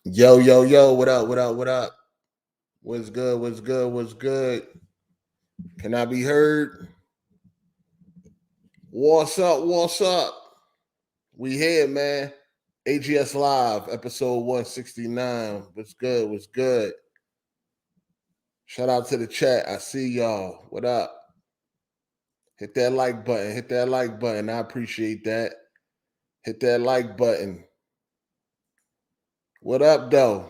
Yo, yo, yo, what up, what up, what up? What's good, what's good, what's good? Can I be heard? What's up, what's up? We here, man. AGS Live, episode 169. What's good, what's good? Shout out to the chat. I see y'all. What up? Hit that like button, hit that like button. I appreciate that. Hit that like button. What up, though?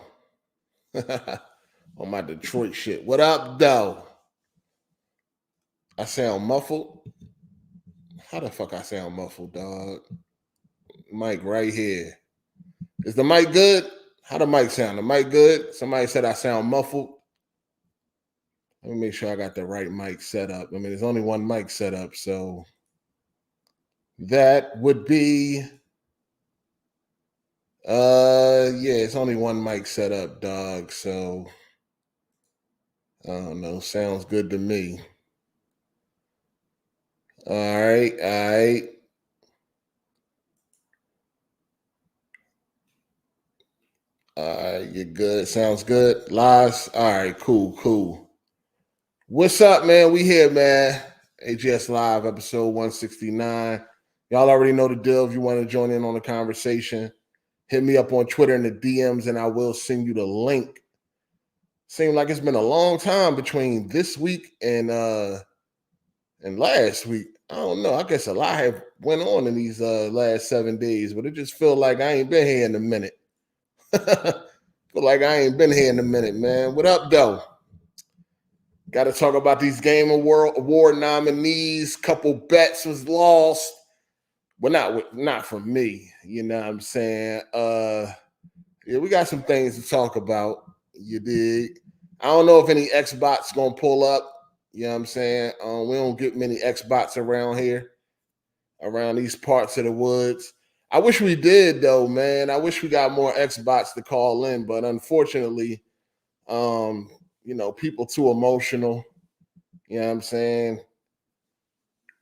On my Detroit shit. What up, though? I sound muffled. How the fuck I sound muffled, dog? Mic right here. Is the mic good? How the mic sound? The mic good? Somebody said I sound muffled. Let me make sure I got the right mic set up. I mean, there's only one mic set up, so that would be yeah, it's only one mic set up, dog. So I don't know. Sounds good to me. All right, all right. You're good. Sounds good. Lies. All right, cool, cool. What's up, man? We here, man. AGS Live, episode 169. Y'all already know the deal. If you want to join in on the conversation, hit me up on Twitter in the DMs, and I will send you the link. Seems like it's been a long time between this week and last week. I don't know. I guess a lot have went on in these last 7 days, but it just feel like I ain't been here in a minute. Feel like I ain't been here in a minute, man. What up, though? Got to talk about these Game Award nominees. Couple bets was lost. Well, not from me. You know what I'm saying? Yeah, we got some things to talk about. You dig? I don't know if any Xbox gonna pull up. You know what I'm saying? We don't get many Xbox around here, around these parts of the woods. I wish we did, though, man. I wish we got more Xbox to call in, but unfortunately, people too emotional. You know what I'm saying?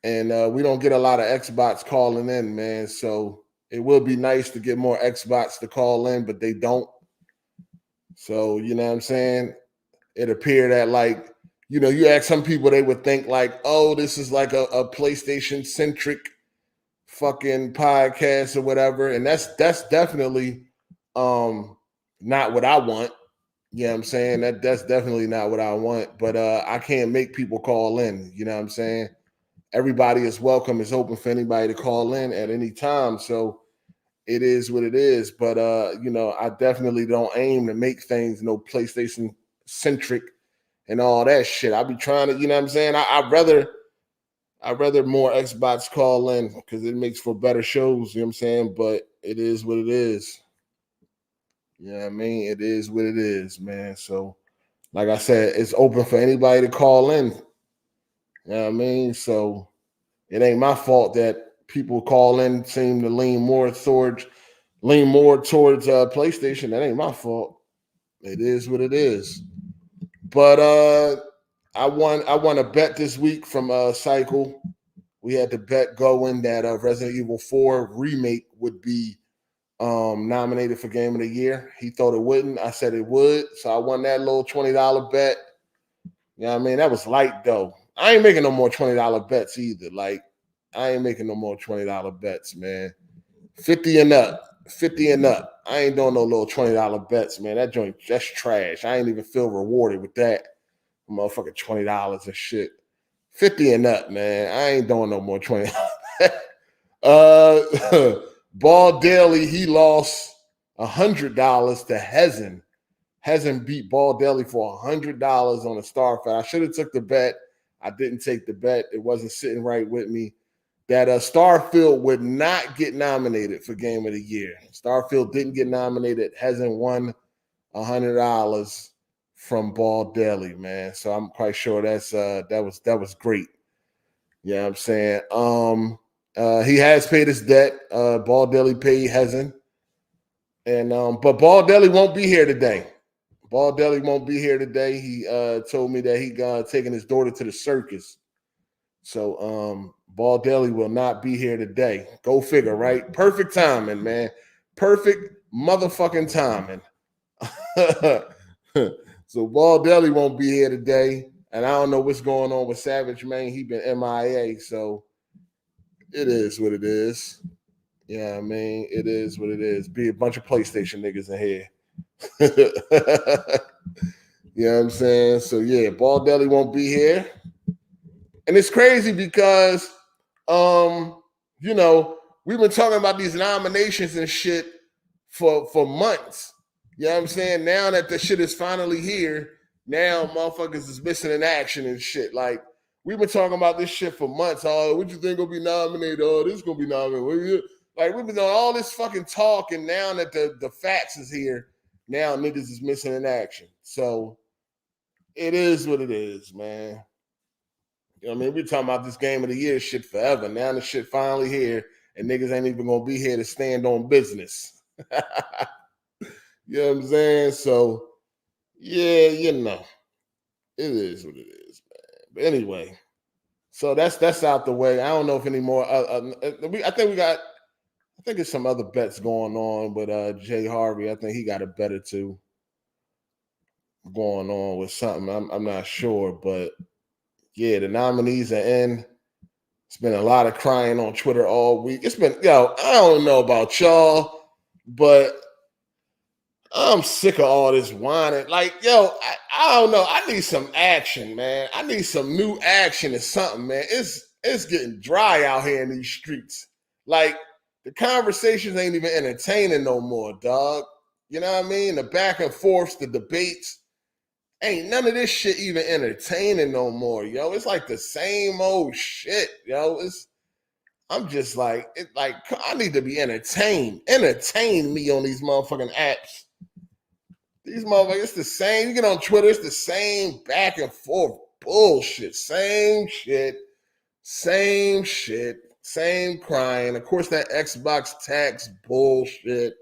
And we don't get a lot of Xbox calling in, man. So it would be nice to get more Xbox to call in, but they don't. So, you know what I'm saying? It appeared that, like, you ask some people, they would think like, oh, this is like a PlayStation-centric fucking podcast or whatever. And that's definitely not what I want. You know what I'm saying? That's definitely not what I want. But I can't make people call in. You know what I'm saying? Everybody is welcome. It's open for anybody to call in at any time. So it is what it is. But I definitely don't aim to make things PlayStation centric and all that shit. I be trying to, you know what I'm saying? I'd rather more Xbox call in because it makes for better shows, you know what I'm saying? But it is what it is. You know what I mean? It is what it is, man. So like I said, it's open for anybody to call in. You know what I mean? So it ain't my fault that people call in seem to lean more towards PlayStation. That ain't my fault. It is what it is. But I won a bet this week from Cycle. We had the bet going that Resident Evil 4 remake would be nominated for Game of the Year. He thought it wouldn't. I said it would. So I won that little $20 bet. You know what I mean? That was light, though. I ain't making no more $20 bets either. Like, I ain't making no more $20 bets, man. 50 and up. 50 and up. I ain't doing no little $20 bets, man. That joint, that's trash. I ain't even feel rewarded with that. Motherfucking $20 and shit. 50 and up, man. I ain't doing no more $20. Ball Daily, he lost $100 to Hezen. Hezen beat Ball Daily for $100 on a Starfield. I should have took the bet. I didn't take the bet. It wasn't sitting right with me. That Starfield would not get nominated for Game of the Year. Starfield didn't get nominated. Hezen won $100 from Ball Daily, man. So I'm quite sure that was great. Yeah, you know I'm saying. He has paid his debt. Ball Daily paid Hezen. And but Ball Daily won't be here today. Ball Daily won't be here today. He told me that he taking his daughter to the circus. So Ball Daily will not be here today. Go figure, right? Perfect timing, man. Perfect motherfucking timing. So Baldelli won't be here today, and I don't know what's going on with Savage, man. He been MIA, so it is what it is. Yeah, I mean, it is what it is. Be a bunch of PlayStation niggas in here. You know what I'm saying? So yeah, Baldelli won't be here. And it's crazy because you know, we've been talking about these nominations and shit for months. You know what I'm saying? Now that the shit is finally here, now motherfuckers is missing in action and shit. Like, we've been talking about this shit for months. Oh, what you think gonna be nominated? Oh, this gonna be nominated. Like, we've been doing all this fucking talk, and now that the facts is here, now niggas is missing in action. So it is what it is, man. You know what I mean? We're talking about this game of the year shit forever. Now the shit finally here, and niggas ain't even gonna be here to stand on business. You know what I'm saying? So, yeah, you know, it is what it is, man. But anyway, so that's out the way. I don't know if any more. I think it's some other bets going on with Jay Harvey. I think he got a bet or two going on with something. I'm not sure, but yeah, the nominees are in. It's been a lot of crying on Twitter all week. It's been, I don't know about y'all, but I'm sick of all this whining. Like, I don't know. I need some action, man. I need some new action or something, man. It's getting dry out here in these streets. Like, the conversations ain't even entertaining no more, dog. You know what I mean? The back and forths, the debates. Ain't none of this shit even entertaining no more, yo. It's like the same old shit, yo. I'm just like, I need to be entertained. Entertain me on these motherfucking apps. These motherfuckers, it's the same. You get on Twitter, it's the same back and forth bullshit. Same shit, same crying. Of course, that Xbox tax bullshit.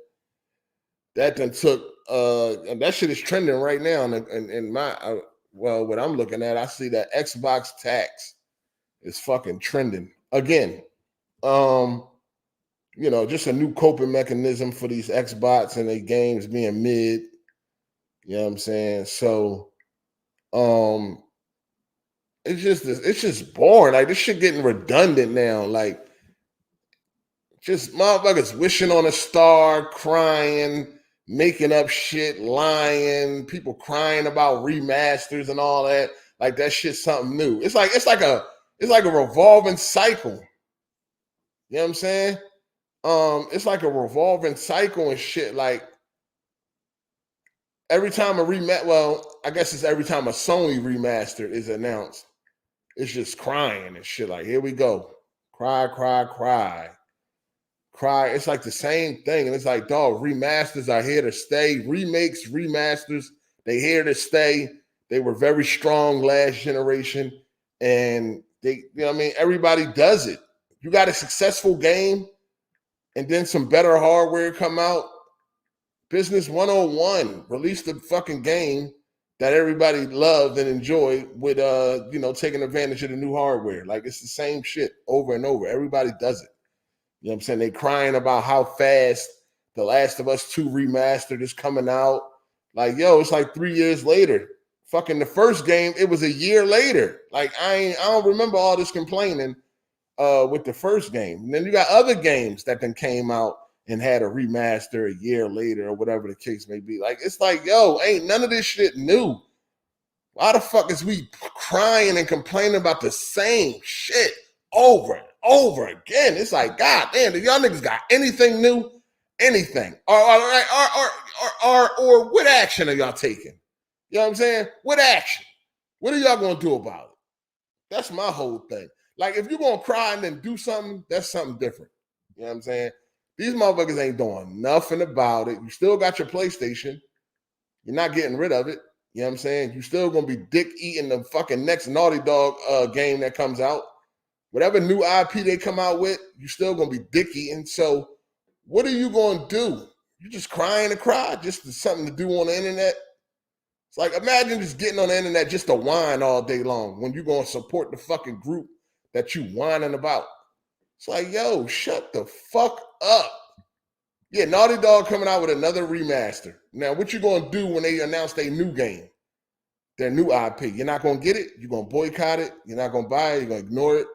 That then took, and that shit is trending right now. In my, what I'm looking at, I see that Xbox tax is fucking trending again. Just a new coping mechanism for these Xbox and their games being mid. You know what I'm saying? So, it's just boring. Like, this shit getting redundant now. Like, just motherfuckers wishing on a star, crying, making up shit, lying, people crying about remasters and all that. Like, that shit's something new. It's like a revolving cycle. You know what I'm saying? It's like a revolving cycle and shit. Like, every time I guess it's every time a Sony remaster is announced, it's just crying and shit. Like, here we go. Cry. It's like the same thing. And it's like, dog, remasters are here to stay. Remakes, remasters, they here to stay. They were very strong last generation. And everybody does it. You got a successful game, and then some better hardware come out. Business 101, release the fucking game that everybody loved and enjoyed with taking advantage of the new hardware. Like, it's the same shit over and over. Everybody does it. You know what I'm saying? They crying about how fast The Last of Us 2 Remastered is coming out. Like, it's like 3 years later. Fucking the first game, it was a year later. Like, I don't remember all this complaining with the first game. And then you got other games that then came out and had a remaster a year later or whatever the case may be. Like, it's like, ain't none of this shit new. Why the fuck is we crying and complaining about the same shit over and over again? It's like, God damn, if y'all niggas got anything new, anything, or what action are y'all taking? You know what I'm saying? What action? What are y'all gonna do about it? That's my whole thing. Like, if you're gonna cry and then do something, that's something different. You know what I'm saying? These motherfuckers ain't doing nothing about it. You still got your PlayStation. You're not getting rid of it. You know what I'm saying? You still gonna be dick eating the fucking next Naughty Dog game that comes out. Whatever new IP they come out with, you still gonna be dick eating. So what are you gonna do? You just crying to cry, just something to do on the internet. It's like, imagine just getting on the internet just to whine all day long when you're gonna support the fucking group that you whining about. It's like, shut the fuck up. Yeah, Naughty Dog coming out with another remaster. Now, what you gonna do when they announce their new game, their new IP? You're not gonna get it. You're gonna boycott it. You're not gonna buy it. You're gonna ignore it.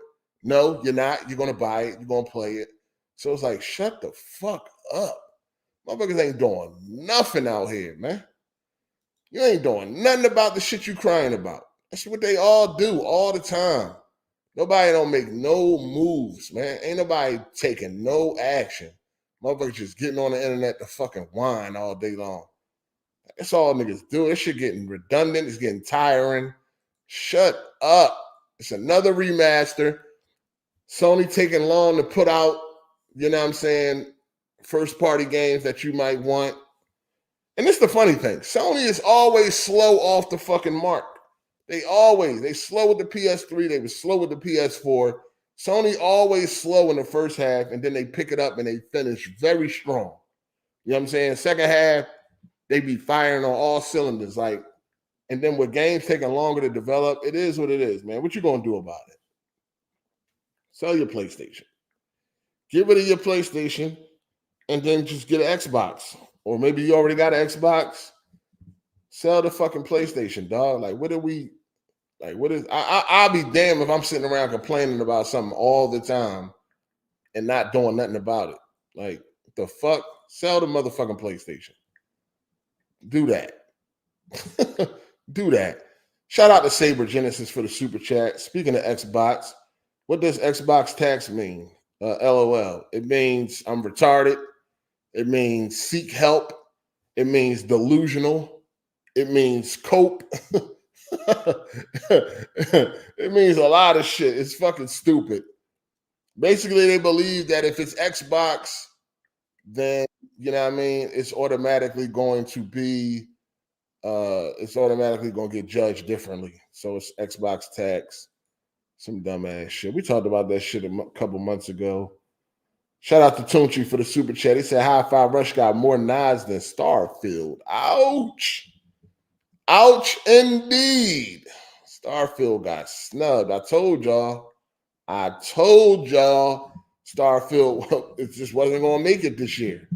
No, you're not. You're gonna buy it. You're gonna play it. So it's like, shut the fuck up. Motherfuckers ain't doing nothing out here, man. You ain't doing nothing about the shit you crying about. That's what they all do all the time. Nobody don't make no moves, man. Ain't nobody taking no action. Motherfuckers just getting on the internet to fucking whine all day long. That's all niggas do. This shit getting redundant. It's getting tiring. Shut up. It's another remaster. Sony taking long to put out, you know what I'm saying, first party games that you might want. And this is the funny thing. Sony is always slow off the fucking mark. They slow with the PS3. They were slow with the PS4. Sony always slow in the first half, and then they pick it up and they finish very strong. You know what I'm saying? Second half, they be firing on all cylinders. Like, and then with games taking longer to develop, it is what it is, man. What you gonna do about it? Sell your PlayStation. Get rid of your PlayStation, and then just get an Xbox. Or maybe you already got an Xbox. Sell the fucking PlayStation, dog. Like, what are we? Like, what is? I'll be damned if I'm sitting around complaining about something all the time and not doing nothing about it. Like, the fuck? Sell the motherfucking PlayStation. Do that. Do that. Shout out to Saber Genesis for the super chat. Speaking of Xbox, what does Xbox tax mean? LOL. It means I'm retarded. It means seek help. It means delusional. It means cope. It means a lot of shit. It's fucking stupid. Basically, they believe that if it's Xbox, then, you know what I mean, it's automatically going to be it's automatically going to get judged differently. So it's Xbox tax. Some dumbass shit. We talked about that shit a couple months ago. Shout out to Tunchi for the super chat. He said High Five Rush got more nods than Starfield. Ouch. Ouch indeed. Starfield got snubbed. I told y'all. Starfield, it just wasn't going to make it this year.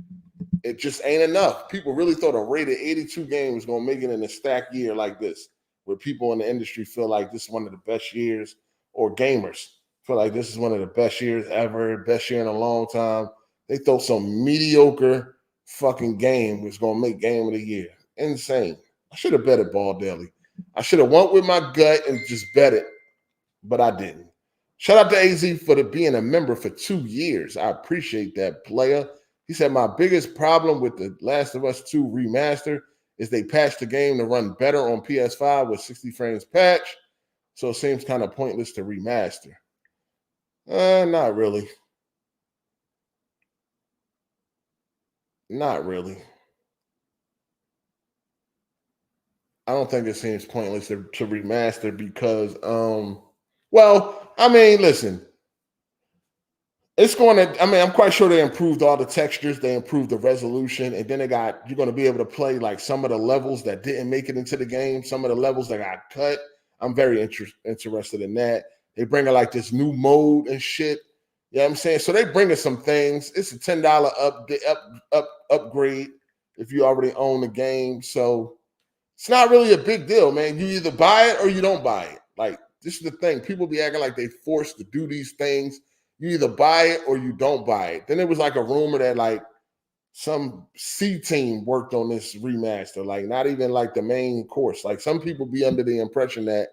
It just ain't enough. People really thought a rated 82 game was going to make it in a stacked year like this, where people in the industry feel like this is one of the best years, or gamers feel like this is one of the best years ever, best year in a long time. They thought some mediocre fucking game was going to make game of the year. Insane. I should have bet it Ball Daily. I should have went with my gut and just bet it, but I didn't. Shout out to AZ for being a member for 2 years. I appreciate that, player. He said, my biggest problem with the Last of Us 2 remaster is they patched the game to run better on PS5 with 60 frames patch, so it seems kind of pointless to remaster. Not really. Not really. I don't think it seems pointless to remaster because, well, I mean, listen. It's going to, I mean, I'm quite sure they improved all the textures, they improved the resolution, and then you're going to be able to play like some of the levels that didn't make it into the game, some of the levels that got cut. I'm very interested in that. They bring like this new mode and shit. You know what I'm saying? So they bring us some things. It's a $10 upgrade if you already own the game. So it's not really a big deal, man. You either buy it or you don't buy it. Like, this is the thing. People be acting like they forced to do these things. You either buy it or you don't buy it. Then there was like a rumor that like some C team worked on this remaster, like not even like the main course. Like some people be under the impression that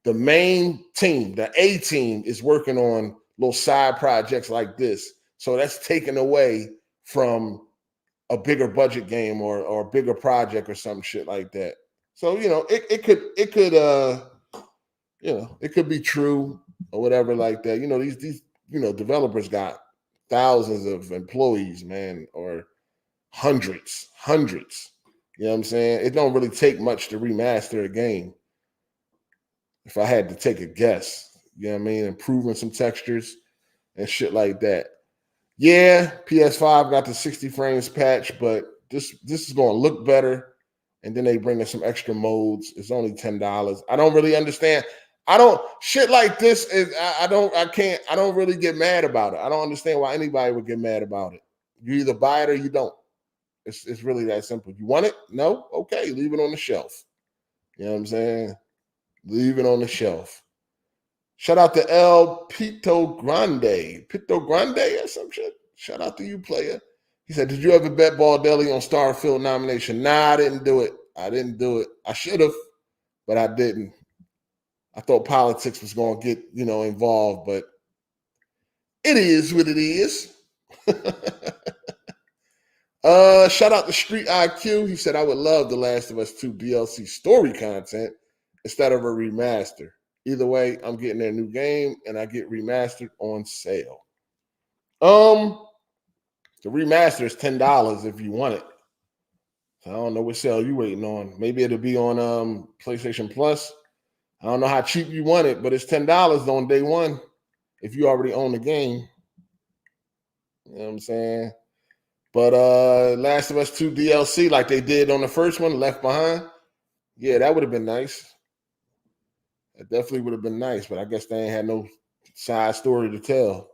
the main team, the A team, is working on little side projects like this. So that's taken away from a bigger budget game or a bigger project or some shit like that. So, you know, it could you know, it could be true or whatever like that. You know, these you know, developers got thousands of employees, man, or hundreds. You know what I'm saying? It don't really take much to remaster a game. If I had to take a guess, you know what I mean? Improving some textures and shit like that. Yeah, PS5 got the 60 frames patch, but this is going to look better. And then they bring in some extra modes. It's only $10. I don't really understand. Shit like this is, I don't really get mad about it. I don't understand why anybody would get mad about it. You either buy it or you don't. It's really that simple. You want it? No? Okay, leave it on the shelf. You know what I'm saying? Leave it on the shelf. Shout out to El Pito Grande or some shit. Shout out to you, player. He said, did you ever bet Baldelli on Starfield nomination? Nah, I didn't do it. I should have, but I didn't. I thought politics was going to get, involved, but it is what it is. Shout out to Street IQ. He said, I would love The Last of Us 2 DLC story content instead of a remaster. Either way, I'm getting their new game and I get remastered on sale. The remaster is $10 if you want it. So I don't know what sale you waiting on. Maybe it'll be on PlayStation Plus. I don't know how cheap you want it, but it's $10 on day one if you already own the game. You know what I'm saying? But Last of Us 2 DLC, like they did on the first one, Left Behind, yeah, that would have been nice. That definitely would have been nice, but I guess they ain't had no side story to tell.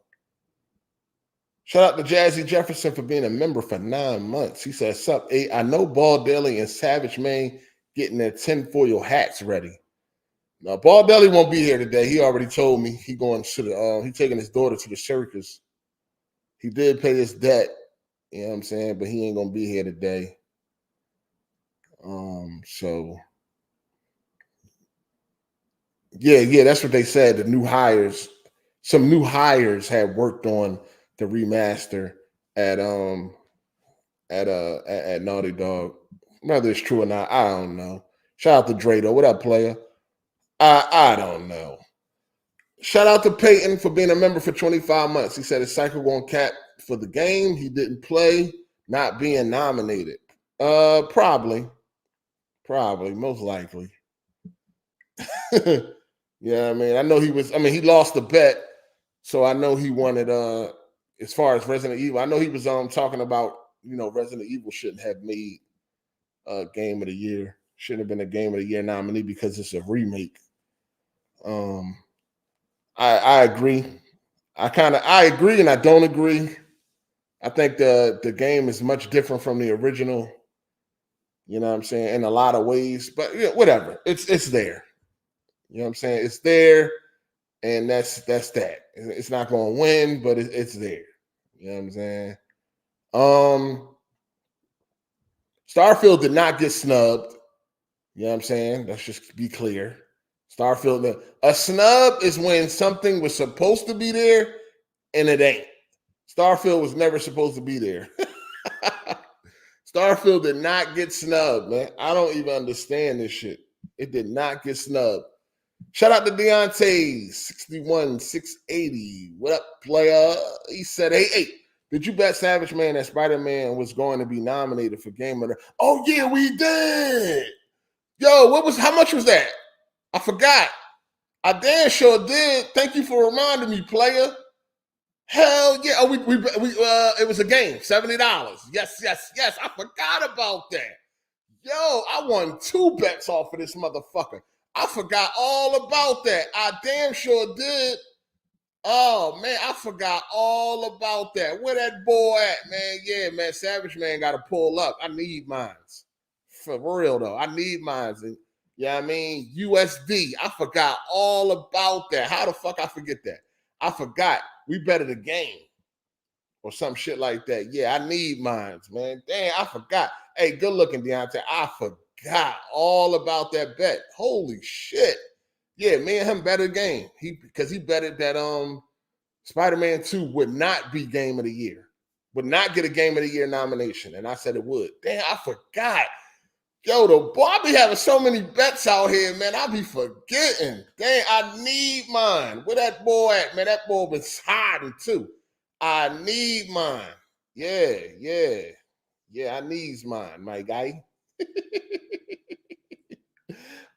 Shout out to Jazzy Jefferson for being a member for 9 months. He says, sup, I know Baldelli and Savage Man getting their tinfoil hats ready. Now, Baldelli won't be here today. He already told me he going to the, he taking his daughter to the circus. He did pay his debt, you know what I'm saying, but he ain't going to be here today. So, yeah, that's what they said. The new hires, some new hires had worked on the remaster at Naughty Dog. Whether it's true or not, I don't know. Shout out to Drado. What up, player? I don't know. Shout out to Peyton for being a member for 25 months. He said his cycle going cap for the game. He didn't play, not being nominated. Probably, most likely. Yeah, I mean, I know he lost the bet, so I know he wanted as far as Resident Evil. I know he was talking about, Resident Evil shouldn't have made Game of the Year. Shouldn't have been a Game of the Year nominee because it's a remake. I agree. I agree and I don't agree. I think the game is much different from the original. You know what I'm saying? In a lot of ways, but whatever. It's there. You know what I'm saying? It's there, and that's that. It's not going to win, but it's there. You know what I'm saying? Starfield did not get snubbed. You know what I'm saying? Let's just be clear. Starfield, a snub is when something was supposed to be there and it ain't. Starfield was never supposed to be there. Starfield did not get snubbed, man. I don't even understand this shit. It did not get snubbed. Shout out to Deontay 61680. What up, player? He said, hey, did you bet Savage Man that Spider-Man was going to be nominated for Game of the... Oh, yeah, we did. Yo, how much was that? I forgot. I damn sure did. Thank you for reminding me, player. Hell yeah. Oh, it was a game, $70. Yes. I forgot about that. Yo, I won 2 bets off of this motherfucker. I forgot all about that. I damn sure did. Oh, man, I forgot all about that. Where that boy at, man? Yeah, man, Savage Man got to pull up. I need mines. For real, though. I need mines. And, yeah, I mean, USD. I forgot all about that. How the fuck I forget that? I forgot. We betted a game or some shit like that. Yeah, I need mines, man. Damn, I forgot. Hey, good looking, Deontay. I forgot all about that bet. Holy shit. Yeah, me and him betted a game. Because he betted that Spider-Man 2 would not be Game of the Year. Would not get a Game of the Year nomination. And I said it would. Damn, I forgot. Yo, the boy, I be having so many bets out here, man. I be forgetting. Dang, I need mine. Where that boy at, man? That boy been hiding too. I need mine. Yeah. I needs mine, my guy.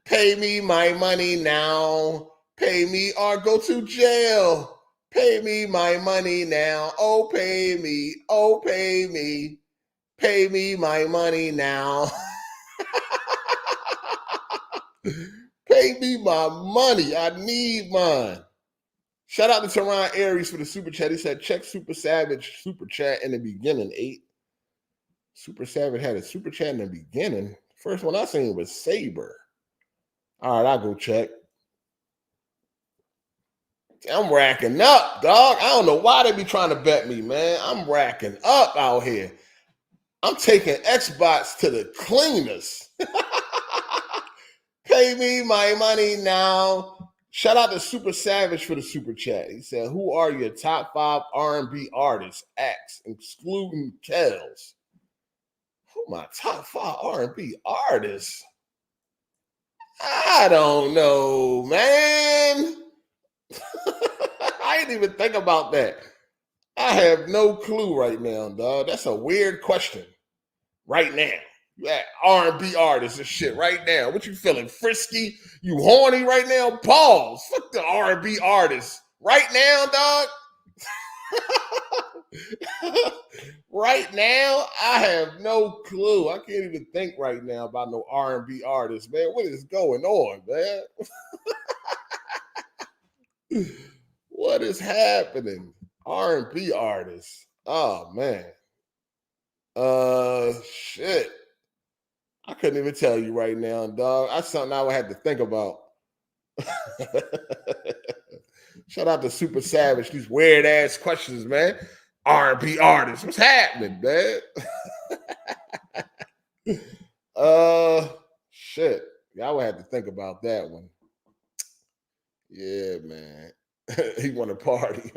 Pay me my money now. Pay me or go to jail. Pay me my money now. Oh, pay me. Oh, pay me. Pay me my money now. Pay me my money. I need mine. Shout out to Teron Aries for the super chat. He said, check Super Savage super chat in the beginning, 8. Super Savage had a super chat in the beginning. First one I seen was Saber. All right, I'll go check. I'm racking up, dog. I don't know why they be trying to bet me, man. I'm racking up out here. I'm taking Xbox to the cleaners. Pay me my money now. Shout out to Super Savage for the super chat. He said, who are your top 5 R&B artists? X, excluding Kells. Who my top 5 R&B artists? I don't know, man. I didn't even think about that. I have no clue right now, dog. That's a weird question. Right now. Yeah, R&B artists and shit right now. What you feeling? Frisky? You horny right now? Pause. Fuck the R&B artists. Right now, dog? Right now, I have no clue. I can't even think right now about no R&B artists, man. What is going on, man? What is happening? R&B artists. Oh, man. Shit. I couldn't even tell you right now, dog. That's something I would have to think about. Shout out to Super Savage. These weird ass questions, man. R&B artists. What's happening, man? Shit. Y'all would have to think about that one. Yeah, man. He want to party.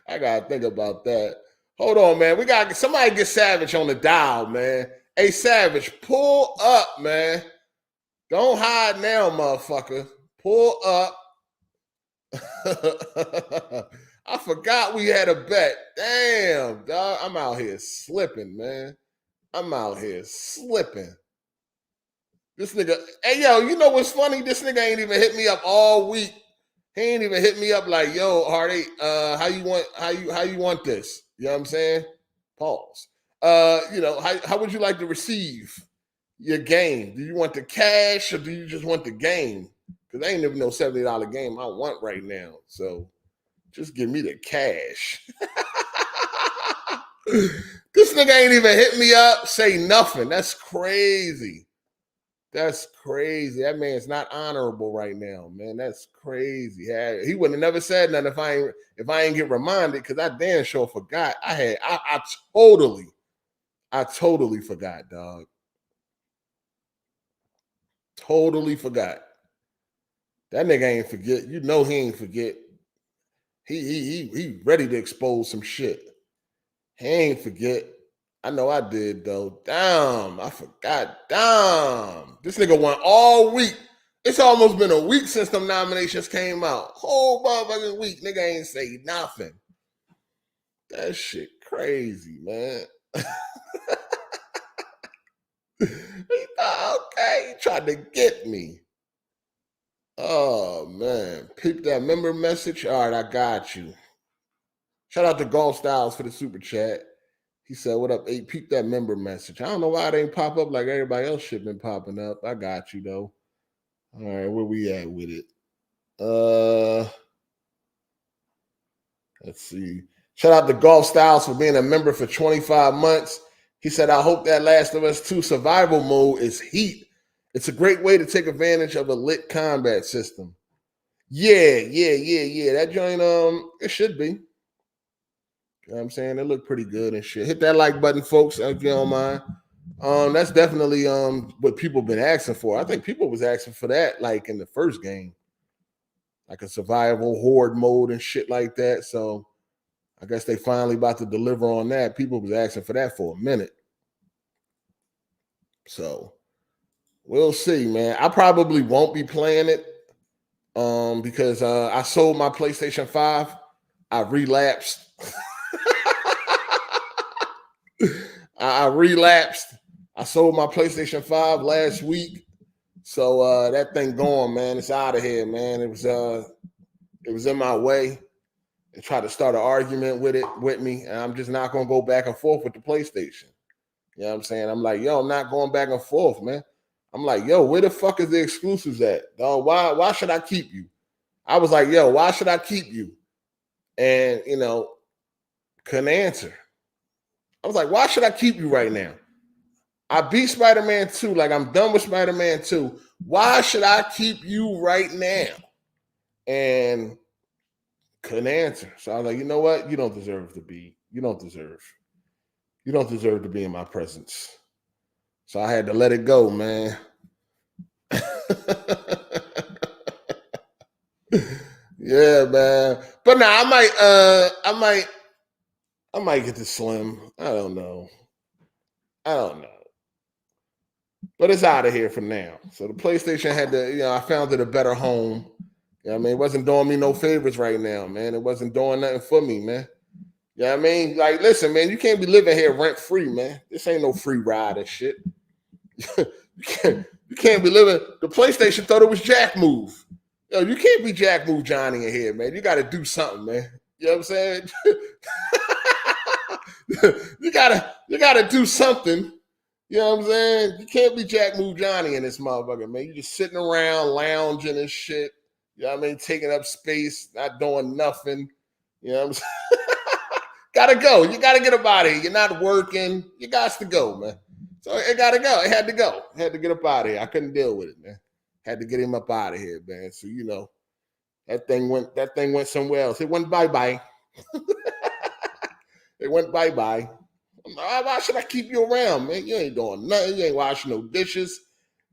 I gotta think about that. Hold on, man. We gotta somebody get Savage on the dial, man. Hey, Savage, pull up, man. Don't hide now, motherfucker. Pull up. I forgot we had a bet. Damn, dog. I'm out here slipping, man. I'm out here slipping. This nigga, hey, yo, you know what's funny? This nigga ain't even hit me up all week. He ain't even hit me up like, yo, Hard8, how you want this? You know what I'm saying? Pause. How would you like to receive your game? Do you want the cash or do you just want the game? Because I ain't even no $70 game I want right now. So just give me the cash. This nigga ain't even hit me up, say nothing. That's crazy. That's crazy. That man's not honorable right now, man. That's crazy. He would have never said nothing if I ain't get reminded, because I damn sure forgot. I totally forgot, dog. Totally forgot. That nigga ain't forget. You know he ain't forget. He ready to expose some shit. He ain't forget. I know I did, though. Damn, I forgot. Damn. This nigga won all week. It's almost been a week since them nominations came out. Whole motherfucking week. Nigga ain't say nothing. That shit crazy, man. He thought, okay, he tried to get me. Oh, man. Peep that member message. All right, I got you. Shout out to Golf Styles for the super chat. He said, what up, 8? Peep that member message. I don't know why it ain't pop up like everybody else shit been popping up. I got you, though. All right, where we at with it? Let's see. Shout out to Golf Styles for being a member for 25 months. He said, I hope that Last of Us 2 survival mode is heat. It's a great way to take advantage of a lit combat system. Yeah. That joint, it should be. You know what I'm saying? It looked pretty good and shit. Hit that like button, folks, if you don't mind. That's definitely what people been asking for. I think people was asking for that like in the first game, like a survival horde mode and shit like that. So I guess they finally about to deliver on that. People was asking for that for a minute. So we'll see, man. I probably won't be playing it because I sold my PlayStation 5. I relapsed. I relapsed. I sold my PlayStation 5 last week. So that thing gone, man. It's out of here, man. It was in my way. And try to start an argument with me. And I'm just not gonna go back and forth with the PlayStation. You know what I'm saying? I'm like, yo, I'm not going back and forth, man. I'm like, yo, where the fuck is the exclusives at? Dog, why should I keep you? I was like, yo, why should I keep you? And, you know, couldn't answer. I was like, why should I keep you right now? I beat Spider-Man 2. Like, I'm done with Spider-Man 2. Why should I keep you right now? And couldn't answer. So I was like, you know what? You don't deserve to be. You don't deserve to be in my presence. So I had to let it go, man. Yeah, man. But now I might get to Slim. I don't know. But it's out of here for now. So the PlayStation had to, you know, I found it a better home. You know what I mean? It wasn't doing me no favors right now, man. It wasn't doing nothing for me, man. You know what I mean? Like, listen, man, you can't be living here rent-free, man. This ain't no free ride and shit. you can't be living. The PlayStation thought it was Jack Move. Yo, you can't be Jack Move Johnny in here, man. You got to do something, man. You know what I'm saying? you gotta do something. You know what I'm saying? You can't be Jack Move Johnny in this motherfucker, man. You just sitting around lounging and shit. You know what I mean? Taking up space, not doing nothing. You know what I'm saying? Gotta go. You gotta get up out of here. You're not working. You got to go, man. So it gotta go. It had to go. It had to get up out of here. I couldn't deal with it, man. Had to get him up out of here, man. So you know, that thing went somewhere else. It went bye-bye. It went bye-bye. Why should I keep you around, man? You ain't doing nothing. You ain't washing no dishes.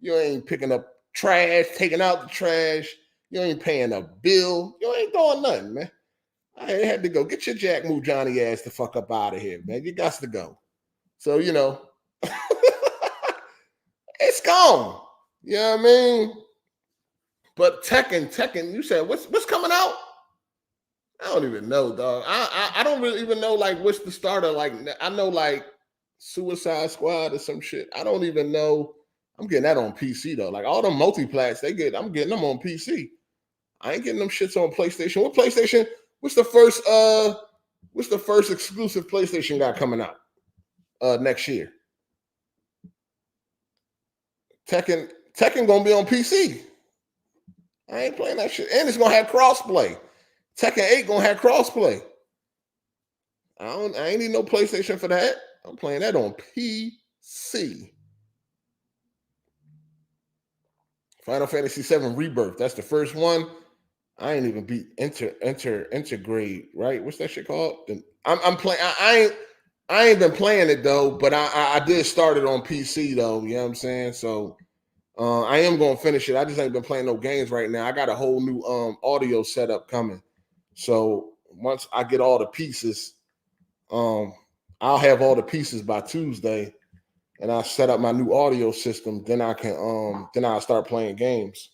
You ain't picking up trash, taking out the trash. You ain't paying a bill. You ain't doing nothing, man. I had to go. Get your Jack Move Johnny ass the fuck up out of here, man. You got to go. So, you know, it's gone. You know what I mean? But Tekken, you said, what's coming out? I don't even know, dog. I don't really even know like what's the starter. Like I know like Suicide Squad or some shit. I don't even know. I'm getting that on PC though. Like all them multiplats I'm getting them on PC. I ain't getting them shits on PlayStation. What PlayStation? What's the first exclusive PlayStation got coming out next year? Tekken gonna be on PC. I ain't playing that shit. And it's gonna have crossplay. Tekken 8 gonna have crossplay. I ain't need no PlayStation for that. I'm playing that on PC. Final Fantasy VII Rebirth. That's the first one. I ain't even beat Intergrade, right? What's that shit called? I'm playing. I ain't been playing it though, but I did start it on PC though. You know what I'm saying? So I am gonna finish it. I just ain't been playing no games right now. I got a whole new audio setup coming. So once I get all the pieces, I'll have all the pieces by Tuesday, and I set up my new audio system. Then I can I'll start playing games.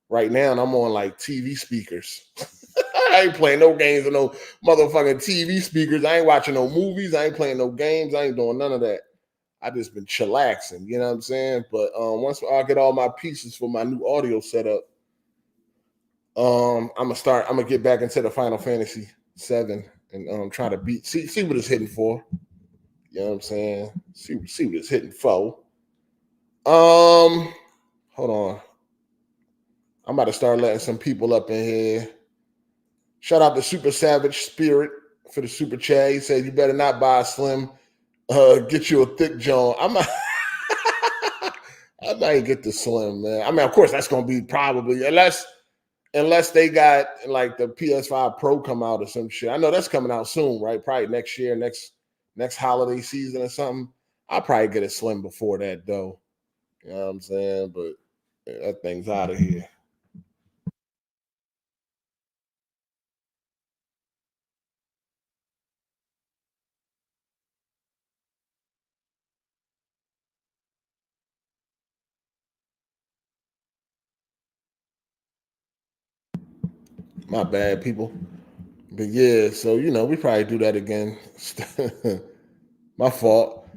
Right now, and I'm on like TV speakers. I ain't playing no games with no motherfucking TV speakers. I ain't watching no movies. I ain't playing no games. I ain't doing none of that. I just been chillaxing, you know what I'm saying? But once I get all my pieces for my new audio setup, I'm gonna get back into the Final Fantasy 7 and try to see what it's hitting for. You know what I'm saying? See what it's hitting for. Hold on. I'm about to start letting some people up in here. Shout out to Super Savage Spirit for the super chat. He said, "You better not buy a Slim. Get you a thick John." I might get the Slim, man. I mean, of course, that's gonna be probably unless they got like the PS5 Pro come out or some shit. I know that's coming out soon, right? Probably next year, next holiday season or something. I'll probably get a Slim before that, though. You know what I'm saying? But yeah, that thing's out of here. My bad, people. But yeah, so you know, we probably do that again. My fault.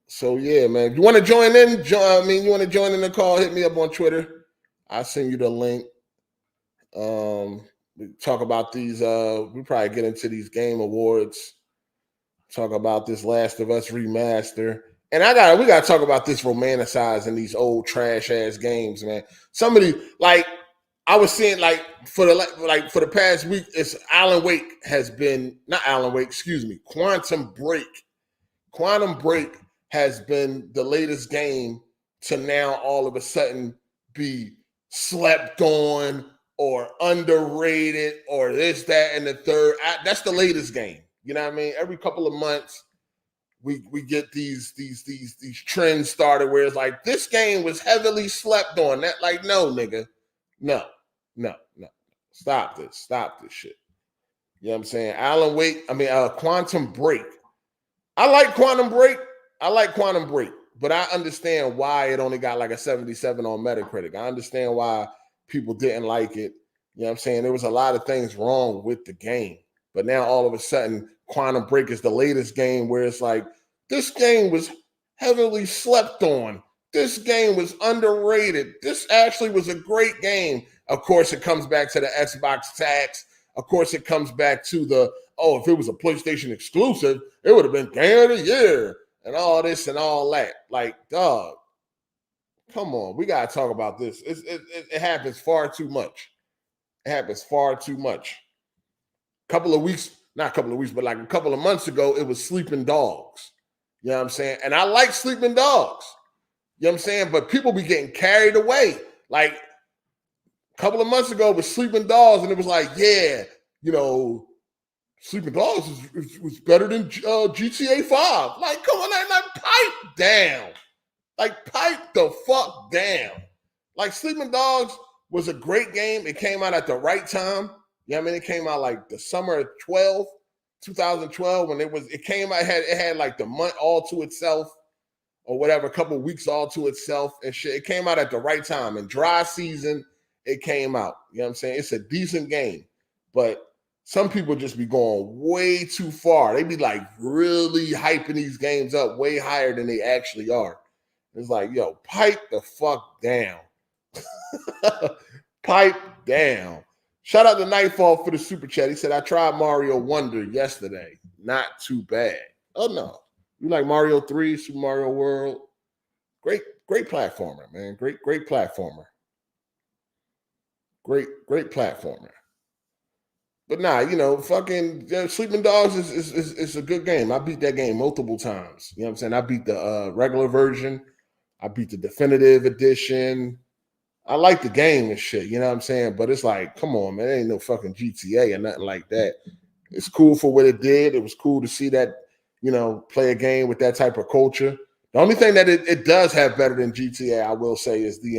So yeah, man. If you want to join in? You want to join in the call? Hit me up on Twitter. I'll send you the link. We talk about these. We probably get into these game awards. Talk about this Last of Us remaster, and we gotta talk about this romanticizing these old trash ass games, man. Somebody like. I was seeing for the past week, it's Alan Wake has been not Alan Wake, excuse me, Quantum Break. Quantum Break has been the latest game to now all of a sudden be slept on or underrated or this, that, and the third. That's the latest game. You know what I mean? Every couple of months, we get these trends started where it's like this game was heavily slept on. That no, nigga, no. Stop this shit. You know what I'm saying? Alan Wake. Quantum Break. I like Quantum Break, but I understand why it only got like a 77 on Metacritic. I understand why people didn't like it. You know what I'm saying? There was a lot of things wrong with the game. But now all of a sudden, Quantum Break is the latest game where it's like, this game was heavily slept on. This game was underrated. This actually was a great game. Of course, it comes back to the Xbox tax. Of course, it comes back to if it was a PlayStation exclusive, it would have been Game of the Year and all this and all that. Like, dog, come on. We got to talk about this. It happens far too much. It happens far too much. Not a couple of weeks, but like a couple of months ago, it was Sleeping Dogs. You know what I'm saying? And I like Sleeping Dogs. You know what I'm saying? But people be getting carried away. Like, a couple of months ago, it was Sleeping Dogs, and it was like, yeah, Sleeping Dogs was better than GTA 5. Like, come on, like pipe down. Like, pipe the fuck down. Like, Sleeping Dogs was a great game. It came out at the right time. You know what I mean? It came out like the summer of 2012, when it came out, it had like the month all to itself or whatever, a couple of weeks all to itself and shit. It came out at the right time. In dry season, it came out. You know what I'm saying? It's a decent game. But some people just be going way too far. They be like really hyping these games up way higher than they actually are. It's like, yo, pipe the fuck down. Pipe down. Shout out to Nightfall for the super chat. He said, I tried Mario Wonder yesterday. Not too bad. Oh, no. You like Mario 3, Super Mario World? Great platformer, man. Great platformer. Great platformer. But nah, fucking Sleeping Dogs is a good game. I beat that game multiple times. You know what I'm saying? I beat the regular version. I beat the definitive edition. I like the game and shit, you know what I'm saying? But it's like, come on, man, it ain't no fucking GTA or nothing like that. It's cool for what it did. It was cool to see that, play a game with that type of culture. The only thing that it does have better than GTA, I will say, is the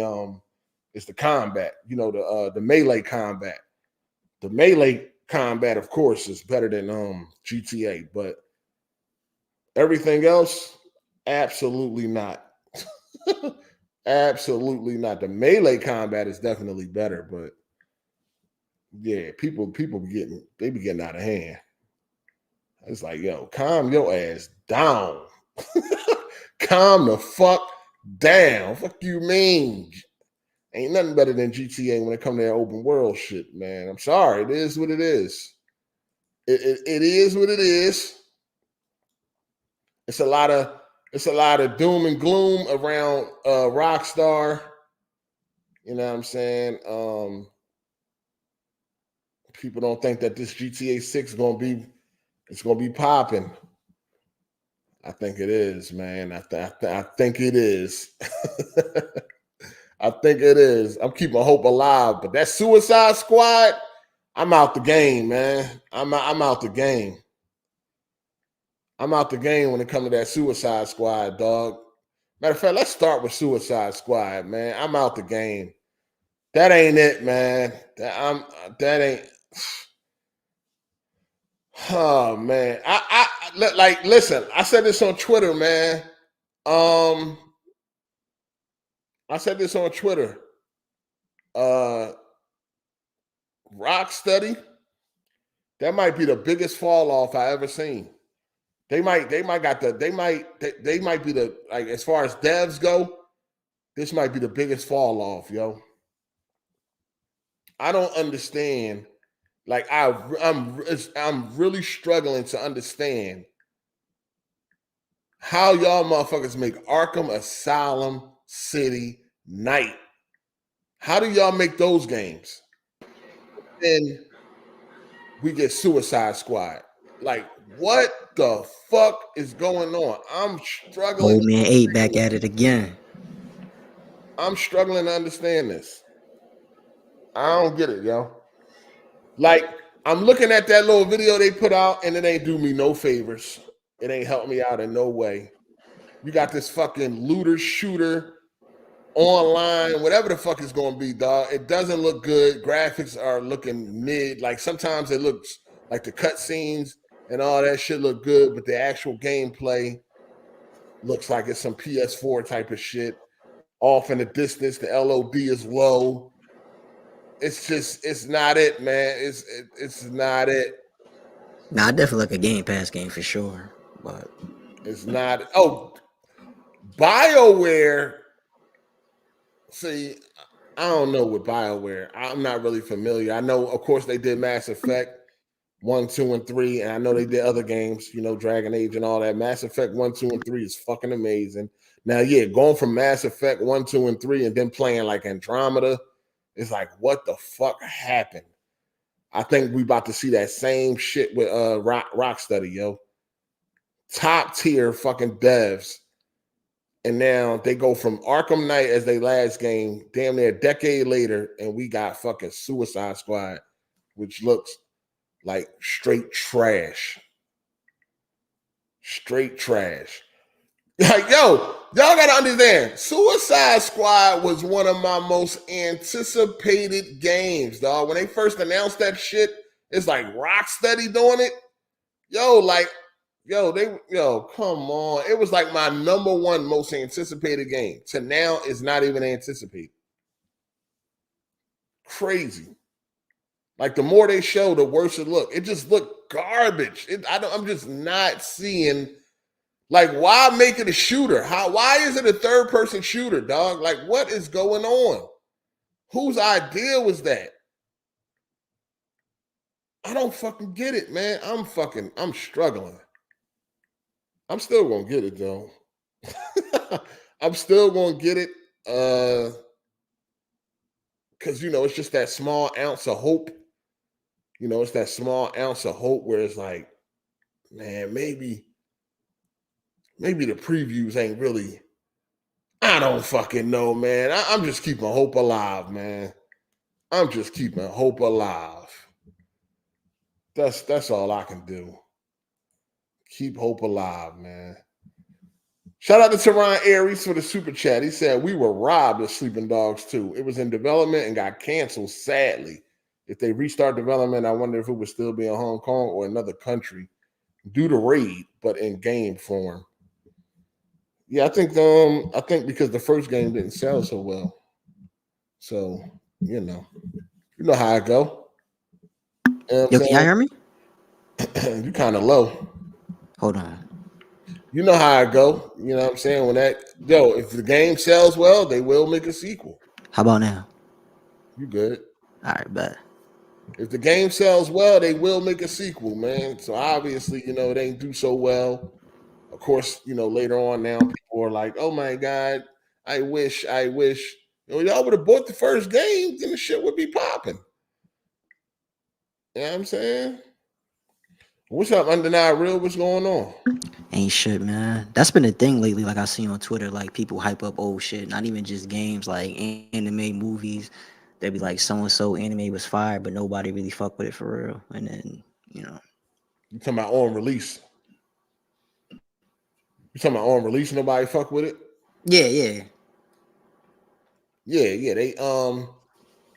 combat, the melee combat. The melee combat, of course, is better than GTA, but everything else, absolutely not. Absolutely not. The melee combat is definitely better, but yeah, people be getting out of hand. It's like, yo, calm your ass down. Calm the fuck down. Fuck you mean? Ain't nothing better than GTA when it comes to that open world shit, man. I'm sorry. It is what it is. It is what it is. It's a lot of doom and gloom around Rockstar. You know what I'm saying? People don't think that this GTA 6 is gonna be popping. I think it is, man. I think it is. I think it is. I'm keeping hope alive, but that Suicide Squad, I'm out the game, man. I'm out the game. I'm out the game when it comes to that Suicide Squad, dog. Matter of fact, let's start with Suicide Squad, man. I'm out the game. That ain't it, man. That ain't. Oh man, I listen. I said this on Twitter, man. I said this on Twitter. Rocksteady, that might be the biggest fall off I ever seen. They might be the, like, as far as devs go, this might be the biggest fall off, yo. I don't understand. Like, I'm really struggling to understand how y'all motherfuckers make Arkham Asylum City Night. How do y'all make those games? then we get Suicide Squad. Like, what the fuck is going on? I'm struggling. Old man 8 back at it again. I'm struggling to understand this. I don't get it, yo. Like, I'm looking at that little video they put out, and it ain't do me no favors. It ain't help me out in no way. You got this fucking looter shooter online, whatever the fuck is going to be, dog. It doesn't look good. Graphics are looking mid. Like, sometimes it looks like the cutscenes and all that shit look good, but the actual gameplay looks like it's some PS4 type of shit. Off in the distance, the LOD is low. It's not it, man. It's not it. Nah, definitely like a Game Pass game for sure. But It's not. Oh, BioWare. See, I don't know with BioWare. I'm not really familiar. I know, of course, they did Mass Effect 1, 2, and 3, and I know they did other games, Dragon Age and all that. Mass Effect 1, 2, and 3 is fucking amazing. Now, yeah, going from Mass Effect 1, 2, and 3 and then playing like Andromeda, it's like, what the fuck happened? I think we about to see that same shit with Rocksteady, yo. Top tier fucking devs. And now they go from Arkham Knight as their last game, damn near a decade later, and we got fucking Suicide Squad, which looks like straight trash. Straight trash. Like, yo, y'all gotta understand, Suicide Squad was one of my most anticipated games, dog. When they first announced that shit, it's like Rocksteady doing it. Yo, come on. It was like my number one most anticipated game. To now, it's not even anticipated. Crazy. Like, the more they show, the worse it look. It just looked garbage. I'm just not seeing. Like, why make it a shooter? Why is it a third-person shooter, dog? Like, what is going on? Whose idea was that? I don't fucking get it, man. I'm struggling. I'm still gonna get it, though. I'm still gonna get it. Because it's just that small ounce of hope. It's that small ounce of hope where it's like, man, maybe the previews ain't really. I don't fucking know, man. I'm just keeping hope alive, man. I'm just keeping hope alive. That's all I can do. Keep hope alive, man. Shout out to Teron Aries for the super chat. He said, we were robbed of Sleeping Dogs 2. It was in development and got canceled, sadly. If they restart development, I wonder if it would still be in Hong Kong or another country due to raid, but in game form. Yeah, I think because the first game didn't sell so well. So, you know how I go. yo, can y'all hear me? You kind of low. Hold on. You know how I go. You know what I'm saying? If the game sells well, they will make a sequel. How about now? You good? All right, bet. If the game sells well, they will make a sequel, man. So obviously, it ain't do so well. Of course, later on now, people are like, oh my God, I wish. Y'all would have bought the first game, then the shit would be popping. You know what I'm saying? What's up, Undenied Real? What's going on? Ain't shit, man. That's been a thing lately. Like I seen on Twitter, like people hype up old shit, not even just games, like anime movies. They'd be like, so and so anime was fire, but nobody really fuck with it for real. And then, You talking about on release? You talking about on release? Nobody fuck with it? Yeah. They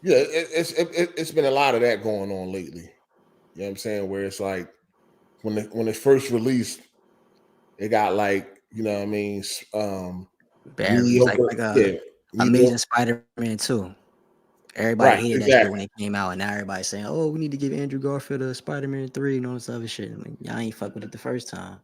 it's been a lot of that going on lately. You know what I'm saying? Where it's like when it first released, it got like, Barry, mediocre. like Amazing Spider-Man 2. Everybody hated that shit when it came out, and now everybody's saying, "Oh, we need to give Andrew Garfield a Spider-Man 3 and all this other shit." I'm like, y'all ain't fuck with it the first time.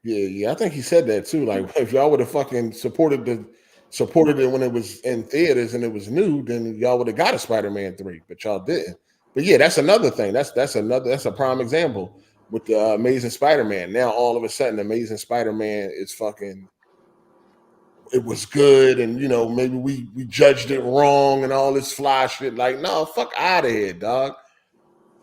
Yeah. I think he said that too. Like, if y'all would have fucking supported it when it was in theaters and it was new, then y'all would have got a Spider-Man 3, but y'all didn't. But yeah, that's another thing. That's a prime example with the Amazing Spider-Man. Now all of a sudden, Amazing Spider-Man is fucking. It was good, and maybe we judged it wrong and all this fly shit. Like, no, fuck out of here, dog.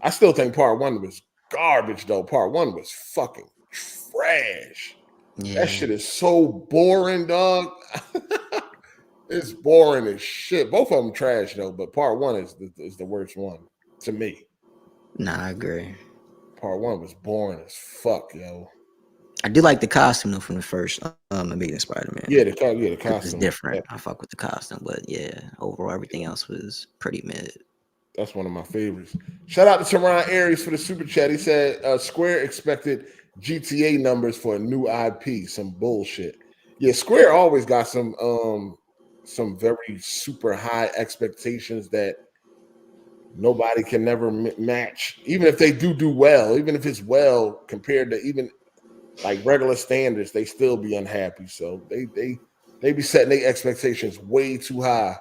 I still think part 1 was garbage though. Part 1 was fucking trash. Yeah. That shit is so boring, dog. It's boring as shit. Both of them trash though, but part 1 is the worst one to me. Nah, I agree. Part 1 was boring as fuck, yo. I do like the costume though from the first Amazing Spider-Man. Yeah, the costume. It's different. I fuck with the costume, but yeah, overall everything else was pretty mid. That's one of my favorites. Shout out to Teron Aries for the super chat. He said Square expected GTA numbers for a new IP. Some bullshit. Yeah, Square always got some very super high expectations that nobody can never match. Even if they do well, even if it's well compared to even like regular standards, they still be unhappy. So they be setting their expectations way too high.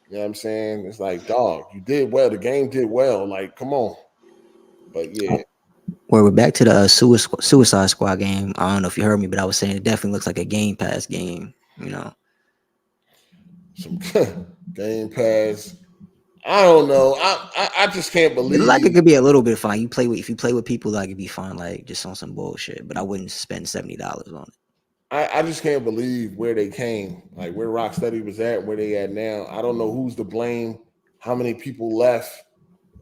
You know what I'm saying? It's like, dog, you did well. The game did well. Like, come on. But yeah. Well, we're back to the Suicide Squad game. I don't know if you heard me, but I was saying it definitely looks like a Game Pass game. You know, Some Game Pass. I don't know. I just can't believe. it like it could be a little bit fun. If you play with people, like it'd be fun, like just on some bullshit. But I wouldn't spend $70 on it. I just can't believe where they came, like where Rocksteady was at, where they at now. I don't know who's to blame, how many people left,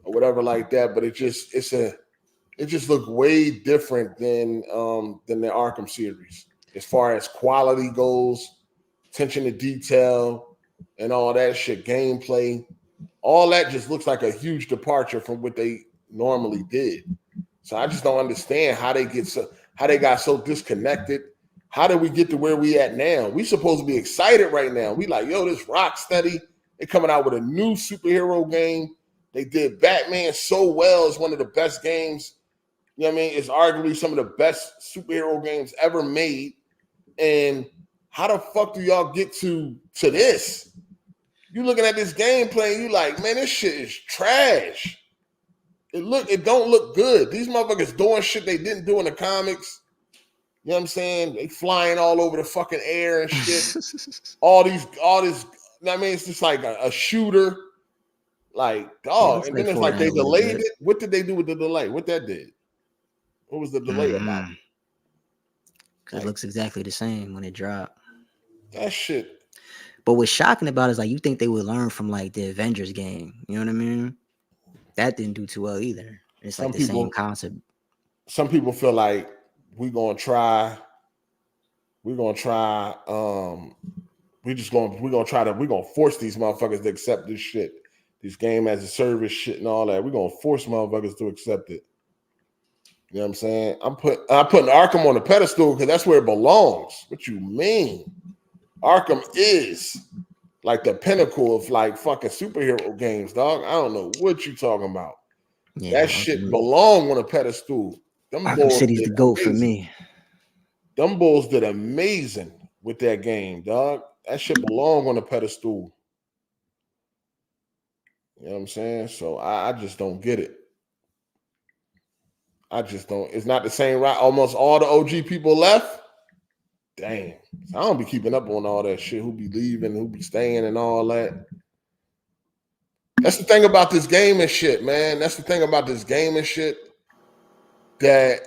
or whatever like that. But it just looked way different than the Arkham series as far as quality goes, attention to detail, and all that shit, gameplay. All that just looks like a huge departure from what they normally did. So I just don't understand how they got so disconnected. How did we get to where we at now? We supposed to be excited right now. We like, yo, this Rocksteady, they coming out with a new superhero game. They did Batman so well. It's one of the best games. You know what I mean? It's arguably some of the best superhero games ever made. And how the fuck do y'all get to this? You looking at this gameplay, and you like, man, this shit is trash. It don't look good. These motherfuckers doing shit they didn't do in the comics. You know what I'm saying? They flying all over the fucking air and shit. all this. I mean, it's just like a shooter. Like, dog. Yeah, and then it's like they delayed it. What did they do with the delay? What that did? What was the delay about? It looks exactly the same when it dropped. That shit. But what's shocking about it is like you think they would learn from like the Avengers game. You know what I mean? That didn't do too well either. It's like the same concept. Some people feel like we're gonna try we're gonna force these motherfuckers to accept this shit, this game as a service shit and all that. We're gonna force motherfuckers to accept it. You know what I'm saying? I'm putting Arkham on the pedestal because that's where it belongs. What you mean? Arkham is like the pinnacle of like fucking superhero games, dog. I don't know what you talking about. Yeah, that shit belong on a pedestal. Arkham City's the GOAT for me. Them Bulls did amazing with that game, dog. That shit belong on a pedestal. You know what I'm saying? So I just don't get it. I just don't. It's not the same, right? Almost all the OG people left. Damn. I don't be keeping up on all that shit. Who be leaving, who be staying and all that. That's the thing about this game and shit, man. That's the thing about this game and shit. That,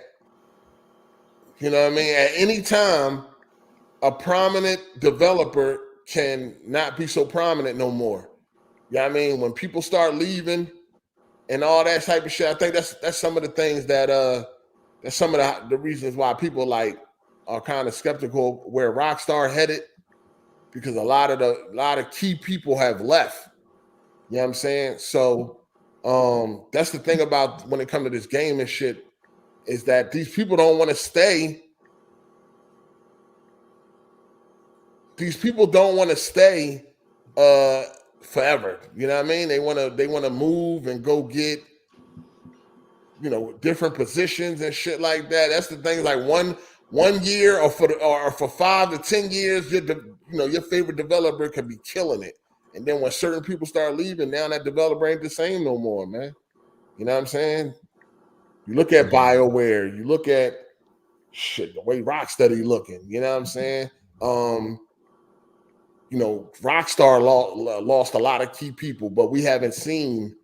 you know what I mean? At any time, a prominent developer can not be so prominent no more. You know what I mean? When people start leaving and all that type of shit, I think that's some of the things that that's some of the reasons why people like are kind of skeptical where Rockstar headed, because a lot of key people have left. You know what I'm saying? So that's the thing about when it comes to this game and shit, is that these people don't want to stay. These people don't want to stay forever. You know what I mean? They want to move and go get, you know, different positions and shit like that. That's the thing. Like one year or for 5 to 10 years, your favorite developer could be killing it. And then when certain people start leaving, now that developer ain't the same no more, man. You know what I'm saying? You look at BioWare, you look at shit, the way Rocksteady looking, you know what I'm saying? Rockstar lost a lot of key people, but we haven't seen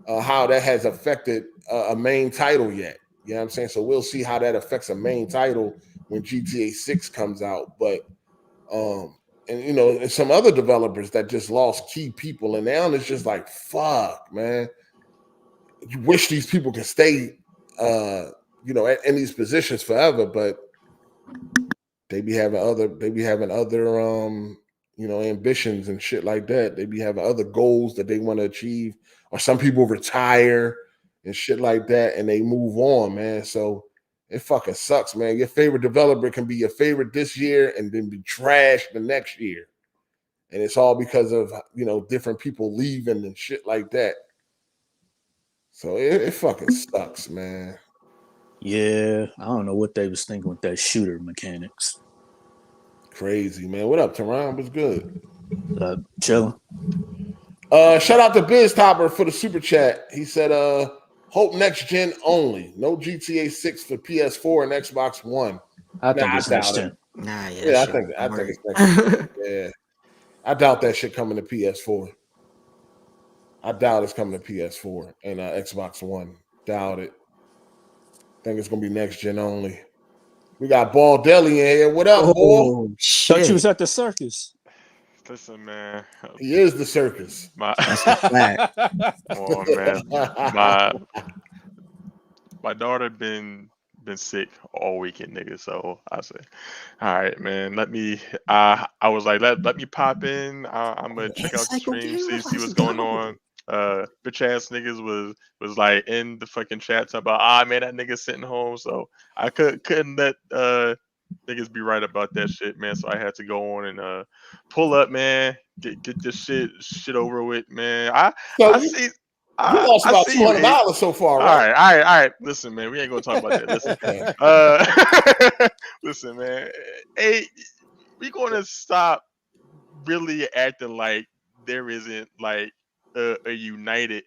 how that has affected a main title yet. You know what I'm saying? So we'll see how that affects a main title when GTA 6 comes out. But and you know, and some other developers that just lost key people, and now it's just like, fuck, man. You wish these people could stay you know, in these positions forever, but they be having other you know, ambitions and shit like that. They be having other goals that they want to achieve, or some people retire and shit like that, and they move on, man. So it fucking sucks, man. Your favorite developer can be your favorite this year and then be trashed the next year, and it's all because of, you know, different people leaving and shit like that. So it fucking sucks, man. Yeah, I don't know what they was thinking with that shooter mechanics. Crazy, man. What up, Teron? What's good? Chilling. Shout out to Biz Topper for the super chat. He said, hope next gen only. No GTA 6 for PS4 and Xbox One. I think it's next gen. Nah, Yeah, I think it's next gen. Yeah. I doubt that shit coming to PS4. I doubt it's coming to PS4 and Xbox One. Doubt it. Think it's gonna be next gen only. We got Ball Deli in here. What up, boy? Shit. Thought you was at the circus. Listen, man. He is the circus. That's a fact. Oh man, my daughter been sick all weekend, nigga. So I said, all right, man. Let me. I was like, let me pop in. I'm gonna check out the stream, see what's going on. Bitch ass niggas was like in the fucking chats about man, that nigga sitting home. So I couldn't let niggas be right about that shit, man. So I had to go on and pull up, man. Get this shit over with, man. I see. You lost about $200 so far, right? All right. Listen, man, we ain't gonna talk about that. Listen, listen, man. Hey, we gonna stop really acting like there isn't like a united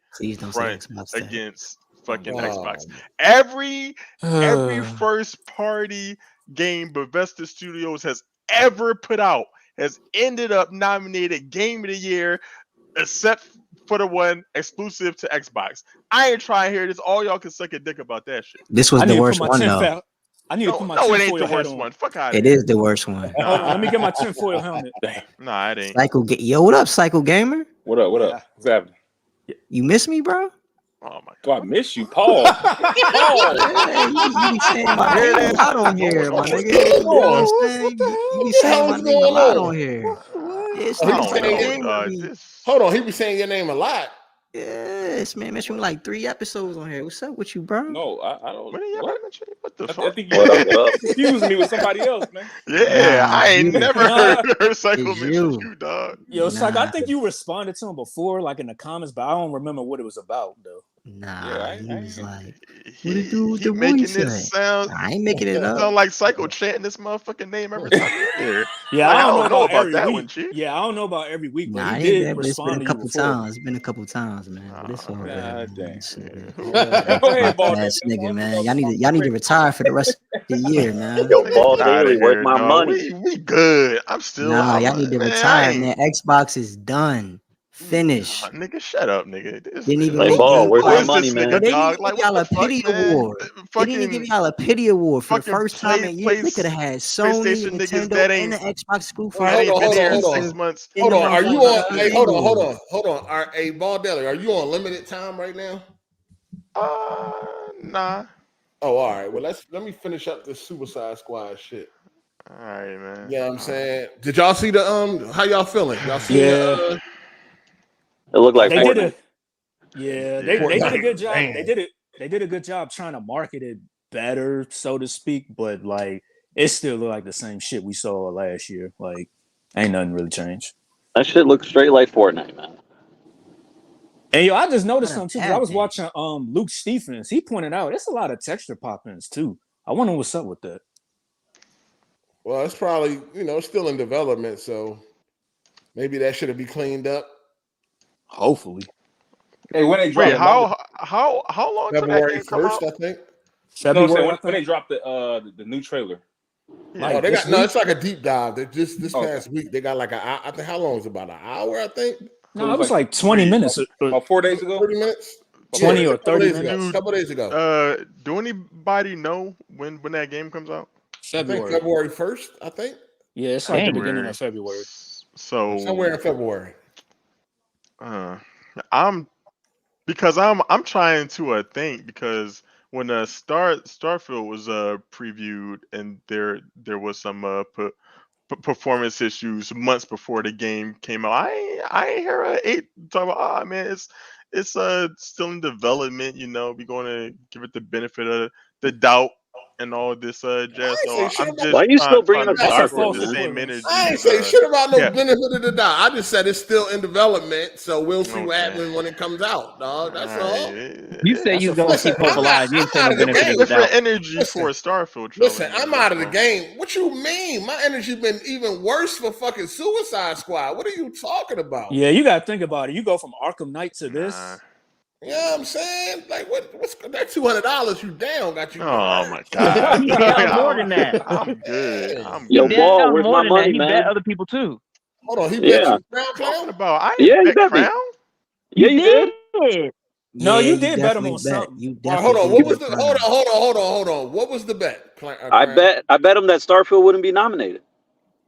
front against fucking Xbox. Every first party game Bethesda Studios has ever put out has ended up nominated Game of the Year, except for the one exclusive to Xbox. I ain't trying to hear this. All y'all can suck a dick about that shit. This was the worst one, though. I need to put my it ain't the worst one. Fuck out of here. It is the worst one. Hold on, let me get my tinfoil helmet. Nah, it ain't. Yo, what up, Psycho Gamer? What up? What's happening? You miss me, bro? Oh my God. I miss you, Paul. You be saying my name a lot on here, my nigga. You know what I'm saying? You be saying my name a lot on here. Hold on, he be saying your name a lot. Yes, man. Mentioned like 3 episodes on here. What's up with you, bro? No, I don't. What the fuck? I think you confusing me with somebody else, man. Yeah, I ain't never heard Psycho mention you, dog. Yo, Psycho, I think you responded to him before, like in the comments, but I don't remember what it was about, though. Nah, he was like, what it do with the making it sound? I ain't making it up. Sound like Psycho chanting this motherfucking name every time you hear. Yeah, I don't know about that week. one, Chief. Yeah, I don't know about every week, but nah, he did respond to you before. It's been a couple times, man. But it's all God good. Go ahead, Ball. Ass nigga, man. Y'all need to retire for the rest of the year, man. Yo, Ball Daily, where's my money? We good. I'm still. Nah, y'all need to retire, man. Xbox is done. Finish. Nigga, shut up, nigga. Didn't even like, Ball, where's my money, man? They didn't give y'all a pity award. They didn't give y'all a pity award for the first time in years. They could have had Sony, Nintendo, and the Xbox exclusive. Hold on. Are you on? Hey, hold on. Hey, Ball Deli, are you on limited time right now? Nah. Oh, all right. Well, let me finish up this Suicide Squad shit. All right, man. Yeah, I'm saying. Did y'all see the how y'all feeling? Y'all see it looked like they Fortnite. did they did a good job. They did a good job trying to market it better, so to speak, but like it still looked like the same shit we saw last year. Like ain't nothing really changed. That shit looks straight like Fortnite, man. And yo, I just noticed something too, because I was watching Luke Stephens. He pointed out it's a lot of texture pop-ins too. I wonder what's up with that. Well, it's probably, it's still in development, so maybe that should be cleaned up. Hopefully. Hey, when they drop how long? February 1st, I think. February. When they dropped the new trailer. Yeah. It's like a deep dive. They just this past week they got like I think how long is it? About an hour, I think. No, it was like 20 minutes. About 4 days ago. 30 minutes. 20 or 30 minutes. A couple days ago. Do anybody know when that game comes out? February. I think February 1st, I think. Yeah, it's like the beginning of February. So somewhere in February. I'm trying to think because when Starfield was previewed and there was some performance issues months before the game came out. I ain't hear a talk about man, it's still in development, we're gonna give it the benefit of the doubt and all this jazz. So I'm just why are you still bringing up Starfield? Starfield? The same energy. I ain't say shit about no benefit of the doubt. I just said it's still in development, so we'll see what happens when it comes out, dog. That's all. You say you gonna keep hope alive. You ain't saying no benefit of the doubt. Different energy for a Starfield trilogy. Listen, I'm out of the game. What you mean? My energy been even worse for fucking Suicide Squad. What are you talking about? Yeah, you gotta think about it. You go from Arkham Knight to this. You know what I'm saying? Like, what's that $200 you down got you? Oh my god! He down more than that. I'm good. Yo, Ball, where's my money, He man? bet other people too. Hold on, he bet you Crown? About I bet Crown. Yeah, you did. No, you did bet him on something. Hold on. What was the? Hold on. What was the bet? I bet him that Starfield wouldn't be nominated.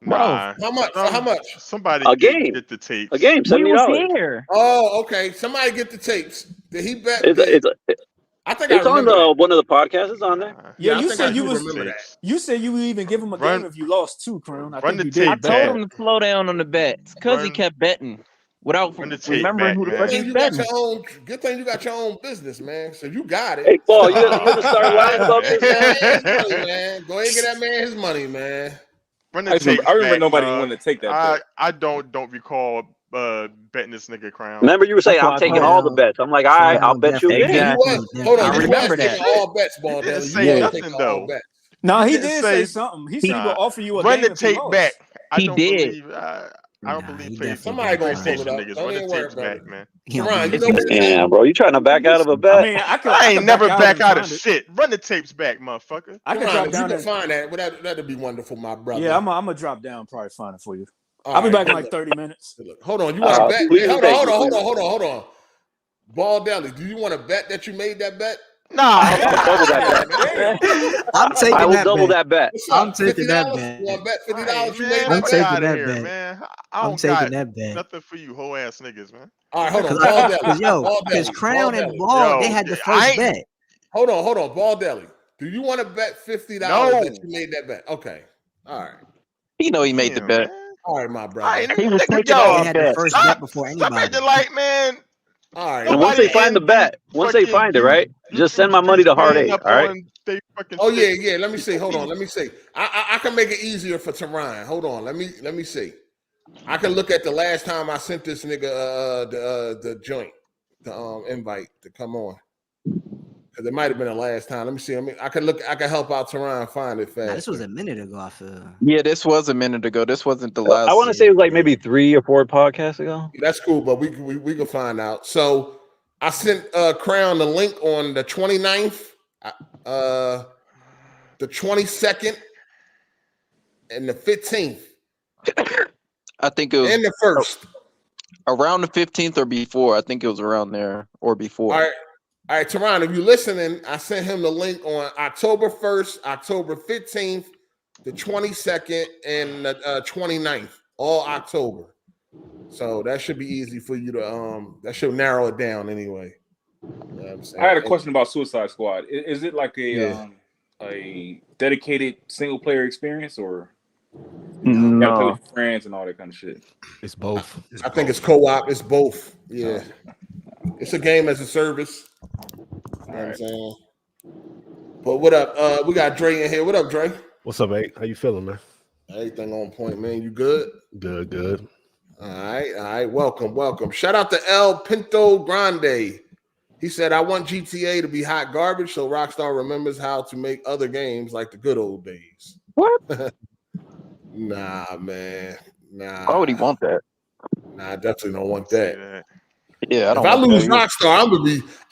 Nah. How much? Somebody a game. Get the tapes. A game. $70. Oh, okay. Somebody get the tapes. Did he bet? I think it's on one of the podcasts. It's on there. Yeah, you said you said you would even give him a game if you lost too, Crown. I think you did. I told him to slow down on the bets because he kept betting without remembering who the fuck he's betting. Good thing you got your own business, man. So you got it. Hey, Paul, you gonna start lying about this, man? Go ahead and get that man his money, man. I remember nobody wanted to take that bet. I don't recall betting this nigga Crown. Remember you were saying I'm taking all the bets. I'm like, all right, I'll bet you again. Hold on, I remember that. All bets, Ball. He didn't say nothing though. No, he did say something. He said he would offer you a run game the tape back. He did. I don't believe somebody gonna pull it up. niggas. Run the tapes back, man. Damn, bro, you trying to back out of a bet? I mean, I ain't never back out of shit. Run the tapes back, motherfucker. I can drop down and find that. That'd be wonderful, my brother. Yeah, I'm gonna drop down and probably find it for you. I'll be back in like 30 minutes. Hold on, you want to bet? Hold on. Ball Deli, do you want to bet that you made that bet? Nah, I'm taking I will that double bet. that bet. I'm taking that bet. You want to bet $50? You made I'm that taking bet? that bet. Man. I'm taking that bet. Nothing for you, whole ass niggas, man. All right, hold on. Because Crown and Ball, they had the first bet. Hold on. Ball Deli, do you want to bet $50 that you made that bet? Okay. All right. He know he made the bet. All right, my brother. He was taking They had the first bet before anybody. Man. All right. And once they find the bet, once they find it, right, just send my money to Hard8. All right. Oh yeah. Let me see. Hold on. Let me see. I can make it easier for Teron. Hold on. Let me see. I can look at the last time I sent this nigga the joint, the invite to come on. It might have been the last time. Let me see. I can help out Teron find it fast. This was a minute ago, I feel. Yeah, this was a minute ago. This wasn't the last. I want to say it was like maybe 3 or 4 podcasts ago. That's cool, but we can find out. So I sent Crown the link on the 29th, the 22nd, and the 15th. I think it was and the 1st. Around the 15th or before. I think it was around there or before. All right, Teron, if you're listening, I sent him the link on October 1st, October 15th, the 22nd, and the 29th, all October. So that should be easy for you to that should narrow it down anyway. You know what I'm saying? I had a question about Suicide Squad. Is it like a dedicated single player experience or you gotta play with friends and all that kind of shit? It's both. I think it's co-op, it's both. Yeah. It's a game as a service. You know what I'm saying? But what up? We got Dre in here. What up, Dre? What's up, mate? How you feeling, man? Everything on point, man. You good? Good. All right. Welcome. Shout out to El Pinto Grande. He said, I want GTA to be hot garbage so Rockstar remembers how to make other games like the good old days. What? Nah, man. Nah. Why would he want that? Nah, I definitely don't want that. Yeah, if I lose Rockstar,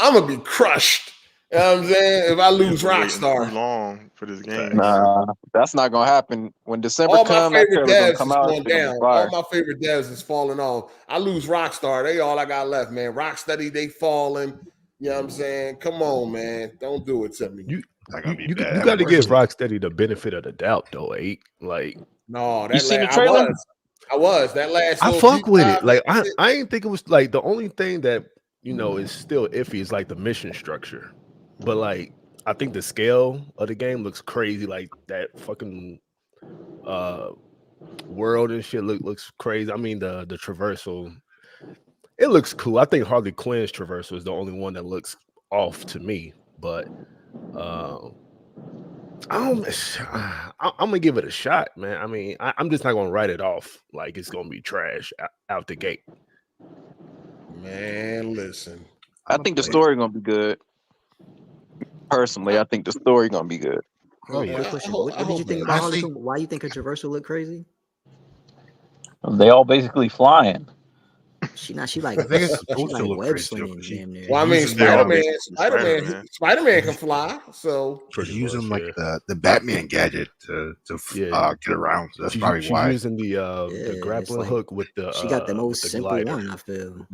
I'm gonna be crushed. You know what I'm saying? If I lose Rockstar, too long for this game. Nah, that's not gonna happen. When December comes, that trailer's gonna come out. Going down. All my favorite devs is falling off. I lose Rockstar. They all I got left, man. Rocksteady, they falling. You know what I'm saying? Come on, man. Don't do it to me. You got to give Rocksteady the benefit of the doubt, though. Like, no, you seen the trailer? I was that last. I fuck with it. Like, I ain't think it was like the only thing that is still iffy is like the mission structure, but like I think the scale of the game looks crazy. Like that fucking world and shit looks crazy. I mean the traversal, it looks cool. I think Harley Quinn's traversal is the only one that looks off to me, but I'm gonna give it a shot, man. I mean, I'm just not gonna write it off like it's gonna be trash out the gate. Man, listen. I think the story gonna be good. Personally, I think the story gonna be good. Oh yeah. What did you think about Harley Quinn? Why you think her traversal look crazy? They all basically flying. She like web slinging damn near. Well, I mean, Spider-Man can fly, so she's using like the Batman gadget to get around. So that's probably why she's using the grappling hook with the. She got the most simple one, I feel.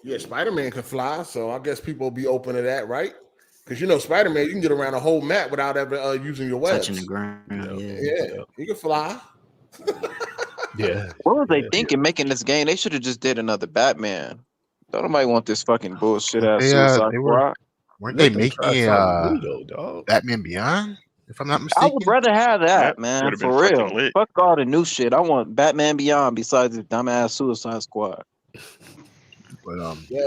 Yeah, Spider-Man can fly, so I guess people will be open to that, right? Because Spider-Man, you can get around a whole map without ever using your webs. Touching the ground. Yeah, you can fly. Yeah. What was they thinking making this game? They should have just did another Batman. Don't nobody want this fucking bullshit ass Suicide Squad. Weren't they making Batman Beyond? If I'm not mistaken, I would rather have that, man. For real. Fuck all the new shit. I want Batman Beyond besides the dumbass Suicide Squad. But I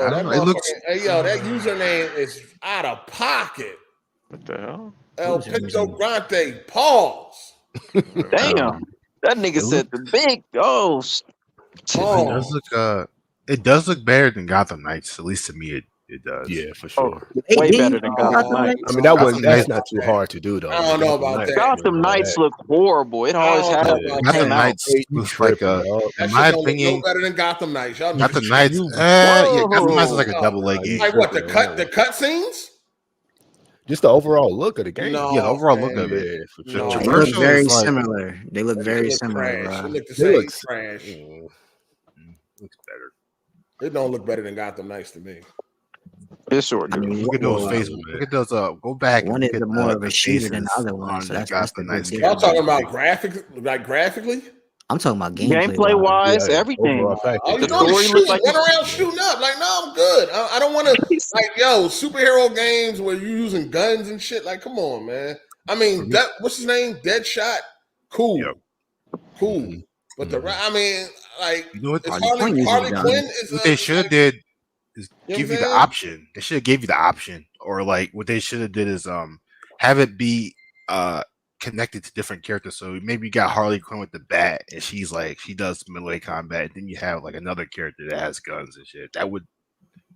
don't know, it looks. Hey, that username is out of pocket. What the hell? El Pinto Grande. Pause. Damn. That nigga said the big it does look better than Gotham Knights, at least to me it does. Yeah, for sure. Way better than Gotham Knights. I mean that's not too hard to do though. I don't know about that. Gotham Knights look horrible. It always had Gotham Knights looks like in my opinion, no better than Gotham Knights. Gotham Knights, Gotham Knights is like a double A game. Like what, the cut scenes? Just the overall look of the game. No, the overall look of it. They look very similar. They look very similar. They look the same trash. Looks better. It don't look better than Gotham Knights to me. It sure do. Look at those Facebook. Look at those. Go back. One is more of a shooter than the other one. So that's Gotham Knights. Y'all talking about graphically? I'm talking about gameplay wise, everything. The story looks like run around shooting up. Like, no, I'm good. I don't want to superhero games where you're using guns and shit. Like, come on, man. I mean, what's his name? Deadshot. Cool. But Harley Quinn is. What they should have did is give you the option. They should have gave you the option, or like what they should have did is have it be connected to different characters. So maybe you got Harley Quinn with the bat, and she does melee combat. And then you have like another character that has guns and shit.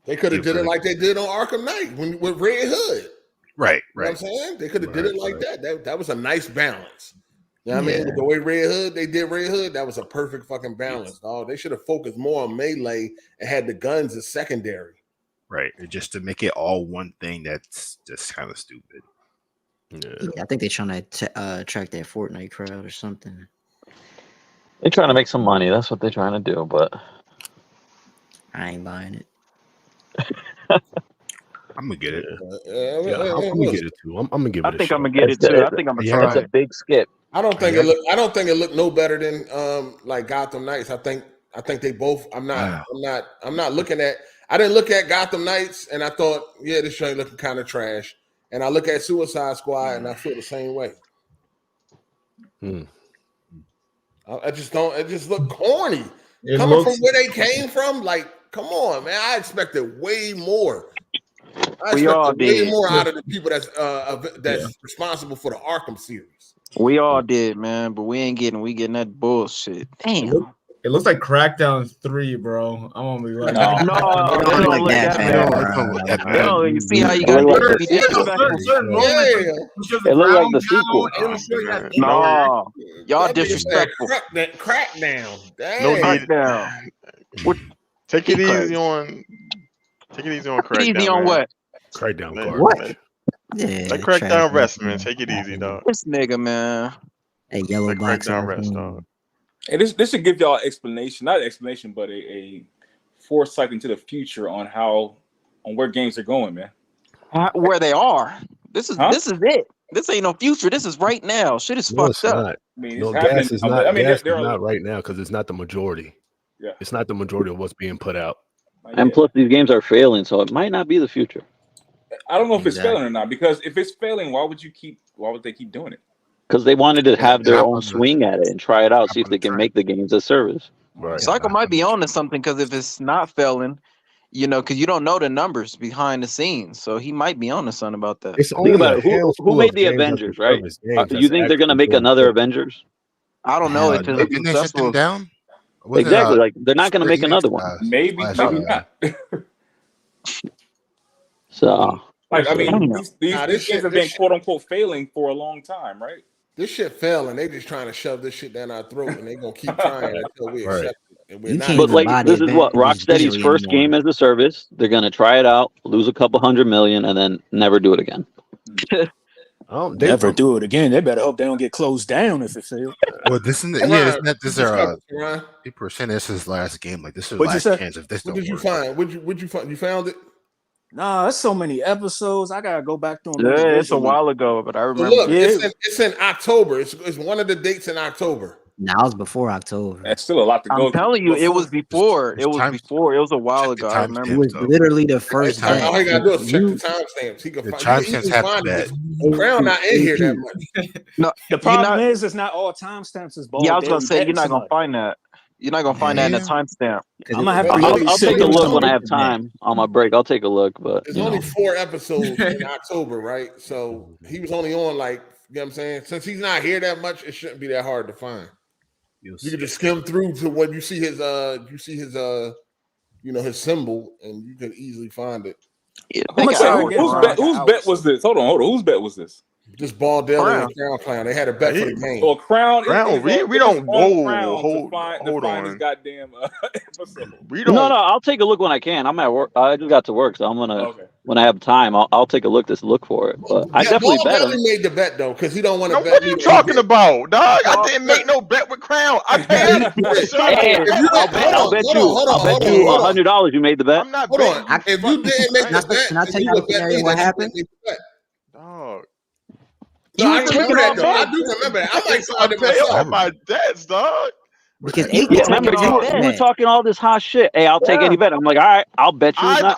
They could have did it like they did on Arkham Knight with Red Hood. Right. You know what I'm saying? They could have did it like that. That was a nice balance. You know what I mean? With the way they did Red Hood, that was a perfect fucking balance. Oh, they should have focused more on melee and had the guns as secondary. Right. Just to make it all one thing that's just kind of stupid. Yeah, I think they're trying to attract that Fortnite crowd or something. They're trying to make some money. That's what they're trying to do, but I ain't buying it. I'm gonna get it. I'm gonna get it too. I'm gonna give it. I think I'm gonna get it too. I think I'm gonna try it. It's a big skip. I don't think it looked no better than like Gotham Knights. I think they both. I'm not looking at. I didn't look at Gotham Knights and I thought, this joint looking kind of trash. And I look at Suicide Squad and I feel the same way. I just don't. It just look corny. Coming from where they came from, like, come on, man. I expected way more. Way more out of the people that's responsible for the Arkham series. We all did, man, but we getting that bullshit. Damn. It looks like Crackdown 3, bro. I'm gonna be right. No, it don't look that bad. No, you see how you got to be disrespectful. It looked like the sequel. No, y'all disrespectful. Crackdown. Crackdown. Take it easy on Crackdown. Easy on what? Crackdown. What? Yeah, like Crackdown rest, man. Take it easy, dog. This nigga, man. A yellow box. Crackdown rest, dog. And this should give y'all explanation, not an explanation, but a foresight into the future on how on where games are going, man. Where they are. This is it. This ain't no future. This is right now. Shit is fucked up. Not. I mean, No, it's happening. gas is now, not. but, I mean, gas is they're not right now because it's not the majority. Yeah, it's not the majority of what's being put out. And plus, these games are failing, so it might not be the future. I don't know if it's failing or not, because if it's failing, why would they keep doing it? Because they wanted to have their own swing at it and try it out, see if they can make the games a service. Right. Psycho might be on to something, because if it's not failing, because you don't know the numbers behind the scenes, so he might be on to something about that. Think about it. Who made the Avengers, right? You think they're gonna make another Avengers? I don't know if it's didn't they shut them down? Exactly. Like they're not gonna make another one. Maybe not. So, like, I mean, these games have been quote unquote failing for a long time, right? This shit fell, and they just trying to shove this shit down our throat, and they gonna keep trying until we accept it. And we're not. But like, this is what Rocksteady's first game as a service. They're gonna try it out, lose a couple $100 million, and then never do it again. They never do it again. They better hope they don't get closed down if it fails. Well, this is people are saying this is his last game. Like, this is the last chance if this. What did you find? What'd you find? You found it? Nah, there's so many episodes. I gotta go back to them. Yeah, it's a while ago, but I remember. Look, it's in October. It's one of the dates in October. Now it was before October. That's still a lot to go. I'm telling you, it was before. It was before. It was a while ago. I remember. It was literally the first day. All he gotta do is check the timestamps. He can find it. Crown not in here that much. No, the problem is it's not all timestamps. Is bold. Yeah, I was gonna say you're not gonna find that. You're not gonna find that in a timestamp. I'll take a look when I have time on my break. I'll take a look, but there's only 4 episodes in October, right? So he was only on, like, you know what I'm saying? Since he's not here that much, it shouldn't be that hard to find. You can just skim through to when you see his his symbol, and you can easily find it. Yeah, whose bet was this? Hold on. Whose bet was this? Just Ball Deli and Crown Clown. They had a bet for the game. Well, Crown. We don't. Hold on. This goddamn episode. We don't. No. I'll take a look when I can. I'm at work. I just got to work, so I'm gonna when I have time. I'll take a look to look for it. But I definitely bet him. Ball made the bet though, because he don't want to bet. What are you talking about, dog? I didn't make no bet with Crown. I paid. I'll bet you $100 you made the bet. I'm not betting. If you didn't make the bet, can I tell you what happened? Dog. No, I remember that though. I do remember that. I might find it myself. All my debts, dog. Because remember you were talking all this hot shit. Hey, I'll take any bet. I'm like, all right, I'll bet you. I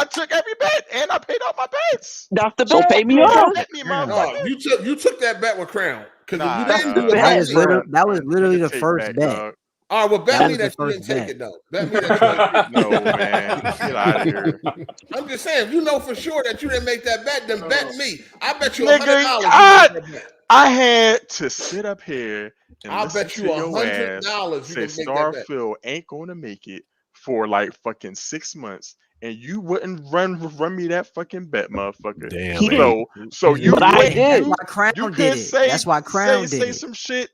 took every bet and I paid off my bets. That's the bet. So pay me off. No, you took that bet with Crown because if you didn't do it, that was literally the first bet. All right, well, bet me that you didn't take it, though. Bet me that you No, man. Get out of here. I'm just saying, if you know for sure that you didn't make that bet, then bet me. I bet you $100. I had to sit up here and I'll bet you $100 say Starfield ain't going to make it for like fucking 6 months. And you wouldn't run me that fucking bet, motherfucker. Damn. So you but I did. That's why Crown did it. That's why Crown did say it. some shit.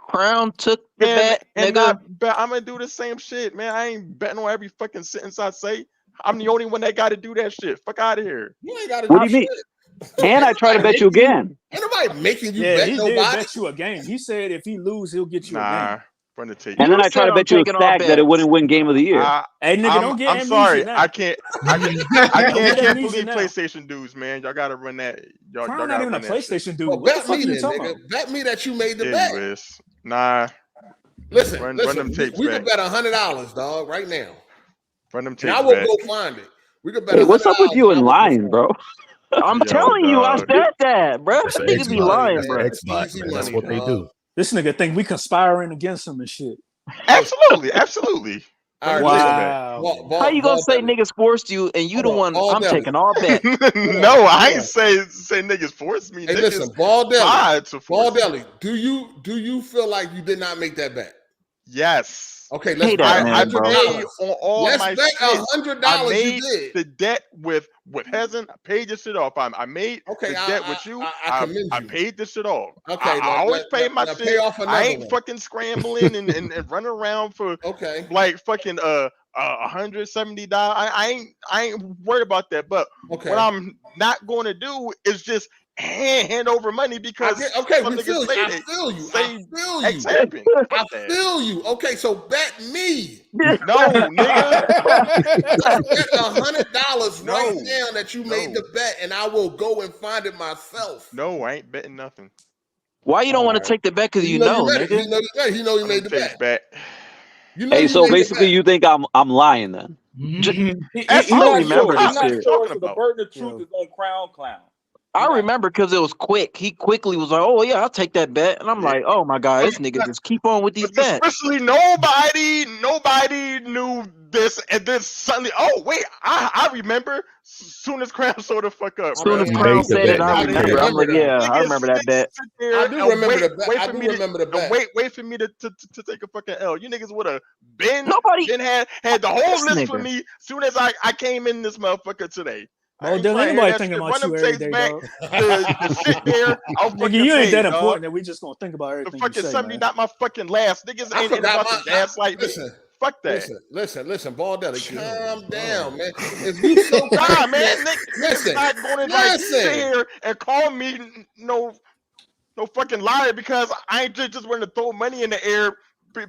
Crown took the bet, and I'm gonna do the same shit, man. I ain't betting on every fucking sentence I say. I'm the only one that got to do that shit. Fuck out of here. You ain't got to. What do you mean? And I try to bet you again. Ain't nobody making you bet nobody. Did bet you a game. He said if he lose, he'll get you a game. And then I try to bet you a stack that it wouldn't win Game of the Year. Hey, nigga, don't get I'm sorry. now. I can't believe PlayStation dudes, man. Y'all gotta run that. Y'all not even a PlayStation dude. Well, bet me then, nigga. Bet me that you made the bet. Nah. Listen, run them tapes we back. can bet $100, dog, right now. Run them tapes and I will back. go find it. We can bet. Hey, what's up with you and lying, bro? I'm telling you, I said that, bro. Niggas be lying, bro. That's what they do. This nigga think we conspiring against him and shit. Absolutely. Wow. How you gonna say niggas forced you and you the one? I'm taking all bet. No, I ain't say niggas forced me. Hey, listen, Ball Deli, do you feel like you did not make that bet? Yes. Okay, let's I paid on all let's my bet shit. $100. I made you did the debt with Hezen. I paid this shit off. I made the debt with you. I paid this shit off. Okay, I always pay my shit. Pay off I ain't fucking scrambling and running around for like fucking $170. I ain't worried about that. But what I'm not going to do is just hand over money because okay, some we niggas feel you. say I they feel you. say I feel X you. happened. I feel you. Okay, so bet me. No, nigga. Let's bet $100 right now that you made the bet, and I will go and find it myself. No, I ain't betting nothing. Why you don't want to take the bet? Because you know, nigga. He know you made the bet. You know Hey, you so made the basically, bet. you think I'm lying then? He's I not remember sure. this He's not shit. sure. So the burden of truth is on Crown Clown. I remember because it was quick. He quickly was like, "Oh yeah, I'll take that bet," and I'm like, "Oh my god, this nigga just keep on with these bets." Especially nobody knew this, and then suddenly, oh wait, I remember. Soon as Crown showed the fuck up, Soon as You Crown made the said it, bet. I remember. I'm like, yeah, I remember that bet. I do remember the bet. I do remember the bet. Wait for me to take a fucking L. You niggas would have been had the whole This list for nigga. me soon as I came in this motherfucker today. Well, then anybody thinking about you every day, dog. The shit there, I'll Nigga, fucking you ain't pay, that dog. important that we just gonna think about The everything fucking you say, 70 man. not my fucking last. Niggas I ain't about forgot to gaslight me. Listen, Fuck that. listen, Baldelli, calm down, man. If you so Nah, confident, man, niggas not gonna like sit here and call me no fucking liar because I ain't just wanting to throw money in the air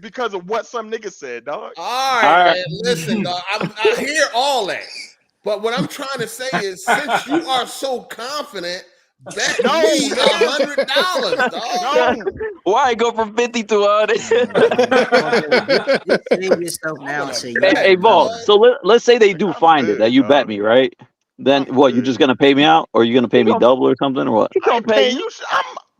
because of what some niggas said, dog. All right, man. Listen, dog. I hear all that, but what I'm trying to say is, since you are so confident, bet me $100, dog. Why go from 50 to 100? Just save yourself now and say, Hey, Ball. So let's say they do find it that you bet me, right? Then what? You're just gonna pay me out, or you gonna pay me double or something, or what? He gonna pay you.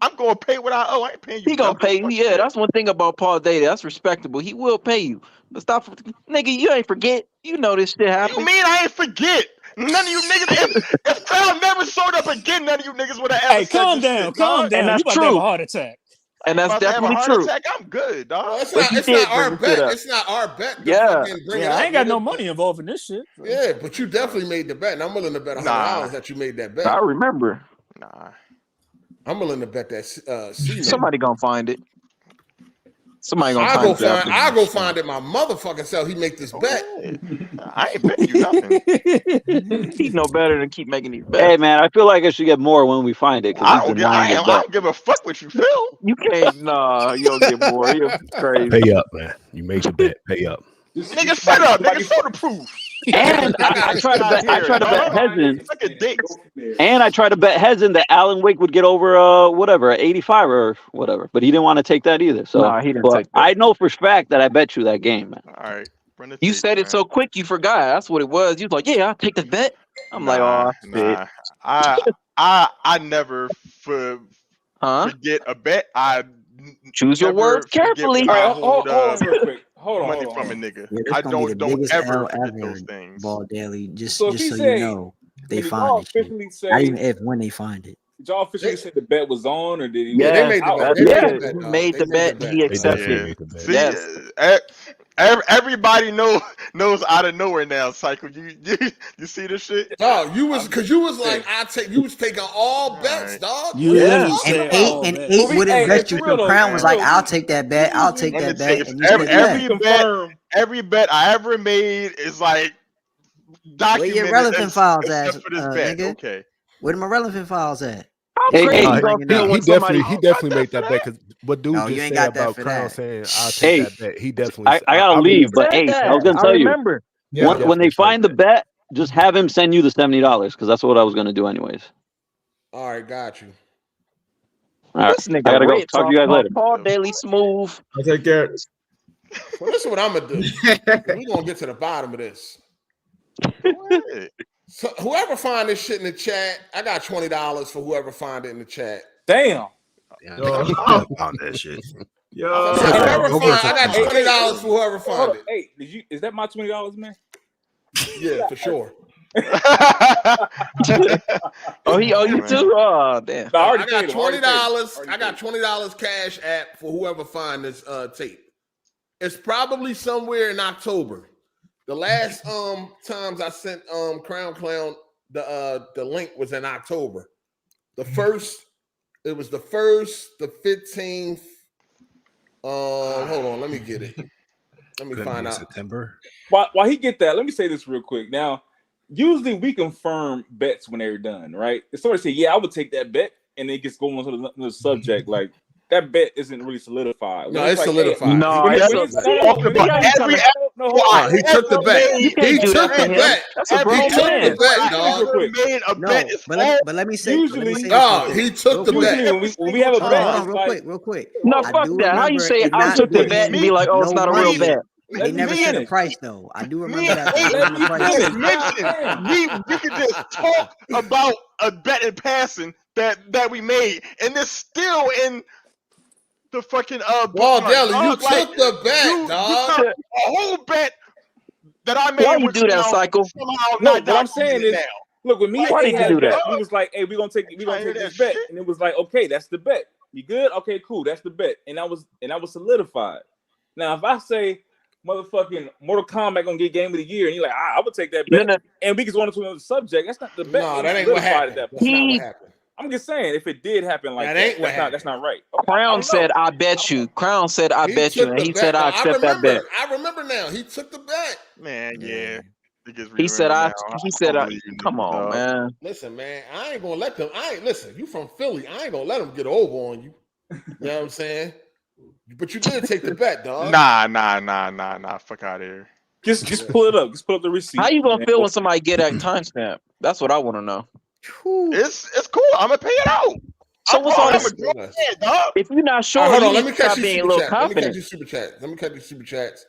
I'm gonna pay what I owe. I ain't paying you. He gonna pay you. Yeah, that's one thing about Paul Data. That's respectable. He will pay you. But stop, nigga. You ain't forget. You know this shit happened. You mean I ain't forget? None of you niggas. If Crown never showed up again, none of you niggas would have ever. Hey, calm down, calm down. And that's You about to have true. a heart attack. And that's If I have a definitely heart true. attack, I'm good, dog. Well, it's But not. you It's did not our bring the shit bet. up. It's not our bet. To Yeah. fucking bring it Yeah, up, I ain't got nigga. no money involved in this shit. Yeah, but you definitely made the bet, and I'm willing to bet $100 that you made that bet. I remember. Nah. I'm willing to bet that C. Somebody gonna find it. Somebody gonna I'll find go it. find. I'll go find it. My motherfucking self. He make this bet. I ain't betting you nothing. He know better than keep making these bets. Hey, man, I feel like I should get more when we find it. I don't give a fuck what you feel. You can't. Nah, you don't get more. You're crazy. Pay up, man. You made the bet. Pay up. Nigga, shut up. Nigga, show the proof. And I try to bet. I try to bet Hezin. Fuck a dick. And I tried to bet Hezin that Alan Wake would get over whatever 85 or whatever, but he didn't want to take that either. So Nah, he didn't take that. I know for fact that I bet you that game, man. All right. You said it so quick, you forgot. That's what it was. You was like, "Yeah, I'll take the bet." I'm like, "Oh, shit." I never forget a bet. I choose your words carefully. All right, hold on real quick. Hold on. Money from a nigga. Yeah, I this gonna be the don't biggest ever L forget ever, those things. Ball Daily. Just So so if he you say- know, they Did y'all find it. officially say? Not even if, when they find it. Did y'all officially say the bet was on, or did he? Yeah, they made the bet. They made the bet, He dog. made They the bet. He They accepted definitely it. made the bet. See, Yes. everybody knows out of nowhere now. Cycle, you see this shit? Dog, you was like, you was taking all bets, dog. You What literally you said talking all about? And bets. eight wouldn't Hey, bet it's you. real So though, Crown man. was like, "I'll take that bet. I'll take that bet." And you said Every bet I ever made is like "Where documented. your relevant files at, except for this bet. nigga? Okay. Where my relevant files at?" How Hey, crazy hey, you gonna feel when somebody? He definitely made that bet because what dude No, you just ain't said got that about for Crown that. saying I'll take Hey, that bet. He definitely. I gotta leave, remember but that. hey, that. I was gonna I tell you remember. when they find the bet, just have him send you the $70 because that's what I was gonna do anyways. All right, got you. All right, This I nigga gotta go. rich Talk to you guys off later. Paul Daily Smooth. I'll take care. Well, this is what I'm gonna do. We're gonna get to the bottom of this. So whoever find this shit in the chat, I got $20 for whoever find it in the chat. Damn. Yeah, I found that shit. Yo, I got $20 for whoever find it. Hey, is that my $20, man? Yeah, for sure. Oh, he owe you too? Oh, damn. No, I got $20. I got $20 cash app for whoever find this tape. It's probably somewhere in October. The last times I sent Crown Clown the link was in October. It was the 1st, the 15th. Hold on, let me get it. Let me find out. September. While he get that, let me say this real quick. Now, usually we confirm bets when they're done, right? If somebody say, "Yeah, I would take that bet," and it gets going on to the subject, like that bet isn't really solidified. No, it's solidified. No, he he took the bet. You can't do that for him. That's a grown man. But let me say, usually, he took the bet. When we have a bet, real quick. No, fuck that. How you say I took the bet and be like, oh, it's not a real bet? They never said the price though. I do remember that. We could just talk about a bet in passing that we made, and it's still in the fucking Well, Deli, you took the bet, dog. A whole bet that I made. Why you do that, Cycle? No, what I'm saying is, look, with me, why did you do that? We was like, hey, we're gonna take this bet, and it was like, okay, that's the bet. You good? Okay, cool, that's the bet, and that was solidified. Now, if I say motherfucking Mortal Kombat gonna get Game of the Year, and you're like, I would take that bet, and we can go on to another subject. That's not the bet. No, that ain't what happened. That's not what happened. I'm just saying, if it did happen like that, that's not right. Okay, Crown said, "I bet you." Crown said, "I bet you," and he said, "I accept that bet." I remember now. He took the bet. Man, yeah. He said, come on, man. Listen, man, I ain't gonna let them. Listen, you from Philly. I ain't gonna let them get over on you. You know what I'm saying? But you did take the bet, dog. Nah. Fuck out of here. Just pull it up. Just pull up the receipt. How you gonna feel when somebody get that timestamp? That's what I want to know. It's cool. I'm gonna pay it out. So what's all this? If you're not sure, hold on. you let me catch you super chat. confident. Let me catch you super chats.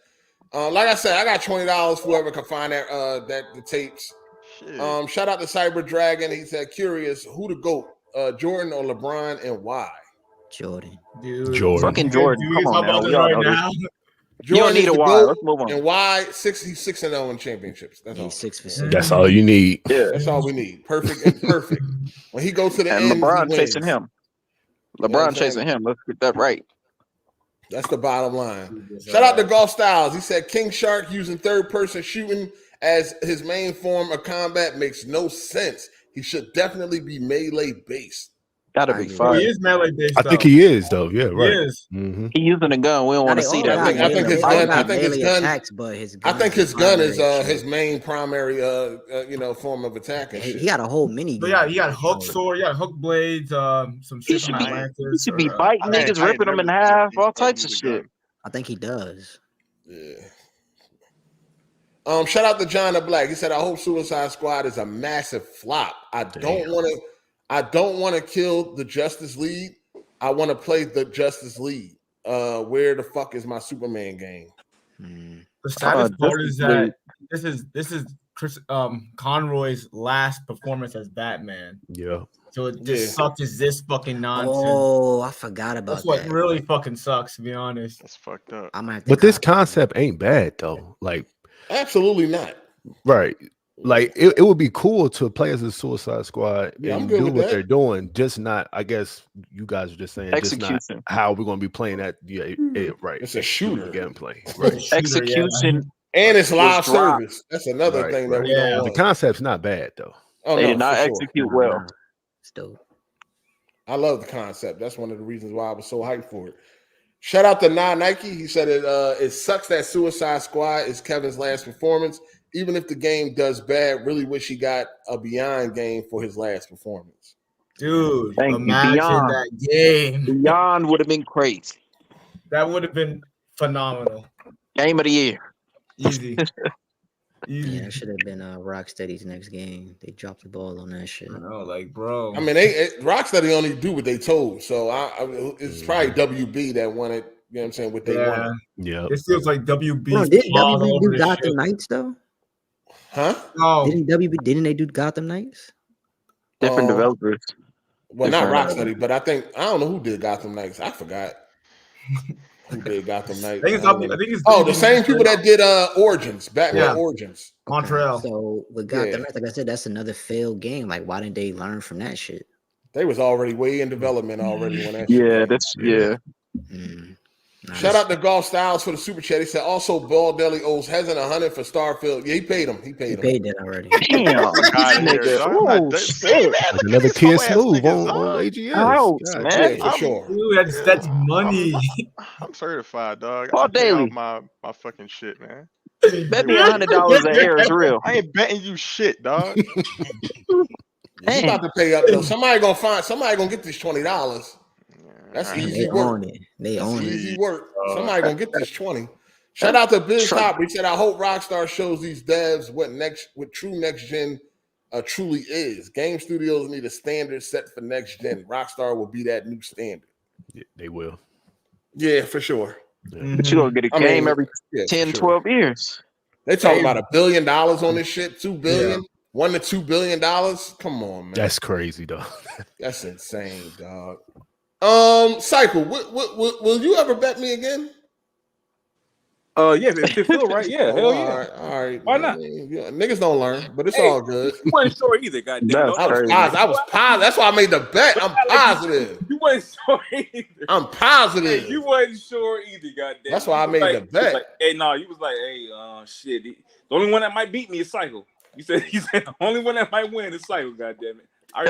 Like I said, I got $20 for whoever can find the tapes. Shit. Shout out to Cyber Dragon. He said, "Curious, who the GOAT, Jordan or LeBron, and why?" Jordan. Dude. Fucking Jordan. Come on now. We all know this. Jordan you don't need a why. Let's move on. And why? He's 6-0 in championships. That's all. 6%. That's all you need. Yeah, that's all we need. Perfect. When he goes to the end, LeBron chasing him. LeBron chasing him. Let's get that right. That's the bottom line. Shout out to Golf Styles. He said King Shark using third-person shooting as his main form of combat makes no sense. He should definitely be melee-based. Gotta be fine. He is melee-based. I think he is, though. Yeah, right. He is. Mm-hmm. He using a gun. We don't want to see that. I think his gun. I think his gun. Attacks, but his gun I think his gun is his main primary, form of attack. And shit. He got a whole mini. But yeah, he got hook sword. He got hook blades. Some shit from Atlantis. He should be biting niggas, ripping them in half, all types of shit. I think he does. Yeah. Shout out to John the Black. He said, "I hope Suicide Squad is a massive flop. I don't want to kill the Justice League. I want to play the Justice League. Where the fuck is my Superman game?" The saddest part is that this is Chris Conroy's last performance as Batman. Yeah. So it just sucks as this fucking nonsense. Oh, I forgot about that. That's what really fucking sucks, to be honest. That's fucked up. But this concept ain't bad though. Like, absolutely not. Right. Like it would be cool to play as a Suicide Squad and do what they're doing, just not. I guess you guys are just saying execution. Just not how we're going to be playing that. Yeah, right. It's a shooter gameplay. Right. Execution. And it's live service. That's another thing that we don't want. The concept's not bad though. Oh, they did not execute well. Still, I love the concept. That's one of the reasons why I was so hyped for it. Shout out to Nike. He said it sucks that Suicide Squad is Kevin's last performance. Even if the game does bad, really wish he got a Beyond game for his last performance. Dude, imagine that game. Beyond would have been crazy. That would have been phenomenal. Game of the year. Easy. Yeah, it should have been Rocksteady's next game. They dropped the ball on that shit. I know, like, bro. I mean, Rocksteady only do what they told, so it's probably WB that wanted. You know what I'm saying? What they wanted. Yeah. It feels like WB. Did WB do Gotham Knights though? Huh? No. Didn't they do Gotham Knights? Different developers. Well, not Rocksteady, but I don't know who did Gotham Knights. I forgot. Who did Gotham Knights? I think it's the same people that did Origins, Batman Origins. Montreal. So with Gotham Knights, like I said, that's another failed game. Like, why didn't they learn from that shit? They was already way in development already when that shit Nice. Shout out to Golf Styles for the super chat. He said also Ball Deli owes Hezen 100 for Starfield. Yeah, he paid him. He paid that already. Damn, like another PS move on AGS. Oh, man, for sure. Dude, that's money. I'm certified, dog. Ball Daily. My fucking shit, man. Bet me $100 the air is real. I ain't betting you shit, dog. You about to pay up though. Somebody gonna get this $20. That's easy work. They own it. Easy work. Somebody gonna get this 20. Shout out to Biz Top. He said, "I hope Rockstar shows these devs what true next gen truly is. Game studios need a standard set for next gen. Rockstar will be that new standard. Yeah, they will. Yeah, for sure. Yeah. But you gonna get a game every 10, 12 years. They talking about $1 billion on this shit. $2 billion, $1 to $2 billion. Come on, man. That's crazy, dog. That's insane, dog. Cycle. Will you ever bet me again? Yeah, if it feel right, yeah, hell yeah. All right. Why not? Yeah, niggas don't learn, but it's all good. You wasn't sure either, goddamn. I was positive. That's why I made the bet. I'm positive. You wasn't sure either. I'm positive. Hey, you wasn't sure either, goddamn. That's why I made the bet. You was like, hey, shit. The only one that might beat me is Cycle. You said the only one that might win is Cycle, goddamn it. I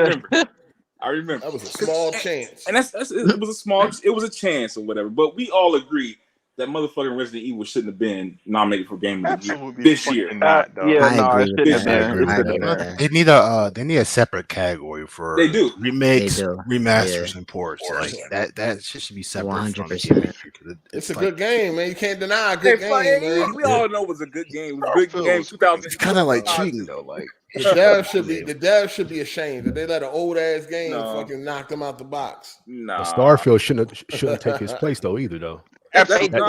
remember. That was a small chance. And it was a chance or whatever. But we all agree that motherfucking Resident Evil shouldn't have been nominated for Game of the Year this year. They need a separate category for they do remakes, remasters, and ports. Like that should be separate. 100%. It's a good game, man. You can't deny a good game, man. We all know it was a good game. It was a good game. 2000. It's kind of like cheating though. Like the devs should be ashamed that they let an old ass game fucking knock them out the box. Nah. Starfield shouldn't take his place though either though. Absolutely not.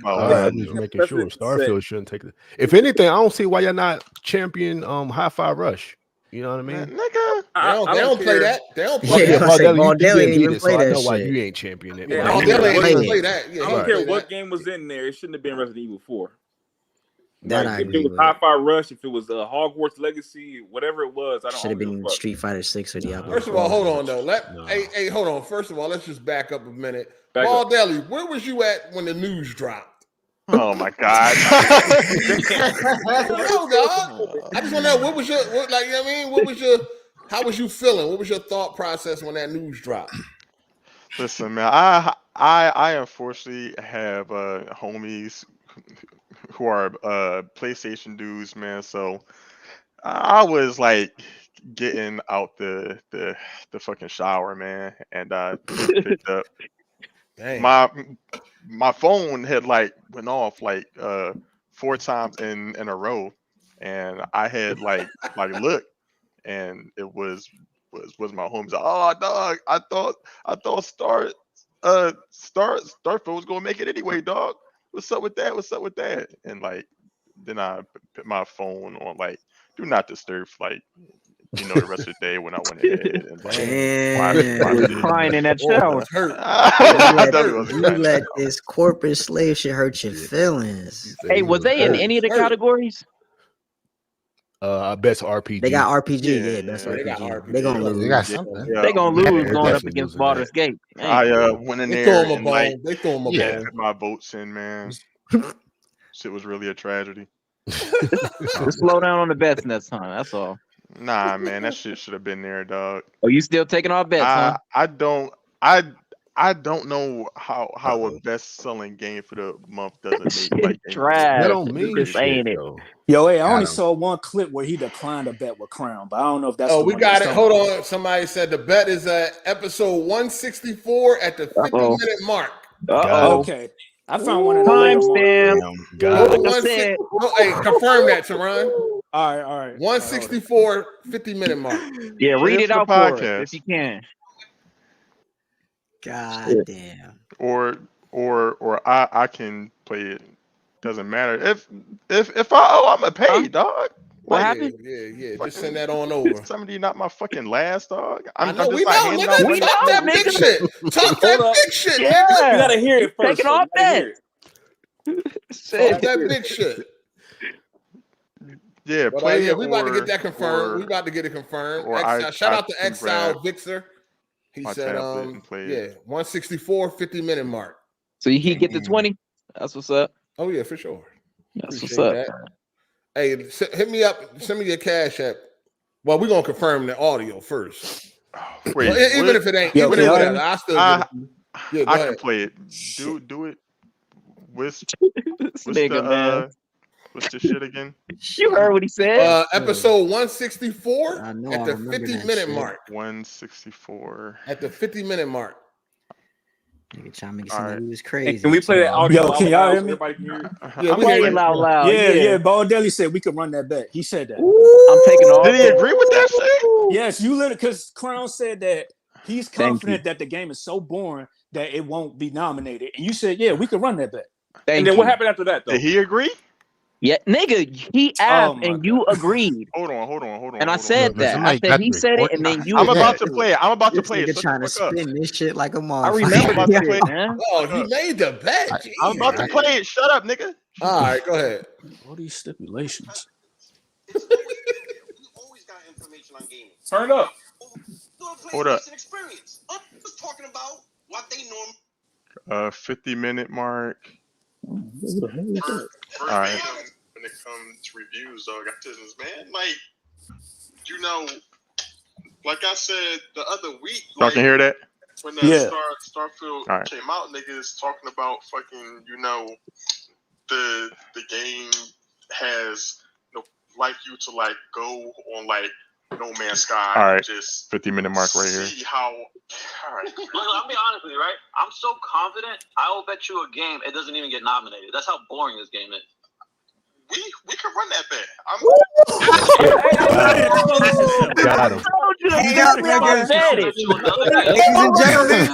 I'm just making sure Starfield shouldn't take it. If anything, I don't see why you're not champion Hi-Fi Rush. You know what I mean? Nigga, they don't play that. They don't play that. Valdelli ain't even play I that know why shit. you ain't champion it. Valdelli ain't even play that. I don't care what game was in there. It shouldn't have been Resident Evil 4. If it was Hi-Fi Rush, if it was Hogwarts Legacy, whatever it was, I don't should have been Street Fighter 6 or Diablo. First of all, hold on though. Hey, hold on. First of all, let's just back up a minute. Valdelli, where was you at when the news dropped? Oh my God! No, dog. I just want to know what was your you know what I mean? What was your how was you feeling? What was your thought process when that news dropped? Listen, man, I unfortunately have homies who are PlayStation dudes, man. So I was like getting out the fucking shower, man, and I picked up. Dang. My phone had like went off like 4 times in a row, and I had like looked, and it was my homies. Oh dog, I thought Starfield was gonna make it anyway, dog. What's up with that? And like then I put my phone on like do not disturb for like the rest of the day when I went ahead and was crying in that shower. You let this corporate slave shit hurt your feelings. Hey, was they in any of the categories? Best RPG. They got RPG. Best RPG. They gonna lose. They got something. They gonna lose going up against Baldur's Gate. I went in there and like they threw them a bone. put my votes in, man. Shit was really a tragedy. Just slow down on the bets next time. That's all. Nah, man, that shit should have been there, dog. Oh, you still taking our bets, huh? I don't know how a best-selling game for the month doesn't make like trash. That don't mean just ain't it. Yo, hey, I only saw one clip where he declined a bet with Crown, but I don't know if that's. Oh, we got it. Hold on. Somebody said the bet is at episode 164 at the 50-minute mark. Okay. I found one in the Hey, confirm that, Teron. All right. 164 50-minute mark. Yeah, read it out for us if you can. God damn. Or I can play it. Doesn't matter. If I owe, I'm gonna pay, dog. What happened? Yeah. Just send that on over. Somebody not my fucking last, dog. We know, nigga. Talk that big shit. Talk that big shit, Yeah. nigga. You gotta hear it first. Taking off bets. Talk that big shit. Yeah, But, play it. we about to get that confirmed. We about to get it confirmed. Shout out to Exile Vixer. He said, 164 50-minute mark. So he get the 20. That's what's up. Oh yeah, for sure. That's what's up. That. Hey, hit me up. Send me your cash app. Well, we're gonna confirm the audio first. Wait, even if it ain't, even if whatever, I still. I can play it. Do it What's nigga, man. What's the shit again? You heard what he said. Episode 164 I know, at I the remember that 50-minute shit. mark. 164. At the 50-minute mark. Nigga trying to make it All seem right. like he was Hey, crazy. can we play that audio? Yo, can y'all hear me? Everybody can hear it? Yeah, I'm we hear playing you. loud, loud. Yeah. Baldelli said we could run that back. He said that. I'm taking off. Did he agree with that shit? Yes, you literally, because Crown said that he's Thank confident you. that the game is so boring that it won't be nominated. And you said, yeah, we could run that back. And then what happened after that, though? Did he agree? Yeah, nigga, he asked and you agreed. Hold on. And I said that. I said he said it, and then you. I'm about to play it. I'm about to play it. Nigga trying to spin this shit like a motherfucker. I remember about to play that, man. Oh, he made the bet. I'm about to play it. Shut up, nigga. All right, go ahead. All these stipulations. Turn it up. Hold up. Experience. I'm just talking about what they know. 50-minute mark. First All right. when it comes to reviews, dog, I tell this, man, like, you know, like I said the other week, Y'all can hear that? when Yeah. Starfield All right. came out, niggas talking about fucking, you know, the game has like you to like go on like No Man's Sky. All right. And just 50-minute mark right here. see how. All right. Look, I'll be honest with you, right? I'm so confident. I will bet you a game it doesn't even get nominated. That's how boring this game is. We can run that bet. Got him. Hang up, nigga. Ladies and gentlemen.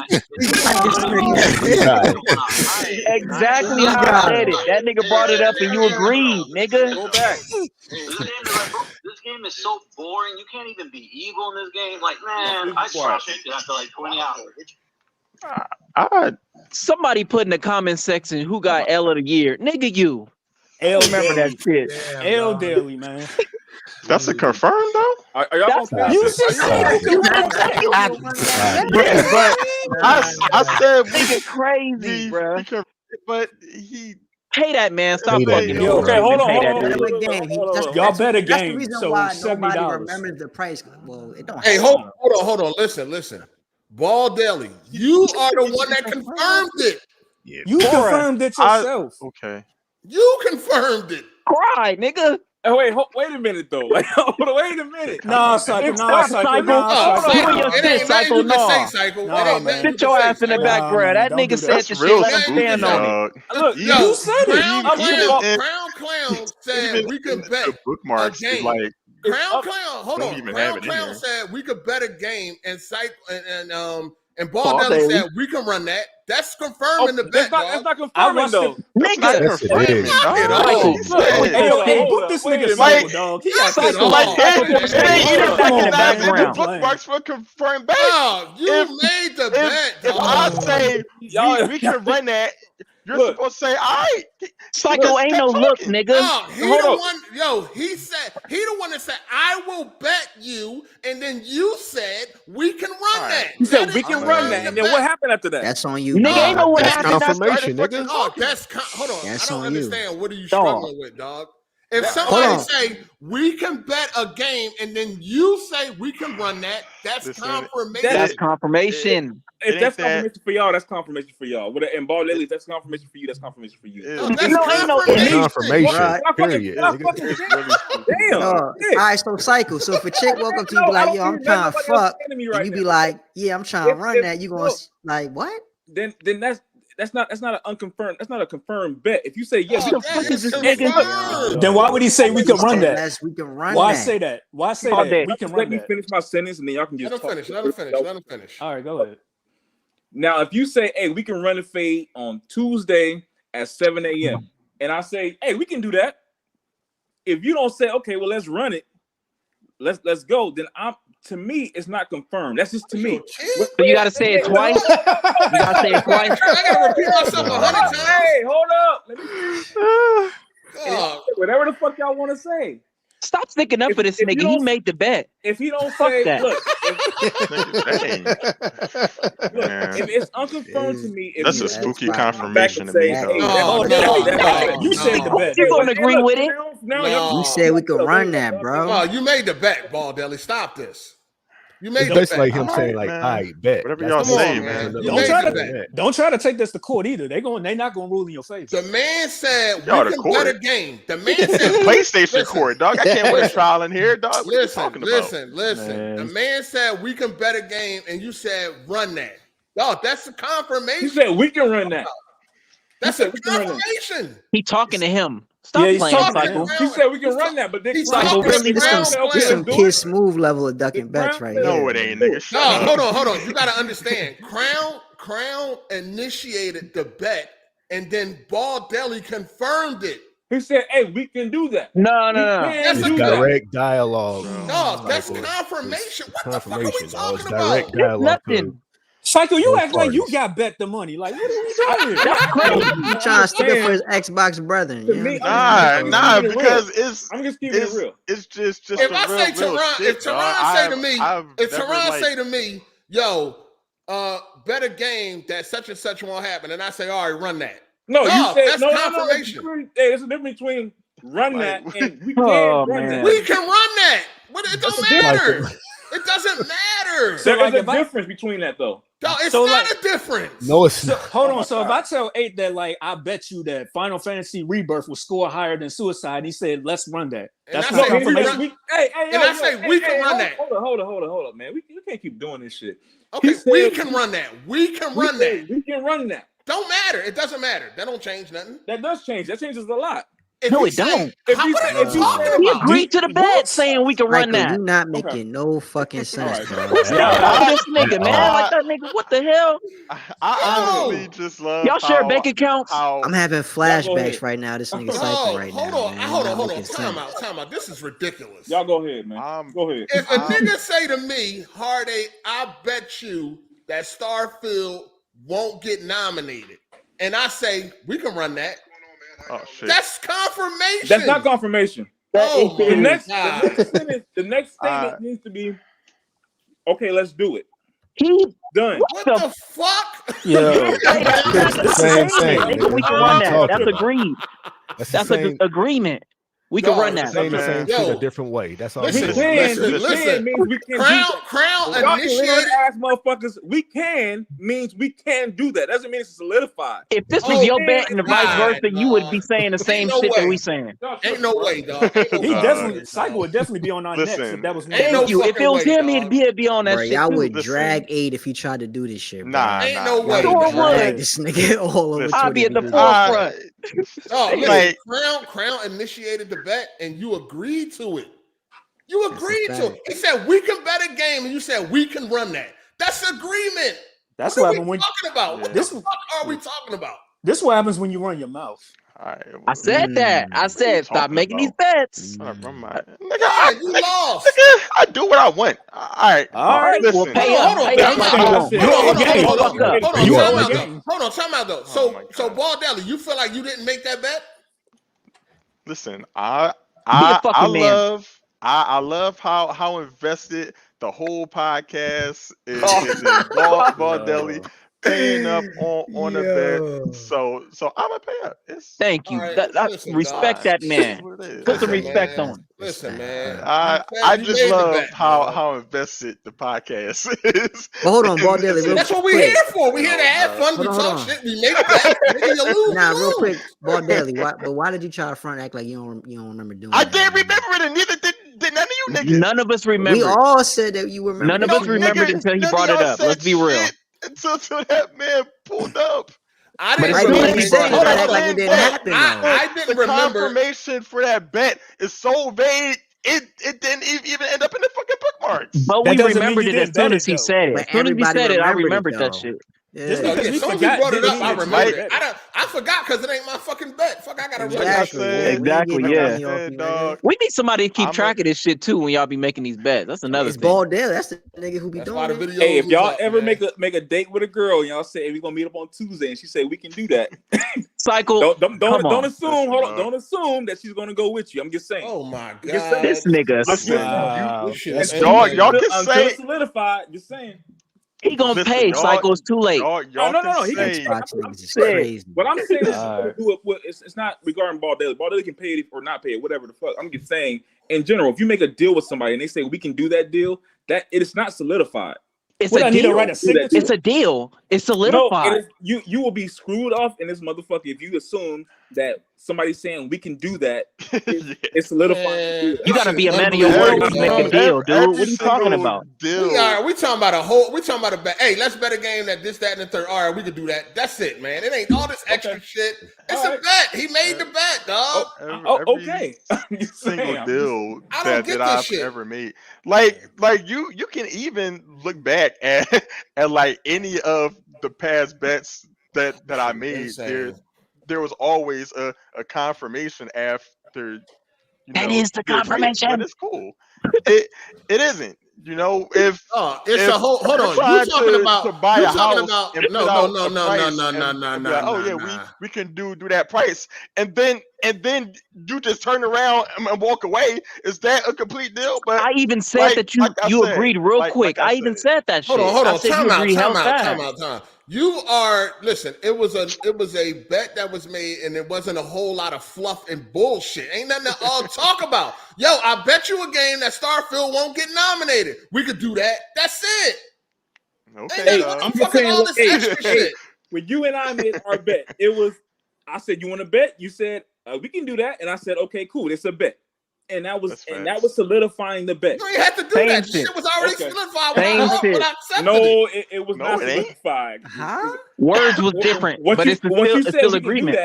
Exactly how I said it. That nigga brought it up and you agreed, nigga. Go back. This game is so boring. You can't even be evil in this game. Like, man, I stopped it after like 20 hours. Somebody put in the comment section who got L of the year. Nigga, you. Remember that shit. L Daily, man. That's a confirmed though. Are y'all gonna You should say But I said Nigga crazy, bro. But he Pay that man. Stop Pay that fucking. man. Yo, okay, hold on, Pay hold that on, dude. hold on. Y'all bet a That's the game, reason so why $70. nobody remembers the price. Well, it don't. Hey, hold on. Listen. Baldelli, you are the one that confirmed it. Yeah. You confirmed it yourself. Okay. You confirmed it. Cry, nigga. Oh, wait a minute though. Like, wait a minute. Nah, Psycho. Stop, Psycho. You and your It shit, ain't nothing Psycho. you can say, No. Psycho. Nah, It ain't man. nothing you Sit can your say, ass in the Psycho. back, bro. man, That don't do nigga that. said That's the real shit. Let him spooky, stand on it. dog. Look, Yo, You said it. Crown Clown said we could bet The bookmarks a game. like Crown Clown, hold don't on. even have Crown it in Clown there. said we could bet a game, and Ball Baldelli Daily. said we can run that. That's confirming the bet, that's dog. not confirming though. Nigga. Yes, it is. Knock it dog. off. Hey, yo, hey, Hold book up, this wait a nigga minute. Psycho, dog. He got Knock it this. off. like Hey, it ain't even Come on, recognizing man. the You're bookmarks for confirmed bet. Dog, you If- made the bet, If dog. I say Y'all- we can run that, you're Look. supposed to say, all right. Psycho ain't no look, nigga. No, he Hold the up. one. Yo, he the one that said, "I will bet you," and then you said, "We can run that." He said That we is can run confirming that. the And then bet. what happened after that? That's on you. Nigga, dog. ain't no what That's happened. confirmation, nigga. Oh, hold on. That's I don't on you. understand. What are you Dog. struggling with, dog? If Hold somebody on. say we can bet a game, and then you say we can run that, that's Listen, confirmation. That's confirmation. If It that's ain't that- confirmation for y'all, that's confirmation for y'all. And Ball Lily, if that's confirmation for you, that's confirmation for you. No, It's that's No, ain't no confirmation. Confirmation. Right. Period. Can I nigga. fucking it's shit? really stupid. Damn. All right, so Psycho. So if a chick walk up to you, be like, "Yo, I'm trying to fuck," and you be like, "Yeah, I'm trying to run that," you gonna like what? Then that's not an unconfirmed. That's not a confirmed bet. If you say yes, Oh, fuck that is is this nigga? confirmed. Then why would he say we can run that? Unless we can run Why that. say that? Why say All that? day. We can let run me that. finish my sentence, and then y'all can just Let him talk. finish. Let him finish. All right, go ahead. Now, if you say, "Hey, we can run a fade on Tuesday at 7 a.m.," and I say, "Hey, we can do that," if you don't say, "Okay, well, let's run it, let's go," then to me, it's not confirmed. That's just to me. So you gotta say it twice. You gotta say it twice. I gotta repeat myself 100 times. Hey, hold up. Let me God. whatever the fuck y'all want to say. Stop sticking up for this if you nigga. He don't- made the bet. If he don't Fuck say, that. look, Dang. Man. if it's unconfirmed to me, if That's you a spooky back confirmation and to me, say, though. hey, No, that's- You said the bet. You gonna agree with it? Now No. We said we could run that, bro. Oh, you made the bet, Baldelli. Stop this. You made It's the basically bet. like him saying, like, I bet. Whatever That's y'all the say, same. man. Don't try to take this to court either. They not gonna rule in your favor. The man said Y'all we the can court. bet a game. The man This said is PlayStation listen, court, dog. I can't win a trial in here, dog. What are you Listen. talking about? Man. The man said we can bet a game, and you said run that. Dog, that's the confirmation. He said we can run that. That's a confirmation. He talking to him. Stop Yeah, he's playing, talking to Cycle. him. He said we can run that, but then He's Cycle talking really to Crown This some Kid Smooth level of ducking bets right here. No, it ain't, nigga. No, hold on. You gotta understand. Crown initiated the bet, and then Ball Deli confirmed it. He said, "Hey, we can do that." No. That's It's a direct dialogue. No, that's confirmation. What the fuck are we talking about? Direct dialogue. Nothing. Cycle, you Both act like you parties. got bet the money. Like, what are we doing? That's crazy. He trying to stick up for his Xbox brethren. You know? Nah, because I'm just keeping it real. It's just If a I real, say real Tehran, shit, if dog. Tehran say to me, I've if never, Tehran like- say to me, yo, bet a game that such and such won't happen, and I say, all right, run that. No, you said that's no. confirmation. Hey, there's a difference between run that and we can Oh, run man. that. We can run that. But it don't matter. It doesn't matter. There's like, a if I- difference between that, though. No, it's So, not like- a difference. No, it's So, not. hold on. So if I tell 8 that, like, I bet you that Final Fantasy Rebirth will score higher than Suicide, and he said, let's run that. And That's I not say we can confirmation. run- Hey, And I say we can run that. Hold on, man. We can't keep doing this shit. Okay, He said- we can run that. We can run that. We can run that. Don't matter. It doesn't matter. That don't change nothing. That does change. That changes a lot. If No, you it don't. If How, you what say- are you if you talking say- He about? agreed to the bet, saying we can run Michael, that. you not making no fucking sense, bro. Stop this nigga, man. Like that nigga. What the hell? I honestly just love Y'all share how- bank accounts? how- I'm having ahead. flashbacks right now. This nigga No, cycle right hold now. on. Man. Hold You're on. not making Time sense. out. This is ridiculous. Y'all go ahead, man. Go ahead. If a nigga say to me, Hard 8, I bet you that Starfield won't get nominated, and I say we can run that, Oh shit. that's confirmation. That's not confirmation. Oh The my next God. statement needs to be, okay, let's do it. He Done. What the fuck? Yo. Same thing. nigga, we can What run you that. talking That's about? agreed. That's the That's same. an agreement. We can Yo, run that. Saying the same shit Yo. a different way. That's all. Listen, I'm We saying. can. listen. means we can do Crown that. Y'all initiated. illiterate ass motherfuckers. We can means we can do that. Doesn't mean it's solidified. If this was Oh, your man, bet and the vice God, versa, you would be saying the same no shit that way. we saying. Ain't no way, dog. Ain't no He way. definitely, Cycle would definitely be on our necks Listen, if that was one. Ain't no Thank you. If fucking it was way, him, dog. he'd be on that Bro, shit y'all too. would Listen. drag 8 if he tried to do this shit, bro. Nah, Ain't nah. no way, Y'all would Sure would. drag this nigga all over I'll be Twitter at the if he did this. forefront. Oh, listen, Like- Crown initiated the bet, and you agreed to it. You That's a agreed to it. fact. He said we can bet a game, and you said we can run that. That's agreement. That's what what are we happened when talking about? What This- the fuck are we talking about? this what happens when you run your mouth. All right, I said that. I said stop talking making these about? bets. Nigga, Man, you lost. I do what I want. All right. All right, Listen. well, pay up. Hold on, Pay time up out. like you Hold want. on, hold on, Hey, hold on, fuck up. hold on, You time on out the though. game. Hold on, time out though. Oh my So God. Baldelli, you feel like you didn't make that bet? Listen, a I fucking man. I love how invested the whole podcast is in Baldelli paying up on a bet. So I'm gonna pay up. It's Thank you. All right, That- listen, respect dog. that man. what it is. Put some Listen, respect man. on him. Listen, man. I You just made the love bet, how dog. invested the podcast is. But hold on, Baldelli, real That's what we're quick. here for. We're here to have fun. We Hold on, talk hold on. shit. We make bets. Nigga, you lose. Nah, you real lose. quick, Baldelli. Why did you try to front act like you don't remember doing I that? didn't remember it, and neither did none of you niggas. None of us We remember. all said that you remember. None of that us shit. remembered until he none of brought it y'all up. said Let's be real. shit Until that man pulled up. I But didn't as Right, soon but as remember. he you brought said you it tried up, to act like it didn't happen, though. I didn't the remember. confirmation for that bet is so vague. It didn't even end up in the fucking bookmarks. But That we doesn't mean remembered you it as didn't soon bet as it, he though. said it. But As soon as he everybody said it, I remembered it, remembered that though. shit. Yeah. Just Yeah, because as we soon as you forgot brought it didn't up, mean I that you remembered didn't it. bet I forgot because it ain't my fucking bet. Fuck, I gotta Like run I that. Exactly. said, Yeah, we ain't Exactly, getting no yeah. money off you, dog. nigga. We need somebody to keep I'm track of this shit too when y'all be making these bets. That's another It's thing. Baldelli. That's the nigga who be That's why the doing it. videos. Hey, if was y'all up, ever man. make a date with a girl and y'all say, hey, we gonna meet up on Tuesday, and she say we can do that, Cycle. don't Come on. assume. Listen, Hold on, dog. don't assume that she's gonna go with you. I'm just saying. Oh my I'm just saying. god, This nigga. Listen, Wow. This shit That's is y'all insane. can Until say it's solidified. Just saying. He gonna listen, pay. y'all- Cycle. It's too late. Y'all No. can He can say Xbox I'm niggas is saying- crazy. What I'm saying is, Alright. it's not regarding Baldelli. Baldelli can pay it or not pay it, whatever the fuck. I'm just saying, in general, if you make a deal with somebody and they say we can do that deal, that it is not solidified. It's a deal. It's a deal. It's solidified. No, you will be screwed off in this motherfucker if you assume that somebody's saying we can do that. It's solidified. You gotta be a man of your word when you make a deal, dude. What are you talking about? We talking about a whole. We talking about a bet. Hey, let's bet a game that this, that, and the third. All right, we could do that. That's it, man. It ain't all this extra shit. It's a bet. He made the bet, dog. Okay. Single deal that I've ever made. Like you can even look back at like any of the past bets that I made. There was always a confirmation after. That is the confirmation. But it's cool. It isn't. You know, if it's a whole. Hold on, you're talking about to buy a house. No. We can do that price, and then you just turn around and walk away. Is that a complete deal? But I even said that you agreed real quick. I even said that shit. Hold on. Time out. You are listen. It was a bet that was made, and it wasn't a whole lot of fluff and bullshit. Ain't nothing to all talk about. Yo, I bet you a game that Starfield won't get nominated. We could do that. That's it. Okay, I'm just saying. All this extra shit. When you and I made our bet, it was. I said, "You want to bet?" You said, "We can do that," and I said, "Okay, cool. It's a bet." And that was solidifying the bet. You ain't had to do that. Shit was already solidified. No, it was not solidified. Huh? Words was different, but it's still agreement.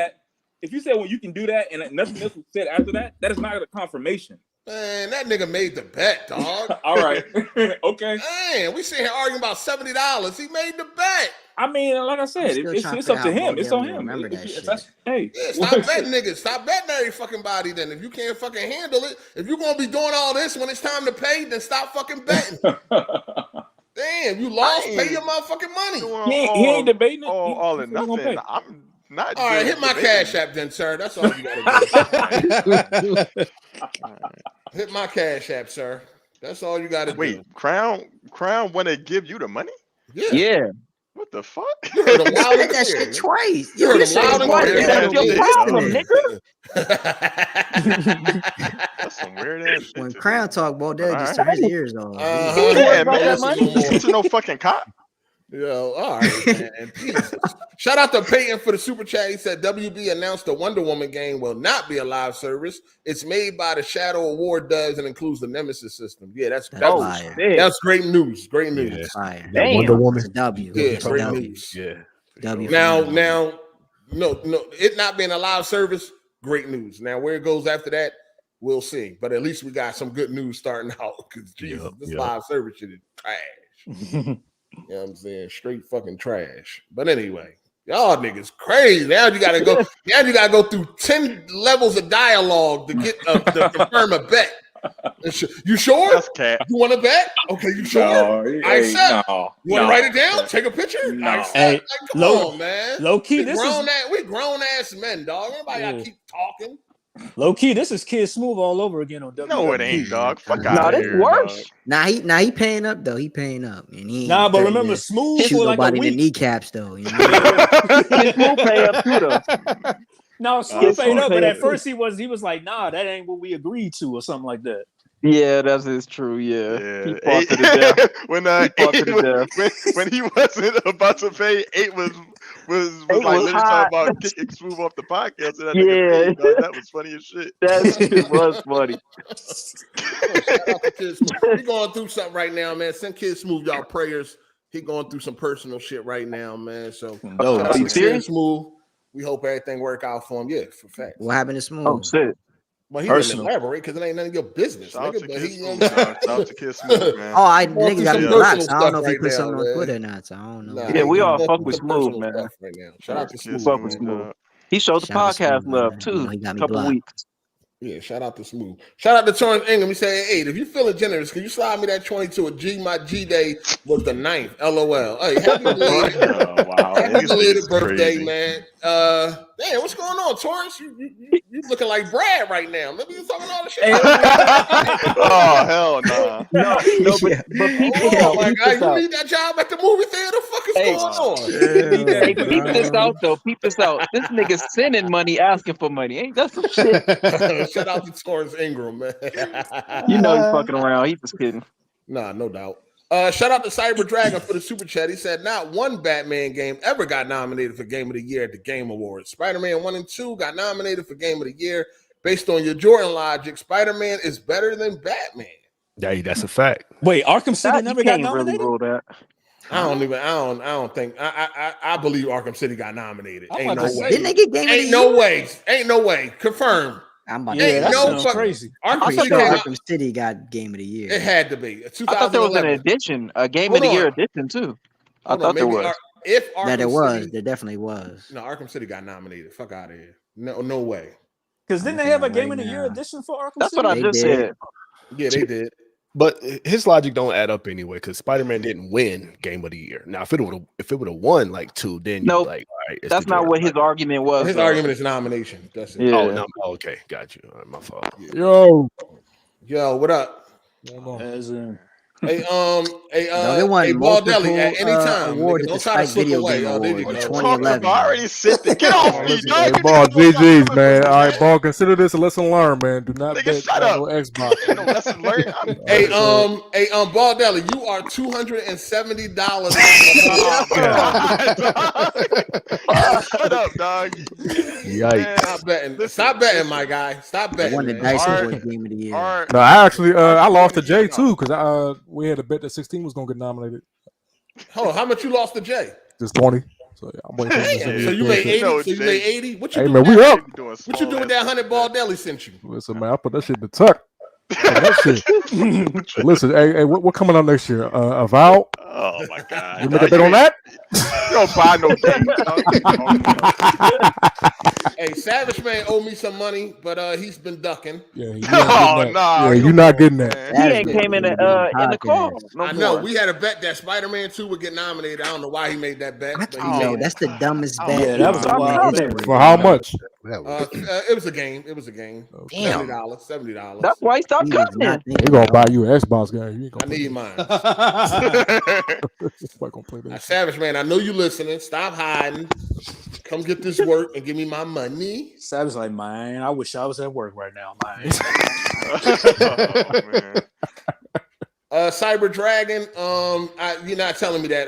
If you said, "Well, you can do that," and nothing else was said after that, that is not a confirmation. Man, that nigga made the bet, dog. All right, okay. Man, we sitting here arguing about $70. He made the bet. I mean, like I said, it's up to him. It's on him. Remember that shit. Stop betting niggas. Stop betting every fucking body then. If you can't fucking handle it, if you're going to be doing all this when it's time to pay, then stop fucking betting. Damn, you lost. Pay your motherfucking money. He ain't debating it. All or nothing. I'm not. All right, hit my Cash App then, sir. That's all you got to do. Hit my Cash App, sir. That's all you got to do. Wait, Crown want to give you the money? Yeah. What the fuck? You heard a wild that shit twice. You heard a wild That's your problem, nigga. That's some weird ass. When Crown talk about that, just turn his ears off. Yeah, man, listen to no fucking cop. Yo, all right, man. Jesus. Shout out to Peyton for the super chat. He said WB announced the Wonder Woman game will not be a live service. It's made by the Shadow Award does and includes the Nemesis system. Yeah, that's great news. Great news. Yeah, Wonder Woman. It's a W. Yeah, great news. Yeah. W. Now, no, it not being a live service, great news. Now, where it goes after that, we'll see. But at least we got some good news starting out because this live service shit is trash. You know what I'm saying? Straight fucking trash. But anyway, y'all niggas crazy. Now you gotta go through 10 levels of dialogue to get to confirm a bet. You sure? That's cat. You want to bet? Okay, you sure? I accept. You want to write it down? Take a picture? No. I accept. Like, come on, man. Low key, we grown ass men, dog. Everybody gotta keep talking. Low key, this is Kid Smooth all over again on WWE. No, it ain't, dog. Fuck out of here. Worse. Nah, he paying up though. He paying up, and he but remember, Smooth shoot for like nobody a in week. the kneecaps though. You know? Smooth pay up too though. No, Smooth paid up, but at first he was like, nah, that ain't what we agreed to, or something like that. Yeah, that's true. Yeah. He fought to the death. when he wasn't about to pay, 8 was like literally talking about kicking Smooth off the podcast. And that was funny as shit. That shit was funny. He going through something right now, man. Send Kid Smooth y'all prayers. He going through some personal shit right now, man. So Kid Smooth. We hope everything work out for him. Yeah, for fact. What happened to Smooth? Oh shit. Well, he didn't elaborate because it ain't none of your business. Shout out to Kid Smooth, man. Oh, nigga got me blocked. I don't know if he put something on Twitter or not. So I don't know. Yeah, we all fuck with Smooth, man. Right now. Shout out to Smooth. Fuck with Smooth. He showed the podcast love too. He got me couple blocked. weeks. Yeah, shout out to Smooth. Shout out to Torrance Ingram. He said, hey, if you're feeling generous, can you slide me that 22? My G day was the 9th. LOL. Hey, happy belated, happy belated birthday, crazy. Man. Damn, what's going on, Torrance? You looking like Brad right now. Maybe you're talking all the shit. Oh, hell nah. No, but people my God, you need that job at the movie theater? The fuck is going on? Hey, peep this out, though. Peep this out. This nigga's sending money, asking for money. Ain't that some shit? Shout out to Torrance Ingram, man. You know he's fucking around. He's just kidding. Nah, no doubt. Shout out to Cyber Dragon for the super chat. He said, not one Batman game ever got nominated for Game of the Year at the Game Awards. Spider-Man 1 and 2 got nominated for Game of the Year. Based on your Jordan logic, Spider-Man is better than Batman. Yeah, that's a fact. Wait, Arkham City never got Really nominated? rule that. I don't think. I believe Arkham City got nominated. I'm Ain't no about to way. say. Didn't they get Game of the Ain't Year? no way. Ain't no way. Confirmed. I'm about Yeah, to that no sounds fuck- crazy. I'm Arkham pretty City sure came out. Arkham City got Game of the Year. It had to be. I thought there was an 2011. edition, a Game Hold of the Year on. edition too. I Hold on, thought there maybe was. If Arkham That it was. City, There definitely was. no, Arkham City got nominated. Fuck out of here. No way. Because didn't they have a Game of the Year edition for Arkham That's City? what I just said. Yeah, they did. But his logic don't add up anyway, because Spider-Man didn't win Game of the Year. Now, if it would have won like 2, then Nope. you'd be like, all right, it's That's the not Jordan what his logic. argument was. His though. argument is nomination. That's it. Yeah. Oh no, okay, got you. All right, my fault. Yo, what up? As in, Hey, they won hey, Baldelli, at multiple, any time. awards Nigga, at don't the try to Spike slip Video away. Game Oh, there you Awards go. in 2011. I already sent it. Get off me, dog. hey, ball, GG's, man. All right, ball, consider this a lesson learned, man. Do not Nigga, bet shut on up. no Xbox. Ain't no lesson learned. Hey, Baldelli, you are $270. Shut up, dog. Yikes. Stop betting. Stop betting, my guy. Stop They betting. won the man. Dice Art- Awards Game of the Year. Art, No, I actually, I lost to Jay too because we had a bet that 16 was gonna get nominated. Hold on, how much you lost to Jay? Just 20. So yeah, I'm waiting for him to send me So his you made bullshit. 80. No, So you Jay. made 80. What you Hey do man, with we that? up. What you do with that 100 Baldelli sent you? Listen, man, I put that shit in the tuck. That shit. Listen, hey, what coming out next year? Avowed? Oh my god. You make a bet on that? You don't buy no game. Hey, Savage Man owe me some money, but he's been ducking. Yeah, you Oh no. yeah, you're not getting that. He ain't came in the call. No I know more. we had a bet that Spider-Man 2 would get nominated. I don't know why he made that bet. But he Yo, did. that's the dumbest Oh, bet. yeah, that was a in wild history. bet. For how much? It was a game. It was a game. Damn. $70. That's why he stopped He was coming. not They thinking, gonna yo. buy you an Xbox game. You ain't I gonna need mine. Fuck gonna play that. Savage Man, I know you listening. Stop hiding. Come get this work and give me my money. Savage like, man, I wish I was at work right now, man. Oh, man. Cyber Dragon, you're not telling me that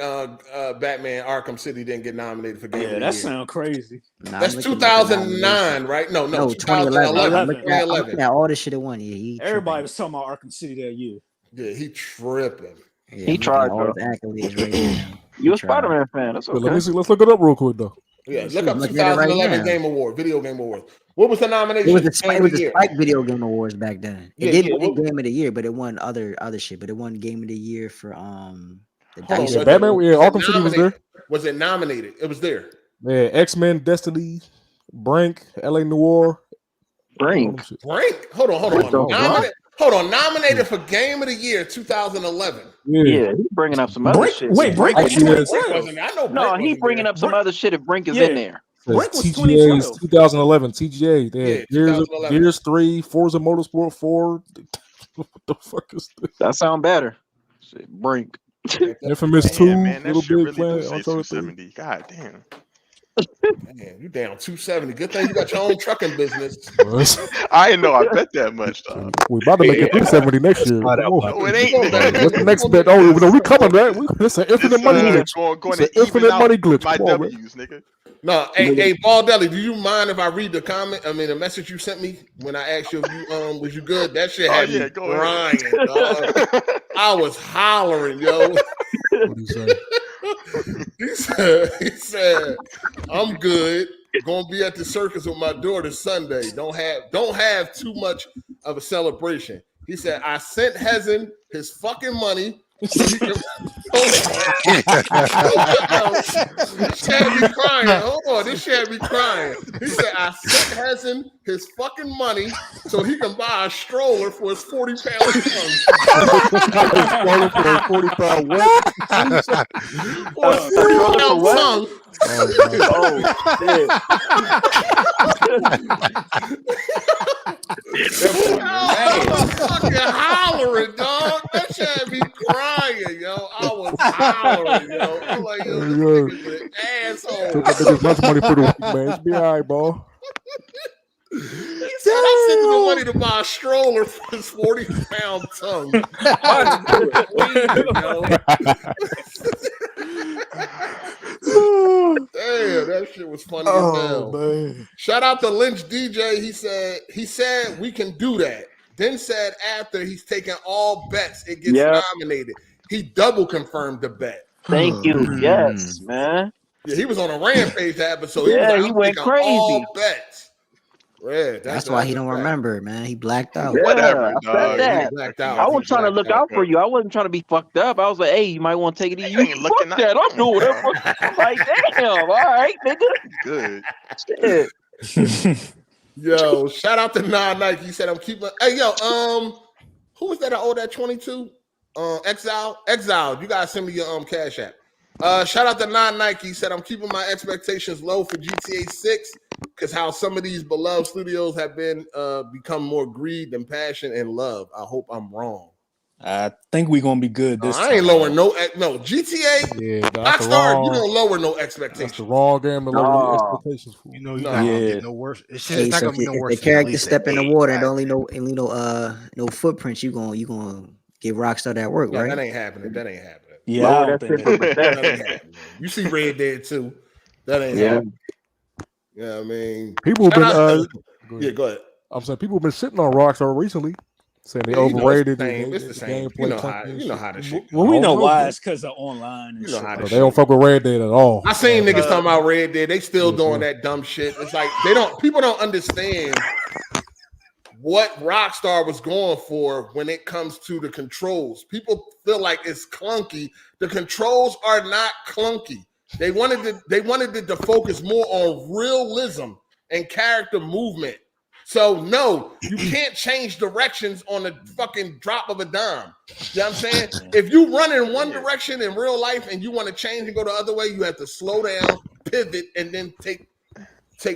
Batman Arkham City didn't get nominated for Game of Yeah, the that Year. sounds crazy. Nah, That's I'm looking at the 2009, right? No, No, 2011. 2011. I'm 2011. looking at all the shit it won. Yeah, he Everybody was talking about Arkham City that year. Yeah, he tripping. tripping. Yeah, He I'm looking tried, at all his accolades right now. You a He tried. Spider-Man fan? That's But okay. let me see. Let's look it up real quick though. Yeah, Let's look see, up looking at it right 2011 now. Game Award, Video Game Award. What was the nomination? It was the Game Spike, of the year? Video Game Awards back then. It Yeah, didn't yeah, win Game of the Year, but it won other shit. But it won Game of the Year for the Hold on, Dice Yeah, was Batman. it- Yeah, was it Arkham City was there. nominated? Was it nominated? It was there. Yeah, X-Men, Destiny, Brink, LA Noir. Brink. Brink? Hold on. Oh, Nominated for Game of the Year 2011. Yeah, he's bringing up some other Brink? shit. Wait, Brink was Actually, 2012. Wasn't I know Brink No, he wasn't bringing there. up some other shit if Brink is Yeah. in there. Brink was TGA's 2012. 2011. TGA. They Yeah, had Gears, 2011. Gears 3, Forza Motorsport 4. What the fuck is this? That sound better. Shit, Brink. Infamous 2, Damn, man, that Little shit Big really Planet, do say Uncharted 3. 270. God damn. Man, you down 270. Good thing you got your own trucking business. I didn't know I bet that much, dog. We about to make it 370 next year. Slide out. No, it ain't. nigga. What's the next bet? Oh, no, we coming, man. It's an infinite It's, money glitch. going It's to an infinite even out money glitch. my Come on, man. W's, nigga. No, hey, Baldelli, do you mind if I read the comment? I mean, the message you sent me when I asked you if you was you good? That shit had me go crying, dog. I was hollering, yo. What do you say? He said, I'm good. Gonna be at the circus with my daughter Sunday. Don't have too much of a celebration. He said, I sent Hezen his fucking money. So he can... This shit had me crying. Hold on, this shit had me crying. He said, I sent Hezen his fucking money so he can buy a stroller for his 40-pound son. For a 40-pound what? For his 40-pound son. I was fucking hollering, dog. That shit had me crying, yo. I was hollering, yo. I'm like, yo, this nigga's an asshole. Took that nigga's lunch money for the week, man. It's be all right, bro. He said, "I'm sending the money to buy a stroller for his 40-pound tongue." Damn, that shit was funny as hell. Man. Shout out to Lynch DJ. He said we can do that. Then said after he's taking all bets, it gets nominated. He double confirmed the bet. Thank you. Yes, man. Yeah, he was on a rampage that episode. He went crazy. All bets. Yeah, that's why he don't remember, man. He blacked out. Yeah, Whatever, I dog. said that. Blacked out. I was trying to look out for you. I wasn't trying to be fucked up. I was like, hey, you might want to take it easy. You ain't looking Fuck that. I'm doing whatever. I'm like, damn. All right, nigga. Good. Shit. Yo, shout out to Nike. He said I'm keeping. Hey, yo, who was that? I owe that 22. Exile. You guys send me your Cash App. Shout out to Nike. He said I'm keeping my expectations low for GTA 6 because how some of these beloved studios have been become more greed than passion and love. I hope I'm wrong. I think we're gonna be good this time. I ain't lowering no GTA. Yeah, Rockstar, you don't lower no expectations. That's the wrong game to lower your expectations for. You know, you're not gonna get no worse. It's not gonna be no worse. If the character step in the water and only no footprints, you gonna give Rockstar that work, right? That ain't happening. Yeah, I don't think that ain't happening. You see Red Dead too. That ain't happening. Yeah, I mean, people have been. Go ahead. I'm saying people have been sitting on Rockstar recently, saying they overrated it's the same. You know how this shit. Well, we know why. It's because of online. And shit. They don't fuck with Red Dead at all. I seen niggas talking about Red Dead. They still doing that dumb shit. It's like people don't understand what Rockstar was going for when it comes to the controls. People feel like it's clunky. The controls are not clunky. They wanted to focus more on realism and character movement. So no, you can't change directions on the fucking drop of a dime. You know what I'm saying? If you run in one direction in real life and you want to change and go the other way, you have to slow down, pivot, and then take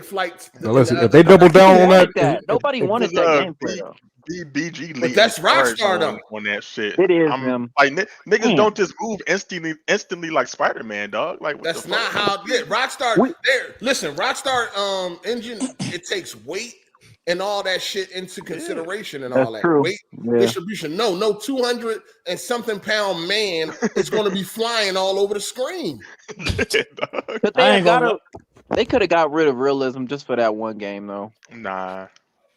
flights. Now listen, if they double down on that, nobody wanted that gameplay though. BG but that's Rockstar though. On that shit. It is them. Like niggas don't just move instantly like Spider-Man, dog. Like what that's not how Rockstar. Listen, Rockstar engine, it takes weight and all that shit into consideration and all that. True. Weight distribution. No 200 and something pound man is going to be flying all over the screen. But they could have got rid of realism just for that one game though. Nah.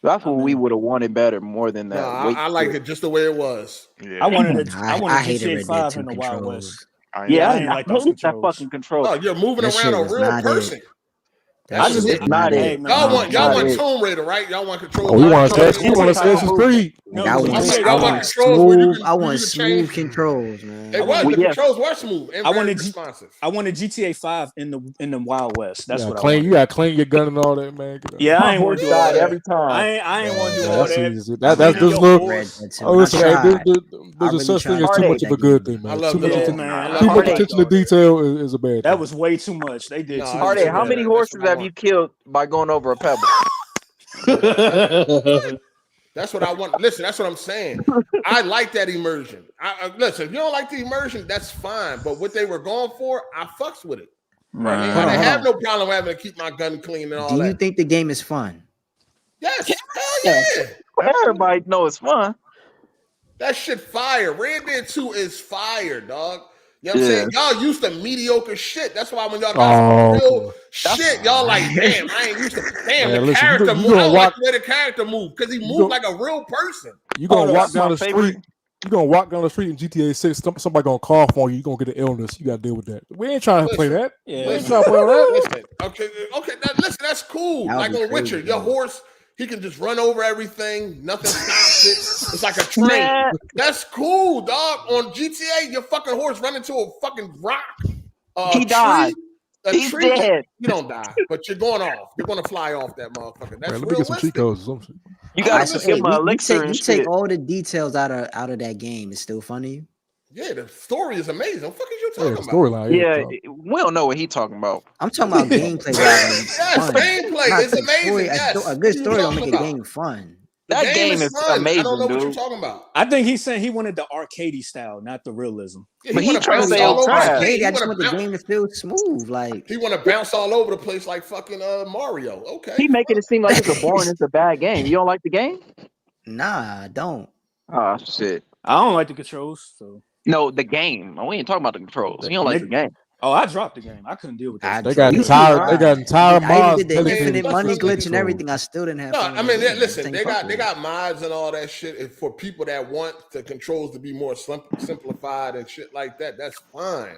That's what we would have wanted better more than that. I like it just the way it was. Yeah. I wanted GTA 5 in the Wild West. I didn't like that fucking control. Oh, you're moving around a real person. It's not it. Y'all want Tomb Raider, right? Y'all want control. We want Assassin's Creed. I want smooth controls, man. It was. The controls were smooth and very responsive. I wanted GTA 5 in the Wild West. That's what I wanted. You got to clean your gun and all that, man. Yeah, I ain't want to do all that every time. I ain't want to do all that. That's just little. Listen, there's a such thing as too much of a good thing, man. Too much attention to detail is a bad thing. That was way too much. They did too much. How many horses have you killed by going over a pebble? That's what I want. Listen, that's what I'm saying. I like that immersion. Listen, if you don't like the immersion, that's fine. But what they were going for, I fucks with it. Right. I have no problem having to keep my gun clean and all that. Do you think the game is fun? Yes. Hell yeah. Everybody knows it's fun. That shit fire. Red Dead 2 is fire, dog. You know what I'm saying? Y'all used to mediocre shit. That's why when y'all got real shit, y'all like, damn, I ain't used to. Damn, the character move. I like the way the character move because he moved like a real person. You gonna walk down the street. You gonna walk down the street in GTA 6. Somebody gonna cough on you. You gonna get an illness. You gotta deal with that. We ain't trying to play that. Yeah. We ain't trying to play that. Listen, okay. Listen, that's cool. Like on Witcher, your horse. He can just run over everything. Nothing stops it. It's like a train. Man. That's cool, dog. On GTA, your fucking horse run into a fucking rock. He died. He's dead. You don't die, but you're going off. You're going to fly off that motherfucker. That's let me get some cheat codes or something. You got to give him an elixir. You take all the details out of that game. It's still fun to you? Yeah, the story is amazing. What the fuck is you talking about? Storyline. Yeah, we don't know what he's talking about. I'm talking about gameplay. Yes, gameplay. It's amazing. A good story don't make a game fun. That game is fun. amazing, I don't know dude. what you're talking about. I think he's saying he wanted the arcadey style, not the realism. Yeah, But he wanna trying to bounce say all over the trash. place. I just want the game to feel smooth. Like He want to bounce all over the place like fucking Mario. Okay. He making it seem like it's a boring, it's a bad game. You don't like the game? nah, I don't. Oh shit. I don't like the controls, so No, the game. We ain't talking about the controls. You don't like the game. oh, I dropped the game. I couldn't deal with that. They got entire I even mods. did the infinite money glitch and everything. I still didn't have. No, fun I with mean, it. listen, Just ain't they fuck got mods and all that shit for people that want the controls to be more simplified and shit like that. That's fine.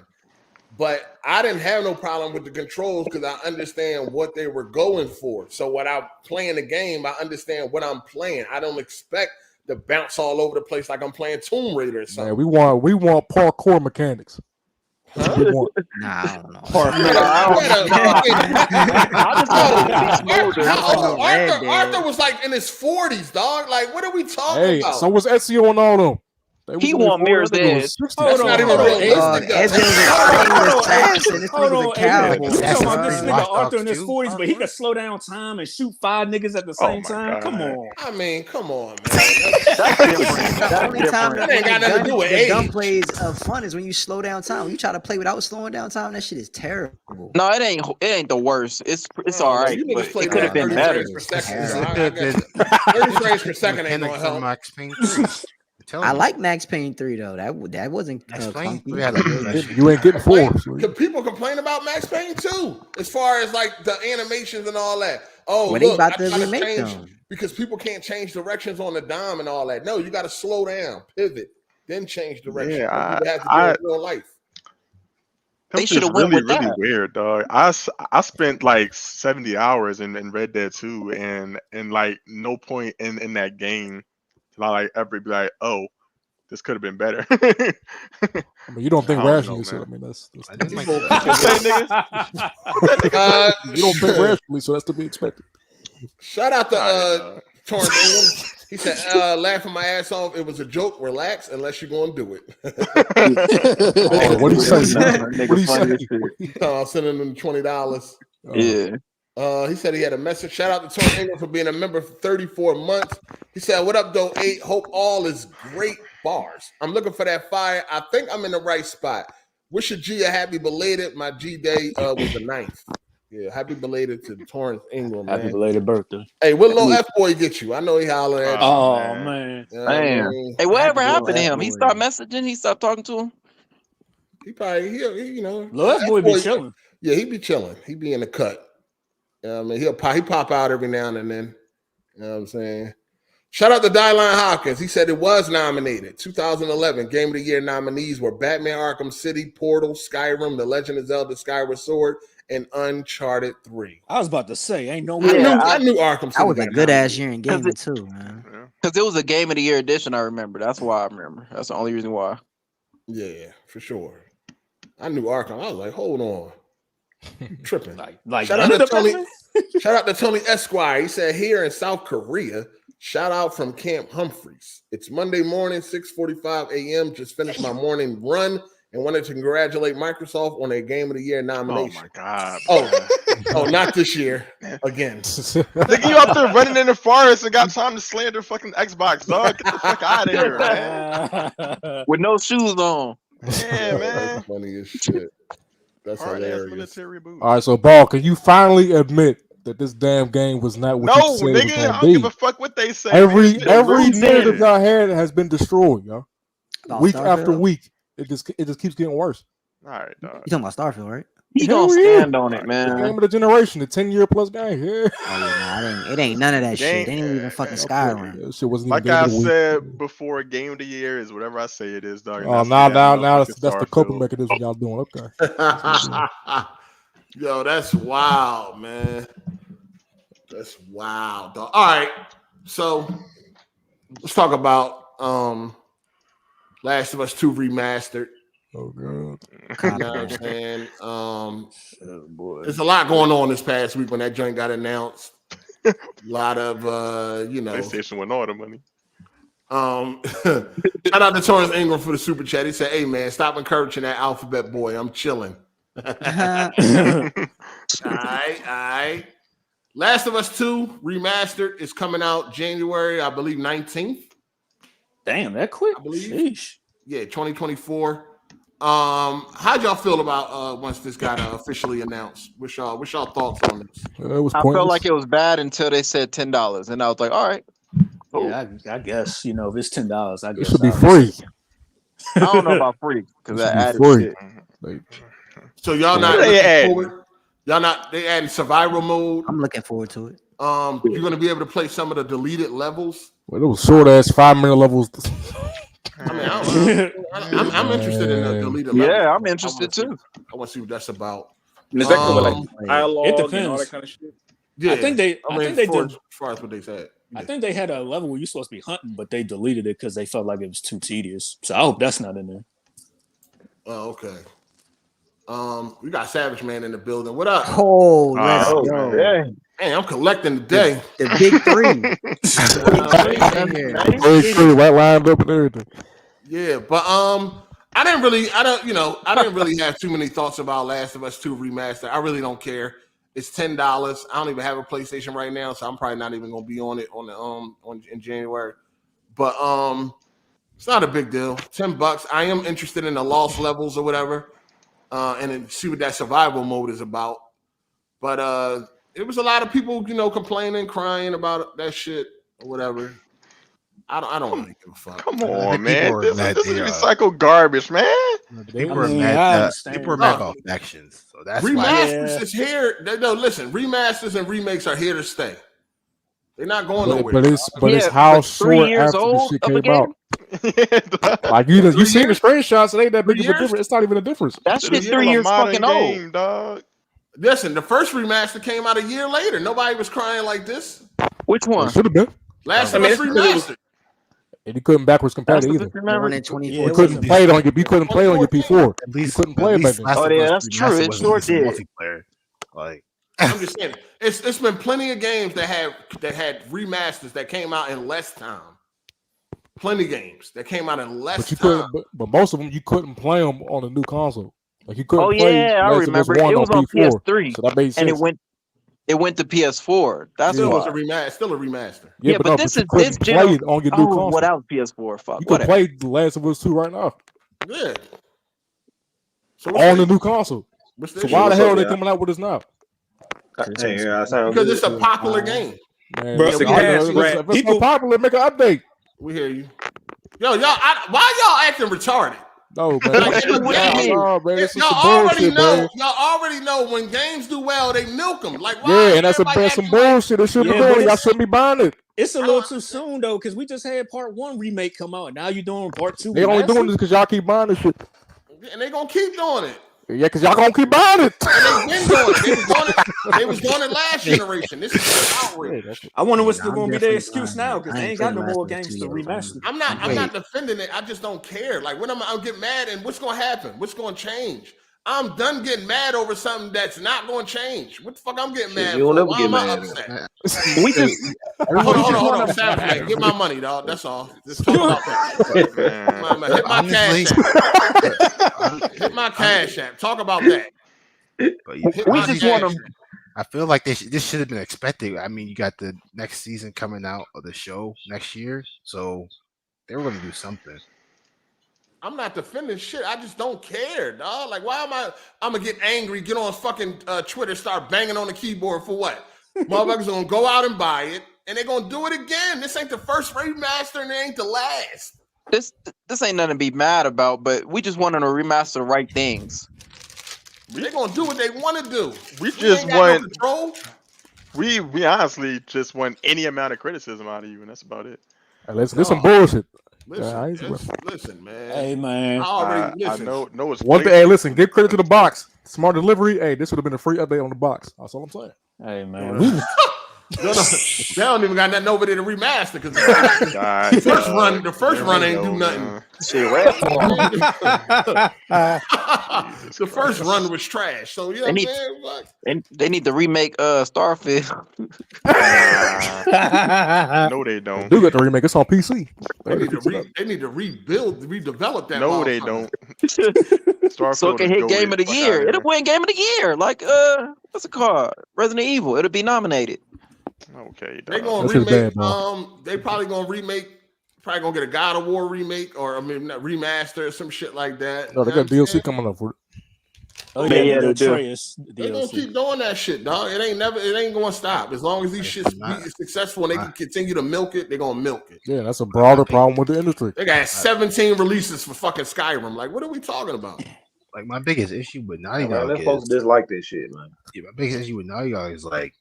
But I didn't have no problem with the controls because I understand what they were going for. So when I'm playing the game, I understand what I'm playing. I don't expect to bounce all over the place like I'm playing Tomb Raider or something. Man, we want parkour mechanics. Huh? We want Nah, I don't know. Arthur was like in his 40s, dog. Like, what are we talking Hey, about? so was Ezio and all them. He want Mirror's Edge. That's not even realistic. Hold on, AJ. You talking about this nigga Arthur in his 40s, but he could slow down time and shoot 5 niggas at the same time? Come on. I mean, come on, man. The only time that ain't got nothing to do with age. gun plays of fun is when you slow down time. When you try to play without slowing down time, that shit is terrible. No, it ain't the worst. It's all right. You But niggas play it could have been better. 30 frames per second ain't gonna help. Max Payne 3. I like Max Payne 3 though. That wasn't clunky. You ain't getting 4. People complain about Max Payne 2 as far as like the animations and all that. Oh, When look, they about I to gotta remake change them. because people can't change directions on the dime and all that. No, you got to slow down, pivot, then change direction. Yeah, you have to do it in real life. They should have went really, with really that. weird, dog. I spent like 70 hours in Red Dead 2 and like no point in that game till I like ever be like, oh, this could have been better. I mean, you don't think I don't rationally, know, so I man. mean that's You don't think rationally, so that's to be expected. Shout out to Torrance Ingram. He said, laughing my ass off. It was a joke. Relax, unless you're going to do it. What do you say? What do you say? I'm sending him $20. Yeah. He said he had a message. Shout out to Torrance Ingram for being a member for 34 months. He said, what up, though, 8? Hope all is great bars. I'm looking for that fire. I think I'm in the right spot. Wish your G a happy belated. My G day was the 9th. Yeah, happy belated to Torrance Ingram, man. Happy belated birthday. Hey, what little F-boy get you? I know he hollering at you. Oh, man. You know what I Man. mean? Hey, whatever happened to him? He stopped messaging? He stopped talking to him? He probably, you know. Lil F-boy be chilling. Yeah, he be chilling. He be in the cut. I mean, he pop out every now and then. You know what I'm saying? Shout out to Dylan Hawkins. He said it was nominated. 2011 Game of the Year nominees were Batman Arkham City, Portal, Skyrim, The Legend of Zelda Skyward Sword, and Uncharted 3. I was about to say, ain't no I knew Arkham City. That was a good ass year in gaming too, man. Because it was a Game of the Year edition, I remember. That's why I remember. That's the only reason why. Yeah, for sure. I knew Arkham. I was like, hold on. Tripping. Like shout out to Tony. Shout out to Tony Esquire. He said here in South Korea. Shout out from Camp Humphreys. It's Monday morning, 6:45 a.m. Just finished my morning run and wanted to congratulate Microsoft on their Game of the Year nomination. Oh my god! Oh, not this year again. Nigga, you out there running in the forest and got time to slander fucking Xbox, dog. Get the fuck out of here, man. With no shoes on. Yeah, man. That's funny as shit. That's hilarious. Military boot. All right, so Ball, can you finally admit that this damn game was not what you said it was nigga, gonna I don't be? give a fuck what they say. Every man. narrative y'all had has been destroyed, yo. Week Starfield? after week, it just keeps getting worse. All right, dog. You talking about Starfield, right? He Hell gonna yeah. stand on it, man. Game of the generation, the 10-year plus game. Yeah. Oh yeah, it ain't none of that shit. They ain't even fucking Skyrim. That shit wasn't Like even I game of the week. said before, Game of the Year is whatever I say it is, dog. Oh, now that's the coping mechanism y'all doing. Okay. Yo, that's wild, man. That's wild, dog. All right, so let's talk about Last of Us 2 Remastered. Oh god. You know what I'm saying? There's a lot going on this past week when that joint got announced. A lot of PlayStation won all the money. Shout out to Torrance Ingram for the super chat. He said, "Hey man, stop encouraging that alphabet boy. I'm chilling." All right. Last of Us 2 Remastered is coming out January, I believe, 19th. Damn, that quick? I believe. Sheesh. Yeah, 2024. How'd y'all feel about once this got officially announced? What's y'all thoughts on this? I felt like it was bad until they said $10, and I was like, all right. Cool. Yeah, I guess, you know, if it's $10, I guess it should be free. I don't know about free because I added free. shit. So y'all not looking forward? Y'all not? They adding survival mode. I'm looking forward to it. You're gonna be able to play some of the deleted levels. Well, it was short ass 5-minute levels. I mean, I'm interested in the deleted levels. Yeah, I'm interested too. I want to see what that's about. And is that cool, like dialogue it depends. and all that kind of shit? Yeah, I think they did. As far as what they said. I think they had a level where you're supposed to be hunting, but they deleted it because they felt like it was too tedious. So I hope that's not in there. Oh, okay. We got Savage Man in the building. What up? Oh, let's go. Yeah. Hey, I'm collecting today. The big three. Big three, right lined up and everything. Yeah, but I didn't really have too many thoughts about Last of Us 2 Remastered. I really don't care. It's $10. I don't even have a PlayStation right now, so I'm probably not even gonna be on it in January. But it's not a big deal. $10. I am interested in the lost levels or whatever, and then see what that survival mode is about. But it was a lot of people, complaining, crying about that shit or whatever. I don't really give a fuck. Come on, man. This is recycled garbage, man. People were mad about factions, so that's remasters is here. No, listen, remasters and remakes are here to stay. They're not going nowhere. But it's how short after the shit came out. Like you seen the screenshots, it ain't that big of a difference. It's not even a difference. That shit 3 years fucking old, dog. Listen, the first remaster came out a year later. Nobody was crying like this. Which one? Should have been. Last of Us Remastered. And you couldn't backwards compatible either. You couldn't play it on your P4. At least you couldn't play it back then. Oh yeah, that's true. It sure did. Multiplayer. Like I'm just saying, it's been plenty of games that had remasters that came out in less time. Plenty of games that came out in less time. But most of them you couldn't play them on a new console. Like you couldn't. Oh yeah, I remember. It was on PS3, so that made sense. And it went to PS4. That's still why. was a remaster. Still a remaster. Yeah, but this is this play it on your new console without PS4. Fuck. You can play The Last of Us 2 right now. Yeah. So on the new console. So why the hell are they coming out with this now? Because it's a popular game. Man, bro, if it's so popular, make an update. We hear you. Yo, why y'all acting retarded? No, man. Y'all already know when games do well, they milk them. Like, yeah, and that's some bullshit. It shouldn't be doing. Y'all shouldn't be buying it. It's a little too soon though, because we just had part 1 remake come out, and now you're doing part 2. They only doing this because y'all keep buying this shit, and they gonna keep doing it. Yeah, because y'all gonna keep buying it. And they been doing it. They was doing it last generation. This is outrage. I wonder what's still gonna be their excuse now, because they ain't got no more games to remaster. I'm not defending it. I just don't care. Like, when I'll get mad, and what's gonna happen? What's gonna change? I'm done getting mad over something that's not gonna change. What the fuck I'm getting mad for? Why am I upset? We just hold on. Savage Man, get my money, dog. That's all. Just talk about that. Hit my cash app. Hit my cash app. Talk about that. We just want them. I feel like this should have been expected. I mean, you got the next season coming out of the show next year, so they were going to do something. I'm not defending shit. I just don't care, dog. Like, why am I'm gonna get angry, get on fucking Twitter, start banging on the keyboard for what? Motherfuckers gonna go out and buy it, and they're gonna do it again. This ain't the first remaster, and it ain't the last. This ain't nothing to be mad about, but we just want them to remaster the right things. They're gonna do what they want to do. We just want control. We honestly just want any amount of criticism out of you, and that's about it. Hey, listen, some bullshit. Listen, man. Hey, man. I know it's one thing. Hey, listen, give credit to the box. Smart delivery. Hey, this would have been a free update on the box. That's all I'm saying. Hey, man. They don't even got nothing over there to remaster because the first run ain't do nothing. The first run was trash. So yeah, they need to remake Starfield. No, they don't. They do got to remake. It's on PC. They need to redevelop that. No, they don't. So it can hit Game of the Year. It'll win Game of the Year. Like what's it called? Resident Evil. It'll be nominated. Okay. They're gonna remake. They probably gonna remake. Probably gonna get a God of War remake or not remaster or some shit like that. No, they got DLC coming up for it. Oh yeah, the Atreus They're gonna keep doing that shit, dog. It ain't gonna stop. As long as these shits be successful and they can continue to milk it, they're gonna milk it. Yeah, that's a broader problem with the industry. They got 17 releases for fucking Skyrim. Like, what are we talking about? Like, my biggest issue with Naughty Man, Dog them is folks dislike this shit, man. yeah, my biggest issue with Naughty Dog is like,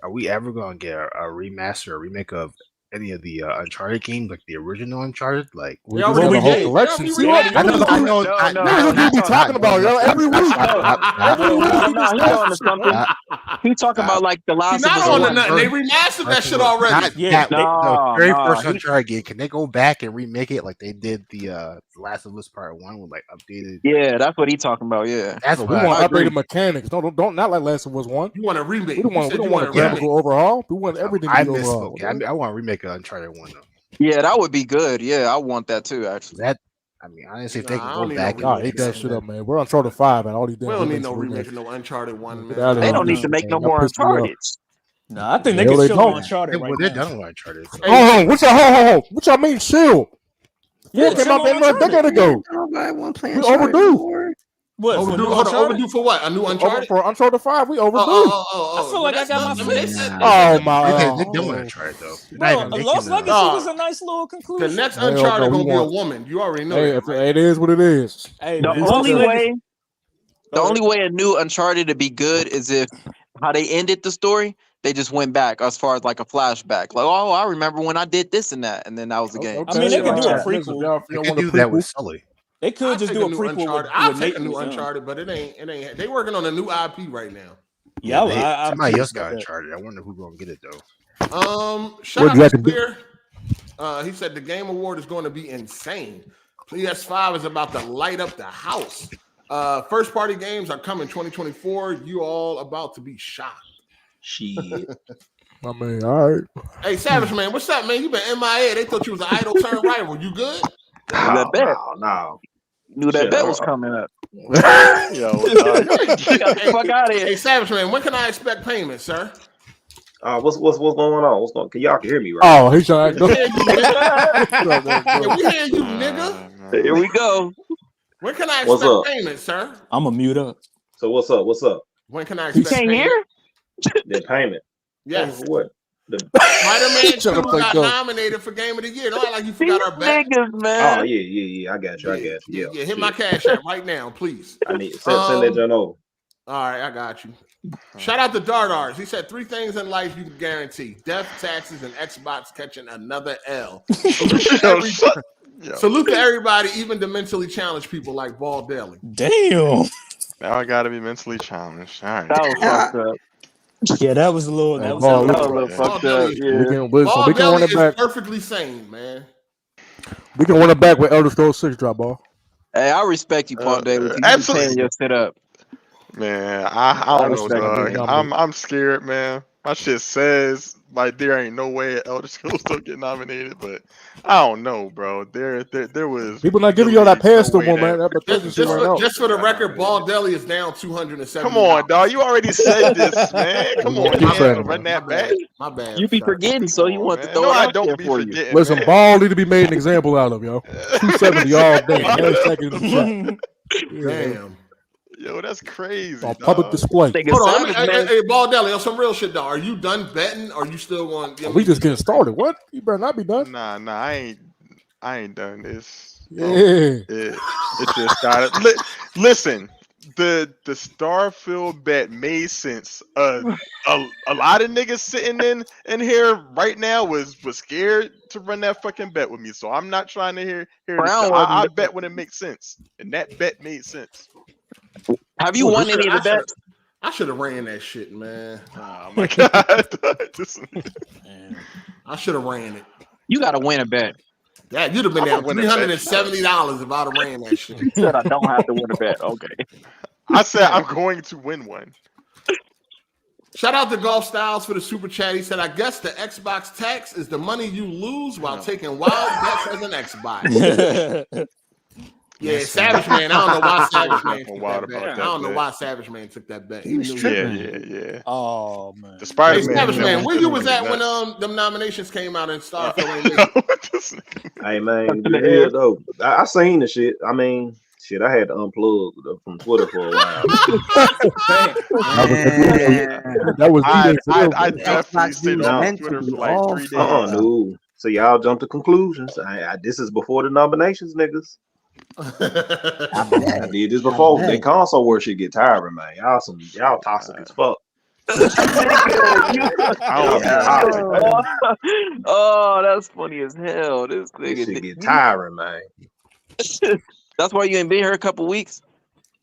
are we ever gonna get a remaster or remake of any of the Uncharted games, like the original Uncharted? Like, we got a whole collection. See what? I know. What you be talking about, yo? Every week. He's talking about like the last. Not on the nothing. They remastered that shit already. The very first Uncharted game. Can they go back and remake it like they did the Last of Us Part 1 with like updated? Yeah, that's what he's talking about. Yeah, that's we want updated mechanics. Don't not like Last of Us 1. You want a remake? We don't want a graphical overhaul. We want everything to be overhaul. I want to remake an Uncharted 1 though. Yeah, that would be good. Yeah, I want that too. Actually, honestly, if they can go back, eat that shit up, man. We're Uncharted 5 and all these. We don't need no remake of no Uncharted 1. Man. They don't need to make no more Uncharted. No, I think they can show Uncharted right they're now. done with Uncharted. What y'all mean, chill? Yeah, came out there a decade ago. We overdue. What? Overdue for what? A new Uncharted? For Uncharted 5, we overdue. I feel like I got my fix. Oh my! They're done with Uncharted though. Bro, Lost Legacy was a nice little conclusion. The next Uncharted gonna be a woman. You already know. It is what it is. Hey, the only way a new Uncharted to be good is if how they ended the story. They just went back as far as like a flashback. Like, oh, I remember when I did this and that, and then that was the game. I mean, they could do a prequel. They could do that with Sully. They could just do a prequel. I'll take a new Uncharted, but it ain't. They working on a new IP right now. Yeah, somebody else got Uncharted. I wonder who's gonna get it though. Shout out to Clear. He said the Game Award is going to be insane. PS5 is about to light up the house. First party games are coming 2024. You all about to be shocked. Shit. I mean, all right. Hey, Savage Man, what's up, man? You been MIA. They thought you was an idol turned rival. You good? No. Knew that bet was coming up. Yo, the fuck out of here. Hey, Savage Man, when can I expect payment, sir? What's going on? Can y'all hear me right? Oh, he's trying to we hear you, nigga. Here we go. When can I expect payment, sir? I'm gonna mute up. So what's up? When can I expect payment? You can't hear? The payment. Yes. What? Spider-Man 2 got nominated for Game of the Year. Don't act like you forgot our bet. Man. Oh yeah. I got you. Yeah, hit my cash app right now, please. I need send that John over. All right, I got you. Shout out to Dartars. He said 3 things in life you can guarantee: death, taxes, and Xbox catching another L. Salute to everybody, even the mentally challenged people like Ball Daly. Damn. Now I gotta be mentally challenged. All right. That was fucked up. Yeah, that was a little. That was a little fucked up. Yeah. We can run it back. Perfectly sane, man. We can run it back with Elder Scrolls 6 drop ball. Hey, I respect you, Paul Daly. You paying your shit up. Man, I don't know, dog. I'm scared, man. My shit says like there ain't no way Elder Scrolls don't get nominated, but I don't know, bro. There was people not giving you all that pass no more, man. Just for the record, Ball Deli is down 270. Come on, dog. You already said this, man. Come on, man. Run that back. My bad. You be forgetting, so you want to throw it out there for you. Listen, Ball need to be made an example out of, yo. 270 all day. Damn. Yo, that's crazy. On public display. Hold on, hey, Baldelli, on some real shit, though. Are you done betting? Or are you still going? We just getting started. What? You better not be done. Nah, I ain't done this. Yeah. It just started. Listen, the Starfield bet made sense. A lot of niggas sitting in here right now was scared to run that fucking bet with me. So I'm not trying to hear this. I bet when it makes sense, and that bet made sense. Have you won any of the bets? I should have ran that shit, man. Oh my god! I should have ran it. You got to win a bet. Yeah, you'd have been down $370 if I'd have ran that shit. You said I don't have to win a bet. Okay. I said I'm going to win one. Shout out to Golf Styles for the super chat. He said, I guess the Xbox tax is the money you lose while taking wild bets as an Xbox. Yeah, Savage Man. I don't know why Savage Man took wild that bet. about I that don't know bet. why Savage Man took that bet. He was knew tripping. Yeah. Oh man. The Spider Hey, Man. Savage Man, where you was at when nuts. them nominations came out and Starfield ain't make it? Hey man, you hear though? I seen the shit. I mean, shit, I had to unplug from Twitter for a while. That was I definitely stayed on Twitter for like 3 days. No. So y'all jump to conclusions. This is before the nominations, niggas. I did this before. That console war shit get tiring, man. Y'all toxic as fuck. Oh, that's funny as hell. This nigga shit get tiring, man. That's why you ain't been here a couple weeks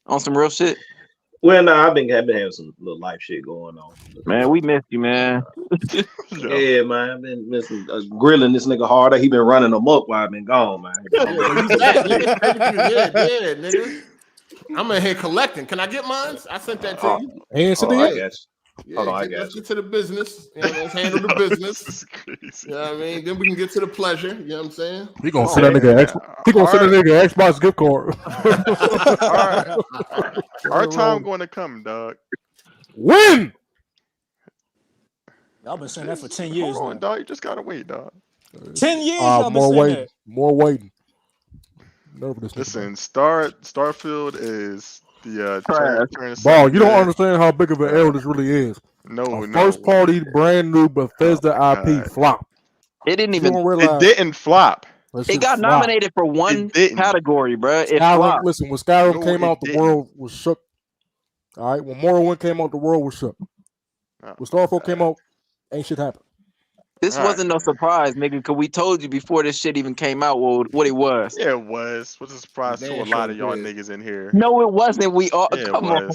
on some real shit. Well, no, I've been having some little life shit going on. Man, we missed you, man. Yeah, man, I've been missing grilling this nigga harder. He been running them up while I've been gone, man. Yeah, nigga. I'm in here collecting. Can I get mine? I sent that to you. Answer I got you. Yeah, Hold on, I got let's get to the business. You know, let's handle the business. You know what I mean? Then we can get to the pleasure. You know what I'm saying? He gonna send that nigga. He gonna send that nigga an Xbox gift card. Our time going to come, dog. When? Y'all been saying that for 10 years. Hold on, dog. You just gotta wait, dog. 10 years. Y'all been more saying waiting. that. More waiting. Nervous. Listen, Starfield is the turn Ball, you don't understand how big of an error this really is. No. First party, brand new Bethesda IP flop. It didn't even. It didn't flop. It got nominated for one category, bro. It Skyrim, flopped. listen, when Skyrim came out, the world was shook. All right, when Morrowind came out, the world was shook. When Starfield came out, ain't shit happened. This wasn't no surprise, nigga, because we told you before this shit even came out what it was. Yeah, it was. Was a surprise to a lot of y'all niggas in here. No, it wasn't. We all come on.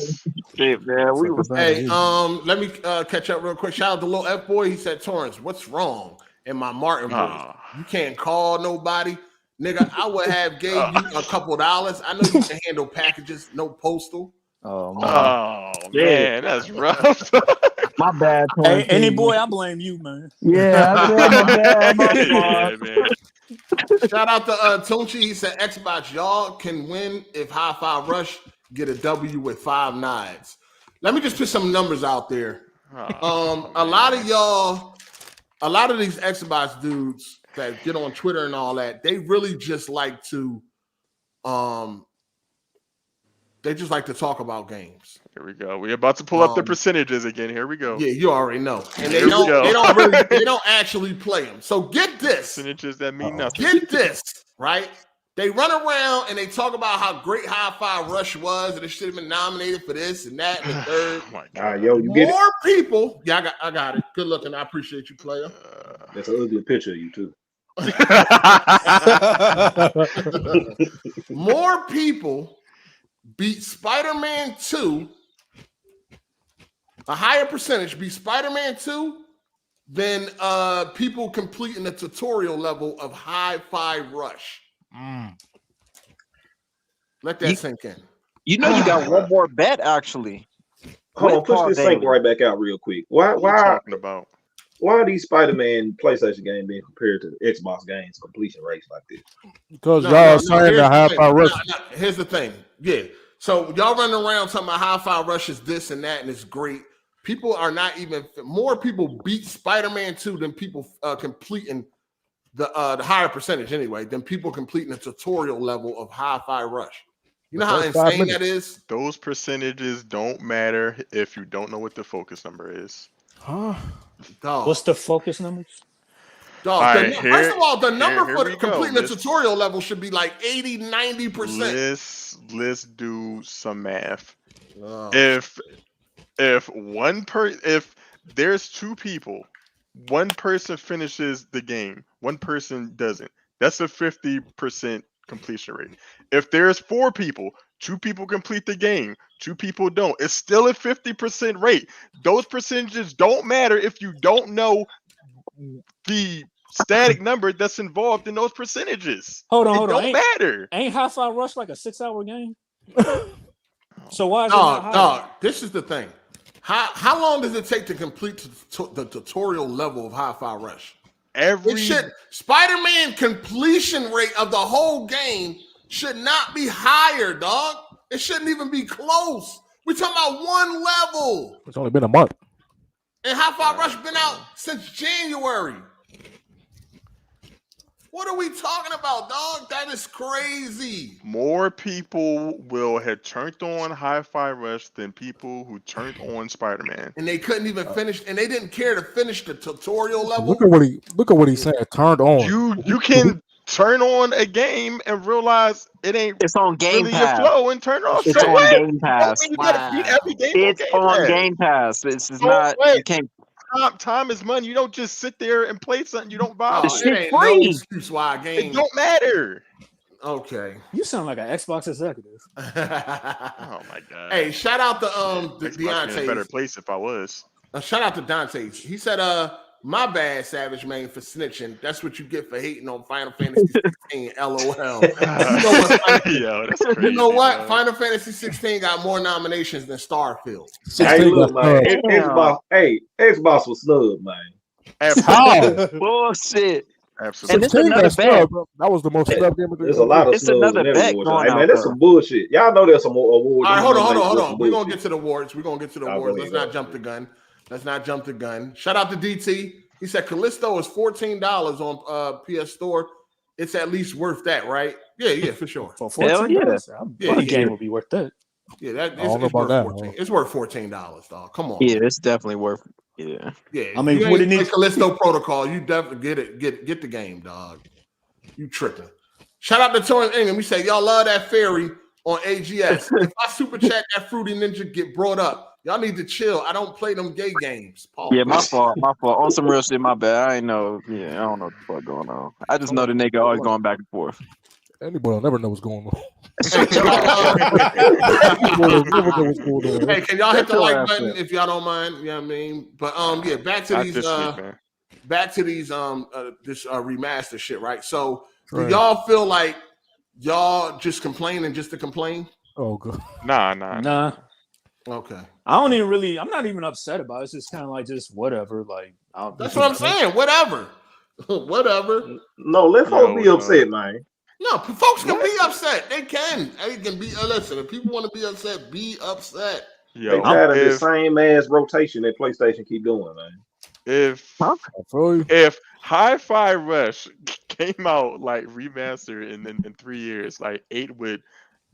Shit, man. We was Hey, let me catch up real quick. Shout out to Lil F Boy. He said, Torrance, what's wrong? In my Martin voice. You can't call nobody. Nigga, I would have gave you a couple $. I know you can handle packages, no postal. Oh man, that's rough. My bad. Hey, any boy, I blame you, man. Yeah, I said my bad. Yeah, man. Shout out to Tunchi. He said Xbox, y'all can win if Hi-Fi Rush get a W with 5 nines. Let me just put some numbers out there. A lot of these Xbox dudes that get on Twitter and all that, they really just like to talk about games. Here we go. We're about to pull up the percentages again. Here we go. Yeah, you already know. And they don't actually play them. So get this. Percentages that mean nothing. Get this, right? They run around and they talk about how great Hi-Fi Rush was and it should have been nominated for this and that and the third. All right, yo, you get More people. Yeah, I got it. Good looking. I appreciate you, player. That's an ugly picture of you too. More people beat Spider-Man 2, a higher percentage beat Spider-Man 2 than people completing the tutorial level of Hi-Fi Rush. Let that sink in. You know you got one more bet, actually. Hold on, push this sink right back out real quick. Why talking about? Why are these Spider-Man PlayStation games being compared to Xbox games completion rates like this? Because y'all saying that Hi-Fi Rush. Here's the thing. Yeah. So y'all running around talking about Hi-Fi Rush is this and that, and it's great. People are not even more people beat Spider-Man 2 than people completing the higher percentage anyway than people completing the tutorial level of Hi-Fi Rush. You know how insane that is? Those percentages don't matter if you don't know what the focus number is. Huh? Dog. What's the focus numbers? Dog, first of all, the number for completing the tutorial level should be like 80, 90%. Let's do some math. If there's 2 people, one person finishes the game, one person doesn't. That's a 50% completion rate. If there's 4 people, 2 people complete the game, 2 people don't. It's still a 50% rate. Those percentages don't matter if you don't know the static number that's involved in those percentages. Hold on. It don't matter. Ain't Hi-Fi Rush like a 6-hour game? So why is it not higher? Dog, this is the thing. How long does it take to complete the tutorial level of Hi-Fi Rush? Spider-Man completion rate of the whole game should not be higher, dog. It shouldn't even be close. We're talking about one level. It's only been a month. And Hi-Fi Rush been out since January. What are we talking about, dog? That is crazy. More people will have turned on Hi-Fi Rush than people who turned on Spider-Man. And they couldn't even finish, and they didn't care to finish the tutorial level. Look at what he's saying. Turned on. You can turn on a game and realize it's on Game really Pass. your flow and turn it off. It's on Game Pass. It's on Game Pass. This is not. You can't. Time is money. You don't just sit there and play something you don't buy. It ain't no excuse why a game. It don't matter. Okay. You sound like an Xbox executive. Oh my god. Hey, shout out to Xbox be in a better Deontay. place if I was. Shout out to Dante. He said, my bad, Savage Man, for snitching. That's what you get for hating on Final Fantasy 16. LOL. You know what? Yo, that's crazy, you know what? bro. Final Fantasy 16 got more nominations than Starfield. Hey, look, man. Xbox was snub, man. How? Bullshit. Absolutely. And this is another bet. That was the most snub game of the There's a lot of It's snubs another in bet awards. going Hey, man, out that's there. some bullshit. Y'all know there's some awards. All right, hold on. There's We're some going to bullshit. get to the awards. We're going to get to the Oh, awards. go Let's ahead, not jump the gun. Let's not jump the gun. Shout out to DT. He said Callisto is $14 on PS Store. It's at least worth that, right? Yeah, for sure. For $14, Yeah, a game would be worth that. Yeah, that I don't know it's about worth that, 14. man. It's worth $14, dog. Come on. Yeah, it's definitely worth. Yeah. Yeah. I mean, you what ain't it play needs. Callisto Protocol, you definitely get the game, dog. You tripping. Shout out to Torrance Ingham. We say y'all love that fairy on AGS. If I super chat that Fruity Ninja get brought up, y'all need to chill. I don't play them gay games. Paul. Yeah, my fault. On some real shit, my bad. I ain't know. Yeah, I don't know what the fuck going on. I just know the nigga always going back and forth. Anybody will never know what's going on. Hey, can y'all hit the like button if y'all don't mind? You know what I mean? But yeah, back to these this remaster shit, right? So do Right. y'all feel like y'all just complaining just to complain? Oh god. Nah. Okay. I don't even really. I'm not even upset about it. It's just kind of like just whatever. Like That's what I'm saying. Whatever. Whatever. No, let folks be upset, man. No, folks can be upset. They can. They can be. Listen, if people want to be upset, be upset. They tired of the same ass rotation that PlayStation keep doing, man. If Hi-Fi Rush came out like remastered in 3 years, like 8 would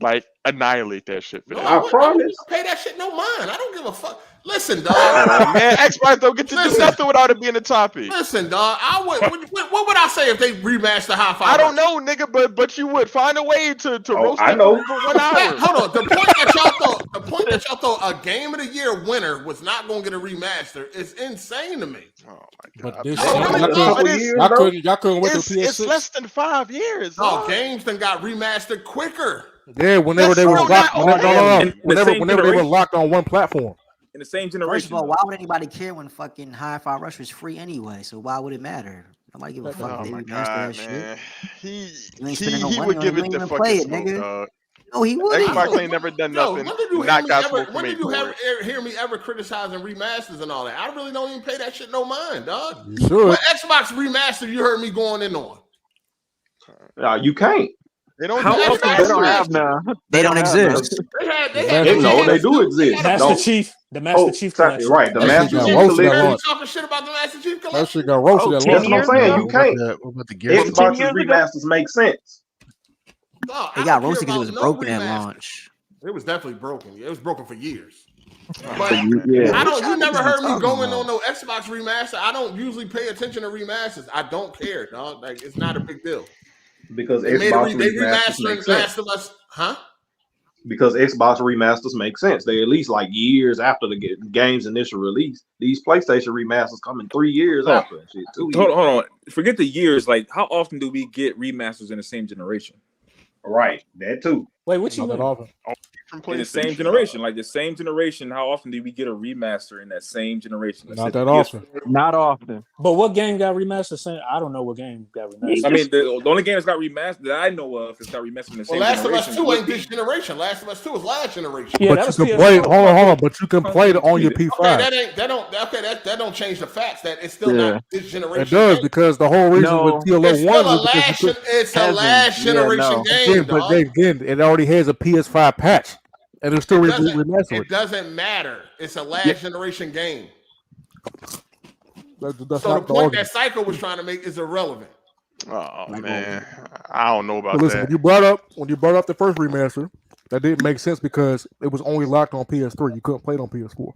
like annihilate that shit. For No, that. I promise. Pay that shit no mind. I don't give a fuck. Listen, dog. Man, Xbox don't get to do nothing without it being a topic. Listen, dog. What would I say if they remaster Hi-Fi? I don't know, nigga, but you would find a way to roast I it know. for 1 hour. Hold on. The point that y'all thought a Game of the Year winner was not going to get a remaster is insane to me. Oh my But god! this, Y'all couldn't wait till PS6. It's less than 5 years. No, games then got remastered quicker. Yeah, whenever they were locked, whenever they were locked on one platform. In the same First generation. of all, why would anybody care when fucking Hi-Fi Rush was free anyway? So why would it matter? Nobody give a fuck if Oh they my remaster god, that man! shit. You ain't spending no He money would on give it. it You the ain't even play fucking it, smoke, nigga. dog. No, he wouldn't. Xbox ain't never done nothing. When did you Not got smoke from hear me ever criticizing remasters and all that? I really don't even pay that shit no mind, dog. You should. What Xbox remaster you heard me going in on? You can't. They don't. How often they don't have now? They don't exist. They do exist. Master Chief. The Master Chief collection. Right, the Master Chief roasted at collection. launch. Talking shit about the Master Chief That collection. shit got roasted at 10 launch. That's what I'm saying. You can't. What about the Gears? Xbox's remasters make sense. Dog, They I got don't roasted care because it was about no broken at remaster. launch. It was definitely broken. It was broken for years. But Yeah. I don't. You never heard me talking going about? on no Xbox remaster. I don't usually pay attention to remasters. I don't care, dog. Like it's not a big deal. Because They made Xbox they remasters make remastering sense. Last of Us, huh? Because Xbox remasters make sense. They at least like years after the game's initial release. These PlayStation remasters coming 3 years after and shit. 2 years. Hold on. Forget the years. Like, how often do we get remasters in the same generation? Right, that too. Wait, what you mean? In the same generation, like the same generation, how often do we get a remaster in that same generation? Not that often. Not often. But what game got remastered? I don't know what game got remastered. I mean, the only game that's got remastered that I know of is got remastered in the same Last generation. of Us 2 ain't this generation. Last of Us 2 is last generation. Yeah, but you can play. Hold on. But you can play it on your P5. That don't change the facts that it's still not this generation. It does because the whole reason with TLOU2 it's a last generation game. But again, it already has a PS5 patch. And it's still remastered. It doesn't matter. It's a last generation game. That's so the point that Psycho was trying to make is irrelevant. Oh man, I don't know about listen, that. When you brought up the first remaster, that didn't make sense because it was only locked on PS3. You couldn't play it on PS4.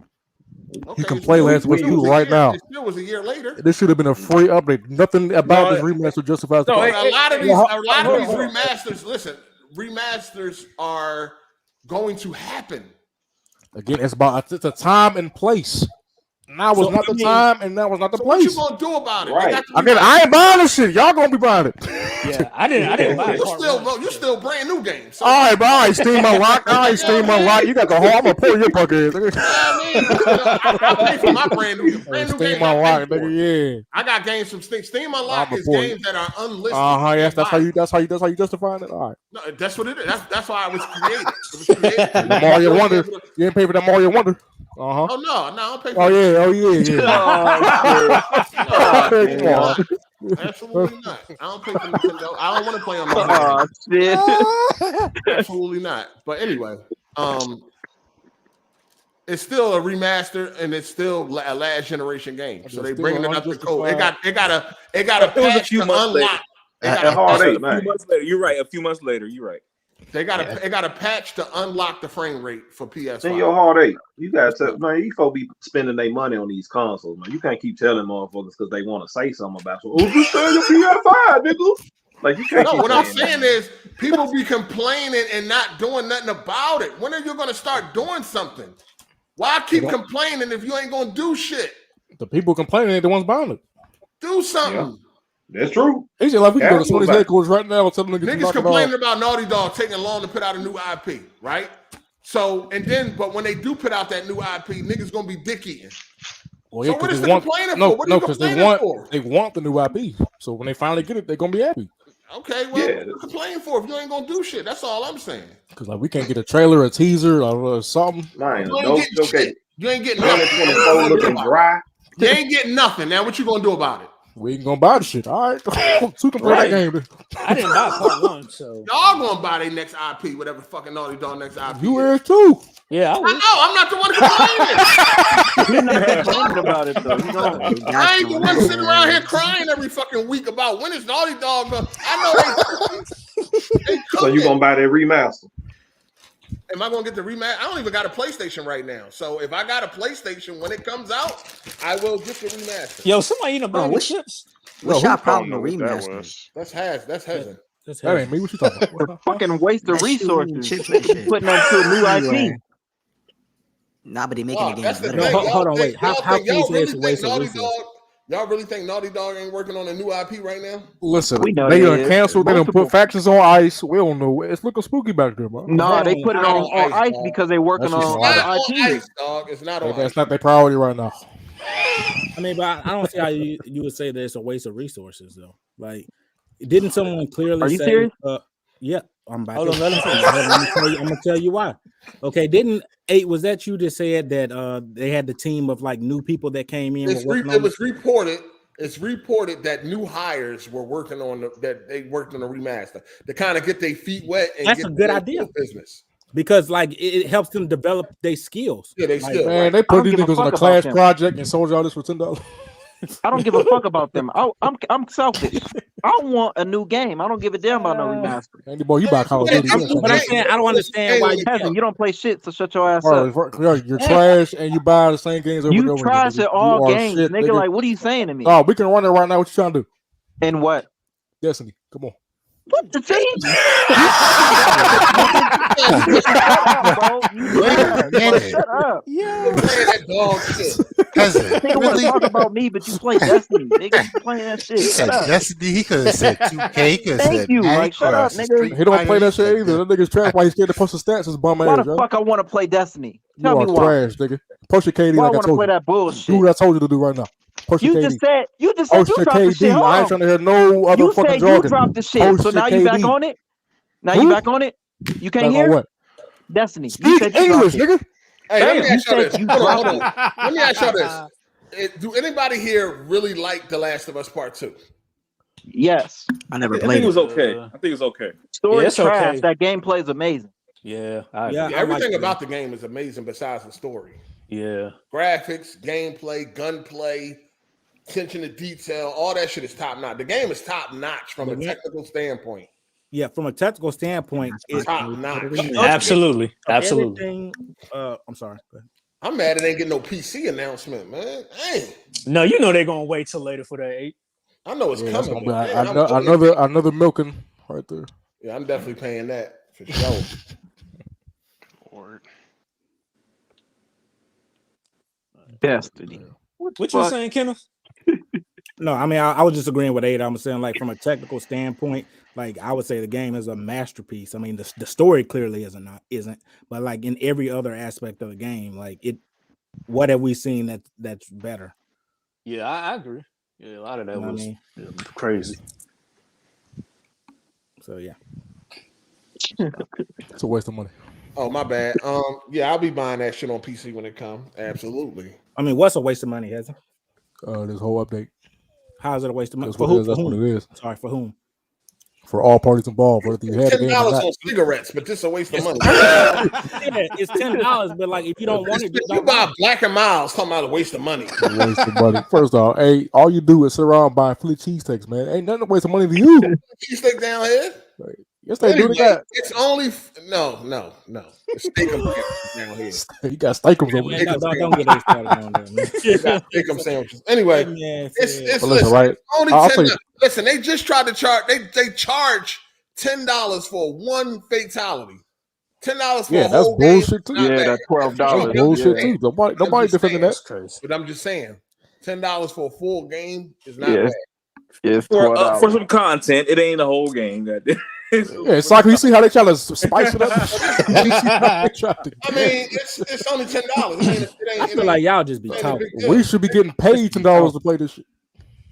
You can play Last of Us 2 right now. It still was a year later. This should have been a free update. Nothing about this remaster justifies the price. A lot of these remasters. Listen, remasters are going to happen. Again, it's a time and place. Now was not the time, and that was not the place. What you gonna do about it? Right. I ain't buying this shit. Y'all gonna be buying it. Yeah, I didn't buy it. You still brand new games. So. All right, Steam Unlocked. You got the whole. I'm gonna pull your punk ass. I pay for my brand new games. Steam Unlocked, nigga. Yeah. I got games from Steam Unlocked is games that are unlisted. Yes, that's how you justifying it. All right. No, that's what it is. That's why it was created. It was created. Mario Wonder. You didn't pay for that Mario Wonder. Oh no, I don't pay for Absolutely not. I don't pay for Nintendo. I don't want to play on my Absolutely not. But anyway, it's still a remaster and it's still a last generation game. So they bringing it up to code. It got a patch to unlock. You're right. A few months later, you're right. They got a patch to unlock the frame rate for PS5. Then your Hard 8. You got to man. You folks be spending their money on these consoles, man. You can't keep telling motherfuckers because they want to say something about you. Oh, just sell your PS5, nigga. Like you can't. No, what I'm saying is people be complaining and not doing nothing about it. When are you going to start doing something? Why keep complaining if you ain't going to do shit? The people complaining ain't the ones buying it. Do something. Yeah. That's true. He's like we can go to Sony's headquarters right now and tell them niggas complaining about Naughty Dog taking long to put out a new IP, right? So but when they do put out that new IP, niggas gonna be dick eating. Well, so what is the complaining for? What are you complaining for? They want the new IP. So when they finally get it, they're gonna be happy. Okay, well, what are you complaining for if you ain't gonna do shit? That's all I'm saying. Because like we can't get a trailer, a teaser, or something. You ain't getting nothing. Looking dry. You ain't getting nothing. Now what you gonna do about it? We ain't gonna buy the shit. All right. Two can play that game. I didn't buy part 1, so y'all gonna buy their next IP, whatever fucking Naughty Dog next IP. You is too. Yeah, I know. I'm not the one complaining. You're not complaining about it though. I ain't the one sitting around here crying every fucking week about when is Naughty Dog. I know they so you gonna buy that remaster? Am I gonna get the remaster? I don't even got a PlayStation right now. So if I got a PlayStation when it comes out, I will get the remaster. Yo, somebody eating a bag of chips. What's your problem with remaster? That's Hezen. That ain't me. What you talking about? Fucking waste of resources. Putting that to a new IP. Nah, but they making the game better. No, hold on, wait. How can you say it's a waste of resources? Y'all really think Naughty Dog ain't working on a new IP right now? Listen, they done canceled. They done put factions on ice. We don't know. It's looking spooky back there, man. No, they put it on ice because they working on other IPs. It's not on ice. That's not their priority right now. I mean, but I don't see how you would say that it's a waste of resources, though. Like, didn't someone clearly Are you say? Serious? Yeah, I'm about. Hold on, let him finish. I'm gonna tell you why. Okay, didn't 8? Was that you that said that they had the team of like new people that came in? It was reported. It's reported that new hires were working on that they worked on a remaster to kind of get their feet wet. And that's get a good idea. Business. Because like it helps them develop their skills. Yeah, they still. Man, they put these niggas on a class project and sold y'all this for $10. I don't give a fuck about them. I'm selfish. I want a new game. I don't give a damn about no remaster. Andy boy, you buy Call of Duty. But I'm saying I don't understand why you don't play shit. So shut your ass up. You're trash and you buy the same games over and over. You trash at all games, nigga. Like, what are you saying to me? Oh, we can run it right now. What you trying to do? And what? Destiny. Come on. What the team? Shut up. Yeah, that dog shit. Nigga want to talk about me, but you play Destiny. Nigga, you playing that shit. He said Destiny. He could have said 2K. He could have said you. Madden Like, shut or up, Street nigga. He don't play Fighter. that shit either. That nigga's trash. Why he scared to post the stats? His bum Why ass, the right? fuck I want to play Destiny? You Tell are me why. trash, nigga. Post your KD Why I like I want to told play you. that bullshit? Do what I told you to do right now. Post your You KD. just said you Post dropped the your shit. KD. I ain't trying to hear no other You fucking said you jargon. dropped the shit. Post So your now you back KD. on it? Now Who? you back on it? You can't Back hear? on what? Destiny. You Speak said you English, dropped it. nigga. Hey, let me You ask y'all said this. you Hold on. dropped it. Let me ask y'all this. Do anybody here really like The Last of Us Part 2? Yes. I never I think played it was it. okay. I think it's okay. Story's it's trash. okay. That gameplay is amazing. Yeah, Everything about the game is amazing besides the story. Yeah. Graphics, gameplay, gunplay, attention to detail, all that shit is top notch. The game is top notch from a technical standpoint. Yeah, from a technical standpoint, it's top notch. Absolutely. Absolutely. Everything, I'm sorry. Go ahead. I'm mad it ain't getting no PC announcement, man. Hey. No, you know they're gonna wait till later for that 8. I know it's That's coming. gonna be another milking right there. Yeah, I'm definitely paying that for sure. Destiny. What you saying, Kenneth? No, I mean I was just agreeing with Ada. I'm saying like from a technical standpoint, like I would say the game is a masterpiece. I mean the story clearly isn't, but like in every other aspect of the game, like it. What have we seen that's better? Yeah, I agree. Yeah, a lot of that You know was what I mean? crazy. So yeah, it's a waste of money. Oh, my bad. Yeah, I'll be buying that shit on PC when it comes. Absolutely. I mean, what's a waste of money, Hezzy? This whole update. How is it a waste of money? That's For what it who? is. That's For what whom? it is. Sorry, for whom? For all parties involved, whether you had the game or $10 not. on cigarettes, but this is a waste of money. Yeah, it's $10, but like if you don't want it, just You don't buy buy it. Black and Miles, talking about a waste of money. A waste of money. First off, hey, all you do is sit around buying Philly cheesesteaks, man. Ain't nothing a waste of money to you. Cheesesteak down here? Yes, they do. They got it's only no. It's steak down here. you got steakums over there. Don't get those started on there, man. You got steak sandwiches. Anyway, it's Well, listen, right? only I'll $10. say- Listen, they just tried to charge. They charge $10 for one fatality. $10 for Yeah, a that's whole game. bullshit too. Yeah, that's $12. That's bullshit too. Nobody defending that. But I'm just saying, $10 for a full game is not Yeah. bad. It's For $12. some content, it ain't the whole game. Yeah, it's like you see how they try to spice it up. I mean, it's only $10. I feel like y'all just be talking. We should be getting paid $10 to play this shit.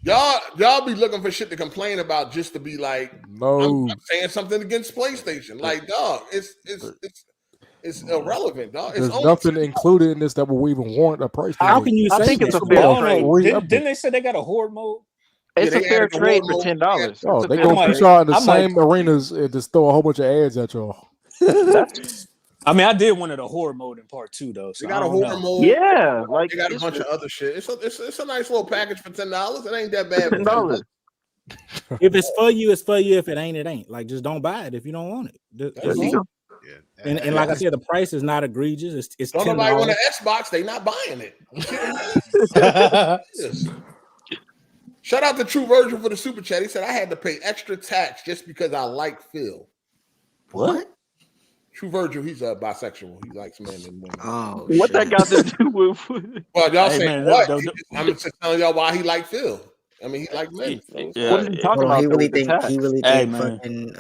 Y'all be looking for shit to complain about just to be like, No, I'm saying something against PlayStation. Like, dog, it's irrelevant, dog. It's there's only nothing included in this that will even warrant a price. How can you I say think it's that? a fair Oh, trade. no. Didn't they say they got a horde mode? It's Yeah, a they fair added the trade war for mode. $10. Oh, It's a they fair gonna trade. put y'all in the I might- same arenas and just throw a whole bunch of ads at y'all. I mean, I did one of the horde mode in part 2 though. So They got I a don't horror know. mode. Yeah, like They got a bunch of other shit. It's a nice little package for $10. It ain't that bad. $10. If it's for you, it's for you. If it ain't, it ain't. Like just don't buy it if you don't want it. There you go. And like I said, the price is not egregious. It's Don't nobody want $10. an Xbox, they not buying it. Yes. Shout out to True Virgil for the super chat. He said I had to pay extra tax just because I like Phil. What? True Virgil, he's a bisexual. He likes men and women. Oh, What that shit. got to do with? Well, y'all Hey, saying man, what? don't- I'm just telling y'all why he liked Phil. I mean, he liked men. So Yeah. What is he talking Hold on, about? he though, really with the think tax? he really Hey, think man. fucking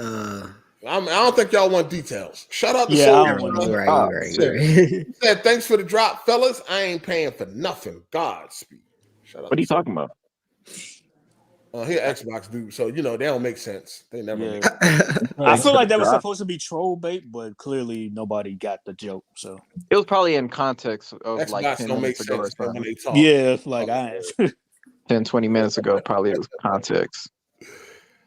I don't think y'all want details. Shout out to Yeah, Soul. I don't want you to. right, Ah, you right, shit. you right. He said, thanks for the drop, fellas. I ain't paying for nothing. Godspeed. Shout out What are to you talking about? He an Xbox dude, so you know they don't make sense. They never Yeah. make sense. I feel like that was Drop. supposed to be troll bait, but clearly nobody got the joke. So It was probably in context of Xbox like 10 don't make minutes ago or sense when something. they talk. yeah, like I 10, 20 minutes ago, probably it was context.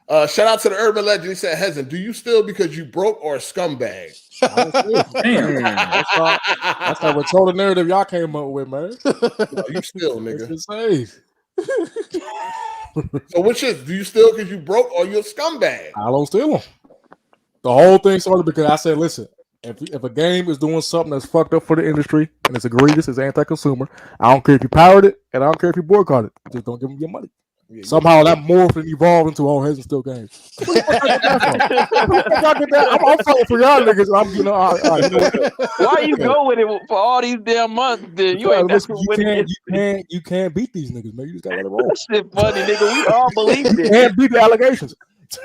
Shout out to the urban legend. He said, Hezen, do you still because you broke or a scumbag? Damn. That's that retarded narrative y'all came up with, man. No, you still, nigga. It's insane. So which is, do you still because you broke or you a scumbag? I don't steal them. The whole thing started because I said, listen, if a game is doing something that's fucked up for the industry and it's egregious, it's anti-consumer, I don't care if you pirate it and I don't care if you boycott it. Just don't give them your money. Somehow that morphed and evolved into all heads and still games. I'm fighting for y'all niggas. I'm you know why you go with it for all these damn months? Then you ain't you can't beat these niggas, man. You just gotta let it roll. That shit funny, nigga. We all believe it. You can't beat the allegations.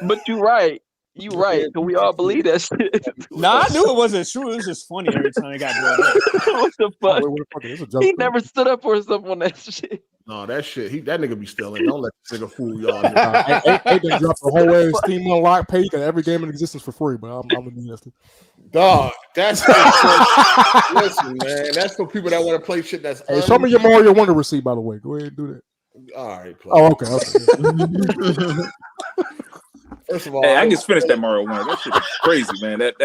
But you right. You right. Cause we all believe that shit. Nah, I knew it wasn't true. It was just funny every time it got brought up. What the fuck? He never stood up for himself on that shit. No, that shit. That nigga be stealing. Don't let this nigga fool y'all. They done dropped the whole ass Steam Unlocked page and every game in existence for free, but I'm gonna need that. Dog, that's listen, man. That's for people that want to play shit. That's hey, show me your Mario Wonder receipt, by the way. Go ahead and do that. All right. Play. Oh, okay. First of all, hey, I just finished that Mario Wonder. That shit is crazy, man. That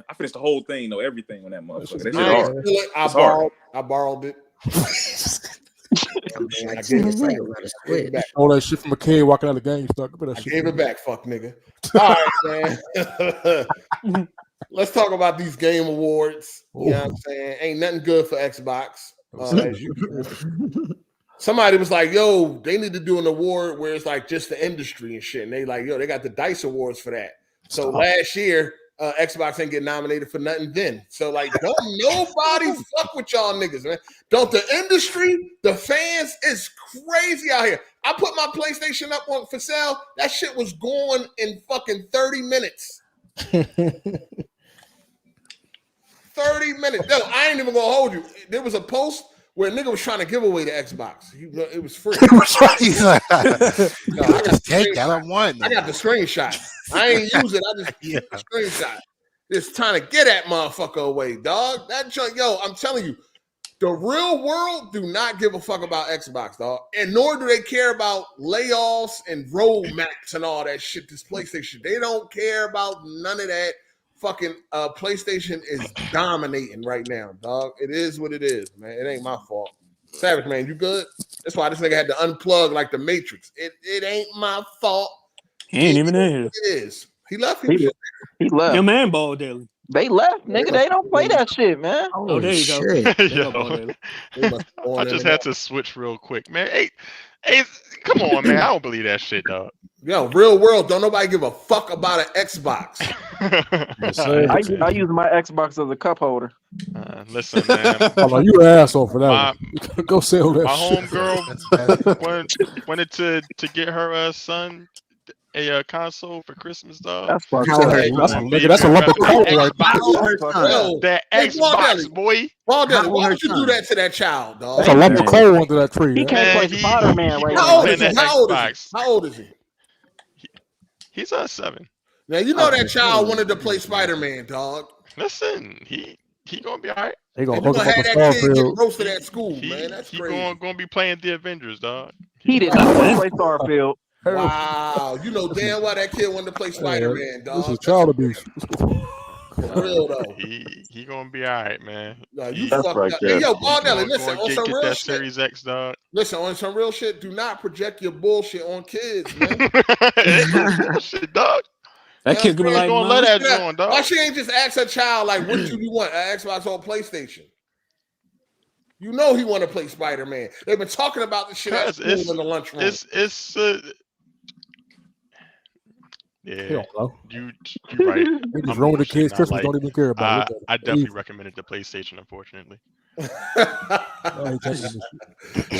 I finished the whole thing, though, everything on that motherfucker. That shit hard. I borrowed it. I gave it back. All that shit from a kid walking out of the game. I gave it back, fuck nigga. All right, man. Let's talk about these game awards. You know what I'm saying? Ain't nothing good for Xbox. Somebody was like, yo, they need to do an award where it's like just the industry and shit. And they like, yo, they got the DICE Awards for that. So last year, Xbox ain't get nominated for nothing then. So like, don't nobody fuck with y'all niggas, man. Don't the industry, the fans, is crazy out here. I put my PlayStation up for sale. That shit was going in fucking 30 minutes. 30 minutes. No, I ain't even gonna hold you. There was a post where a nigga was trying to give away the Xbox. It was free. I just take that. I want. I got the screenshot. I ain't use it. I just get the screenshot. Just trying to get that motherfucker away, dog. That junk, yo, I'm telling you, the real world do not give a fuck about Xbox, dog. And nor do they care about layoffs and roadmaps and all that shit. This PlayStation, they don't care about none of that. Fucking PlayStation is dominating right now, dog. It is what it is, man. It ain't my fault. Savage, man, you good? That's why this nigga had to unplug like the Matrix. It ain't my fault. He ain't even in here. It is. He left. He left. Your man, Ball Daily. They left, nigga. They don't play that shit, man. Oh, there you go. I just had to switch real quick, man. Hey, come on, man. I don't believe that shit, dog. Yo, real world, don't nobody give a fuck about an Xbox. I use my Xbox as a cup holder. Listen, man. Oh, you an asshole for that. Go sell that. My shit. homegirl wanted to get her son a console for Christmas, dog. That's a lump of coal right there. That Xbox, boy. Why would you do that to that child, dog? That's a lump of coal under that tree. He can't play Spider-Man right now. How old is he? He's 7. Now you know that child wanted to play Spider-Man, dog. Listen, he gonna be all right. They gonna have that kid get roasted at school, man. That's crazy. He gonna be playing the Avengers, dog. He did not want to play Starfield. Wow, you know damn well that kid wanted to play Spider-Man, dog. This is child abuse. For real though. He gonna be all right, man. No, you fucked up. Hey, yo, Baldelli, listen, on some real that shit. Series X, dog. Listen, on some real shit, do not project your bullshit on kids, man. Shit, dog. That kid gonna be like, gonna let that join, dog. Why she ain't just ask her child like, what do you want? An Xbox or PlayStation? You know he want to play Spider-Man. They've been talking about this shit at school in the lunchroom. Yeah, you're right. They just ruin the kids' Christmas. Don't even care about it. I definitely recommended the PlayStation, unfortunately.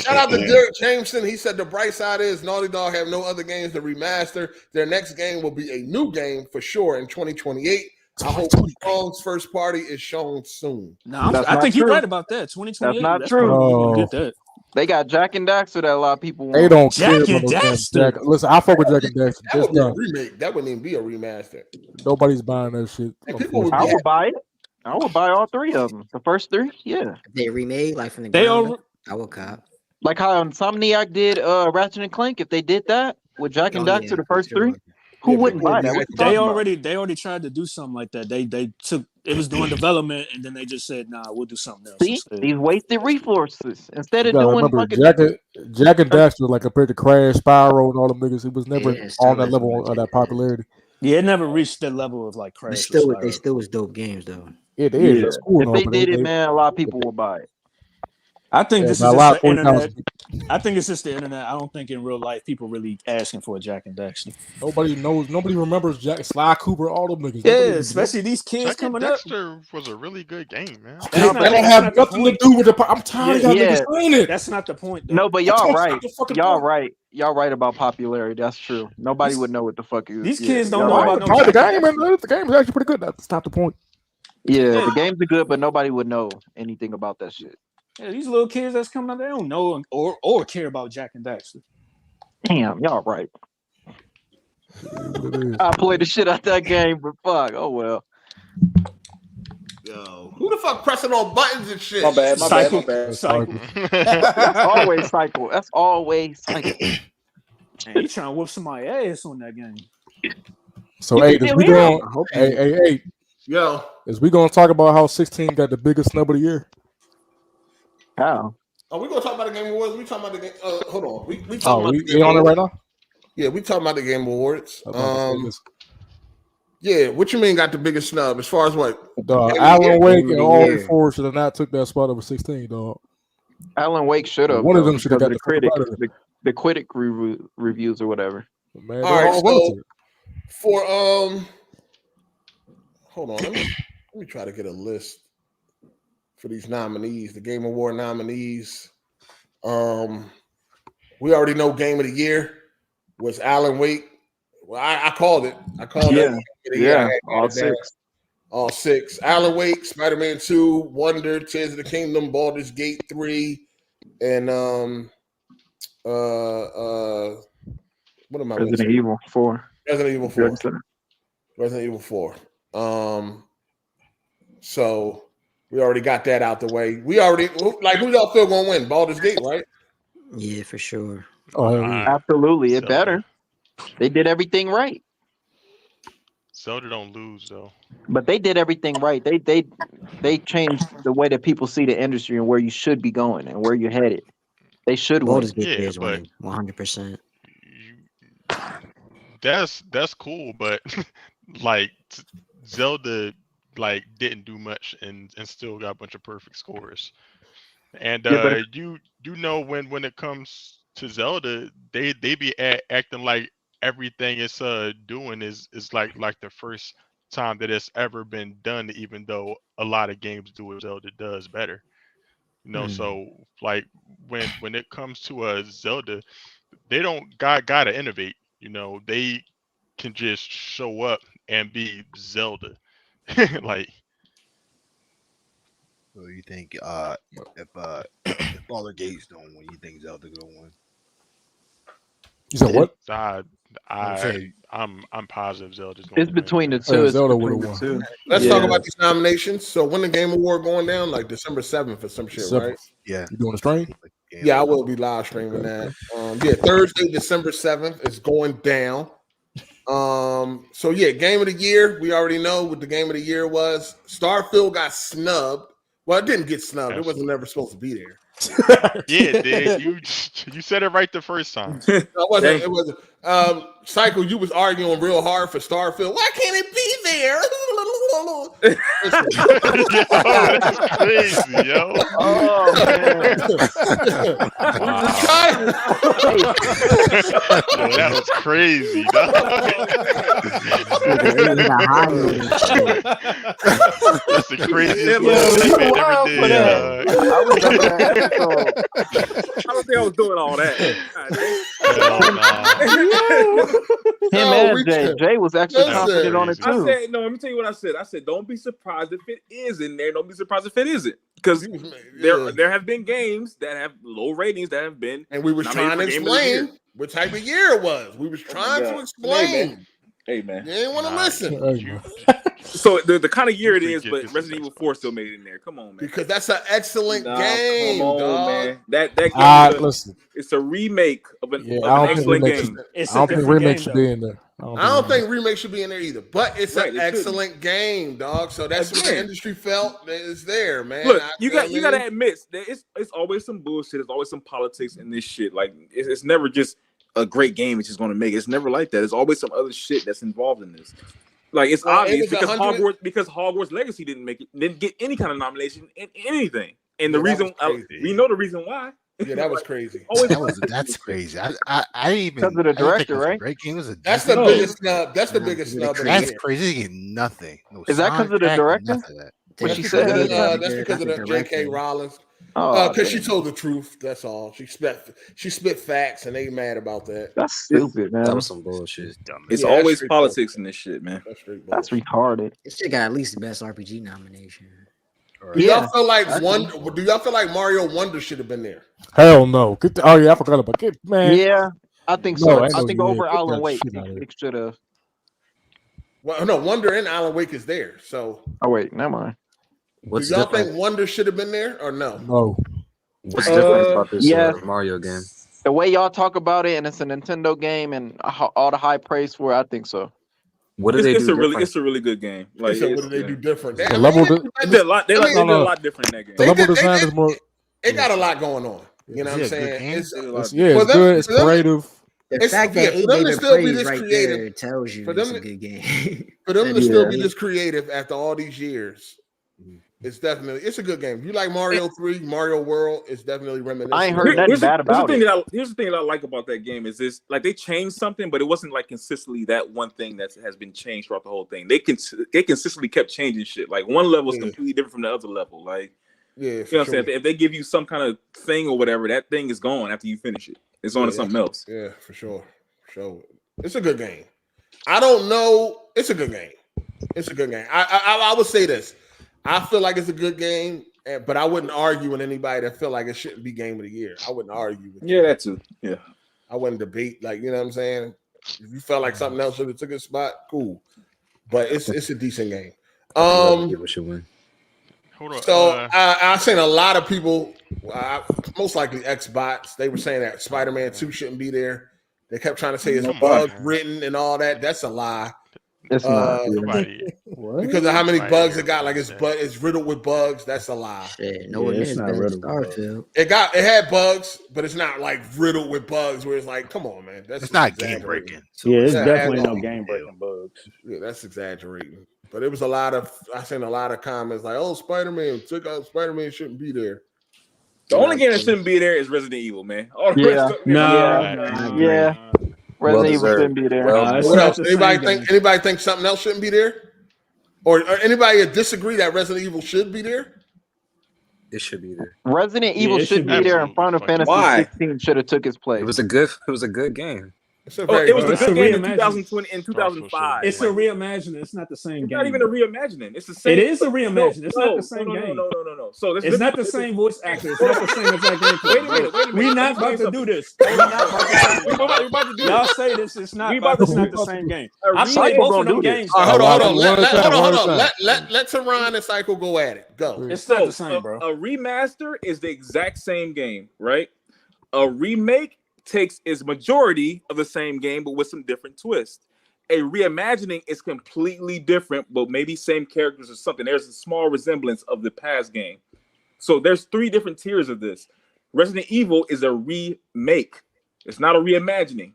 Shout out to Derek Jameson. He said the bright side is Naughty Dog have no other games to remaster. Their next game will be a new game for sure in 2028. I hope Kong's first party is shown soon. No, I think you're right about that. 2028. That's not true. Get that. They got Jack and Daxter that a lot of people want. They don't Jack care and about Daxter. Listen, I fuck with Jack and Daxter. That would be a remake. That wouldn't even be a remaster. Nobody's buying that shit. I would buy it. I would buy all 3 of them. The first 3, yeah. They remade like from the ground up, I would cop. Like how Insomniac did Ratchet and Clank. If they did that with Jack and Daxter, the first 3, who wouldn't buy that? They already tried to do something like that. They took it was doing development and then they just said, nah, we'll do something else. See, these wasted resources instead of doing Jack and Daxter, like compared to Crash, Spyro, and all them niggas, it was never on that level of that popularity. Yeah, it never reached that level of like Crash. They still was dope games though. It is. Cool, if they did it, man, a lot of people will buy it. I think this is by a just lot, the internet. 40,000. I think it's just the internet. I don't think in real life people really asking for a Jack and Daxter. Nobody knows. Nobody remembers Jack, Sly Cooper, all them niggas. Yeah, Nobody especially these kids Jack and coming up. Dexter was a really good game, man. That don't have nothing to do with the. I'm tired of y'all niggas saying it. That's not the point, though. No, but y'all right. Y'all point. right. Y'all right about popularity. That's true. Nobody would know what the fuck is. These kids don't y'all know right. about no The game, and the game is actually pretty good. That's not the point. Yeah, the games are good, but nobody would know anything about that shit. Yeah, these little kids that's coming up, they don't know or care about Jack and Daxter. Damn, y'all right. I played the shit out that game, but fuck. Oh well. Yo, who the fuck pressing on buttons and shit? My bad. Cycle. That's always cycle. That's always cycle. Man, he trying to whoop somebody's ass on that game. So hey, is we going? Hey. Yo, is we gonna talk about how 16 got the biggest snub of the year? How? Are we gonna talk about the Game Awards? We talking about the game? Hold on. We talking about the Game we on it right now? Yeah, we talking about the Game Awards. Yeah, what you mean got the biggest snub as far as what? Alan Wake and all the four should have not took that spot over 16, dog. Alan Wake should have. One of them should have got the critic, the critic reviews or whatever. Man, all right, so for hold on, let me try to get a list for these nominees, the Game Award nominees. We already know Game of the Year was Alan Wake. Well, I called it. I called it. Yeah, all six. All six. Alan Wake, Spider-Man 2, Wonder, Tears of the Kingdom, Baldur's Gate 3, and what am I Resident missing? Evil 4. Resident Evil 4. Resident Evil 4. So we already got that out the way. We already who y'all feel gonna win? Baldur's Gate, right? Yeah, for sure. Absolutely, it better. They did everything right. Zelda don't lose though. But they did everything right. They changed the way that people see the industry and where you should be going and where you're headed. They should win. Baldur's Gate is winning 100%. That's cool, but like Zelda like didn't do much and still got a bunch of perfect scores. And you know when it comes to Zelda, they be acting like everything it's doing is like the first time that it's ever been done, even though a lot of games do what Zelda does better. You know, so like when it comes to Zelda, they don't gotta innovate. You know, they can just show up and be Zelda. Like, so you think if Baldur's Gates don't win, you think Zelda gonna win? You said what? I'm positive Zelda's going. It's between the two. Zelda would have won. Let's talk about these nominations. So when the Game Award going down, like December 7th or some shit, right? Yeah. You doing a stream? Yeah, I will be live streaming that. Yeah, Thursday, December 7th is going down. So yeah, Game of the Year. We already know what the Game of the Year was. Starfield got snubbed. Well, it didn't get snubbed. It wasn't never supposed to be there. Yeah, dude. You said it right the first time. No, it wasn't. It wasn't. Cycle, you was arguing real hard for Starfield. Why can't it be there? That's crazy, yo. Oh man. Yo, that was crazy, dog. That's the craziest statement ever did. I remember that episode. I don't think I was doing all that. Him and Jay was actually confident on it too. I said, no, let me tell you what I said. I said, don't be surprised if it is in there. Don't be surprised if it isn't. Because there have been games that have low ratings that have been. And we were trying to explain what type of year it was. We was trying to explain. Hey, man. You didn't want to listen. So the kind of year it is, but Resident Evil 4 still made it in there. Come on, man. Because that's an excellent game, come on, dog. man. That game it's a remake of an excellent game. I don't think remake should be in there. I don't think remake should be in there either. But it's an excellent game, dog. So that's what the industry felt is there, man. Look, you gotta admit that it's always some bullshit. There's always some politics in this shit. Like it's never just a great game it's just going to make it. It's never like that. There's always some other shit that's involved in this. Like it's obvious because Hogwarts Legacy didn't get any kind of nomination in anything. And the reason we know the reason why. Yeah, that was crazy. That's crazy. I didn't even because of the director, right? Great game. It was That's the biggest snub. That's the biggest snub. That's crazy. They get nothing. No Is that because of the soundtrack, director? nothing of that. What she said? That's because of the J.K. Rowling. Because she told the truth. That's all. She spit facts, and they mad about that. That's stupid, man. That was some bullshit. It's always politics in this shit, man. That's retarded. This shit got at least the best RPG nomination. Do y'all feel like Do y'all feel like Mario Wonder should have been there? Hell no. Oh yeah, I forgot about it. Man. Yeah, I think so. No, I think over get Alan that Wake, shit out of it should have. Well, no, Wonder and Alan Wake is there. So. Oh wait, never mind. Do y'all think Wonder should have been there or no? No. What's different about this Mario game? The way y'all talk about it, and it's a Nintendo game, and all the high praise for it, I think so. What do they do? It's a really good game. Like, what do they do different? The level they did a lot different in that game. The level design is more. It got a lot going on. You know what I'm saying? It's good. It's creative. The fact that they gave it praise right there tells you it's a good game. For them to still be this creative after all these years, it's a good game. If you like Mario 3, Mario World, it's definitely reminiscent. I ain't heard nothing bad about it. Here's the thing that I like about that game is this: like they changed something, but it wasn't like consistently that one thing that has been changed throughout the whole thing. They consistently kept changing shit. Like one level is completely different from the other level. Like you know what I'm saying? If they give you some kind of thing or whatever, that thing is gone after you finish it. It's on to something else. Yeah, for sure. It's a good game. I don't know. It's a good game. I would say this. I feel like it's a good game, but I wouldn't argue with anybody that feel like it shouldn't be game of the year. I wouldn't argue with that too. Yeah. I wouldn't debate, like, you know what I'm saying? If you felt like something else should have took a spot, cool. But it's a decent game. What should win? Hold on. So I've seen a lot of people, most likely Xbox, they were saying that Spider-Man 2 shouldn't be there. They kept trying to say it's bug written and all that. That's a lie. It's not. Because of how many bugs it got, like it's riddled with bugs. That's a lie. Shit, no one is better than Starfield. It had bugs, but it's not like riddled with bugs where it's like, come on, man. It's not game breaking. It's definitely no game breaking bugs. Yeah, that's exaggerating. But it was I seen a lot of comments like, "Oh, Spider-Man took out Spider-Man shouldn't be there." The only game that shouldn't be there is Resident Evil, man. Resident Evil shouldn't be there. What else? Anybody think something else shouldn't be there? Or anybody disagree that Resident Evil should be there? It should be there. Resident Evil should be there, and Final Fantasy 16 should have took its place. It was a good game. It was a good game in 2020 and 2005. It's a reimagining. It's not the same game. Not even a reimagining. It's the same. It is a reimagining. It's not the same game. No. So it's not the same voice actor. It's not the same exact game. Wait a minute. We're not about to do this. We're about to do Y'all say this. It's not the same game. I played both of them games. Hold on. Let Teron and Cycle go at it. Go. It's not the same, bro. A remaster is the exact same game, right? A remake takes its majority of the same game, but with some different twists. A reimagining is completely different, but maybe same characters or something. There's a small resemblance of the past game. So there's 3 different tiers of this. Resident Evil is a remake. It's not a reimagining.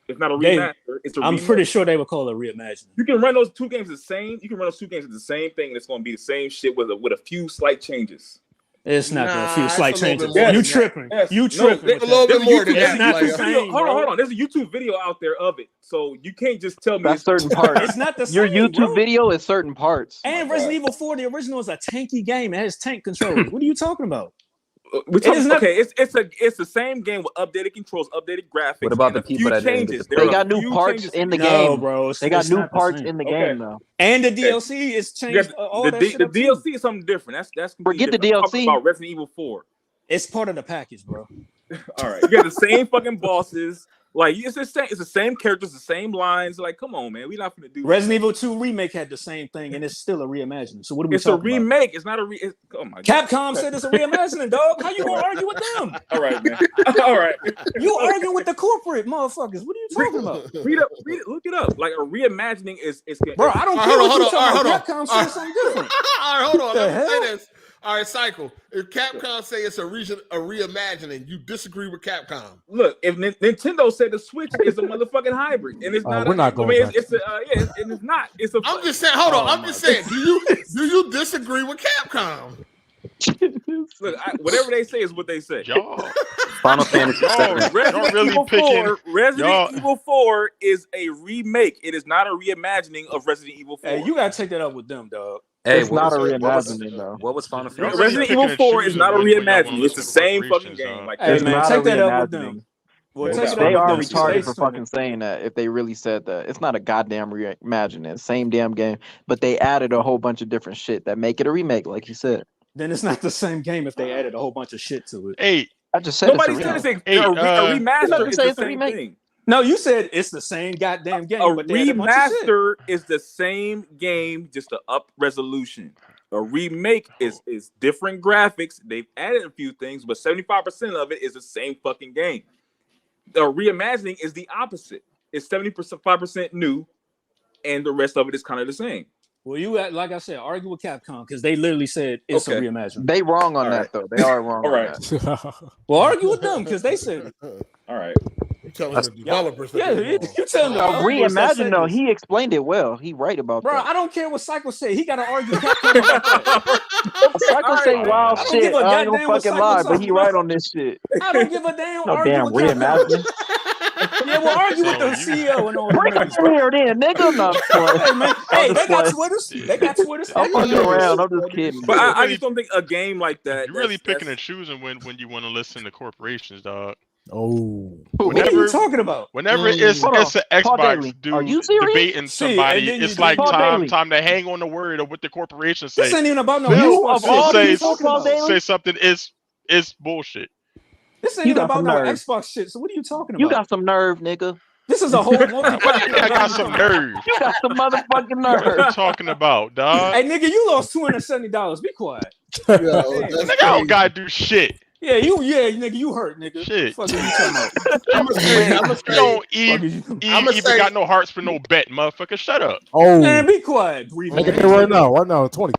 It's not a remaster. It's a I'm pretty sure they would call it reimagining. You can run those 2 games the same. You can run those 2 games as the same thing. It's going to be the same shit with a few slight changes. It's not a few slight changes. You tripping. You tripping. It's a little bit more than that. It's not the same. Hold on. There's a YouTube video out there of it. So you can't just tell me that's certain parts. It's not the same. Your YouTube video is certain parts. And Resident Evil 4, the original, is a tanky game. It has tank controls. What are you talking about? It's the same game with updated controls, updated graphics. What about the people that changes? They got new parts in the game, bro. They got new parts in the game, though. And the DLC is changed. The DLC is something different. That's forget the DLC. About Resident Evil 4. It's part of the package, bro. All right, you got the same fucking bosses. Like it's the same characters, the same lines. Like, come on, man, we're not gonna do. Resident Evil 2 remake had the same thing, and it's still a reimagining. So what are we? It's a remake. It's not a oh my God. Capcom said it's a reimagining, dog. How you gonna argue with them? All right, man. All right. You arguing with the corporate motherfuckers? What are you talking about? Read it. Look it up. Like a reimagining is. Bro, I don't care what you talking about. Capcom said something different. All right, hold on. Let me say this. All right, Cycle. If Capcom say it's a reimagining, you disagree with Capcom. Look, if Nintendo said the Switch is a motherfucking hybrid, and it's not. We're not going. It's not. It's a. I'm just saying. Hold on. I'm just saying. Do you disagree with Capcom? Look, whatever they say is what they say. Y'all, Final Fantasy y'all really picking. Resident Evil 4 is a remake. It is not a reimagining of Resident Evil 4. Hey, you gotta take that up with them, dog. Hey, It's not a reimagining though. What was Final Fantasy? Resident Evil 4 is not a reimagining. It's the same fucking game. Like, hey it's man, not take a that up with them. reimagining. Well, They are retarded for fucking saying that. If they really said that, it's not a goddamn reimagining. Same damn game, but they added a whole bunch of different shit that make it a remake, like you said. Then it's not the same game if they added a whole bunch of shit to it. Hey, I just said Nobody it's a said remake. it's a remaster. Is the same thing. No, you said it's the same goddamn game. A but they added a bunch of shit. remaster is the same game, just to up resolution. A remake is different graphics. They've added a few things, but 75% of it is the same fucking game. The reimagining is the opposite. It's 75% new, and the rest of it is kind of the same. Well, you like I said, argue with Capcom because they literally said it's a reimagining. They wrong on that though. They are wrong. All right. On that. Well, argue with them because they said it. All right. You telling the developers? Yeah, you telling the Reimagine though. He explained it well. He right about bro. that. I don't care what Cycle say. He got to argue with Capcom about that. Cycle say wild I don't shit. give a I ain't goddamn gonna what fucking Cycle lie, but talking he right about. on this shit. I don't give a damn. No argue damn with Capcom. reimagining. Yeah, well, argue with the CEO and all Bring that. it here then, nigga. No, Hey man, hey, they got Twitters. They got Twitters. I'm fucking around. I'm just kidding. But I just don't think a game like that. You're really picking and choosing when you want to listen to corporations, dog. Oh, what are you talking about? Whenever it's an Xbox dude debating somebody, then it's you like do- time to hang on the word of what the corporation say. This ain't even about no Phil Xbox shit. say, What are you talking about? say something is bullshit. This ain't You even got about some no nerve. Xbox shit. So what are you talking about? You got some nerve, nigga. This is a whole. I got some nerve. You got some motherfucking What nerve. you talking about, dog? Hey nigga, you lost $270. Be quiet. Nigga, I don't gotta do shit. Yeah, nigga, you hurt, nigga. Shit. Fuck are you talking about? You don't even got no hearts for no bet, motherfucker. Shut up. oh, Man, be quiet. make it there right now, 20.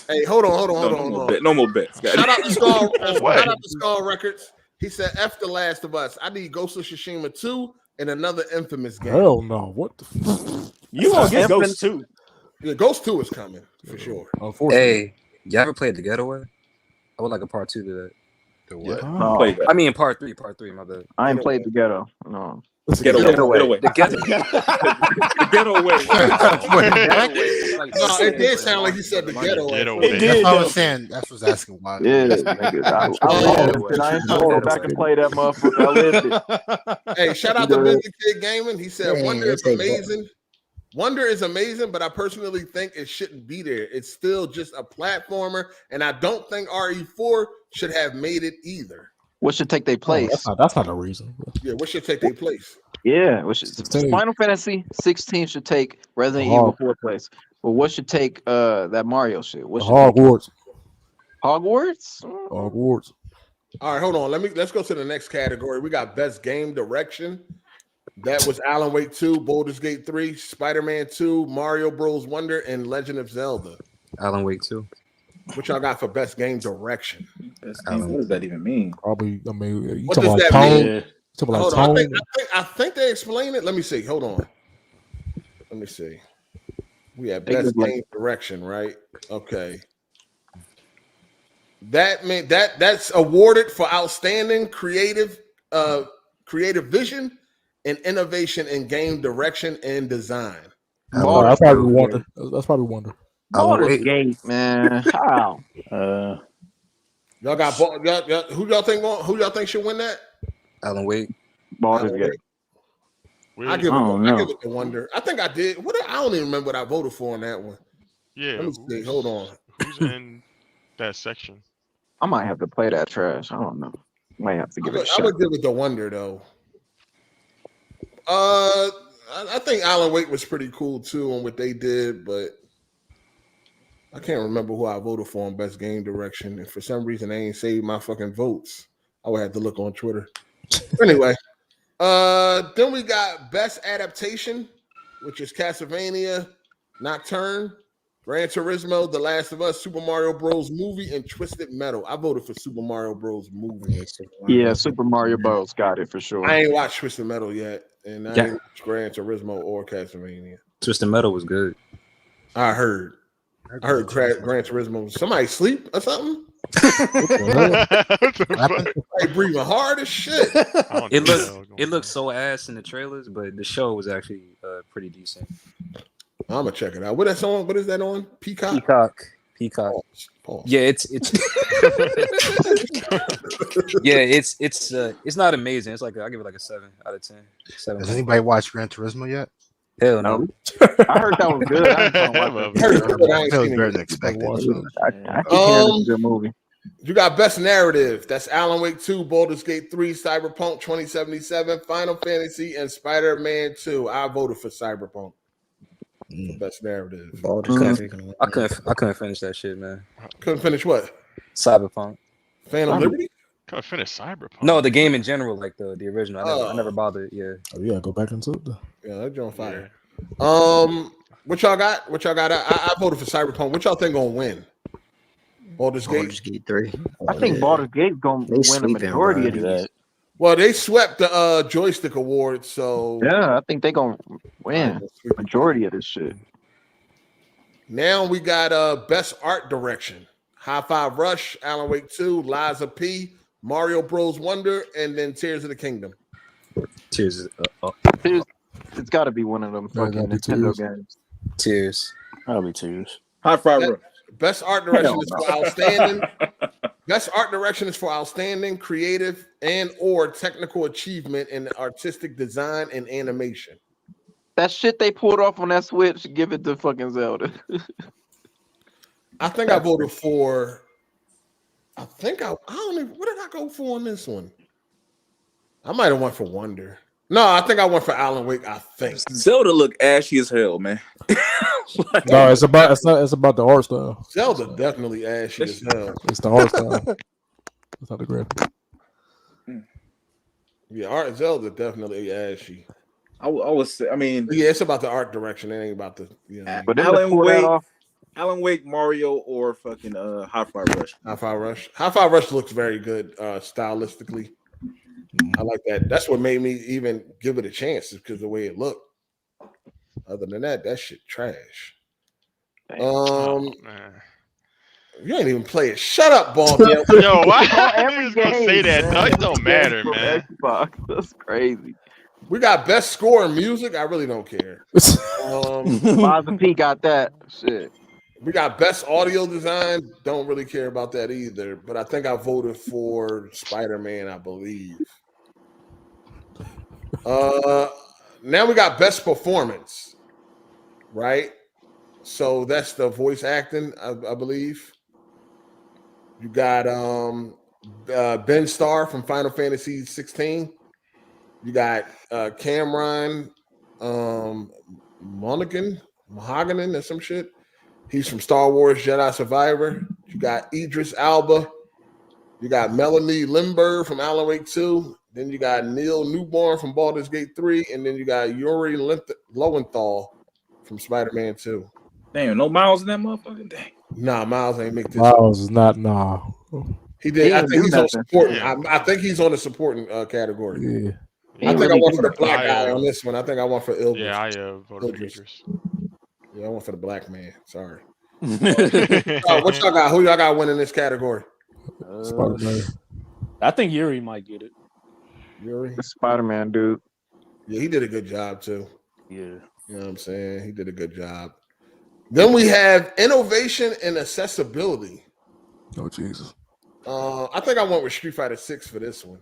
Hey, hold on. No more bets. Shout out to Skull. What? Shout out to Skull Records. He said, "F the Last of Us. I need Ghost of Tsushima 2 and another Infamous game." Hell no. What the You gonna get Ghost 2. Yeah, Ghost 2 is coming for sure. Unfortunately. Hey, y'all ever played The Getaway? I would like a part 2 to that. The what? No, I mean, part 3, my bad. I ain't played the ghetto. No. Get away. The Getaway. The getaway. No, it did sound like he said the Getaway. It did. That's what I was saying. That's what I was asking why. Yeah, nigga. I lived it. I ain't gonna go back and play that motherfucker. I lived it. Hey, shout out to Busy Kid Gaming. He said, Yeah, Wonder is they take that. amazing. Wonder is amazing, but I personally think it shouldn't be there. It's still just a platformer, and I don't think RE4 should have made it either. What should take their place? That's not a reason. Yeah, what should take their place? Yeah, what should Final Fantasy 16 should take Resident Evil 4 place. But what should take that Mario shit? What should Hogwarts. Hogwarts? Hogwarts. All right, hold on. Let's go to the next category. We got Best Game Direction. That was Alan Wake 2, Baldur's Gate 3, Spider-Man 2, Mario Bros. Wonder, and Legend of Zelda. Alan Wake 2. What y'all got for Best Game Direction? What does that even mean? Probably, I mean, you What talking does about that tone? mean? You talking about Hold on. tone? I think they explain it. Let me see. Hold on. Let me see. We have Best Game Direction, right? Okay. That's awarded for outstanding creative vision and innovation in game direction and design. That's probably Wonder. That's probably Wonder. Baldur's Gate, man. How? Y'all got who y'all think should win that? Alan Wake. Baldur's Gate. I give it to Wonder. I think I did. I don't even remember what I voted for on that one. Yeah. Let me see. Hold on. Who's in that section? I might have to play that trash. I don't know. Might have to give it a shot. I would give it to Wonder though. I think Alan Wake was pretty cool too on what they did, but I can't remember who I voted for on Best Game Direction. And for some reason, they ain't saved my fucking votes. I would have to look on Twitter. Anyway, then we got Best Adaptation, which is Castlevania, Nocturne, Gran Turismo, The Last of Us, Super Mario Bros. Movie, and Twisted Metal. I voted for Super Mario Bros. Movie. Yeah, Super Mario Bros. Got it for sure. I ain't watched Twisted Metal yet, and I ain't watched Gran Turismo or Castlevania. Twisted Metal was good. I heard Gran Turismo. Somebody sleep or something? Like breathing hard as shit. It looks so ass in the trailers, but the show was actually pretty decent. I'm gonna check it out. What that's on? What is that on? Peacock. Peacock. Pause. Yeah, it's yeah, it's not amazing. It's like I give it like a 7 out of 10. 7. Has anybody watched Gran Turismo yet? Hell no. I heard that was good. I That was better than expected. I keep hearing it's a good movie. You got best narrative. That's Alan Wake 2, Baldur's Gate 3, Cyberpunk 2077, Final Fantasy, and Spider-Man 2. I voted for Cyberpunk. For best narrative. I couldn't finish that shit, man. Couldn't finish what? Cyberpunk. Phantom Liberty? Couldn't finish Cyberpunk. No, the game in general, like the original. I never bothered. Yeah. Oh, yeah, go back into it. Yeah, that's on fire. What y'all got? I voted for Cyberpunk. What y'all think gonna win? Baldur's Gate 3. I think Baldur's Gate's gonna win a majority of these. Well, they swept the joystick award, so yeah, I think they're gonna win majority of this shit. Now we got best art direction. High Five Rush, Alan Wake 2, Liza P, Mario Bros. Wonder, and then Tears of the Kingdom. Tears. It's got to be one of them fucking Nintendo games. Tears. That'll be Tears. High Five Rush. Best art direction is for outstanding. Best art direction is for outstanding creative and or technical achievement in artistic design and animation. That shit they pulled off on that Switch, give it to fucking Zelda. I think I voted for. I don't even. What did I go for on this one? I might have went for Wonder. No, I think I went for Alan Wake. I think Zelda look ashy as hell, man. No, it's about the art style. Zelda definitely ashy as hell. It's the art style. It's not the graphic. Yeah, art Zelda definitely ashy. I mean, yeah, it's about the art direction. It ain't about the But Alan Wake, Mario, or fucking High Five Rush. High Five Rush. High Five Rush looks very good stylistically. I like that. That's what made me even give it a chance, is because the way it looked. Other than that, that shit trash. You ain't even play it. Shut up, ball. Yo, why every gonna say that? No, it don't matter, man. Xbox. That's crazy. We got best score in music. I really don't care. Liza P got that shit. We got best audio design. Don't really care about that either. But I think I voted for Spider-Man, I believe. Now we got best performance, right? So that's the voice acting, I believe. You got Ben Starr from Final Fantasy 16. You got Cameron Monaghan or some shit. He's from Star Wars Jedi Survivor. You got Idris Elba. You got Melanie Lindbergh from Alan Wake 2. Then you got Neil Newborn from Baldur's Gate 3. And then you got Yuri Lowenthal from Spider-Man 2. Damn, no Miles in that motherfucker? Dang. Nah, Miles ain't make this. Miles is not, nah. He did. I think he's on supporting. I think he's on the supporting category. Yeah. I think I went for the black guy on this one. I think I went for Idris. Yeah, I voted for Idris. Yeah, I went for the black man. Sorry. What y'all got? Who y'all got winning this category? I think Yuri might get it. Yuri? The Spider-Man dude. Yeah, he did a good job too. Yeah. You know what I'm saying? He did a good job. Then we have innovation and accessibility. Oh, Jesus. I think I went with Street Fighter 6 for this one.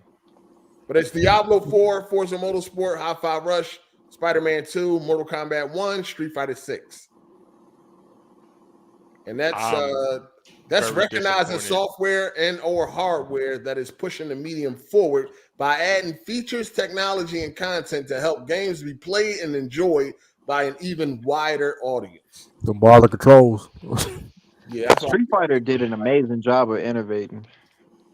But it's Diablo 4, Forza Motorsport, High Five Rush, Spider-Man 2, Mortal Kombat 1, Street Fighter 6. And that's recognizing software and or hardware that is pushing the medium forward by adding features, technology, and content to help games be played and enjoyed by an even wider audience. The bar controls. Yeah, Street Fighter did an amazing job of innovating.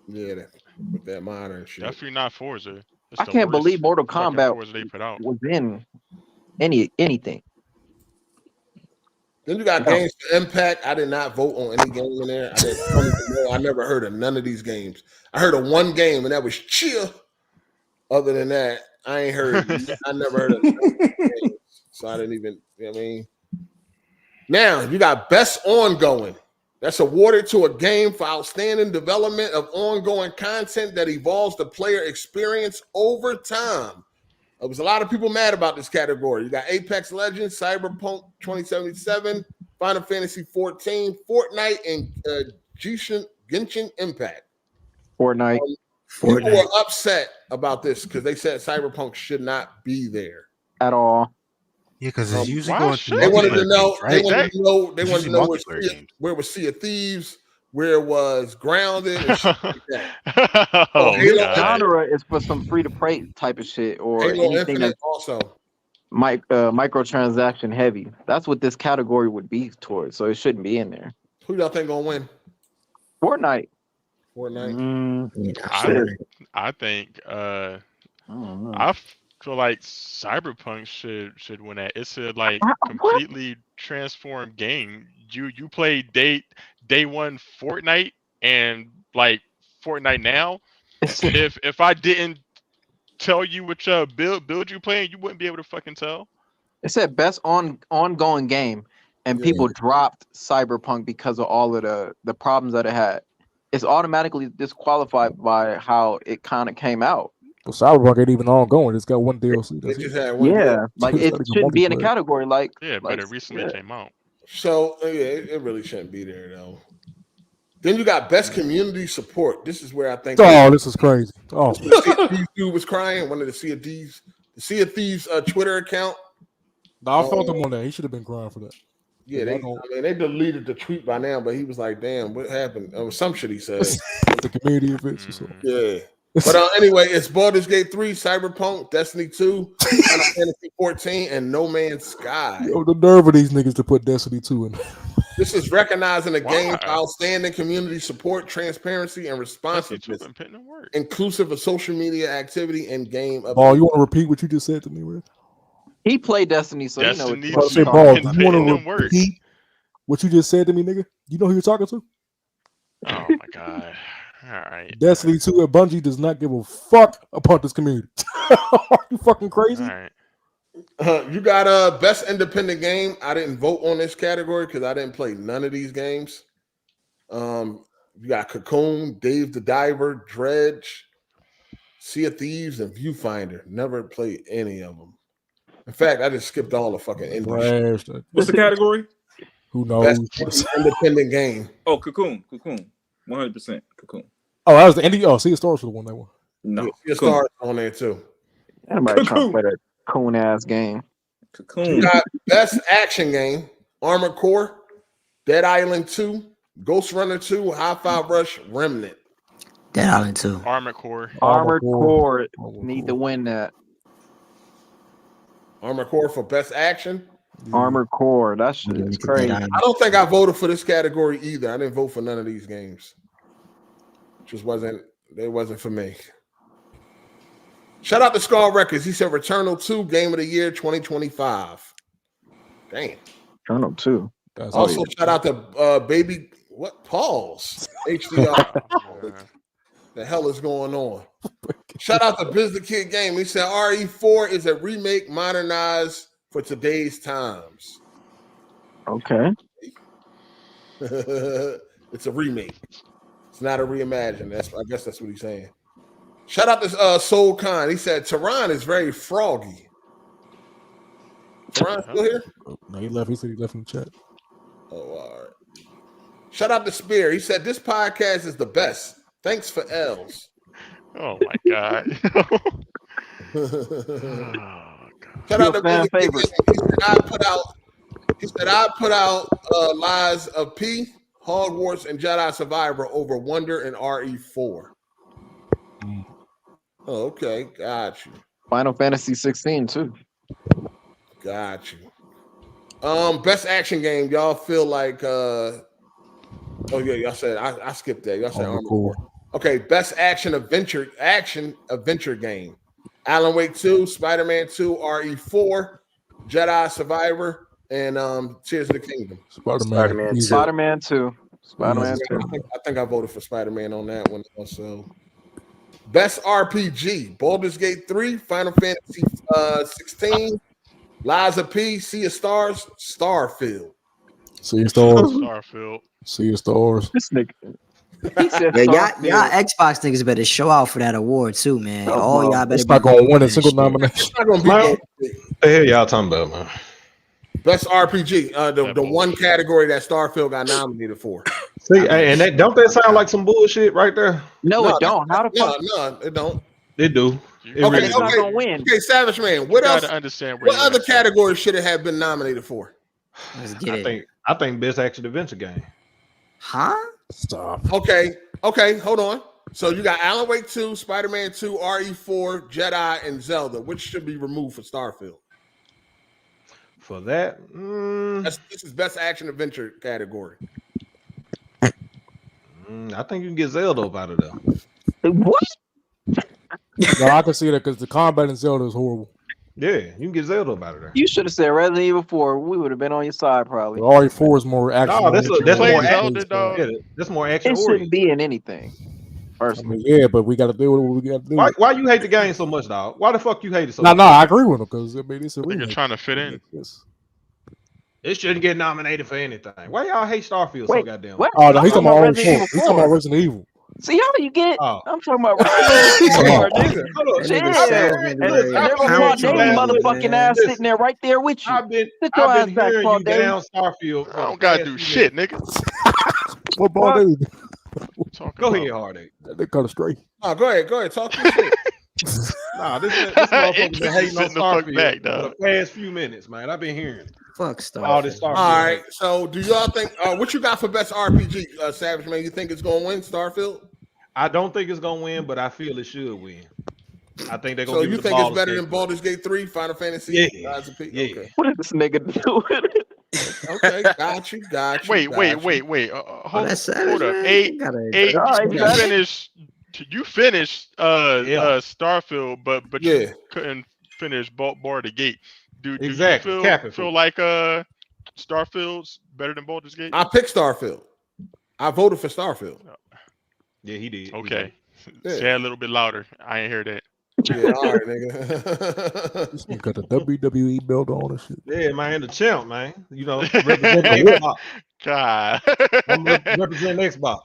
Yeah, with that modern shit. Definitely not Forza. I can't believe Mortal Kombat Forza they put out. was in anything. Then you got games for Impact. I did not vote on any game in there. I never heard of none of these games. I heard of one game, and that was Cheer. Other than that, I ain't heard. I never heard of none of these games. So I didn't even, you know what I mean? Now, you got best ongoing. That's awarded to a game for outstanding development of ongoing content that evolves the player experience over time. There was a lot of people mad about this category. You got Apex Legends, Cyberpunk 2077, Final Fantasy 14, Fortnite, and Genshin Impact. Fortnite. People were upset about this because they said Cyberpunk should not be there At all. Yeah, because it's usually Why going should to They wanted multiplayer to know. games, right? They wanted to know. They It's wanted to usually know multiplayer games. where was Sea of Thieves, where it was Grounded, and shit like that. Oh, This Halo, genre is for some free to play type of shit or Halo anything Infinite that's also. microtransaction heavy. That's what this category would be towards. So it shouldn't be in there. Who y'all think gonna win? Fortnite. I think I don't know. I feel like Cyberpunk should win that. It's a like completely transformed game. You play day one Fortnite and like Fortnite now. If I didn't tell you which build you playing, you wouldn't be able to fucking tell. It said best ongoing game, and people dropped Cyberpunk because of all of the problems that it had. It's automatically disqualified by how it kind of came out. Well, Cyberpunk ain't even ongoing. It's got one DLC. They just had one. Yeah, like It's it not even shouldn't be in a multiplayer. category like. Yeah, like, but it recently came out. So it really shouldn't be there though. Then you got best community support. This is where I think. Oh, this is crazy. Oh, These dude was crying. One of the Sea of Thieves Twitter account. no, I felt him on that. He should have been crying for that. Yeah, they deleted the tweet by now, but he was like, "Damn, what happened?" Some shit he said. The community events or something. Yeah. But anyway, it's Baldur's Gate 3, Cyberpunk, Destiny 2, Final Fantasy 14, and No Man's Sky. Yo, the nerve of these niggas to put Destiny 2 in. This is recognizing a game for outstanding community support, transparency, and responsiveness, inclusive of social media activity and game. Ball, you want to repeat what you just said to me, Red? He played Destiny, so Destiny you know. Say, Ball, do you want to repeat what you just said to me, nigga? You know who you're talking to? Oh my god! All right. Destiny 2 and Bungie does not give a fuck about this community. Are you fucking crazy? All right. You got best independent game. I didn't vote on this category because I didn't play none of these games. You got Cocoon, Dave the Diver, Dredge, Sea of Thieves, and Viewfinder. Never played any of them. In fact, I just skipped all the fucking indie shit. What's the category? Who knows? Best independent game. Oh, Cocoon. 100% Cocoon. Oh, that was the indie. Oh, Sea of Stars for the one that one. No, Sea of Stars on there too. Anybody trying to play that coon ass game? You got best action game: Armored Core, Dead Island 2, Ghost Runner 2, Hi-Fi Rush, Remnant. Dead Island 2. Armored Core. Armored Core need to win that. Armored Core for best action. Armored Core, that shit is crazy. I don't think I voted for this category either. I didn't vote for none of these games. Just wasn't for me. Shout out to Skull Records. He said Returnal 2 Game of the Year 2025. Damn. Returnal 2. Also, shout out to Baby Pause HDR. The hell is going on? Shout out to Biz the Kid Game. He said RE4 is a remake modernized for today's times. Okay. It's a remake. It's not a reimagine. I guess that's what he's saying. Shout out to Soul Khan. He said Tehran is very froggy. Tehran still here? No, he left. He said he left in the chat. Oh, all right. Shout out to Spear. He said this podcast is the best. Thanks for L's. Oh my god. Shout out to fan favorite. He said I put out Lies of P, Hogwarts, and Jedi Survivor over Wonder and RE4. Oh, okay, got you. Final Fantasy 16 too. Got you. Best action game. Y'all feel like oh yeah, y'all said I skipped that. Y'all said Armored Core. Okay, best action adventure game. Alan Wake 2, Spider-Man 2, RE4, Jedi Survivor, and Tears of the Kingdom. Spider-Man 2. Spider-Man 2. Spider-Man 2. I think I voted for Spider-Man on that one also. Best RPG, Baldur's Gate 3, Final Fantasy 16, Lies of P, Sea of Stars, Starfield. See your stars. Starfield. See your stars. This nigga. He said Yeah, y'all Xbox niggas better show out for that award too, man. All y'all better. It's not gonna win a single nomination. It's not gonna be What the hell y'all talking about, man? best RPG. The one category that Starfield got nominated for. See, and don't that sound like some bullshit right there? No, it don't. How the fuck? No, it don't. It do. It Okay, really not gonna win. Okay, Savage Man. What else? Understand where What other categories should it have been nominated for? Let's get it. I think best action adventure game. Huh? Stop. Okay, hold on. So you got Alan Wake 2, Spider-Man 2, RE4, Jedi, and Zelda. Which should be removed for Starfield? For that, This is best action adventure category. I think you can get Zelda up out of there. What? No, I can see that because the combat in Zelda is horrible. Yeah, you can get Zelda up out of there. You should have said Resident Evil 4. We would have been on your side probably. RE4 is more action. No, that's more Zelda, action. dog. Yeah, that's more action. It shouldn't be in anything. Personally. Yeah, but we got to do what we got to do. Why you hate the game so much, dog? Why the fuck you hate it so No, much? no, I agree with him because I mean it's a You're remake. trying to fit in. It shouldn't get nominated for anything. Why y'all hate Starfield so goddamn? What? Oh no, he's talking about Resident Evil RE4. He's talking about Resident Evil. See how you get? Oh. I'm talking about Resident Evil 4, nigga. Hold on. Yeah. Nigga, And there was Claudine motherfucking ass sitting there right there with you. I've been Sit your ass back, hearing you Claudine. down Starfield. I don't gotta do shit, nigga. What ball they? Go ahead, Hard8. They cut it straight. Oh, go ahead. Talk your shit. Nah, this motherfucker been hating on Sitting the fuck Starfield back, for dog. the past few minutes, man. I've been hearing it. Fuck Starfield. All this Starfield. All right. So, do y'all think what you got for best RPG, Savage Man? You think it's gonna win Starfield? I don't think it's gonna win, but I feel it should win. I think they're gonna. So give you it to think it's Baldur's better Gate. than Baldur's Gate 3, Final Fantasy? Yeah. Yeah. Okay. What is this nigga doing? Okay. Got you. Wait. Hold up. Eight. You finished Starfield, but you couldn't finish Baldur's Gate. Do Exactly. you feel like Starfield's better than Baldur's Gate? I picked Starfield. I voted for Starfield. Yeah, he did. Okay. Yeah. Say it a little bit louder. I ain't hear that. Yeah, all right, nigga. This nigga got the WWE belt on and shit. Yeah, man, the champ, man. You know, representing Xbox. God. I'm representing Xbox.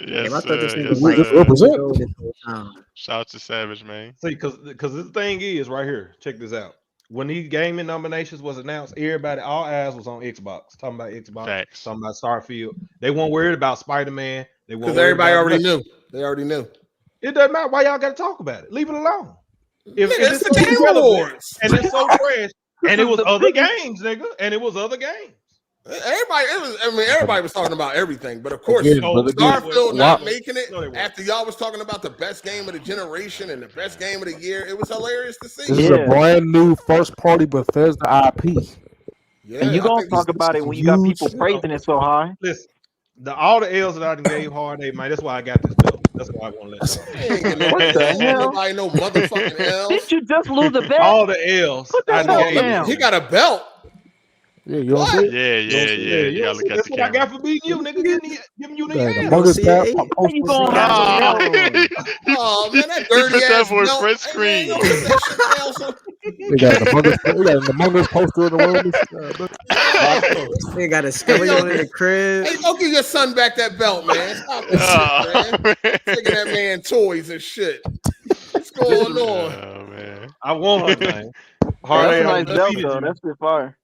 Yes, I thought this yes, nigga was represent. Shout out to Savage, man. See, because the thing is right here. Check this out. When these gaming nominations was announced, all eyes was on Xbox. Talking about Xbox. Facts. Talking about Starfield. They weren't worried about Spider-Man. They weren't Because worried everybody about already nothing. knew. They already knew. It doesn't matter why y'all got to talk about it. Leave it alone. If Nigga, it's the so Game irrelevant Awards. and it's so trash, and it was other games, nigga, and it was other games. Everybody was talking about everything, but of course, Again, but again, Starfield not why- making it No, they weren't. after y'all was talking about the best game of the generation and the best game of the year. It was hilarious to see. This is a brand new first party Bethesda IP. Yeah, And you I gonna think talk this- about it when you got huge. people praising it so high. Listen, all the L's that I done gave Hard8, man, that's why I got this belt. That's why I want to let you know. He ain't getting no What the L's. hell? Nobody no motherfucking L's. Didn't you just lose a bet? All the L's Put I that done belt gave down. He got a belt. Yeah, you don't see it? Yeah. You gotta look at That's the what I camera. got for beating you, nigga. Giving you the Yeah, the L's. Among Us see tab, it? post How you going Oh man, that He dirty put that ass for a belt. print Hey, screen. man, don't put that shit down, so- They got an Among Us poster in the room. and shit. They got a skeleton in the crib. Hey, go give your son back that belt, man. Stop that shit, man. Taking that man toys and shit. What's going on? Oh man. I won, man. That's Hard8, a I nice done belt defeated though. you. That's good fire.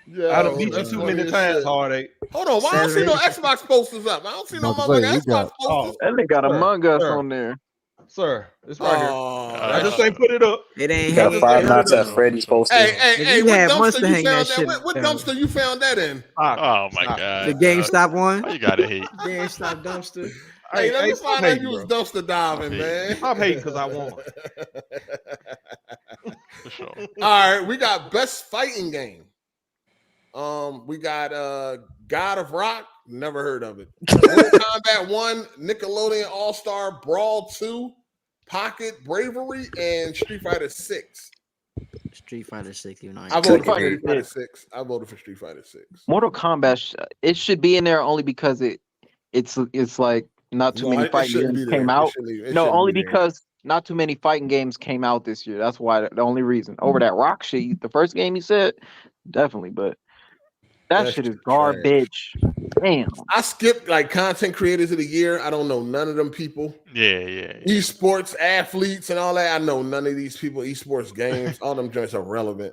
Yeah, I done beat you too many times, Hard8. Hold on, why I don't see no Xbox posters up? I don't see no About to say, motherfucking you Xbox got- posters. That nigga got Sir, Among Us sir. on there. Sir, it's right here. Oh, I just ain't put it up. It ain't Got hanging. Five It Nights at ain't- Freddy's poster. hey, You what had months dumpster to you hang found that that? shit What down. dumpster you found that in? Oh my god. The GameStop one. Why you gotta hate? GameStop dumpster. Hey, let me stop find out hating, you was bro. dumpster diving, man. Stop hating because I won. For sure. All right, we got best fighting game. We got God of Rock, never heard of it. Mortal Kombat 1, Nickelodeon All-Star Brawl 2, Pocket Bravery, and Street Fighter 6. Street Fighter 6. You know, I voted for Street Fighter 6. I voted for Street Fighter 6. Mortal Kombat, it should be in there only because it's like not too No, many it fighting shouldn't games be there. came It out. shouldn't- it No, shouldn't only be there. because not too many fighting games came out this year. That's why the only reason. Over that Rock shit, the first game you said, definitely, but That shit is garbage. Damn. I skipped like content creators of the year. I don't know none of them people. Yeah. Esports athletes and all that. I know none of these people. Esports games, all them joints are relevant.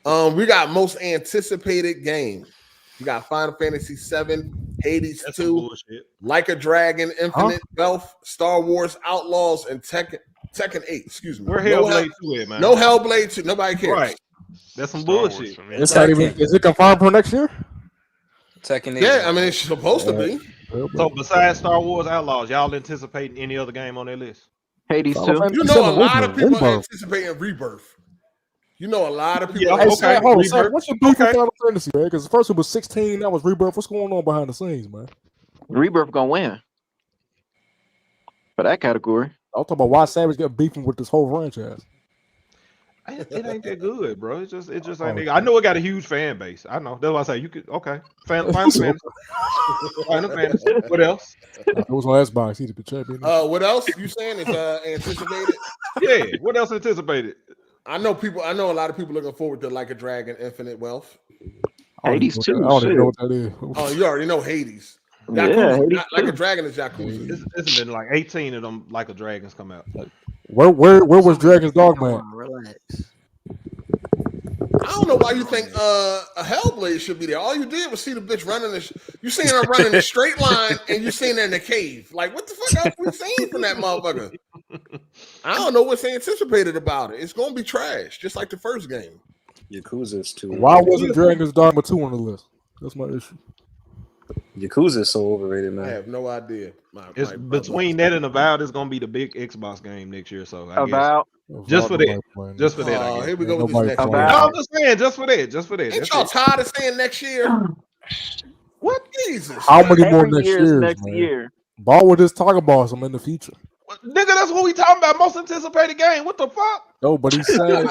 We got most anticipated game. You got Final Fantasy VII, Hades 2, Like a Dragon, Infinite Wealth, Star Wars Outlaws, and Tekken 8. Excuse me. Where Hellblade 2 at, man? No Hellblade 2. Nobody cares. Right. That's some bullshit. It's not even. Is it confirmed for next year? Tekken 8. Yeah, I mean it's supposed to be. So besides Star Wars Outlaws, y'all anticipating any other game on that list? Hades 2. You know, a lot of people are anticipating Rebirth. You know, a lot of people. Yeah, okay. Hold on, what's your beef with Final Fantasy, man? Because the first one was 16, that was Rebirth. What's going on behind the scenes, man? Rebirth gonna win for that category. I'm talking about why Savage got beefing with this whole franchise. It ain't that good, bro. It just ain't. That. I know it got a huge fan base. I know. That's why I say you could. Okay, Final Fantasy. Final Fantasy. What else? It was on Xbox. He's the champion. What else you saying is anticipated? Yeah. What else anticipated? I know a lot of people looking forward to Like a Dragon, Infinite Wealth. Hades 2. I don't even know what that is. Oh, you already know Hades. Yeah, Hades Like a Dragon is Yakuza. It's been like 18 of them Like a Dragons come out. Where was Dragon's Dogma? Relax. I don't know why you think a Hellblade should be there. All you did was see the bitch running you seen her running a straight line and you seen her in the cave. Like, what the fuck else we seen from that motherfucker? I don't know what's anticipated about it. It's gonna be trash, just like the first game. Yakuza's too. Why wasn't Dragon's Dogma 2 on the list? That's my issue. Yakuza's so overrated, man. I have no idea. It's between that and Avowed, it's gonna be the big Xbox game next year. So I Avowed. guess just for that, just for that. Oh, here we go with this next one. No, I'm just saying, just for that. Ain't y'all tired of saying next year? What? Jesus. How many more Every next year is years, next man? year. Ball with this talk about some in the future. Nigga, that's what we talking about. Most anticipated game. What the fuck? No, but he's saying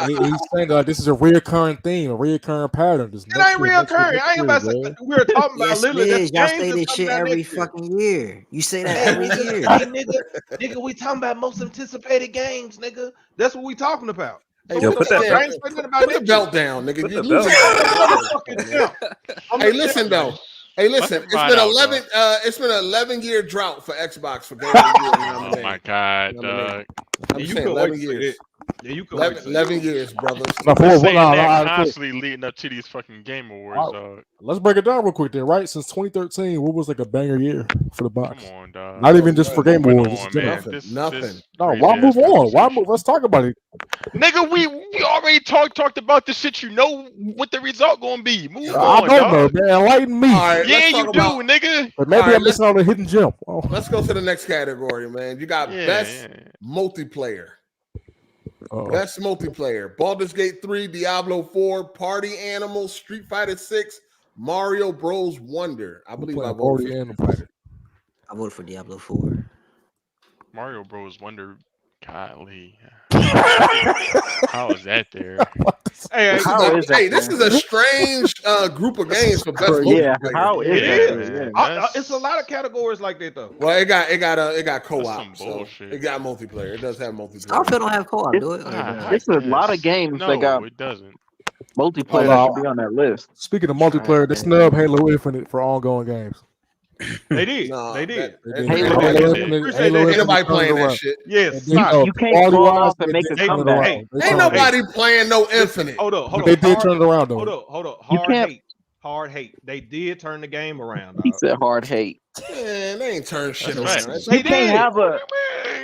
this is a reoccurring theme, a reoccurring pattern. It ain't reoccurring. I ain't about to say we're talking about literally. Y'all say this shit every fucking year. You say that every year. Hey, nigga, we talking about most anticipated games, nigga. That's what we talking about. Hey, Yo, put that put the belt down, nigga. You losing. Hey, listen though. Hey, listen. It's been an 11-year drought for Xbox for Game of the Year. Oh my god, dog. I'm saying 11 years. Yeah, you 11 years, brothers. Constantly leading up to these fucking Game Awards, dog. Let's break it down real quick then, right? Since 2013, what was like a banger year for the box? Come on, dog. Not even just for Game Awards. Nothing. No, why move on? Why move? Let's talk about it. Nigga, we already talked about this shit. You know what the result gonna be. Move I on, don't know, dog. man. Enlighten me. Right, yeah, you do, nigga. But maybe I'm missing out on a hidden gem. Oh. Let's go to the next category, man. You got best multiplayer. Best multiplayer: Baldur's Gate 3, Diablo 4, Party Animals, Street Fighter 6, Mario Bros. Wonder. I believe I voted for Fighter. I voted for Diablo 4. Mario Bros. Wonder. Golly. How is that there? Hey, this is a strange group of games for best multiplayer. How is it? It's a lot of categories like that though. Well, it got co-op, so it got multiplayer. It does have multiplayer. Starfield don't have co-op, do it? It's a lot of games that got it doesn't. multiplayer that should be on that list. Speaking of multiplayer, they snub Halo Infinite for ongoing games. They did. They did. Ain't nobody playing that shit. Yes. You can't fall off and make a comeback. Ain't nobody playing no Infinite. Hold on. They did turn it around though. Hold on. Hard hate. They did turn the game around. He said hard hate. Man, they ain't turned shit around.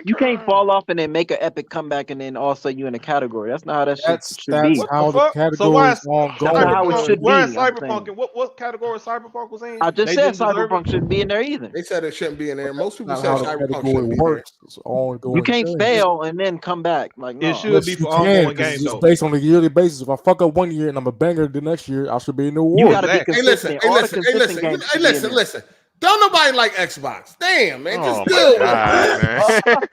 You can't fall off and then make an epic comeback and then also you in a category. That's not how that shit should be. That's how the category is going. That's not how it should be. Where's Cyberpunk? What category Cyberpunk was in? I just said Cyberpunk shouldn't be in there either. They said it shouldn't be in there. Most people That's said how the Cyberpunk category shouldn't be works. there. It's ongoing. You can't fail and then come back. Like no. It should be for ongoing games though. It's based on a yearly basis. If I fuck up one year and I'm a banger the next year, I should be in the award. You gotta be consistent. Listen. Don't nobody like Xbox. Damn, man. Just deal with it.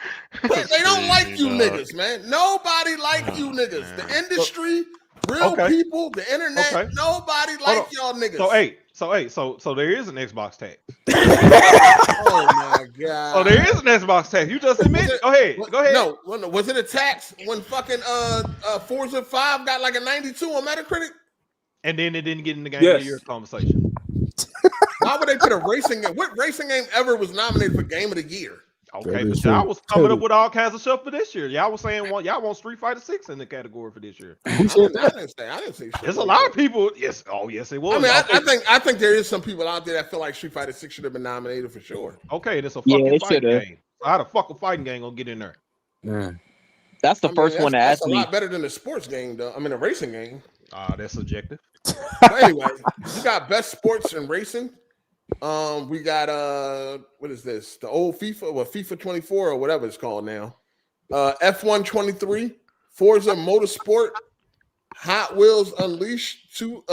They don't like you niggas, man. Nobody like you niggas. The industry, real people, the internet, nobody like y'all niggas. So there is an Xbox tag. Oh my god. So there is an Xbox tag. You just admitted. Go ahead. No, was it a tax when fucking Forza 5 got like a 92 on Metacritic? and then it didn't get in the game of the year conversation. Why would they put a racing game? What racing game ever was nominated for Game of the Year? Okay, but y'all was coming up with all kinds of stuff for this year. Y'all was saying y'all want Street Fighter 6 in the category for this year. Who said that? I didn't say shit. There's a lot of people. Yes, yes, it was. I mean, I think there is some people out there that feel like Street Fighter 6 should have been nominated for sure. Okay, and it's a fucking fighting game. So how the fuck a fighting game gonna get in there? That's the first one to ask me. That's a lot better than a sports game, though. I mean, a racing game. That's subjective. But anyway, we got best sports and racing. We got what is this? The old FIFA, FIFA 24 or whatever it's called now. F1 23, Forza Motorsport, Hot Wheels Unleashed 2,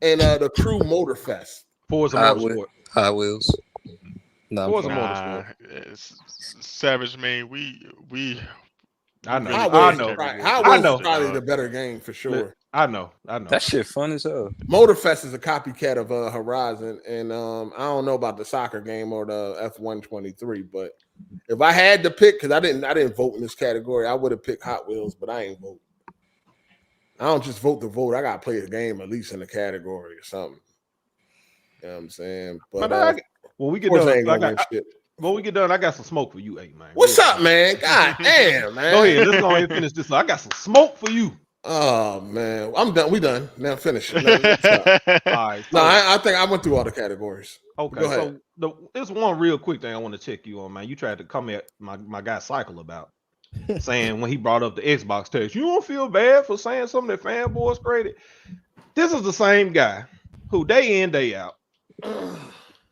and the Crew Motorfest. Forza Motorsport. Hot Wheels. No, Forza Motorsport. Savage, man. We. I know. Hot Wheels is probably the better game for sure. I know. That shit fun as hell. Motorfest is a copycat of Horizon, and I don't know about the soccer game or the F1 23, but if I had to pick, because I didn't vote in this category, I would have picked Hot Wheels, but I ain't vote. I don't just vote to vote. I gotta play the game at least in the category or something. You know what I'm saying? But when we get done, I got some smoke for you, 8 man. What's up, man? God damn, man. Go ahead. Let's go ahead and finish this. I got some smoke for you. Oh man, I'm done. We done. Now finish it. All right. No, I think I went through all the categories. Okay, Go ahead. so there's one real quick thing I want to check you on, man. You tried to come at my guy Cycle about saying when he brought up the Xbox text, you don't feel bad for saying something that fanboys created. This is the same guy who day in, day out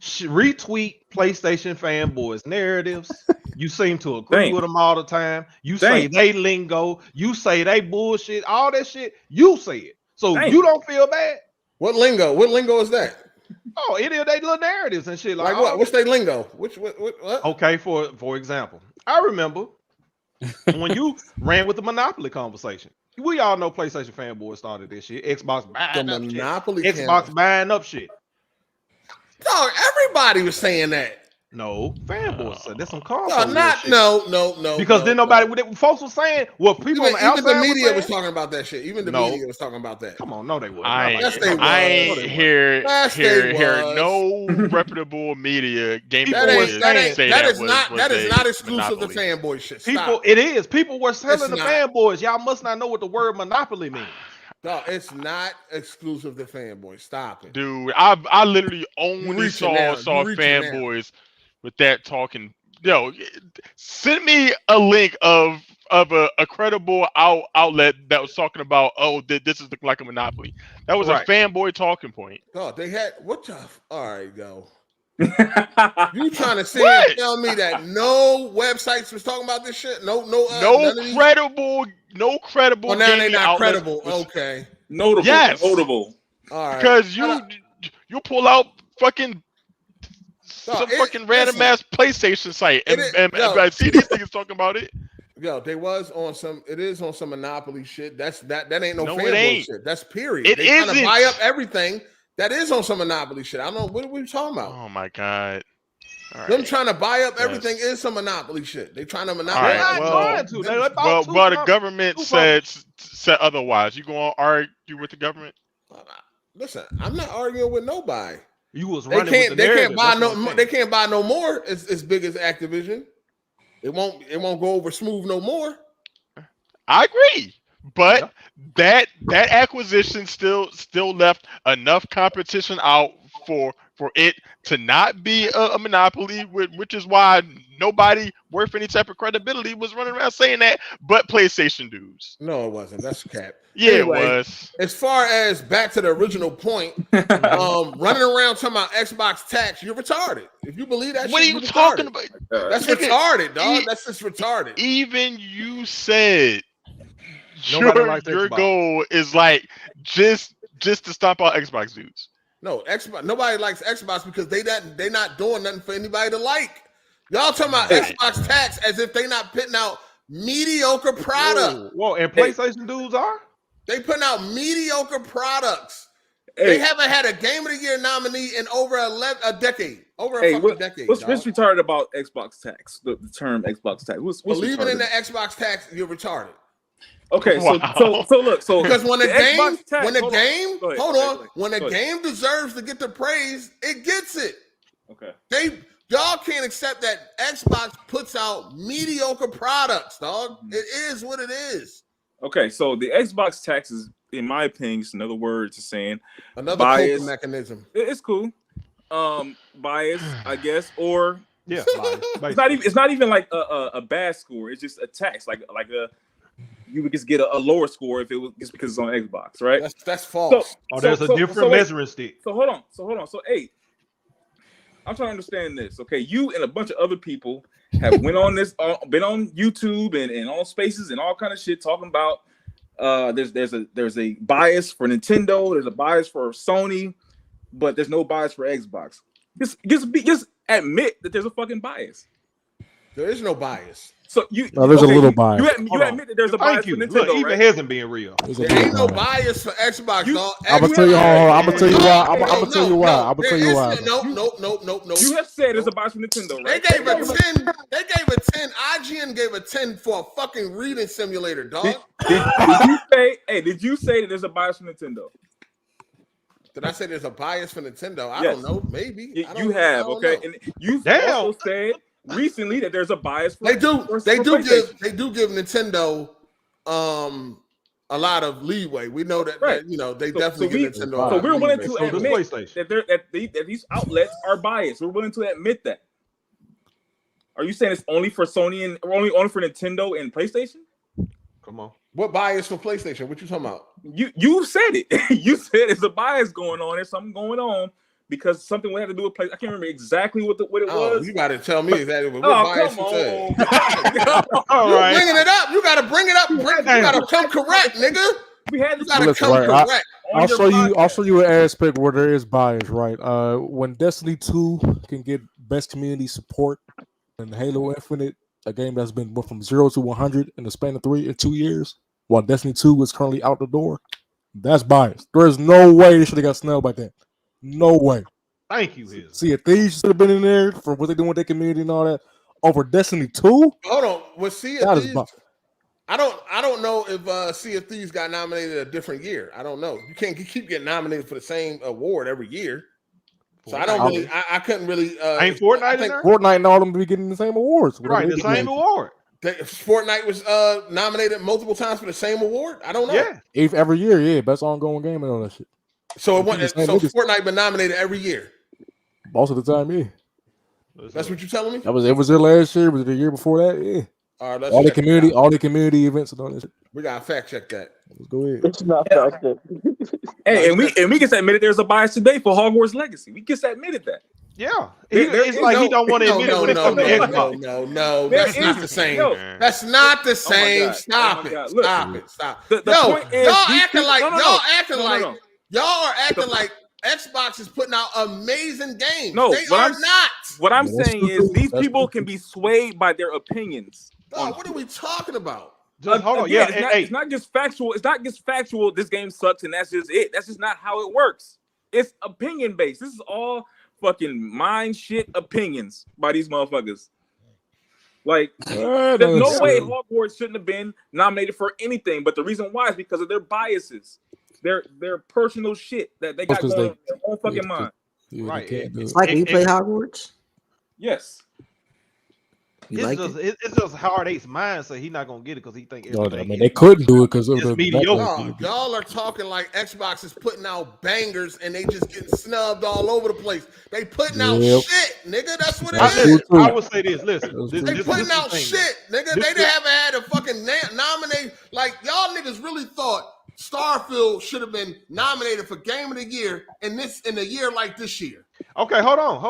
retweet PlayStation fanboys narratives. You seem to agree with them all the time. You say they lingo. You say they bullshit. All that shit. You say it. So you don't feel bad. What lingo? What lingo is that? Oh, it is they little narratives and shit. Like what? What's their lingo? What? Okay, for example, I remember when you ran with the Monopoly conversation. We all know PlayStation fanboys started this shit. Xbox buying up Monopoly shit. Xbox buying up shit. No, everybody was saying that. No, fanboys said there's some console. No. Because then folks were saying what people on the outside. Even the media was talking about that shit. Even the media was talking about that. Come on, no, they were. I ain't hear no reputable media game that is not exclusive to fanboy shit. It is. People were selling the fanboys. Y'all must not know what the word monopoly means. No, it's not exclusive to fanboys. Stop it, dude. I literally only saw fanboys with that talking. Yo, send me a link of a credible outlet that was talking about, this is like a monopoly. That was a fanboy talking point. Oh, they had what the? All right, go. You trying to say and tell me that no websites was talking about this shit? No credible. Well, now they're not credible. Okay, notable. Yes. Notable. All right, because you pull out fucking fucking random ass PlayStation site and I see these niggas talking about it. Yo, they was on some. It is on some Monopoly shit. That ain't no fanboy shit. That's period. It isn't. Trying to buy up everything. That is on some Monopoly shit. I don't know what are we talking about. Oh my god. Them trying to buy up everything is some Monopoly shit. They trying to monopolize. Well, the government said otherwise. You gonna argue with the government? Listen, I'm not arguing with nobody. You was running with the narrative. They can't buy no more as big as Activision. It won't go over smooth no more. I agree. But that acquisition still left enough competition out for it to not be a monopoly, which is why nobody worth any type of credibility was running around saying that, but PlayStation dudes. No, it wasn't. That's cap. Yeah, anyway, it was. As far as back to the original point, running around talking about Xbox tax, you're retarded. If you believe that, what are you talking about? That's retarded, dog. That's just retarded. Even you said your goal is like just to stop all Xbox dudes. No, Xbox. Nobody likes Xbox because they not doing nothing for anybody to like. Y'all talking about Xbox tax as if they not putting out mediocre product. Whoa, and PlayStation dudes are? They putting out mediocre products. They haven't had a Game of the Year nominee in over a decade. Over a fucking decade. What's retarded about Xbox tax? The term Xbox tax. What's believing retarded? in the Xbox tax, you're retarded. Okay, Wow. so look, so because when a game, when a game deserves to get the praise, it gets it. Okay. Y'all can't accept that Xbox puts out mediocre products, dog. It is what it is. Okay, so the Xbox tax is, in my opinion, just another word to saying another coping mechanism. It's cool. Bias, I guess, or yeah, it's not even like a bad score. It's just a tax, like you would just get a lower score if it was just because it's on Xbox, right? That's false. There's a different measuring stick. So hold on. So hey, I'm trying to understand this. Okay, you and a bunch of other people have went on this, been on YouTube and on Spaces and all kind of shit talking about there's a bias for Nintendo, there's a bias for Sony, but there's no bias for Xbox. Just admit that there's a fucking bias. There is no bias. So there's a little bias. You admit that there's a bias for Nintendo, Look, even hasn't been real. There ain't no bias for Xbox, dog. I'm gonna tell you. I'm gonna tell you why. I'm gonna tell you why. I'm gonna tell you why. No. You have said there's a bias for Nintendo, right? They gave a 10. They gave a 10. IGN gave a 10 for a fucking reading simulator, dog. Did you say that there's a bias for Nintendo? Did I say there's a bias for Nintendo? I Yes. don't know. Maybe. You have, okay? And you've also said recently that there's a bias for They do give Nintendo a lot of leeway. We know that, they definitely give Nintendo. So we're willing to admit that these outlets are biased. We're willing to admit that. Are you saying it's only for Sony and only for Nintendo and PlayStation? Come on. What bias for PlayStation? What you talking about? You said it. You said there's a bias going on. There's something going on because something we had to do with PlayStation. I can't remember exactly what it was. You got to tell me exactly what bias you said. All right. Bringing it up. You got to bring it up. You got to come correct, nigga. We had to come correct. I'll show you an aspect where there is bias, right? When Destiny 2 can get best community support and Halo Infinite, a game that's been from 0 to 100 in the span of 2 years, while Destiny 2 is currently out the door, that's biased. There is no way they should have got snubbed by that. No way. Thank you, Hiz. See, if these should have been in there for what they're doing with their community and all that over Destiny 2. Hold on. Was Sea of Thieves? I don't know if Sea of Thieves got nominated a different year. I don't know. You can't keep getting nominated for the same award every year. So I don't really. I couldn't really. Ain't Fortnite in there? Fortnite and all them be getting the same awards. Right, the same award. Fortnite was nominated multiple times for the same award. I don't know. Yeah, every year, yeah, best ongoing game and all that shit. So it went. So Fortnite been nominated every year. Most of the time, yeah. That's what you're telling me. It was there last year. Was it the year before that? Yeah. All right, all the community events and all that shit. We gotta fact check that. Let's go ahead. It's not fact. Hey, and we just admitted there's a bias today for Hogwarts Legacy. We just admitted that. Yeah, it's like he don't want to admit it when it comes to Xbox. No, that's not the same. That's not the same. Stop it. Stop it. Y'all acting like y'all are acting like Xbox is putting out amazing games. No, they are not. What I'm saying is these people can be swayed by their opinions. Dog, what are we talking about? Hold on. Again, it's not just factual. It's not just factual. This game sucks and that's just it. That's just not how it works. It's opinion based. This is all fucking mind shit opinions by these motherfuckers. Like, there's no way Hogwarts shouldn't have been nominated for anything. But the reason why is because of their biases, their personal shit that they got going on in their own fucking mind. Right. It's like you play Hogwarts. Yes. It's just Hard 8's mind, so he's not gonna get it because he think. I mean, they couldn't do it because of the mediocre. Y'all are talking like Xbox is putting out bangers and they just getting snubbed all over the place. They putting out shit, nigga. That's what it is. I would say this. Listen, they putting out shit, nigga. They haven't had a fucking nominate. Like y'all niggas really thought Starfield should have been nominated for Game of the Year in a year like this year. Okay, hold on.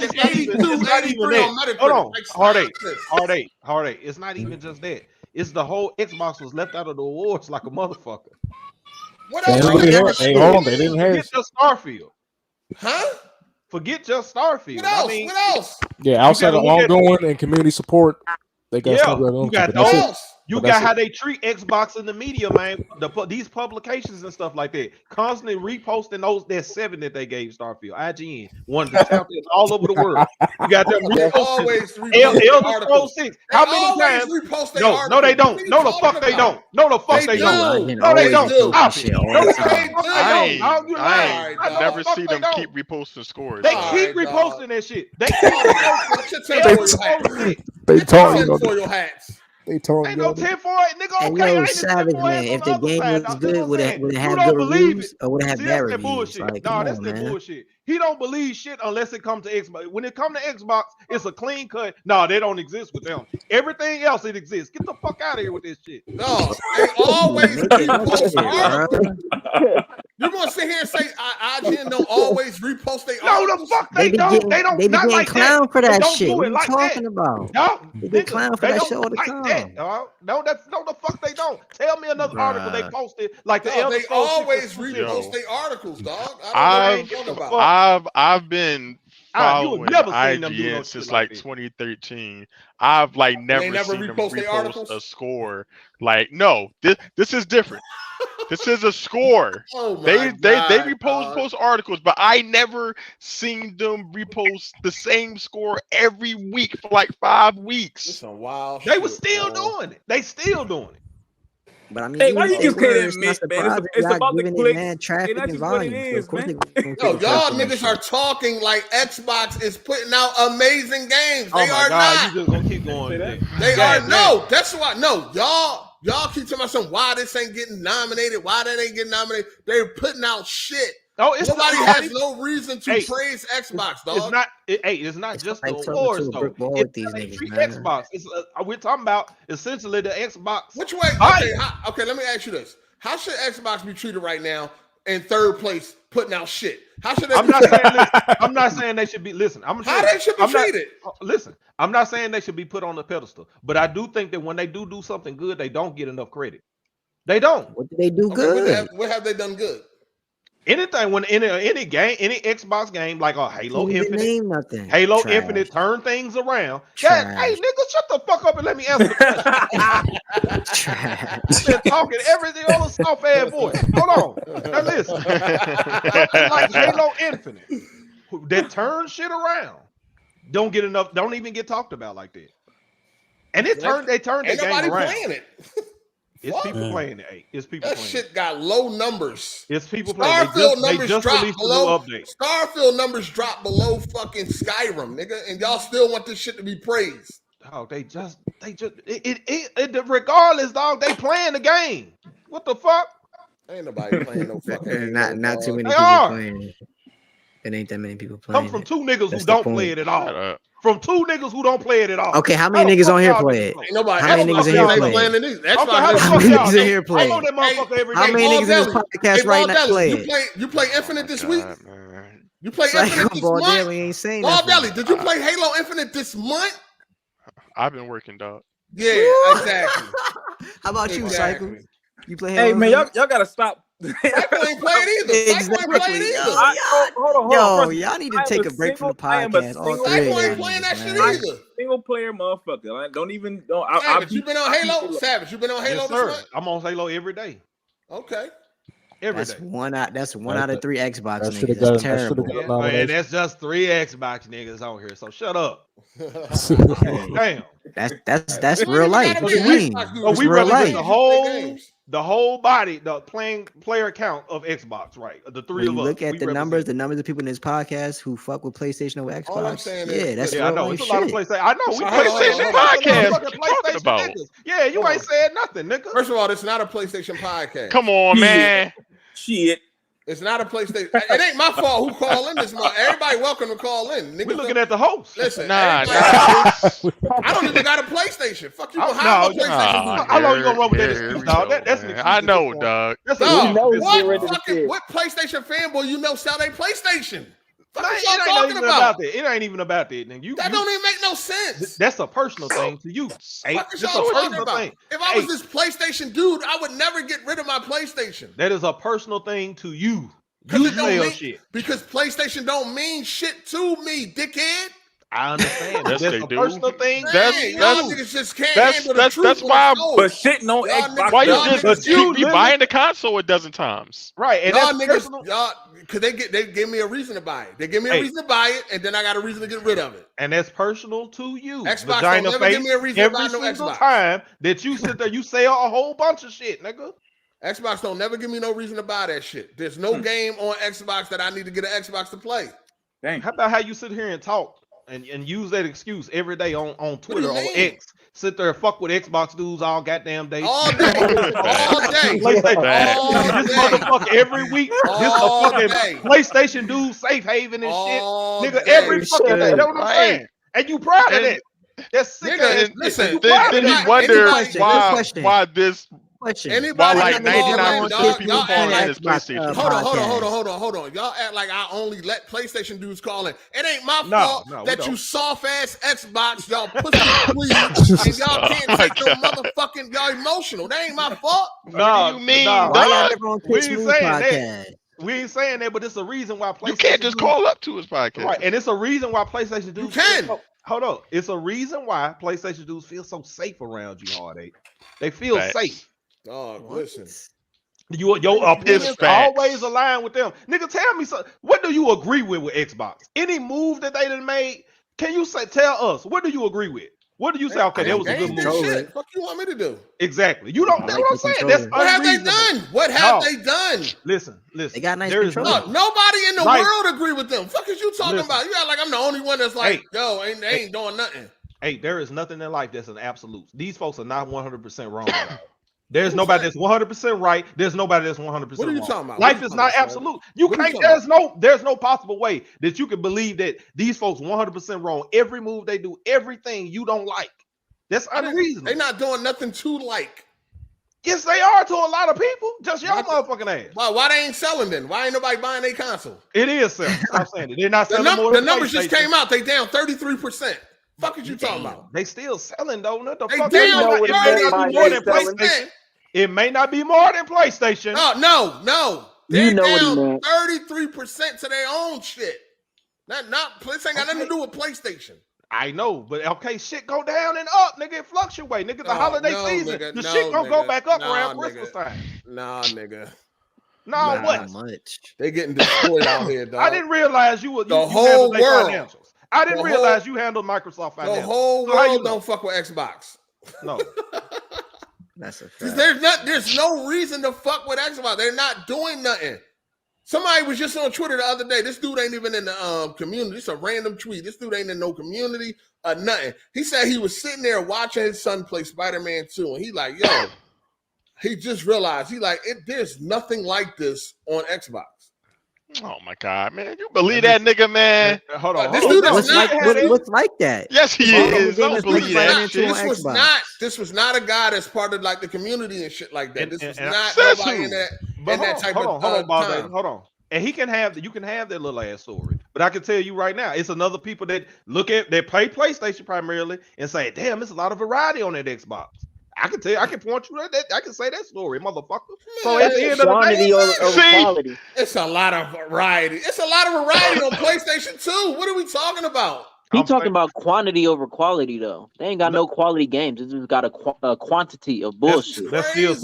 It's 82, 83 on Metacritic. Hold on, Like, Hard 8. It's not even just that. It's the whole Xbox was left out of the awards like a motherfucker. What else? They didn't have Forget just Starfield. Huh? Forget just Starfield. What else? Yeah, outside of ongoing and community support, they got you got those. You got how they treat Xbox in the media, man. These publications and stuff like that, constantly reposting that 7 that they gave Starfield. IGN wanted to tout it all over the world. You got them reposting Elder Scrolls 6. How many times? No, they don't. No, the fuck they don't. No, the fuck they don't. No, they don't. Stop it. No, the fuck they don't. I never see them keep reposting scores. They keep reposting that shit. They keep reposting. They told for your hats. They told ain't no 10 for it, nigga. Okay, yo, Savage, man. If the game was good, would it have good reviews or would it have bad reviews? Like, no, that's that bullshit. He don't believe shit unless it comes to Xbox. When it comes to Xbox, it's a clean cut. No, they don't exist with them. Everything else, it exists. Get the fuck out of here with this shit. No, they always repost articles. You're gonna sit here and say IGN don't always repost their articles? No, the fuck they don't. They don't. They be not getting like clown that. for that don't shit. do What it you like talking that. about? No, they get clown for that shit all the like time. That, no, the fuck they don't. Tell me another article they posted like the Elder Scrolls. They always repost their articles, dog. I've been following IGN since like 2013. I've like never seen them repost a score. Like, no, this is different. This is a score. They repost articles, but I never seen them repost the same score every week for like 5 weeks. It's some wild they were still doing it. They still doing it. But I mean, hey, why you just can't admit, man? It's about the clicks. Man, traffic and volume. So yo, y'all niggas are talking like Xbox is putting out amazing games. They are not. You just gonna keep going. They are no. That's why. No, y'all keep telling me something. Why this ain't getting nominated? Why that ain't getting nominated? They're putting out shit. Nobody has no reason to praise Xbox, dog. It's not. It's not just the awards though. It's Xbox. We're talking about essentially the Xbox. Which way? Okay, let me ask you this: how should Xbox be treated right now in third place, putting out shit? How should they? I'm not saying they should be. Listen, how they should be treated? Listen, I'm not saying they should be put on the pedestal, but I do think that when they do something good, they don't get enough credit. They don't. What do they do good? What have they done good? Anything when any game, any Xbox game like a Halo Infinite, Halo Infinite turn things around. Yeah, hey nigga, shut the fuck up and let me answer the question. You've been talking everything on a soft ass voice. Hold on, now listen. Like Halo Infinite, that turn shit around, don't get enough. Don't even get talked about like that. And they turned that game around. Playing it. It's people playing it. It's people that playing shit got low numbers. It's people playing. Starfield numbers dropped below. Starfield numbers dropped below fucking Skyrim, nigga, and y'all still want this shit to be praised. Dog, they just regardless, dog. They playing the game. What the fuck? Ain't nobody playing no fucking. Not too many people playing. It ain't that many people playing. Come from two niggas who don't play it at all. From two niggas who don't play it at all. Okay, how many niggas on here play it? Ain't nobody. How many niggas in here play it? How many niggas in here play it? How many niggas in this podcast right now play it? You play Infinite this week? You play Infinite this month? Ain't saying that. Did you play Halo Infinite this month? I've been working, dog. Yeah, exactly. How about you, Cycle? You play Halo? Hey man, y'all gotta stop. Cycle ain't played either. Cycle ain't played either. Hold on. Yo, y'all need to take a break from the podcast. Cycle ain't playing that shit either. Single player motherfucker. I don't even. Savage, you been on Halo? Savage, you been on Halo? Yes, sir. I'm on Halo every day. Okay. That's one out of 3 Xbox niggas. That's terrible. Man, that's just 3 Xbox niggas on here. So shut up. Damn. That's real life. What you mean? We represent the whole body, the player count of Xbox, right? The three of us. Look at the numbers of people in this podcast who fuck with PlayStation over Xbox. All I'm saying that's I know it's a lot of PlayStation. I know we PlayStation podcast. What you talking about? Yeah, you ain't said nothing, nigga. First of all, it's not a PlayStation podcast. Come on, man. Shit. It's not a PlayStation. It ain't my fault who call in this month. Everybody welcome to call in. We're looking at the host. Listen, nah. I don't even got a PlayStation. Fuck you. How long you gonna run with that excuse, dog? That's an excuse. I know, dog. What PlayStation fanboy you know sell a PlayStation? It ain't even about that. That don't even make no sense. That's a personal thing to you. That's a personal thing. If I was this PlayStation dude, I would never get rid of my PlayStation. That is a personal thing to you. You sell shit. Because PlayStation don't mean shit to me, dickhead. I understand. Yes, That's they a do. personal thing. Y'all niggas just can't handle the truth. That's why. But shitting on Xbox. Why you does. just But you keep me buying the console a dozen times? Right, and y'all that's niggas, personal. y'all, cause they give me a reason to buy it. They give me a Hey. reason to buy it, and then I got a reason to get rid of it. And that's personal to you. Xbox Vagina don't never give face, me a reason to every buy no single Xbox. time that you sit there, you say a whole bunch of shit, nigga. Xbox don't never give me no reason to buy that shit. There's no game on Xbox that I need to get an Xbox to play. Dang. How about how you sit here and talk and use that excuse every day on Twitter or mean? X? Sit there and fuck with Xbox dudes all goddamn day. All day. All day. PlayStation. All This day. motherfucker every week. This a All fucking day. PlayStation dude, safe haven and All shit. Nigga, day. every fucking day. That's what I'm Right. saying. And you proud of that. That's sick Nigga, ass. listen, Then you wonder question, why this. Question. Why Anybody like in the world, 99% y'all- of people y'all calling act in is like- PlayStation. Hold on. Y'all act like I only let PlayStation dudes call in. It ain't my fault we that you don't. soft ass Xbox, y'all pussy please, and y'all can't take no motherfucking, y'all emotional. That ain't my fault. Nah, What do you mean, nah. Why y'all dog? never on We Kick ain't Smooth saying that. podcast? We ain't saying that, but it's a reason why PlayStation. You can't just dudes- call up to his podcast. Right, and it's a reason why PlayStation dudes. You can. Hold up. It's a reason why PlayStation dudes feel so safe around you, Hard8. They feel Facts. safe. Dog, listen. Your opinions facts. always align with them. Nigga, tell me something. What do you agree with Xbox? Any move that they done made? Can you tell us what do you agree with? What do you say? Okay, that was a good Games move. and shit. Fuck you want me to do? Exactly. You don't. I That's like what I'm the saying. That's controller. What have they unreasonable. done? What have No. they done? Listen. They got nice There is controllers. nothing. Nobody in the Like- world agree with them. Fuck is you talking Listen. about? You act like I'm the only one that's like, Hey. yo, they ain't doing nothing. Hey, there is nothing in life that's an absolute. These folks are not 100% wrong. There's nobody that's 100% right. There's nobody that's 100% What are you wrong. talking about? Life What are you is talking not about, absolute. You What are you can't. talking There's no possible way that you can believe that these folks 100% wrong. Every move they do, everything you don't like. That's unreasonable. They not doing nothing to like. Yes, they are to a lot of people. Just your motherfucking ass. Why they ain't selling then? Why ain't nobody buying their console? It is selling. Stop saying it. They're not selling more The than numbers just PlayStation. came out. They down 33%. Fuck is you talking about? They still selling though. What the They fuck? down It may not be more than 33%. PlayStation. It may not be more than PlayStation. No. They You know what he down meant. 33% to their own shit. Not PlayStation ain't got nothing to do with PlayStation. I know, but okay, shit go down and up, nigga. It fluctuate, nigga. The holiday season, the shit gonna go back up around Christmas time. Nah, nigga. Nah, what? Not much. They getting destroyed out here, dog. I didn't realize you The you whole handled their world. financials. I didn't The realize whole- you handled Microsoft financials. The whole So how you world know? don't fuck with Xbox. No. That's a fact. There's no reason to fuck with Xbox. They're not doing nothing. Somebody was just on Twitter the other day. This dude ain't even in the community. It's a random tweet. This dude ain't in no community or nothing. He said he was sitting there watching his son play Spider-Man 2, and he like, yo, he just realized there's nothing like this on Xbox. Oh my God, man! You believe that nigga, man? Hold on. This dude is What's not. like that? Yes, he is. Don't believe that shit. This was not a guy that's part of like the community and shit like that. This was not Says nobody who? in that But type hold of on, time. hold on. And you can have that little ass story. But I can tell you right now, it's another people that play PlayStation primarily and say, damn, there's a lot of variety on that Xbox. I can tell you, I can point you at that. I can say that story, motherfucker. So at the end of the day, quality. It's a lot of variety. It's a lot of variety on PlayStation 2. What are we talking about? He talking about quantity over quality though. They ain't got no quality games. It's just got a quantity of bullshit. That's still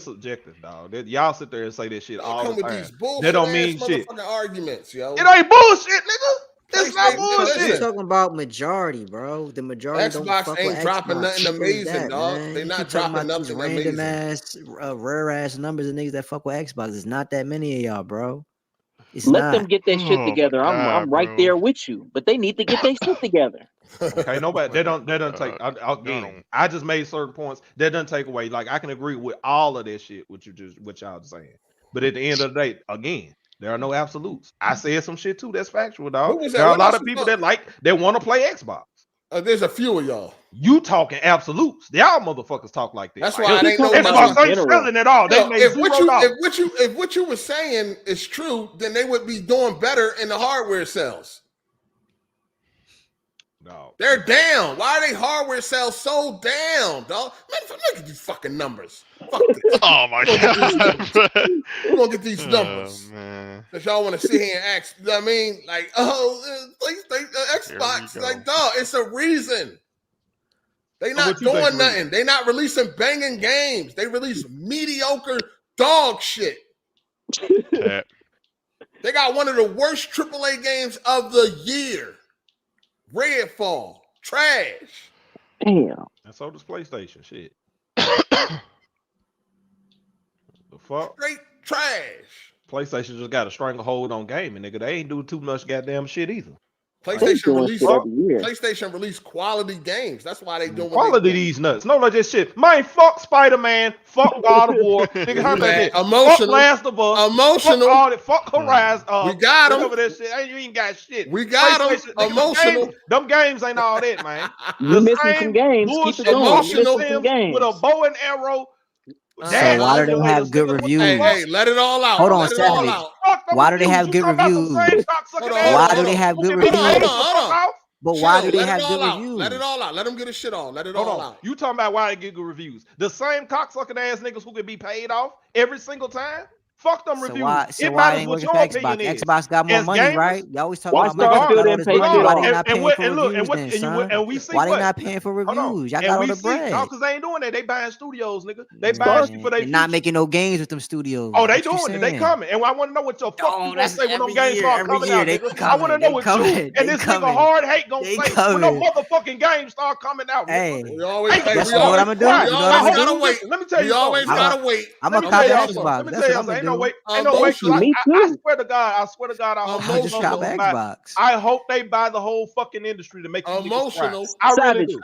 subjective, dog. Y'all sit there and say this shit all Come the with time. these bullshit That don't mean ass shit. motherfucking arguments, yo. It ain't bullshit, nigga. It's not We're bullshit. talking about majority, bro. The majority don't Xbox fuck ain't with dropping Xbox. nothing Simple as amazing, that, dog. man. They You not keep talking dropping about these nothing random amazing. ass, rare ass numbers of niggas that fuck with Xbox. It's not that many of y'all, bro. It's Let not. them get their shit Oh, together. my I'm God, right bro. there with you, but they need to get their shit together. Okay, nobody. They don't take. Again, I just made certain points. That doesn't take away. Like I can agree with all of that shit. What y'all saying. But at the end of the day, again, there are no absolutes. I said some shit too. That's factual, dog. Who was that? There are a What lot else of was people up? that want to play Xbox. There's a few of y'all. You talking absolutes? Y'all motherfuckers talk like that. That's Like, why it ain't no Xbox ain't selling at all. They Yo, made $0. if what you were saying is true, then they would be doing better in the hardware sales. No. They're down. Why are they hardware sales so down, dog? Man, look at these fucking numbers. Fuck this. Oh my God. We're gonna get these numbers. Oh, man. That y'all want to sit here and ask, you know what I mean? Like, Xbox, like, dog, it's a reason. They not doing nothing. They not releasing banging games. They release mediocre dog shit. They got one of the worst AAA games of the year. Redfall. Trash. Damn. And so does PlayStation. Shit. The fuck? Straight trash. PlayStation just got a stranglehold on gaming, nigga. They ain't do too much goddamn shit either. PlayStation released quality games. That's why they doing quality these nuts. No, like this shit. Man, fuck Spider-Man. Fuck God of War. Nigga, how that shit? Emotional. Fuck Last of Us. Emotional. Fuck all that. Fuck Horizon. We got them. That shit. You ain't got shit. We got them. Emotional. Them games ain't all that, man. You missing some games. Keep it going. You missing some games. With a bow and arrow. So why do they have good reviews? Hey, let it all out. Hold on, Savage. Why do they have good reviews? Why do they have good reviews? Hold on. But why do they have good reviews? Let it all out. Let them get his shit on. Let it all out. You talking about why they get good reviews? The same cocksucking ass niggas who can be paid off every single time? Fuck them reviews. So why ain't working for Xbox? Xbox got more money, right? You always talk about money. Why they not paying for reviews then, son? Why they not paying for reviews? Y'all got all the bread. No, because they ain't doing that. They buying studios, nigga. They buying shit for they not making no games with them studios. Oh, they doing it. They coming. And I want to know what your fuck you gonna say when them games start coming out, nigga. I want to know what you and this nigga Hard Hate gonna say when them motherfucking games start coming out. Hey, we always that's what I'm gonna do. You know what I'm gonna do? Let me tell you. We always gotta wait. I'm gonna copy Xbox. That's what I'm gonna do. Ain't no way. I swear to God, I hope they buy the whole fucking industry to make emotional. I really do.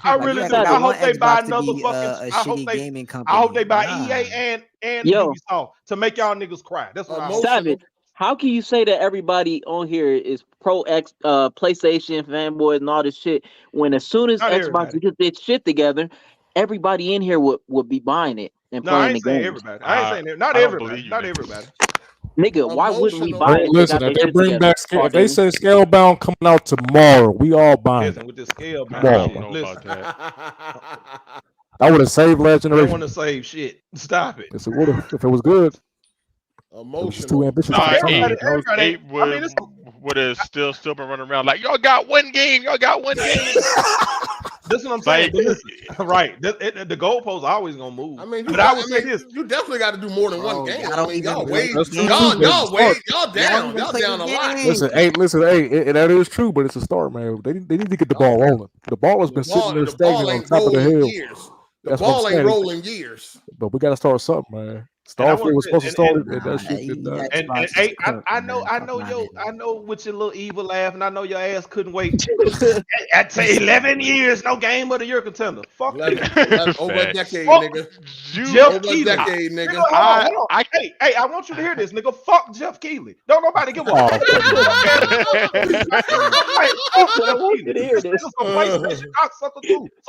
I really do. I hope they buy another fucking. I hope they buy EA and Ubisoft to make y'all niggas cry. That's what I'm Savage. How can you say that everybody on here is pro PlayStation fanboys and all this shit when as soon as Xbox get their shit together, everybody in here would be buying it and playing the game? Everybody. I ain't saying that. Not everybody. Not everybody. Nigga, why wouldn't we buy it? Listen, if they bring back if they say Scalebound coming out tomorrow, we all buying it. With the Scalebound, listen. I would have saved last generation. I want to save shit. Stop it. Yes, it would have if it was good. Emotional. Too ambitious. Eight would have still been running around like y'all got one game. Y'all got one game. That's what I'm saying. Right. The goalposts are always gonna move. I mean, you definitely got to do more than one game. I don't y'all wait. Y'all down a lot. Listen, that is true, but it's a start, man. They need to get the ball rolling. The ball has been sitting there stagnant on top of the hill. The ball ain't rolling years. But we got to start something, man. Starfield was supposed to start it, and that shit did not. And I know with your little evil laugh, and I know your ass couldn't wait. I'd say 11 years, no game of the year contender. Fuck over a decade, nigga. Jeff Keighley. Decade, nigga. Hey, I want you to hear this, nigga. Fuck Jeff Keighley. Don't nobody give a fuck. I want you to hear this. So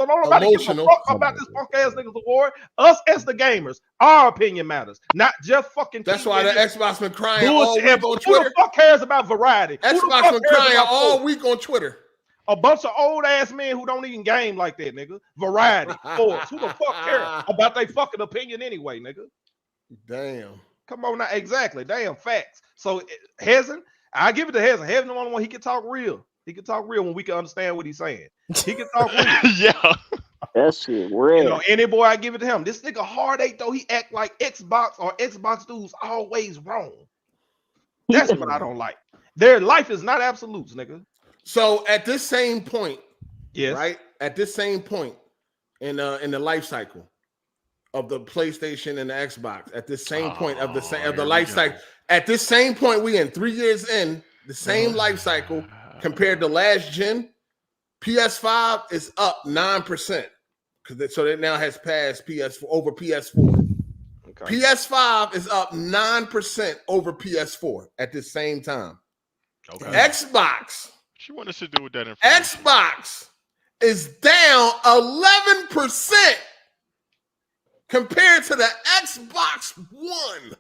don't nobody give a fuck about this punk ass niggas award. Us as the gamers, our opinion matters. Not Jeff fucking. That's why the Xbox been crying all week on Twitter. Who the fuck cares about variety? Xbox been crying all week on Twitter. A bunch of old ass men who don't even game like that, nigga. Variety, sports. Who the fuck care about their fucking opinion anyway, nigga? Damn. Come on now, exactly. Damn facts. So Hezen, I give it to Hezen. Hezen the only one he can talk real. He can talk real when we can understand what he's saying. He can talk real. Yeah. That shit real. You know, any boy I give it to him. This nigga Hard 8 though, he act like Xbox or Xbox dudes always wrong. That's what I don't like. Their life is not absolutes, nigga. So at this same point, yes, right? At this same point in the life cycle of the PlayStation and the Xbox, at this same point of the life cycle, at this same point, we in 3 years in the same life cycle compared to last gen. PS5 is up 9% so it now has passed PS4 over PS4. Okay. PS5 is up 9% over PS4 at the same time. Okay. Xbox. She wanted to do with that. Xbox is down 11% compared to the Xbox One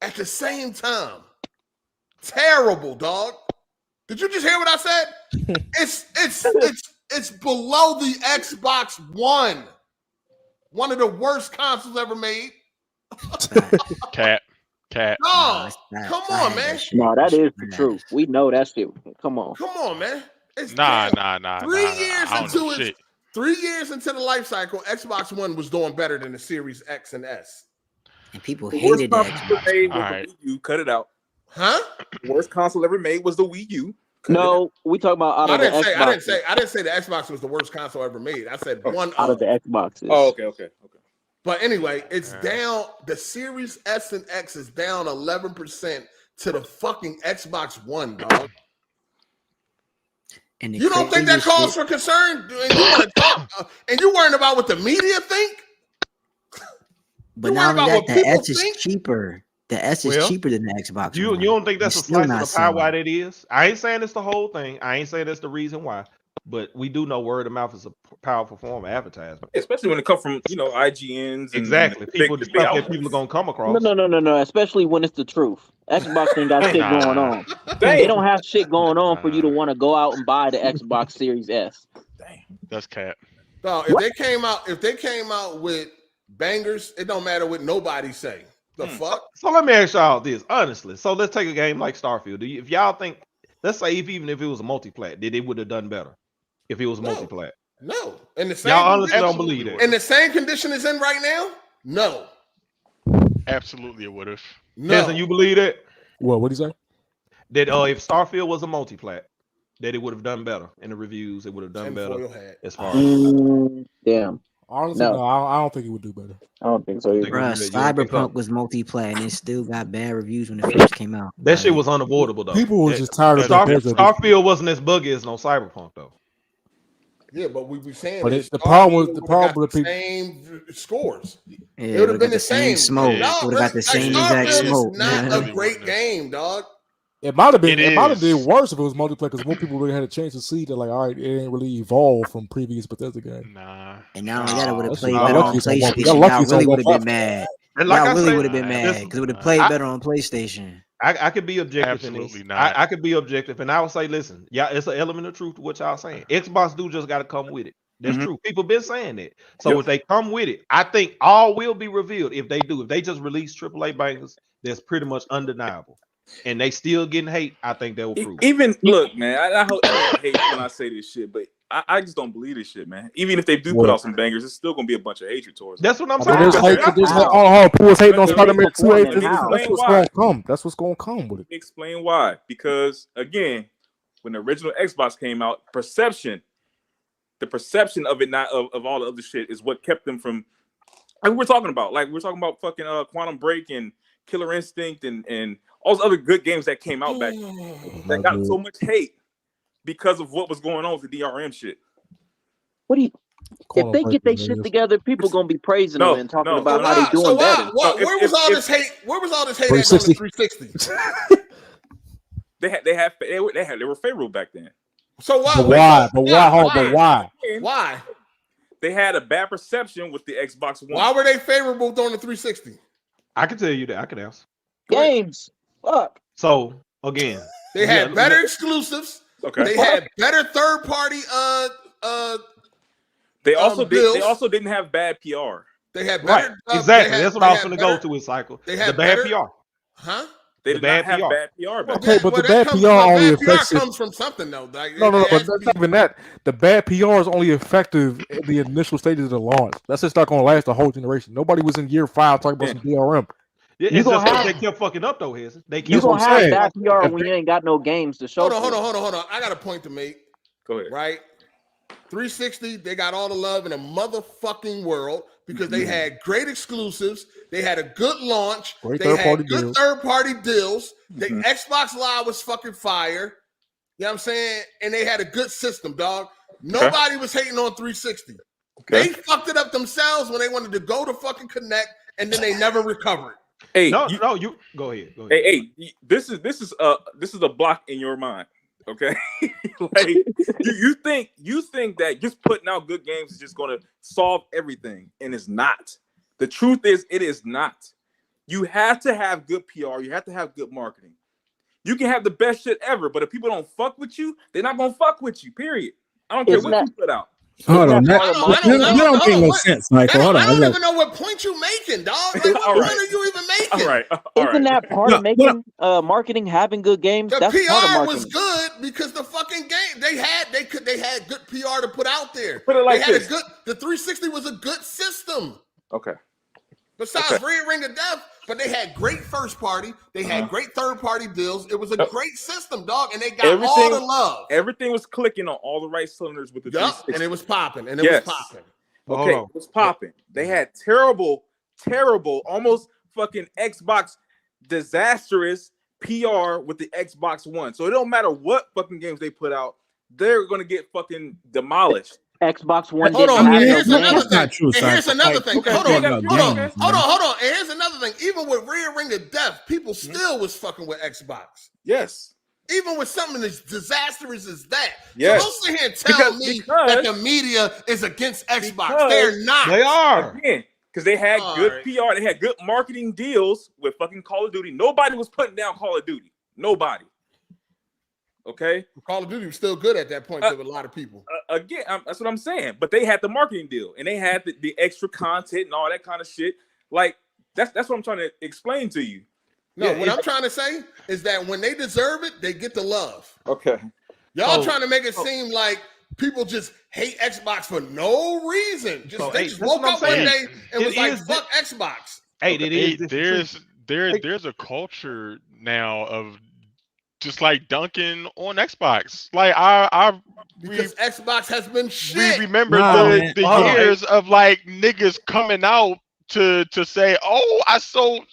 at the same time. Terrible, dog. Did you just hear what I said? It's below the Xbox One. One of the worst consoles ever made. Cat. No, come on, man. No, that is the truth. We know that shit. Come on. Come on, man. It's Nah. 3 years into the life cycle, Xbox One was doing better than the Series X and S. And people The hated worst the console Xbox. ever made was All the right. Wii U. Cut it out. Huh? The worst console ever made was the Wii U. No, we talk about out of the Xbox. I didn't say the Xbox was the worst console ever made. I said one out of the Xboxes. Oh, okay. But anyway, it's down. The Series S and X is down 11% to the fucking Xbox One, dog. And you don't think that calls for concern? And you want to talk? And you worrying about what the media think? But not only that, the S is cheaper. The S is cheaper than the Xbox You One. don't think that's It's a still slice not of the pie why selling. that is? I ain't saying it's the whole thing. I ain't saying that's the reason why. But we do know word of mouth is a powerful form of advertisement. Especially when it comes from IGNs. Exactly. And People the stuff big that outlets. people are gonna come across. No. Especially when it's the truth. Xbox ain't got shit going on. They don't have shit going on for you to want to go out and buy the Xbox Series S. That's cat. No, if they came out with bangers, it don't matter what nobody say. The fuck? So let me ask y'all this honestly. So let's take a game like Starfield. If y'all think, let's say even if it was a multi-plat, that it would have done better if it was a multi-plat. No. In the same Y'all honestly don't believe that. In the same condition it's in right now? No. Absolutely, it would have. No. Doesn't you believe that? What do you say? That if Starfield was a multi-plat, that it would have done better in the reviews. It would have done better as far as damn. Honestly, no, I don't think it would do better. I don't think so either. Bruh, Cyberpunk was multiplayer and it still got bad reviews when it first came out. That shit was unavoidable though. People were just tired of Starfield wasn't as buggy as no Cyberpunk though. Yeah, but we be saying But this. the problem with people. Same scores. Yeah, it would have been the same smoke. No, would have got the same exact Starfield smoke. is not a great game, dog. It might have been. It might have been worse if it was multiplayer because more people really had a chance to see that. Like, all right, it ain't really evolved from previous Bethesda game. Nah. And not only that, it would have That's played y'all better on lucky it's on one- PlayStation. y'all Y'all lucky it's on really one would have been platform. mad. And like Y'all I really said, would have been mad because it would have played better on PlayStation. I could be objective in this. Absolutely not. I could be objective, and I would say, listen, yeah, it's an element of truth to what y'all saying. Xbox do just got to come with it. That's true. People been saying that. So if they come with it, I think all will be revealed if they do. If they just release AAA bangers, that's pretty much undeniable. And they still getting hate, I think they will prove. Even look, man, I hate when I say this shit, but I just don't believe this shit, man. Even if they do put out some bangers, it's still gonna be a bunch of hatred towards them. That's what I'm But saying. people was hating on Spider-Man 2. That's Explain what's why. going to come. That's what's going to come with it. Explain why. Because again, when the original Xbox came out, the perception of it, not of all the other shit, is what kept them from. Like we're talking about, fucking Quantum Break and Killer Instinct and all those other good games that came out back that got so much hate because of what was going on with the DRM shit. What do you? If they get their shit together, people gonna be praising them and talking about how they doing better. Where was all this hate? Where was all this hate at on the 360? They were favorable back then. So why? But why? Why? They had a bad perception with the Xbox One. Why were they favorable on the 360? I can tell you that. I can ask. Games. Fuck. So again, they had better exclusives. Okay. They had better third party. They also didn't have bad PR. They had better. Exactly. That's what I was going to go to in cycle. They had the bad better, PR. Huh? They did not have bad PR back Okay, but the bad PR only affects comes from something though. Like, no, but that's not even that. The bad PR is only effective in the initial stages of the launch. That's just not going to last the whole generation. Nobody was in year 5 talking about some DRM. It's just they kept fucking up though, Hezzy. You gonna have bad PR when you ain't got no games to show. Hold on. I got a point to make. Go ahead. Right? 360, they got all the love in a motherfucking world because they had great exclusives. They had a good launch. They had good third-party deals. The Xbox Live was fucking fire. You know what I'm saying? And they had a good system, dog. Nobody was hating on 360. They fucked it up themselves when they wanted to go to fucking Connect, and then they never recovered. Hey, you go ahead. Hey, this is a block in your mind. Okay, like you think that just putting out good games is just going to solve everything, and it's not. The truth is, it is not. You have to have good PR. You have to have good marketing. You can have the best shit ever, but if people don't fuck with you, they're not gonna fuck with you. Period. I don't care what you put out. Hold on, that don't make no sense, Michael. Hold on. I don't even know what point you making, dog. Like, what point are you even making? All right. Isn't that part of making marketing, having good games? The That's part of PR marketing. was good because the fucking game they had good PR to put out there. Put it like they had this. the 360 was a good system. Okay. Besides Ring of Death, but they had great first party. They had great third party deals. It was a great system, dog, and they got all the love. Everything was clicking on all the right cylinders with the 360. And it was popping. And it was popping. Okay, it was popping. They had terrible, almost fucking Xbox disastrous PR with the Xbox One. So it don't matter what fucking games they put out, they're gonna get fucking demolished. Xbox One. Hold on. Here's another thing. Not true, And here's another thing. Okay, Hold on. And here's another thing. Even with Ring of Death, people still was fucking with Xbox. Yes. Even with something as disastrous as that. Yes. So don't sit here and tell me that the media is against Xbox. They're not. They are. Again, because they had good PR. They had good marketing deals with fucking Call of Duty. Nobody was putting down Call of Duty. Nobody. Okay? Call of Duty was still good at that point to a lot of people. Again, that's what I'm saying. But they had the marketing deal. And they had the extra content and all that kind of shit. Like, that's what I'm trying to explain to you. No, what I'm trying to say is that when they deserve it, they get the love. Okay. Y'all trying to make it seem like people just hate Xbox for no reason. They just woke up one day and was like, "Fuck Xbox." There's a culture now of just like dunking on Xbox. Like because Xbox has been shit. We remember the years of like niggas coming out to say, "Oh, I sold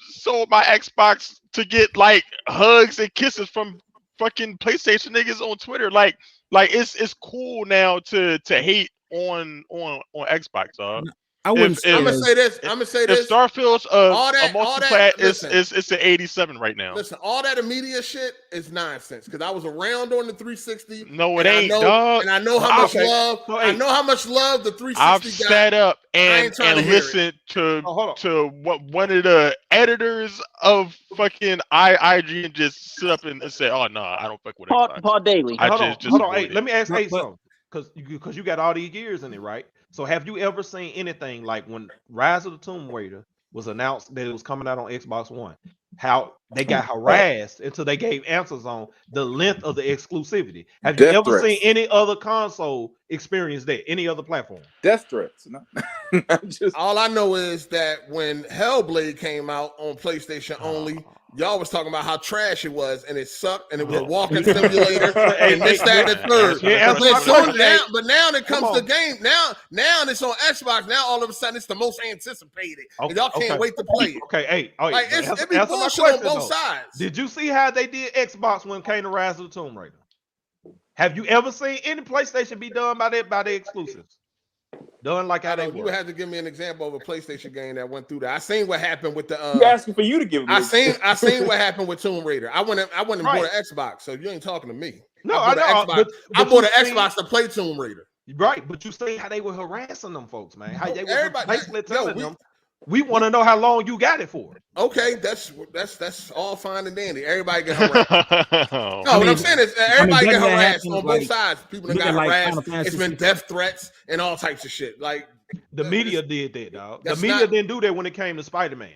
my Xbox to get like hugs and kisses from fucking PlayStation niggas on Twitter." Like it's cool now to hate on Xbox, dog. I'm gonna say this. If Starfield's a multiplayer, it's an 87 right now. Listen, all that media shit is nonsense. Because I was around on the 360. No, it ain't, dog. And I know how much love. I know how much love the 360 I've got. sat up and listened to what one of the editors of fucking IG and just sit up and say, "Oh no, I don't fuck with it." Paul Daly. Hold on. Hey, let me ask something. Because you got all these years in it, right? So have you ever seen anything like when Rise of the Tomb Raider was announced that it was coming out on Xbox One, how they got harassed until they gave answers on the length of the exclusivity? Have you ever seen any other console experience that? Any other platform? Death threats. No. All I know is that when Hellblade came out on PlayStation only, y'all was talking about how trash it was, and it sucked, and it was a walking simulator, and this, that, and the third. But now that comes the game, now it's on Xbox. Now all of a sudden it's the most anticipated, and y'all can't wait to play it. Okay, it be bullshit on both sides. Did you see how they did Xbox when it came to Rise of the Tomb Raider? Have you ever seen any PlayStation be done by the exclusives? Done like how they were. You would have to give me an example of a PlayStation game that went through that. I seen what happened with the. You asking for you to give me. I seen what happened with Tomb Raider. I went and bought an Xbox, so you ain't talking to me. No, I know. I bought an Xbox to play Tomb Raider. Right, but you see how they were harassing them folks, man. How they were basically telling them, we want to know how long you got it for. Okay, that's all fine and dandy. Everybody get harassed. What I'm saying is everybody get harassed on both sides. People that got harassed. It's been death threats and all types of shit. Like the media did that, dog. The media didn't do that when it came to Spider-Man.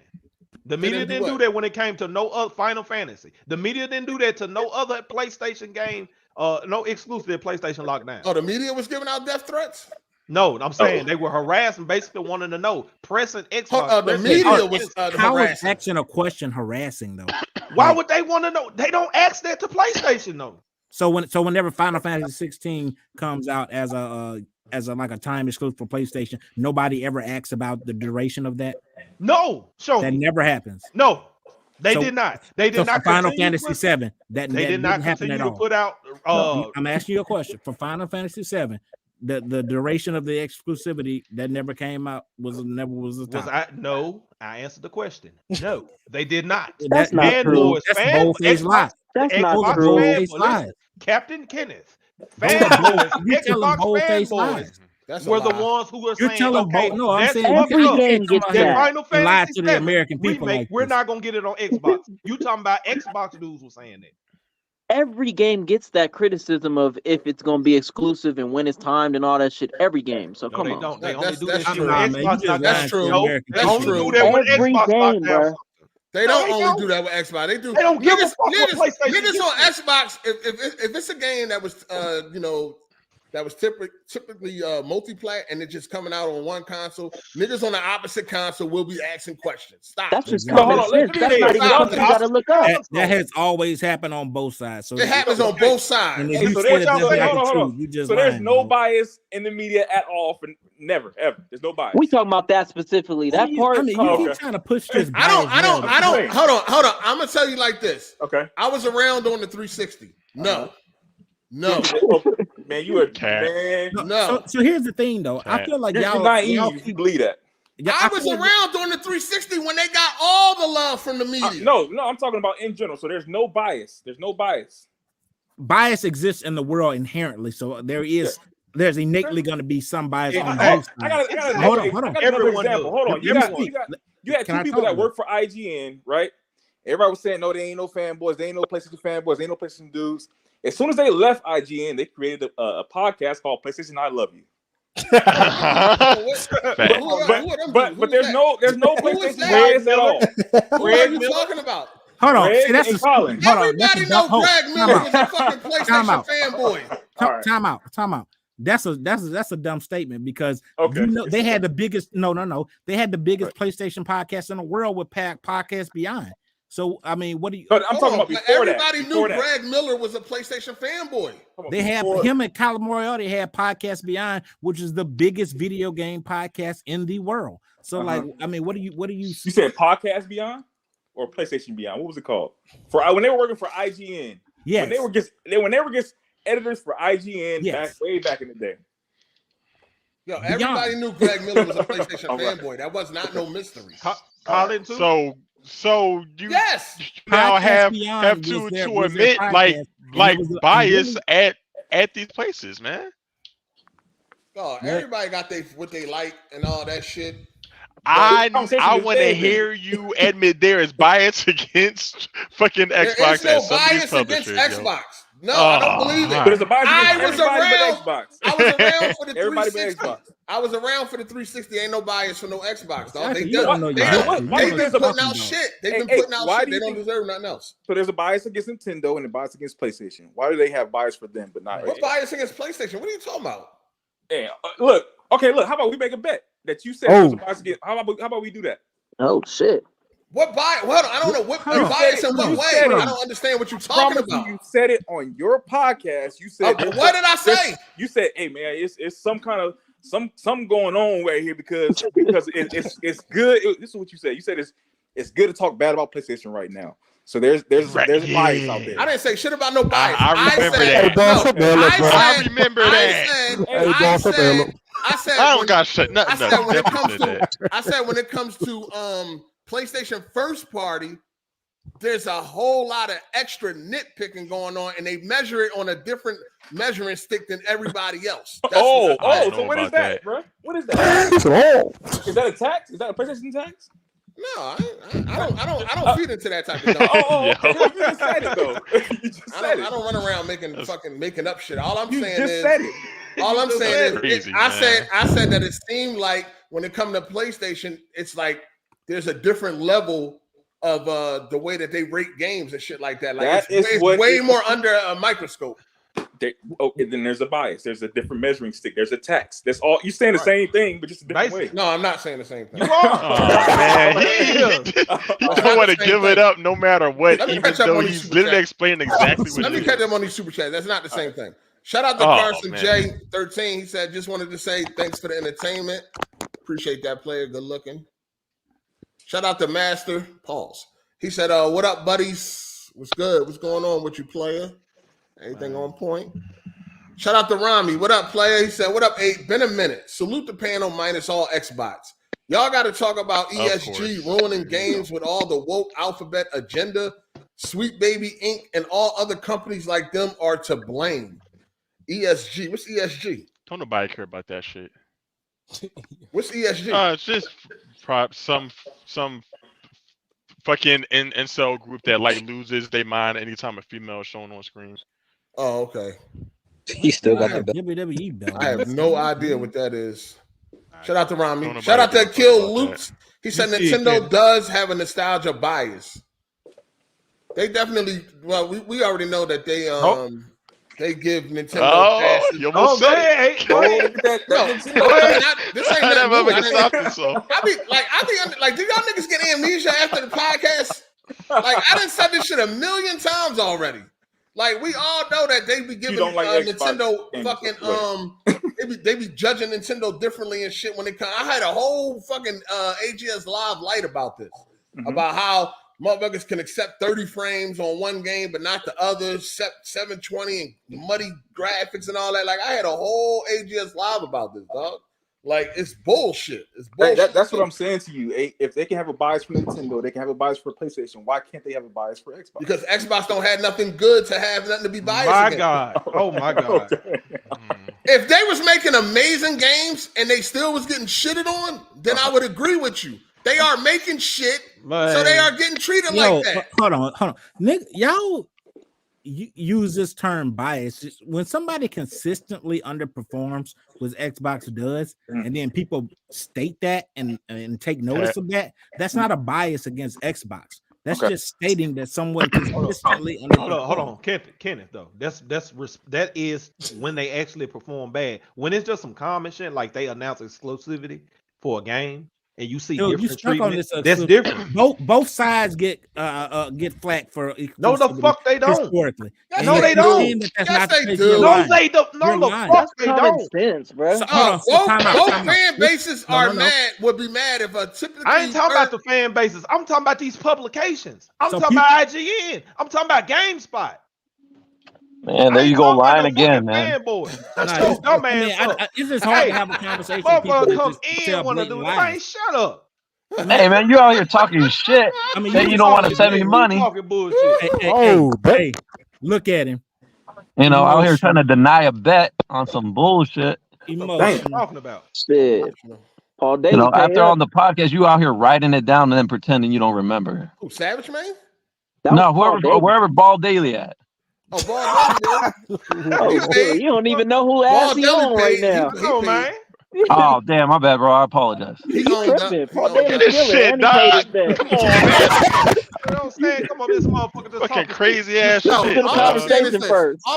The media didn't do that when it came to no other Final Fantasy. The media didn't do that to no other PlayStation game. No exclusive PlayStation lockdown. Oh, the media was giving out death threats? No, I'm saying they were harassing, basically wanting to know, pressing Xbox. The media was how is asking a question harassing though? Why would they want to know? They don't ask that to PlayStation though. So whenever Final Fantasy 16 comes out as a like a time exclusive for PlayStation, nobody ever asks about the duration of that. No, that never happens. No, they did not. They did not. For Final Fantasy 7, that did not happen at all. Put out. I'm asking you a question. For Final Fantasy 7, the duration of the exclusivity that never came out was a topic. I answered the question. No, they did not. That's not true. That's bold-faced lies. That's not true. Captain Kenneth. You're telling bold-faced lies. Were the ones who were saying, telling no, I'm saying every game gets that. Final Fantasy lie to the American people. Remake, we're not gonna get it on Xbox. You talking about Xbox dudes were saying that. Every game gets that criticism of if it's gonna be exclusive and when it's timed and all that shit. Every game. So No, come they on. don't. They only do that that's shit true. when Nah, man, you Xbox just knock lying down. to the true. No, American they That's only people. do true. that when Every Xbox knock game, down bro. something. They No, don't they only don't. do that with Xbox. They do. They don't give a fuck what PlayStation Niggas gets on it. Xbox. If it's a game that was that was typically multiplayer and it's just coming out on one console, niggas on the opposite console will be asking questions. Stop. That's just Exactly. common sense. That's not even something you gotta look up. That has always happened on both sides. So It happens on both sides. And if Hey, you so said there's it, that's not hold the on. truth. You just So there's lying, no bro. bias in the media at all for never, ever. There's no bias. We talking about that specifically. That part. I mean, you keep trying to push this. I don't. Hold on. I'm gonna tell you like this. Okay. I was around on the 360. No. Man, you a man. No. So here's the thing, though. I feel like You're y'all naive. You believe that. I was around on the 360 when they got all the love from the media. No, I'm talking about in general. So there's no bias. There's no bias. Bias exists in the world inherently, so there's innately going to be some bias on I both sides. got Hold on. another example. Hold on. You had Can I two people talk that work for IGN, right? Everybody was saying, no, they ain't no fanboys. They ain't no PlayStation fanboys. They ain't no PlayStation dudes. As soon as they left IGN, they created a podcast called PlayStation I Love You. but there's no PlayStation bias at all. Who are you talking about? Hold on. Greg See, that's and a, Colin. hold on. Everybody know Greg Miller was a fucking PlayStation fanboy. Time out. That's a dumb statement because they had the biggest they had the biggest PlayStation podcast in the world with Podcast Beyond. So I mean, what do you? But I'm talking about before everybody knew Greg Miller was a PlayStation fanboy. They have him and Colin Moriarty had Podcast Beyond, which is the biggest video game podcast in the world. So like, I mean, what do you? You said Podcast Beyond or PlayStation Beyond? What was it called? For when they were working for IGN. Yes. When they were just editors for IGN way back in the day. Yo, everybody knew Greg Miller was a PlayStation fanboy. That was not no mystery. Colin too. So you now Podcast have to admit like bias at these places, man. Oh, everybody got what they like and all that shit. I want to hear you admit there is bias against fucking Xbox. There is no bias against Xbox. No, I don't believe it. But there's a bias I against was everybody around. but Xbox. I was around for the Everybody but 360. Xbox. I was around for the 360. Ain't no bias for no Xbox, dog. Exactly. They've been putting out shit. shit. They've been putting out shit. They don't deserve nothing else. So there's a bias against Nintendo and a bias against PlayStation. Why do they have bias for them but not? What bias against PlayStation? What are you talking about? Yeah, look. How about we make a bet that you said there's a bias against? How about we do that? Oh shit. What bias? Well, I don't know what bias in what way. I don't understand what you're talking about. You said it on your podcast. You said what did I say? You said, "Hey man, it's some kind of something going on right here because it's good." This is what you said. You said it's good to talk bad about PlayStation right now. So there's a bias out there. I didn't say shit about no bias. I remember that. I said I don't got shit. I said when it comes to PlayStation first party, there's a whole lot of extra nitpicking going on, and they measure it on a different measuring stick than everybody else. So what is that, bro? What is that? Is that a tax? Is that a PlayStation tax? No, I don't feed into that type of stuff. Okay. You just said it though. You just said it. I don't run around making up shit. All I'm saying just is said it. All I'm saying is crazy, I said that it seemed like when it comes to PlayStation, it's like there's a different level of the way that they rate games and shit like that. Like it's way more under a microscope. Then there's a bias. There's a different measuring stick. There's a tax. That's all. You're saying the same thing, but just a different way. No, I'm not saying the same thing. You are. Man, you don't want to give it up no matter what, even though he's literally explaining exactly what. Let me catch up on these super chats. That's not the same thing. Shout out to Carson J13. He said, just wanted to say thanks for the entertainment. Appreciate that, player. Good looking. Shout out to Master. Pause. He said, what up, buddies? What's good? What's going on with you, player? Anything on point? Shout out to Rami. What up, player? He said, what up, 8? Been a minute. Salute the panel minus all Xbots. Y'all got to talk about ESG ruining games with all the woke alphabet agenda. Sweet Baby Inc. and all other companies like them are to blame. ESG. What's ESG? Don't nobody care about that shit. What's ESG? It's just some fucking incel group that like loses their mind anytime a female is shown on screen. Oh, okay. He still got the WWE belt. I have no idea what that is. Shout out to Rami. Don't Shout out nobody to give a fuck Kill about Loops. that. He said You see it, Nintendo Ken. does have a nostalgia bias. They definitely. Well, we already know that they give Nintendo passes. You almost said it. No, this ain't I nothing never new. can stop this. So I be do y'all niggas get amnesia after the podcast? Like I done said this shit a million times already. Like we all know that they be giving Nintendo fucking they be judging Nintendo differently and shit when it comes. I had a whole fucking AGS Live light about this, about how motherfuckers can accept 30 frames on one game but not the other, 720 and muddy graphics and all that. Like I had a whole AGS Live about this, dog. Like it's bullshit. It's bullshit. That's what I'm saying to you. If they can have a bias for Nintendo, they can have a bias for PlayStation. Why can't they have a bias for Xbox? Because Xbox don't have nothing good to have, nothing to be biased My against. God. Oh my God. If they was making amazing games and they still was getting shitted on, then I would agree with you. They are making shit, so they are getting treated like that. Hold on. Nick, y'all use this term bias. When somebody consistently underperforms, which Xbox does, and then people state that and take notice of that, that's not a bias against Xbox. That's just stating that someone consistently underperforms. Hold on, Kenneth, though. That is when they actually perform bad. When it's just some common shit, like they announce exclusivity for a game, and you see different treatment, that's different. Both sides get flack for no, the fuck they don't. Historically. No, they don't. Yes, they do. No, they don't. No, the fuck they don't. Sense, bro. Both fan bases would be mad if a typically. I ain't talking about the fan bases. I'm talking about these publications. I'm talking about IGN. I'm talking about GameSpot. Man, there you go, lying again, man. It's just hard to have a conversation. Motherfucker come in, want to do it. Man, shut up. Hey, man, you out here talking shit. I mean, you don't want to send me money. Hey, look at him. You know, out here trying to deny a bet on some bullshit. Talking about shit. Paul Daly, you know, after on the podcast, you out here writing it down and then pretending you don't remember. Who, Savage Man? No, wherever Ball Daily at. Oh, Ball Daily. You don't even know who asked you on right now. Come on, man. Oh, damn, my bad, bro. I apologize. He tripping. Paul Daly this shit, dog. Come on, man. You know what I'm saying? Come on, this motherfucker just fucking crazy ass shit. All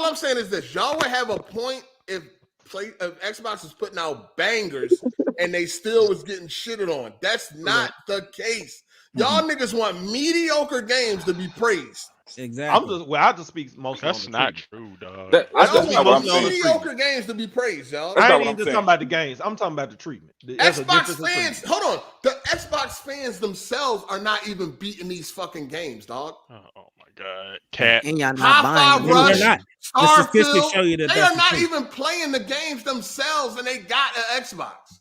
I'm saying is this. Y'all would have a point if Xbox is putting out bangers and they still was getting shitted on. That's not the case. Y'all niggas want mediocre games to be praised. Exactly. I just speak mostly. That's not true, dog. I want mediocre games to be praised, y'all. I ain't even just talking about the games. I'm talking about the treatment. Xbox fans, hold on. The Xbox fans themselves are not even beating these fucking games, dog. Oh my God, Cat. And y'all not High-Five buying Rush, them. Starfield, show you that they are not even playing the games themselves, and they got an Xbox.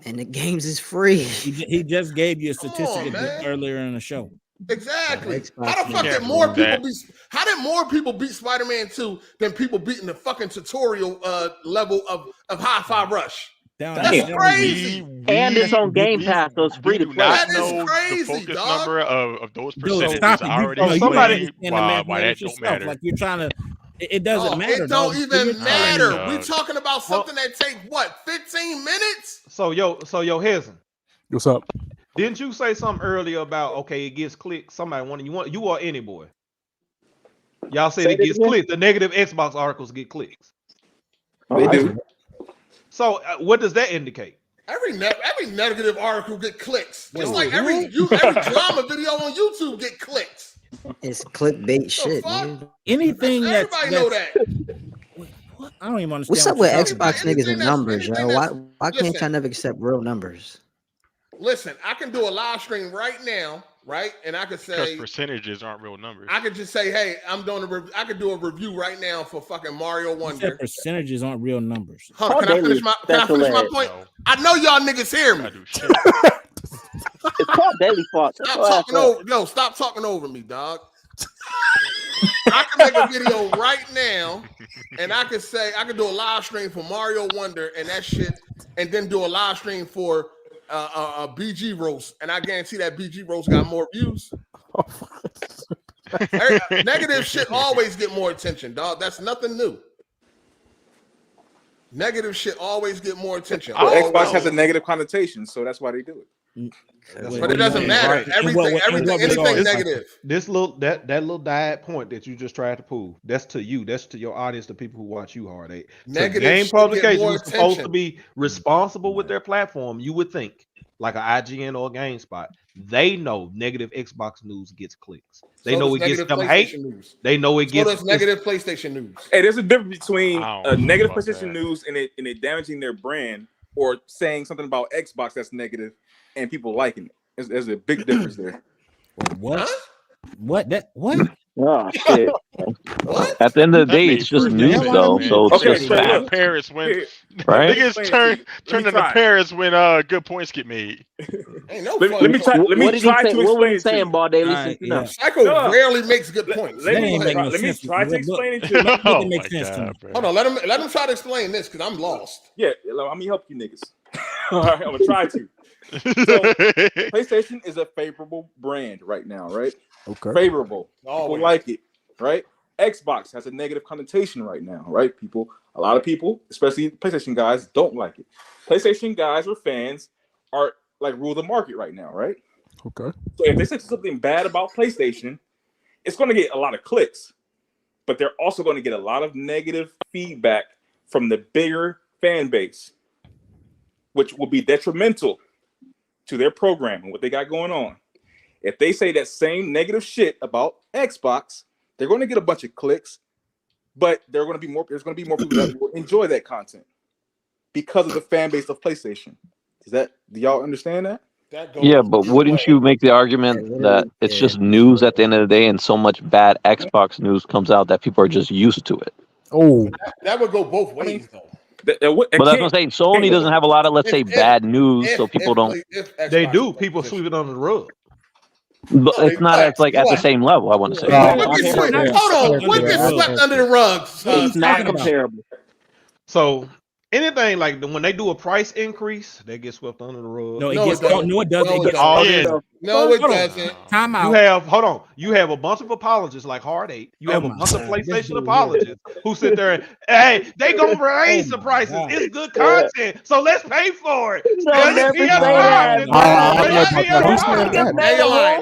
And the games is free. He just gave you a statistic earlier in the show. Exactly. How the fuck did more people beat? How did more people beat Spider-Man 2 than people beating the fucking tutorial level of Hi-Fi Rush? That's crazy. And it's on Game Pass, so it's free to play. That is crazy, the focus dog. number of those percentages Stop it. already why that don't matter. Like you're trying to. It doesn't matter. It don't even matter. We talking about something that take what 15 minutes? So yo, Hezen. What's up? Didn't you say something earlier about it gets clicks? Somebody you or any boy? Y'all said it gets clicks. The negative Xbox articles get clicks. They do. So what does that indicate? Every negative article get clicks. Just like every drama video on YouTube get clicks. It's clickbait shit, man. Anything everybody know that. What? I don't even understand. What's up with Xbox niggas and numbers, yo? Why can't y'all never accept real numbers? Listen, I can do a live stream right now, right? And I could say because percentages aren't real numbers. I could just say, hey, I could do a review right now for fucking Mario Wonder. Percentages aren't real numbers. Hold on, can I finish my point? No. I know y'all niggas hear me. It's called Daily Fault. Stop talking over me, dog. I can make a video right now, and I could do a live stream for Mario Wonder and that shit, and then do a live stream for a BG roast, and I guarantee that BG roast got more views. Negative shit always get more attention, dog. That's nothing new. Negative shit always get more attention. Well, Xbox has a negative connotation, so that's why they do it. But it doesn't matter. Anything negative. This that little diet point that you just tried to prove, that's to you. That's to your audience, the people who watch you, Hard8. Negative game publication is supposed attention. to be responsible with their platform. You would think, like an IGN or a GameSpot, they know negative Xbox news gets clicks. They know it gets them hate. News. They know it gets. That's negative PlayStation news. Hey, there's a difference between negative PlayStation news and it damaging their brand, or saying something about Xbox that's negative and people liking it. There's a big difference there. What? What? Oh shit! At the end of the day, it's just news, though. So it's just fact. Paris when Right? niggas turn into Paris when good points get made. Ain't no Let me try to explain. What were you saying, Balde? Listen, no. Psycho rarely makes good points. Let me try to explain it to you. Oh make sense to me. Hold on, let him try to explain this because I'm lost. Yeah, let me help you niggas. All right, I'm gonna try to. So, PlayStation is a favorable brand right now, right? Okay. Favorable. Always. People like it, right? Xbox has a negative connotation right now, right? A lot of people, especially PlayStation guys, don't like it. PlayStation guys or fans are like rule the market right now, right? Okay. So if they say something bad about PlayStation, it's going to get a lot of clicks, but they're also going to get a lot of negative feedback from the bigger fan base, which will be detrimental to their program and what they got going on. If they say that same negative shit about Xbox, they're going to get a bunch of clicks, but there's going to be more people that will enjoy that content because of the fan base of PlayStation. Do y'all understand that? Yeah, but wouldn't you make the argument that it's just news at the end of the day, and so much bad Xbox news comes out that people are just used to it? Oh, that would go both ways, though. But that's what I'm saying. Sony doesn't have a lot of, let's say, bad news, so people don't. They do. People sweep it under the rug. But it's not at the same level. I want to say. Hold on, what gets swept under the rug? It's not comparable. So anything like when they do a price increase, they get swept under the rug. No, it doesn't. No, it doesn't. Time out. You have a bunch of apologists like Hard8. You have a bunch of PlayStation apologists who sit there and, hey, they gonna raise the prices. It's good content, so let's pay for it. Now you're lying.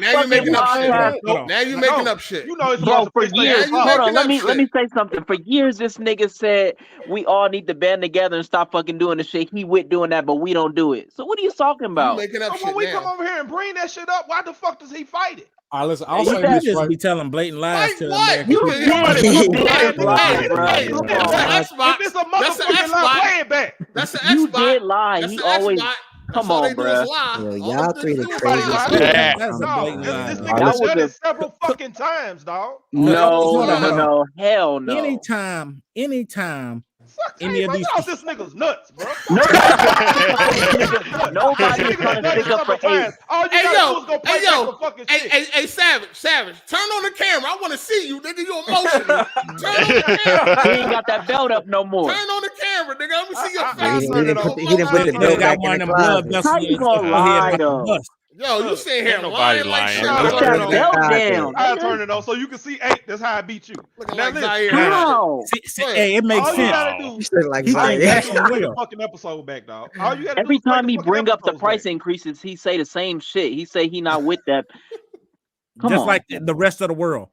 Now you're making up shit. Now you're making up shit. You know it's Bro, for years. Hold on, let me say something. For years, this nigga said we all need to band together and stop fucking doing the shit. He with doing that, but we don't do it. So what are you talking about? Making up shit when we now. come over here and bring that shit up, why the fuck does he fight it? All right, listen. I'll say this, just be telling blatant lies to American You people. If it's a motherfucking lie, play it back. That's the You Xbox. did lie. That's He the always. Xbox. Come on, bro. Yo, y'all three the That's craziest. a blatant lie. This nigga done it several fucking times, dog. No, hell no. Anytime. Any of these. This nigga's nuts, bro. Nobody's gonna stick up for Ace. Hey, Savage, turn on the camera. I want to see you, nigga. You emotional. Turn on the camera. He ain't got that belt up no more. Turn on the camera, nigga. Let me see your face. He didn't put the belt back in the closet. How you gonna lie though? Yo, you sitting here nobody lying like lying. shit. Put that belt down. I turn it on so you can see 8. That's how I beat you. Now listen. How? Hey, it makes All you sense. gotta do. You said like He Zion. thinks Take that's the real. fucking episode back, dog. All you gotta Every do is time take he the fucking bring up the episodes price back. increases, he say the same shit. He say he not with that. Come Just on. like the rest of the world.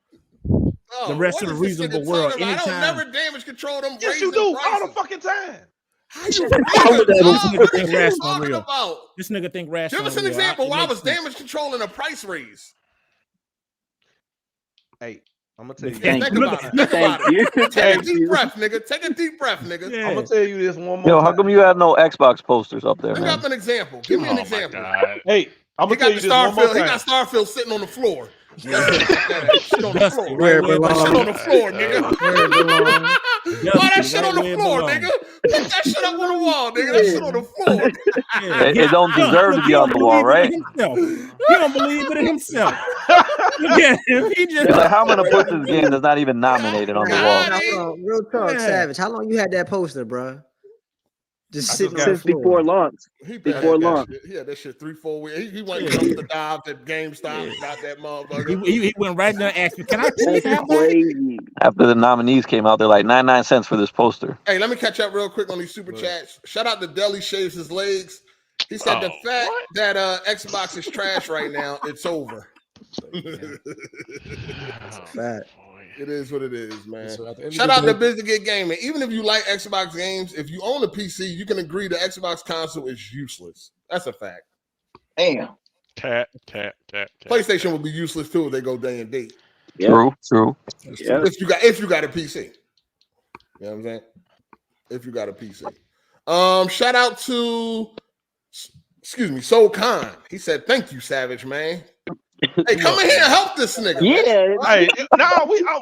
Oh, The rest what of the is this reasonable nigga world. talking about? I don't Anytime. never damage control them. Yes, you raising do prices. all the fucking time. How you This nigga think What are you rational talking real. about? This nigga think rational. Give us an real. example It where I makes was sense. damage controlling a price raise. Hey, I'm gonna tell you. Thank Think you. about it. Think about it. Take a deep breath, nigga. Take a deep breath, nigga. Yeah. I'm gonna tell you this one more Yo, time. how come you have no Xbox posters up there, Bring man? up an example. Give me an example. Hey, I'm He gonna tell got you the this one more Starfield. He time. got Starfield sitting on the floor. Shit on the Dusty, floor. right where it That shit belongs. on the floor, nigga. Where it belongs. Why that shit right on the where it floor, belongs. nigga? Put that shit up on the wall, nigga. That shit on the floor. It don't deserve to be on the wall, right? He don't believe it in himself. Yeah, if he just Like, how am I gonna put this game that's not even nominated on the wall? Real talk, Savage. How long you had that poster, bro? Since before launch. Before launch. He had that shit 3-4 weeks. He went to the dive at GameStop, got that motherfucker. He went right there and asked me, "Can I please have that?" Crazy. After the nominees came out, they're like 99 cents for this poster. Hey, let me catch up real quick on these super chats. Shout out to Deli Shaves His Legs. He said the fact that Xbox is trash right now, it's over. It is what it is, man. Shout out to Busy Gaming. Even if you like Xbox games, if you own a PC, you can agree the Xbox console is useless. That's a fact. Damn. Tap. PlayStation will be useless too if they go day and date. True. Yeah. If you got a PC. You know what I'm saying? If you got a PC. Shout out to Soul Khan. He said, "Thank you, Savage, man." Hey, come in here and help this nigga. Yeah. Hey,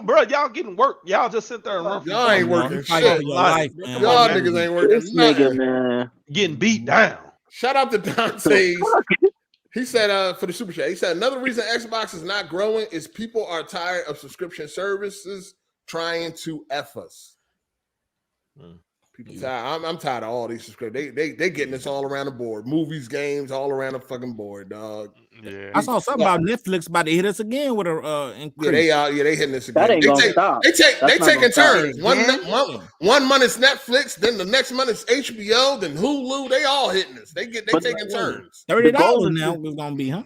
bro, y'all getting work. Y'all just sit there and run. Y'all ain't working shit. Y'all Niggas ain't working. This nigga, man. Getting beat down. Shout out to Dante. He said for the super chat, he said another reason Xbox is not growing is people are tired of subscription services trying to F us. People tired. I'm tired of all these subscriptions. They getting this all around the board. Movies, games, all around the fucking board, dog. Yeah. I saw something about Netflix about to hit us again with a increase. Yeah, they hitting us again. That ain't gonna stop. They taking turns. Yeah. One month is Netflix, then the next month is HBO, then Hulu. They all hitting us. They taking turns. $30 now is gonna be, huh?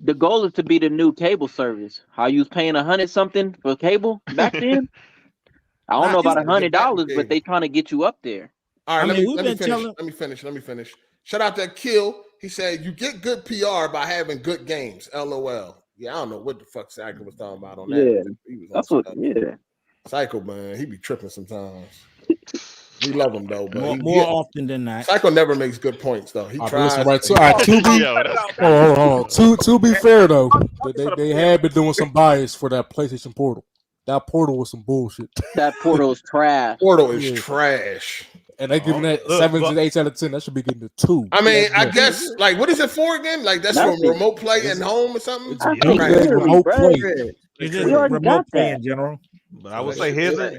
The goal is to be the new cable service. How you was paying $100-something for cable back then? I don't know about $100, but they trying to get you up there. All right, let me finish. Shout out to Kill. He said, "You get good PR by having good games." LOL. Yeah, I don't know what the fuck Psycho was talking about on that. Yeah, that's what. Yeah, Psycho, man, he be tripping sometimes. We love him though, but more often than not. Psycho never makes good points though. He tries. Right, to be fair though, they have been doing some bias for that PlayStation Portal. That Portal was some bullshit. That Portal is trash. Portal is trash. And they giving that 7 and 8 out of 10. That should be getting a 2. I mean, I guess like what is it for again? Like that's for remote play at home or something. Remote play. It's just remote play in general. But I would say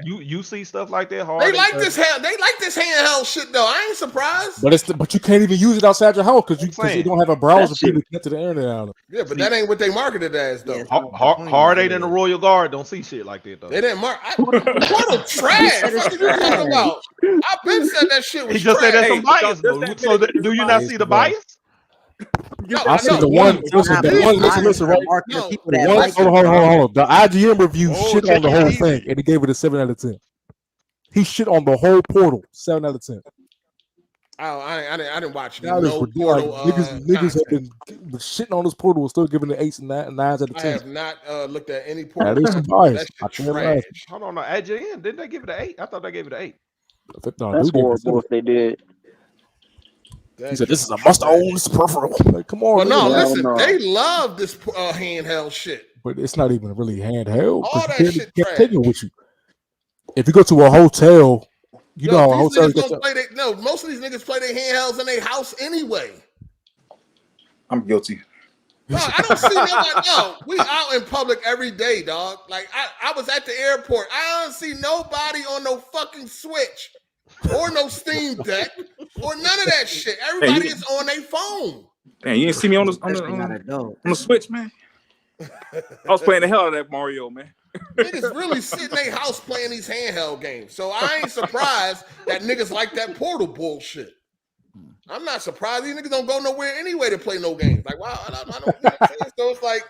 you see stuff like that hard. They like this handheld shit though. I ain't surprised. But you can't even use it outside your house because you don't have a browser to connect to the internet out of. Yeah, but that ain't what they marketed as though. Hard 8 in the Royal Guard don't see shit like that though. They didn't mark. Portal trash. What are you talking about? I've been said that shit was. He just said that's some bias though. So do you not see the bias? I see the one. Listen, right? Hold on. The IGN review shit on the whole thing, and he gave it a 7 out of 10. He shit on the whole Portal, 7 out of 10. I didn't watch no Portal. Niggas have been shitting on this Portal, and still giving it 8s and 9s out of 10. I have not looked at any Portal. That is some bias. Hold on, IGN didn't they give it an 8? I thought they gave it an 8. That's horrible if they did. He said, "This is a must-own peripheral." Like, come on. Well, no, listen. They love this handheld shit, but it's not even really handheld. All that shit can't take it with you. If you go to a hotel, you know, most of these niggas play their handhelds in their house anyway. I'm guilty. No, I don't see nobody. No, we out in public every day, dog. Like I was at the airport. I don't see nobody on no fucking Switch. Or no Steam Deck, or none of that shit. Everybody is on their phone. Man, you didn't see me on the Switch, man. I was playing the hell out of that Mario, man. Niggas really sit in their house playing these handheld games. So I ain't surprised that niggas like that Portal bullshit. I'm not surprised. These niggas don't go nowhere anyway to play no games. Like, wow, I don't you know what I'm saying? So it's like,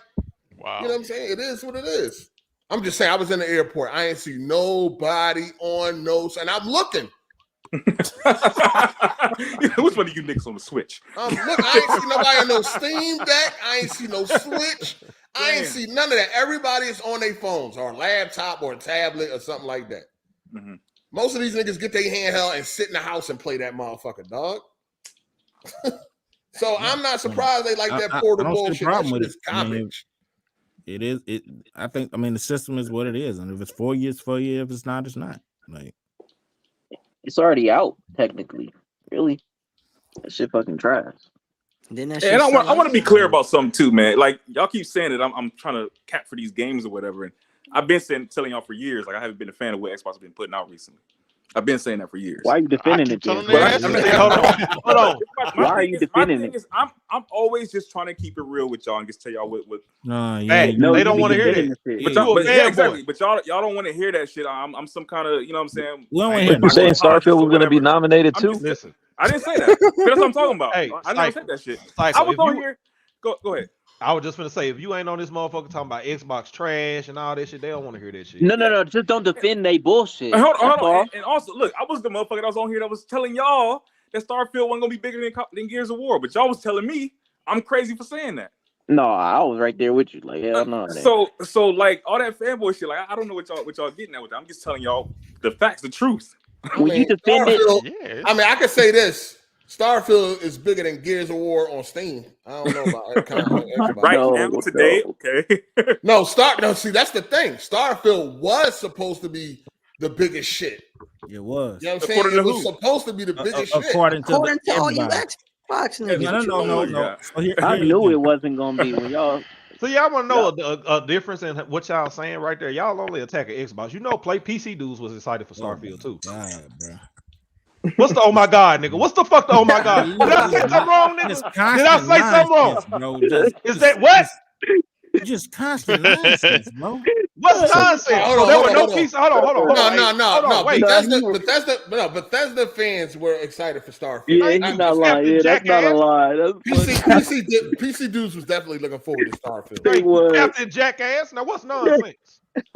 wow. You know what I'm saying? It is what it is. I'm just saying, I was in the airport. I ain't see nobody on and I'm looking. Which one of you niggas on the Switch? Look, I ain't see nobody on no Steam Deck. I ain't see no Switch. I ain't see none of that. Everybody is on their phones or a laptop or a tablet or something like that. Mm-hmm. Most of these niggas get their handheld and sit in the house and play that motherfucker, dog. So I'm not surprised they like that Portal bullshit. That shit is garbage. It is. I think. I mean, the system is what it is, and if it's 4 years, 4 years. If it's not, it's not. Like. It's already out, technically. Really? That shit fucking trash. And I want to be clear about something too, man. Like y'all keep saying that I'm trying to cap for these games or whatever, and I've been telling y'all for years, like I haven't been a fan of what Xbox has been putting out recently. I've been saying that for years. Why are you defending it? Hold on. Why are you defending it? I'm always just trying to keep it real with y'all and just tell y'all what. Hey, they don't want to hear that. Exactly. But y'all don't want to hear that shit. I'm some kind of, you know what I'm saying? You saying Starfield was going to be nominated too? Listen, I didn't say that. That's what I'm talking about. Hey, I never said that shit. Cycle, I was on here. Go ahead. I was just gonna say, if you ain't on this motherfucker talking about Xbox trash and all that shit, they don't want to hear that shit. No. Just don't defend they bullshit. Hold on. And also, look, I was the motherfucker that was on here that was telling y'all that Starfield wasn't gonna be bigger than Gears of War, but y'all was telling me I'm crazy for saying that. No, I was right there with you. Like, hell no. So like all that fanboy shit, like I don't know what y'all getting at with that. I'm just telling y'all the facts, the truth. When you defend it, I mean, I could say this. Starfield is bigger than Gears of War on Steam. I don't know about Xbox. Now, today, okay. See, that's the thing. Starfield was supposed to be the biggest shit. It was. You know what I'm saying? It was supposed to be the biggest shit. According to all you Xbox niggas. No. I knew it wasn't gonna be when y'all. So y'all want to know a difference in what y'all saying right there? Y'all only attack an Xbox. You know, PC dudes was excited for Starfield too. God, bro. What's the oh my god, nigga? What's the fuck the oh my god? Did I say something wrong, nigga? Did I say something wrong? Is that what? Just constant nonsense, bro. What's nonsense? There were no pieces. Hold on. No. Bethesda fans were excited for Starfield. Yeah, he's not lying. Yeah, that's not a lie. PC dudes was definitely looking forward to Starfield. He was. Captain Jackass. Now what's nonsense? Just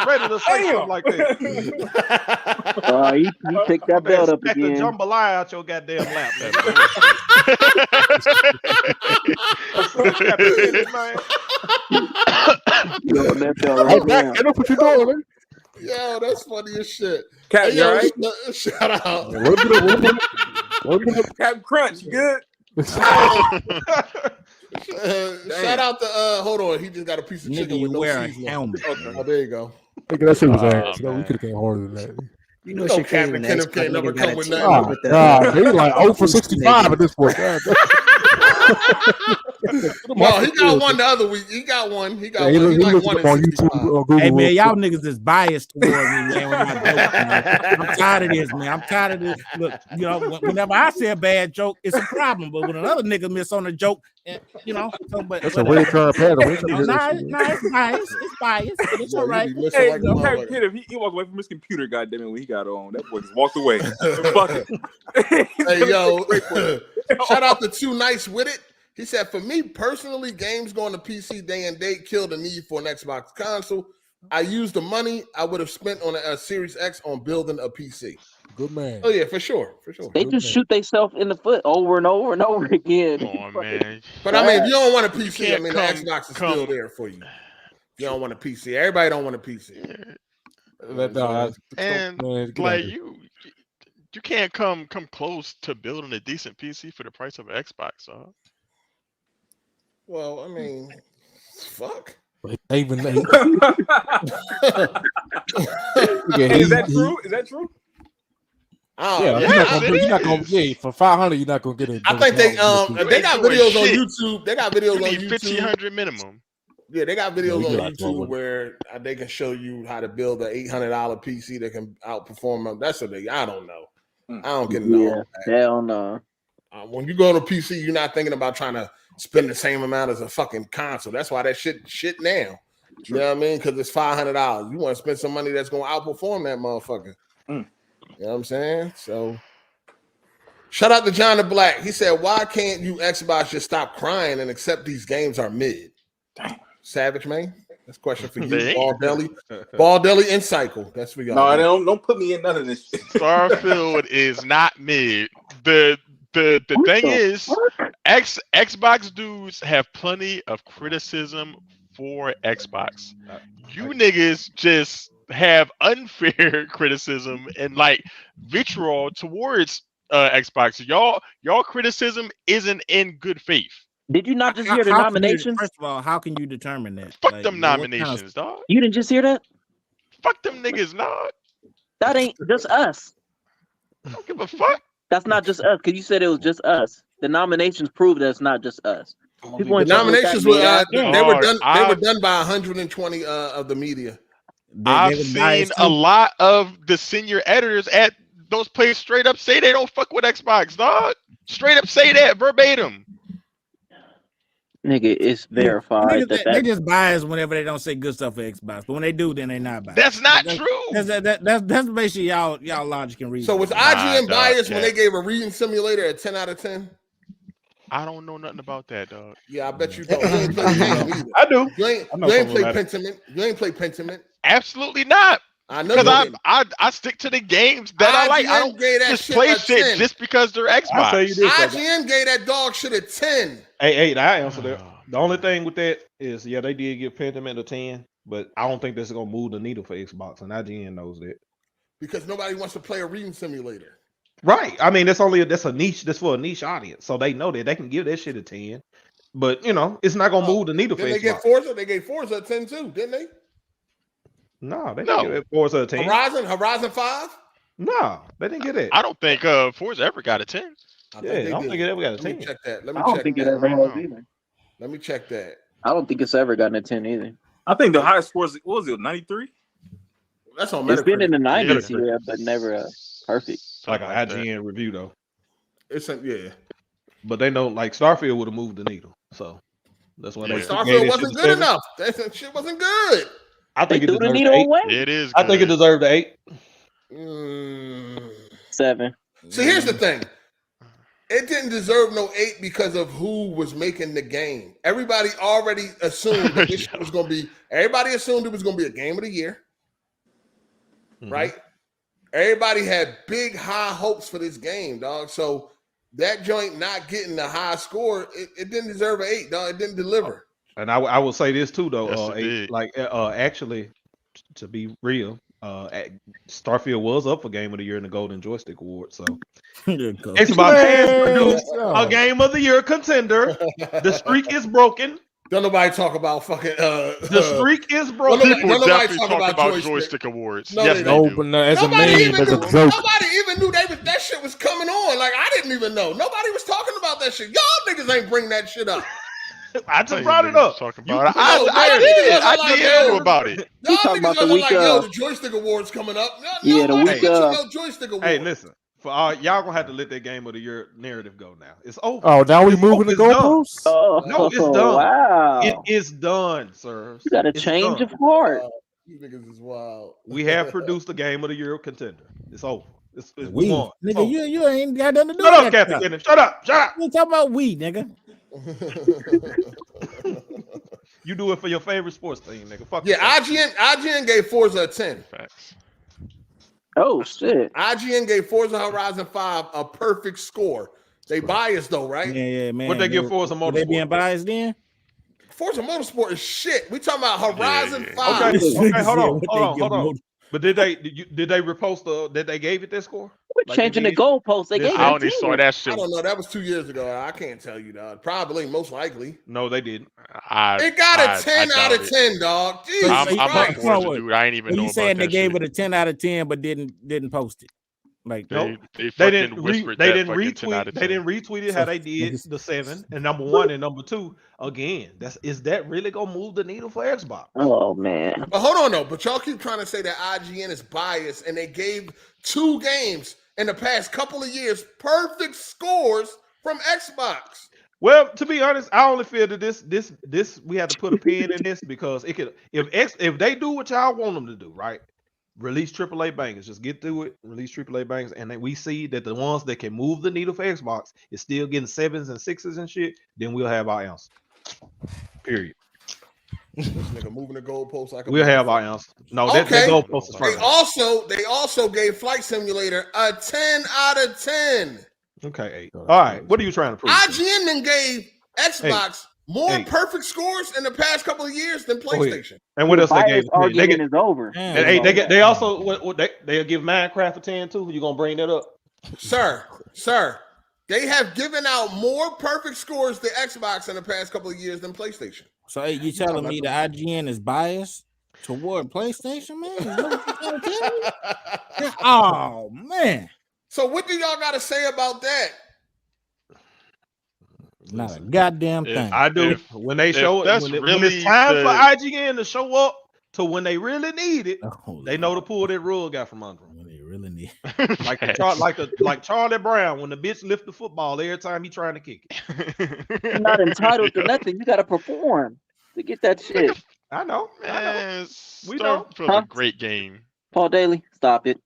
ready to say something like that. He picked that belt up again. The jambalaya out your goddamn lap, man. What you doing, man? Yo, that's funny as shit. Cap, hey, yo, right? Shout out. Cap Crunch, you good? Shout out to hold on, he just got a piece of chicken with no seasoning. Okay. Oh, there you go. That shit was ass. We could have came harder than that. You know, Captain Kenneth can't never come with nothing. Oh, God, he's like 0 for 65 at this point. No, he got one the other week. He got one. He got one. He like one on YouTube. Hey man, y'all niggas is biased towards me, man. When I joke, man. I'm tired of this, man. I'm tired of this. Look, you know, whenever I say a bad joke, it's a problem. But when another nigga miss on a joke, you know, but that's a weird turn pattern. It's biased. It's biased. But it's all right. Hey, Kenneth, he walked away from his computer. Goddamn it, when he got on, that boy just walked away. Hey yo, shout out to Too Nice With It. He said, for me personally, games going to PC day and date killed the need for an Xbox console. I used the money I would have spent on a Series X on building a PC. Good man. Oh yeah, for sure. They just shoot themselves in the foot over and over and over again. Come on, man. But I mean, if you don't want a PC, I mean, the Xbox is still there for you. If you don't want a PC. Everybody don't want a PC. And like you can't come close to building a decent PC for the price of an Xbox, huh? Well, I mean, fuck. Even Is that true? Is that true? You're not gonna for 500. You're not gonna get it. I think they got videos on YouTube. They got videos on YouTube. 1,500 minimum. Yeah, they got videos on YouTube where they can show you how to build an $800 PC that can outperform them. That's what I don't know. I don't get no. Hell no. When you go to PC, you're not thinking about trying to spend the same amount as a fucking console. That's why that shit now. You know what I mean? Because it's $500. You want to spend some money that's going to outperform that motherfucker. You know what I'm saying? So, shout out to John the Black. He said, why can't you Xbox just stop crying and accept these games are mid? Damn. Savage, man. That's a question for you. Ball Deli and Cycle. That's for y'all. No, don't put me in none of this shit. Starfield is not mid. The thing is, Xbox dudes have plenty of criticism for Xbox. You niggas just have unfair criticism and like vitriol towards Xbox. Y'all criticism isn't in good faith. Did you not just hear the nominations? First of all, how can you determine that? Fuck them nominations, dog. You didn't just hear that? Fuck them niggas, dog. That ain't just us. I don't give a fuck. That's not just us, because you said it was just us. The nominations prove that it's not just us. The nominations were they were done by 120 of the media. I've seen a lot of the senior editors at those places straight up say they don't fuck with Xbox, dog. Straight up say that verbatim. Nigga, it's verified They just bias whenever they don't say good stuff for Xbox, but when they do, then they not biased. That's not true. That's basically y'all logic and reason. So was IGN biased when they gave a reading simulator a 10 out of 10? I don't know nothing about that, dog. Yeah, I bet you don't. You ain't play the game either. I do. You ain't play Pentiment. You ain't play Pentiment. Absolutely not. I know because I stick to the games that I like. I don't just play shit just because they're Xbox. I'll tell you this, IGN gave that dog shit a 10. Hey, I answer that. The only thing with that is, yeah, they did give Pentiment a 10, but I don't think that's gonna move the needle for Xbox, and IGN knows that. Because nobody wants to play a reading simulator. Right. I mean, that's a niche. That's for a niche audience, so they know that they can give that shit a 10. But it's not gonna move the needle for Xbox. They get Forza. They gave Forza a 10 too, didn't they? No, they didn't give Forza a 10. Horizon 5? No, they didn't get it. I don't think Forza ever got a 10. I don't think it ever got a 10. Let me check that. I don't think it ever has either. Let me check that. I don't think it's ever gotten a 10 either. I think the highest score was, what was it, 93? That's on Metacritic. It's been in the 90s, yeah, but never perfect. Like an IGN review though. Yeah. But they know like Starfield would have moved the needle, so that's why they. Starfield wasn't good enough. That shit wasn't good. I think it threw the deserved needle 8. away. It is. I think it deserved 8. 7. See, here's the thing. It didn't deserve no 8 because of who was making the game. Everybody already assumed that this shit was going to be. Everybody assumed it was going to be a game of the year, right? Everybody had big high hopes for this game, dog. So that joint not getting the high score, it didn't deserve an 8, dog. It didn't deliver. And I will say this too, though. Yes, Actually, to be real, Starfield was up for Game of the Year in the Golden Joystick Award. So Xbox has produced a Game of the Year contender. The streak is broken. Don't nobody talk about fucking. The streak is broken. People definitely talk about joystick awards. No, yes, they they don't. do. But no, as a Nobody meme, even as a knew. joke. Nobody even knew that shit was coming on. Like I didn't even know. Nobody was talking about that shit. Y'all niggas ain't bring that shit up. I just brought it up. Talking about it. I knew about it. Y'all talking niggas about the wasn't week like, yo, the joystick awards coming up. Yeah, the week of. No joystick award. Hey, listen. For y'all gonna have to let that Game of the Year narrative go now. It's over. Oh, now we moving the goalposts? No, it's done. Wow. It is done, sir. You got a change of heart. You niggas is wild. We have produced a Game of the Year contender. It's over. It's We, won. It's nigga, over. you ain't got nothing to do Shut with up, that Captain stuff. Kennedy. Shut up. We talking about we, nigga. You do it for your favorite sports team, nigga. Fuck Yeah, yourself. IGN gave Forza a 10. Oh shit. IGN gave Forza Horizon 5 a perfect score. They biased though, right? Yeah, man. What'd they give Forza Were they being Motorsport? biased then? Forza Motorsport is shit. We talking about Horizon 5. Okay, hold on. What they give Motor- But did they repost did they gave it that score? We're changing the goalposts. They gave it I a only 10. saw that shit. I don't know. That was 2 years ago. I can't tell you, dog. Probably, most likely. No, they didn't. It got a 10 out of 10, dog. Jesus I'm not Christ. Forza dude. I ain't even So know you about saying they that gave shit. it a 10 out of 10, but didn't post it? Like Nope. They They didn't whispered they that didn't fucking 10 out retweet of they 10. didn't retweet it how they did the 7 and number 1 and number 2 again. Is that really gonna move the needle for Xbox? Oh man. But hold on, though. But y'all keep trying to say that IGN is biased, and they gave 2 games in the past couple of years perfect scores from Xbox. Well, to be honest, I only feel that this we have to put a pin in this because it could if they do what y'all want them to do, right? Release AAA bangers, just get through it. Release AAA bangers, and then we see that the ones that can move the needle for Xbox is still getting 7s and 6s and shit. Then we'll have our answer. Period. This nigga moving the goalpost like a We'll have our answer. No, that goalpost is They first. they also gave Flight Simulator a 10 out of 10. Okay, 8. All right, what are you trying to prove? IGN then gave Xbox more Hey. perfect scores in the past couple of years than PlayStation. And what else they gave? Argument is over. They also they'll give Minecraft a 10 too. You gonna bring that up? Sir, they have given out more perfect scores to Xbox in the past couple of years than PlayStation. So hey, you telling me the IGN is biased toward PlayStation, man? Is that what you trying to tell me? Oh man. So what do y'all got to say about that? Not a goddamn thing. I do. When they show it, that's when really it's time the- for IGN to show up to when they really need it, they know to pull that rug out from under them. When they really need like Charlie Brown when the bitch lift the football every time he trying to kick it. You're not entitled to nothing. You got to perform to get that shit. I know. Man, We know. Starfield's a great game. Paul Daly, stop it.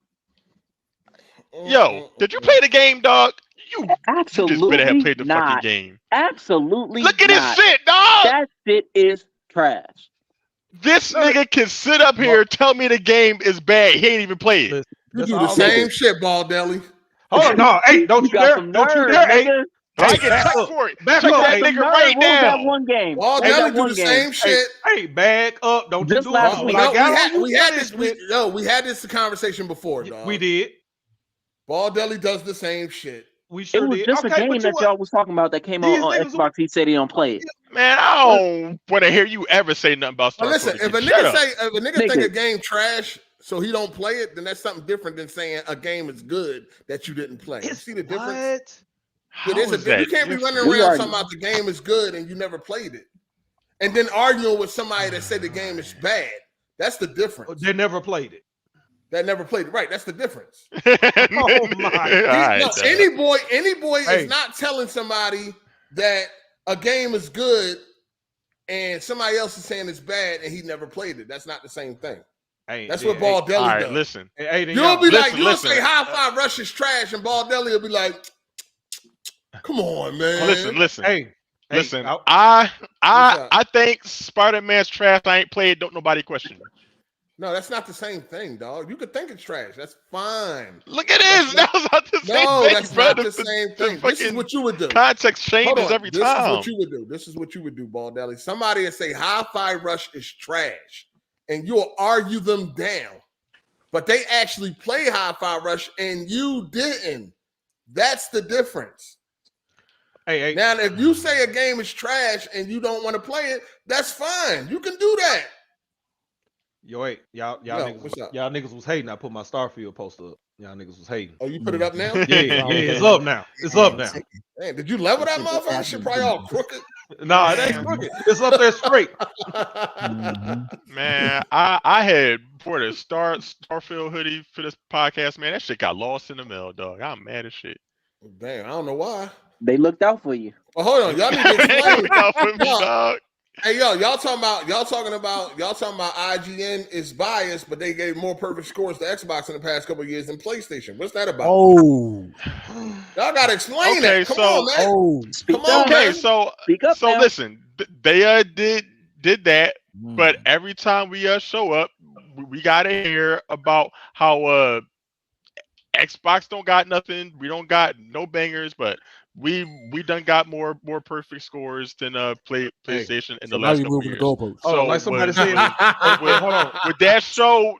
Yo, did you play the game, dog? You Absolutely just better have played the not. fucking game. Absolutely Look at not. this shit, dog. That shit is trash. This nigga can sit up here tell me the game is bad. He ain't even played it. You do the same shit, Ball Deli. Hold on, no, hey, don't you dare, don't you dare, hey. I get checked for it. Back Check up, that hey. nigga right now. That one game. Ball Deli do the same shit. Hey, back up. Don't Just you do last it. week. We had this conversation before, dog. We did. Ball Deli does the same shit. We sure It was did. just a game that y'all was talking about that came on Xbox. He said he don't play it. Man, I don't want to hear you ever say nothing about Star Listen, Citizen. if a nigga think a game trash, so he don't play it, then that's something different than saying a game is good that you didn't play. You see the difference? You can't be running around talking about the game is good and you never played it, and then arguing with somebody that said the game is bad. That's the difference. They never played it. That never played it. Right, that's the difference. Oh my! Any boy is not telling somebody that a game is good and somebody else is saying it's bad and he never played it. That's not the same thing. That's what Ball Deli does. Right, listen. You'll be like, you'll say High Five Rush is trash, and Ball Deli will be like, come on, man. Listen. Hey, listen. I think Spider-Man's trash. I ain't played. Don't nobody question it. No, that's not the same thing, dog. You could think it's trash. That's fine. Look at this. That's not the same thing, that's bro. not the same thing. This is what you would do. Context changes every time. This is what you would do. This is what you would do, Ball Deli. Somebody would say Hi-Fi Rush is trash, and you'll argue them down. But they actually play Hi-Fi Rush, and you didn't. That's the difference. Hey. Now, if you say a game is trash and you don't want to play it, that's fine. You can do that. Yo, wait, y'all niggas was hating. I put my Starfield poster up. Y'all niggas was hating. Oh, you put it up now? Yeah, it's up now. It's up now. Man, did you level that motherfucker? That shit probably all crooked. Nah, it ain't crooked. It's up there straight. Man, I had bought a Starfield hoodie for this podcast. Man, that shit got lost in the mail, dog. I'm mad as shit. Damn, I don't know why. They looked out for you. Oh, hold on, y'all need to explain. out for me, dog. Hey, y'all talking about IGN is biased, but they gave more perfect scores to Xbox in the past couple of years than PlayStation. What's that about? Oh, y'all gotta explain that. Come on, man. Come on, man. So listen, they did that, but every time we show up, we gotta hear about how Xbox don't got nothing. We don't got no bangers, but we done got more perfect scores than PlayStation in the last couple years. So like somebody said, hold on. Would that show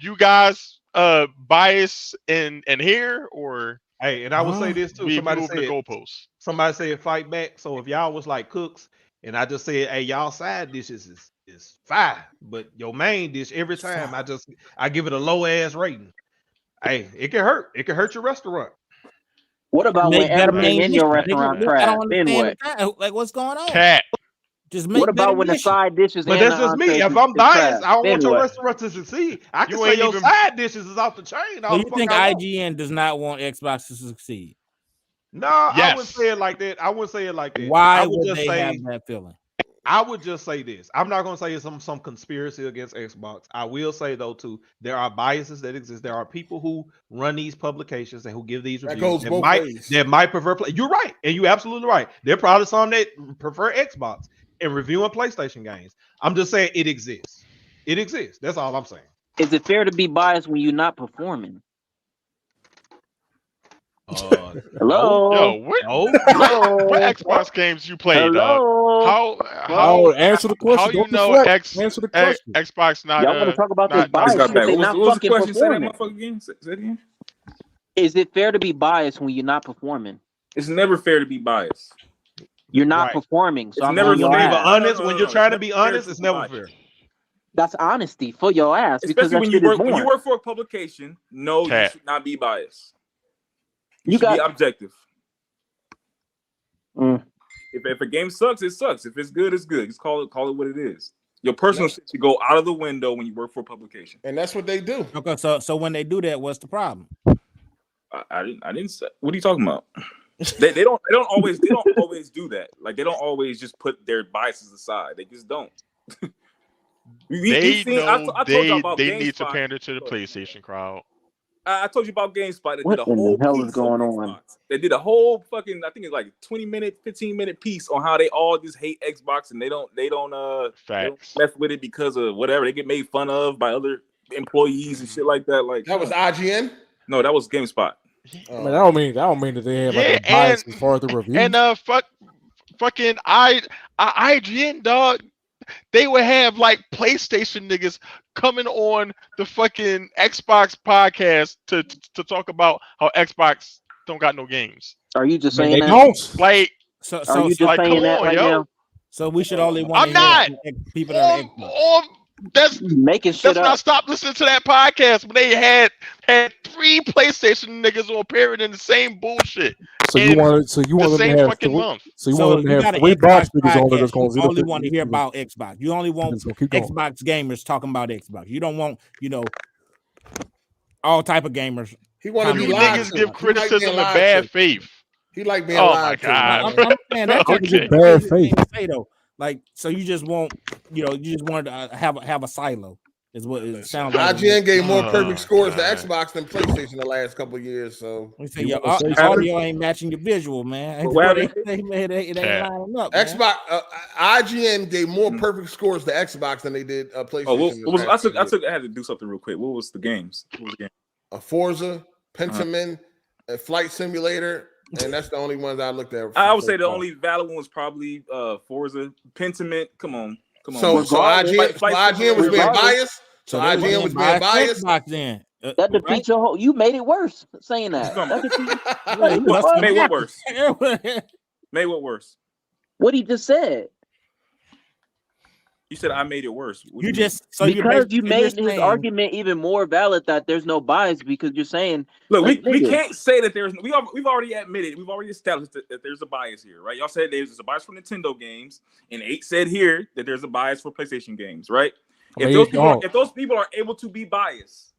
you guys bias in here, or hey? And I would say this too. Somebody said the goalposts. Somebody said fight back. So if y'all was like cooks, and I just said, hey, y'all side dishes is fire, but your main dish every time I give it a low ass rating. Hey, it can hurt. It can hurt your restaurant. What about when everything in your restaurant trash? Then what? Like, what's going on? Cat. Just make what about when the side dishes? But that's just me. If I'm biased, I don't want your restaurant to succeed. I can say your side dishes is off the chain. So you think IGN does not want Xbox to succeed? No, I wouldn't say it like that. Why would they have that feeling? I would just say this. I'm not going to say it's some conspiracy against Xbox. I will say, though, too, there are biases that exist. There are people who run these publications and who give these reviews that might prefer play. You're right. And you're absolutely right. There are probably some that prefer Xbox and reviewing PlayStation games. I'm just saying it exists. It exists. That's all I'm saying. Is it fair to be biased when you're not performing? Hello. Yo, what Xbox games you play, dog? How answer the question? How you know answer the question? Xbox not? Y'all want to talk about this bias? What was the question? Say that motherfucker again. Say it again. Is it fair to be biased when you're not performing? It's never fair to be biased. You're not performing, so it's never honest. When you're trying to be honest, it's never fair. That's honesty for your ass. Especially when you work for a publication. No, you should not be biased. You should be objective. If a game sucks, it sucks. If it's good, it's good. Just call it what it is. Your personal shit should go out of the window when you work for a publication. And that's what they do. Okay, so when they do that, what's the problem? I didn't say. What are you talking about? they don't always do that. Like they don't always just put their biases aside. They just don't. They need to pander to the PlayStation crowd. I told you about GameSpot. They What did a in whole the hell piece is going on on? Xbox. They did a whole fucking, I think it's like 20-minute, 15-minute piece on how they all just hate Xbox and they don't mess with it because of whatever. They get made fun of by other employees and shit like that. Like that was IGN? No, that was GameSpot. I mean, that don't mean that they have like a bias as far as the review. And fucking IGN, dog. They would have like PlayStation niggas coming on the fucking Xbox podcast to talk about how Xbox don't got no games. Are you just Man, saying they that? don't. Like, So Are you just saying come that on, right yo. now? So we should only want I'm not. people that are Xbox. That's making shit that's when I up. stopped listening to that podcast when they had 3 PlayStation niggas on appearing in the same bullshit. So you want them to same have fucking three, month. so you want them to have 3 box figures on there that's going to You only want to hear about Xbox. You only want Xbox gamers talking about Xbox. You don't want, all type of gamers. He want to be You lied niggas to. give He criticism like in being bad lied to. faith. He like being Oh my lied to. god. I'm saying that's Okay. bad faith. So you just want, you just want to have a silo. Is what it sounds like. IGN gave more Oh, perfect scores to God. Xbox than PlayStation the last couple of years. So We say your audio ain't matching your visual, man. It ain't lining up. Man. Xbox, IGN gave more perfect scores to Xbox than they did PlayStation. I had to do something real quick. What was the games? What was the game? Forza, Pentiment, a Flight Simulator, and that's the only ones I looked at. I would say the only valid one was probably Forza. Pentiment. Come on. So IGN was being biased. So IGN was being biased. Xbox then. That defeats your whole. You made it worse saying that. Made what worse? Made what worse? What he just said. You said I made it worse. What You do mean? just so Because you made his saying, argument even more valid that there's no bias because you're saying Look, like, we nigga, can't say that there's. We've already admitted. We've already established that there's a bias here, right? Y'all said there's a bias for Nintendo games, and 8 said here that there's a bias for PlayStation games, right? If those people are able to be biased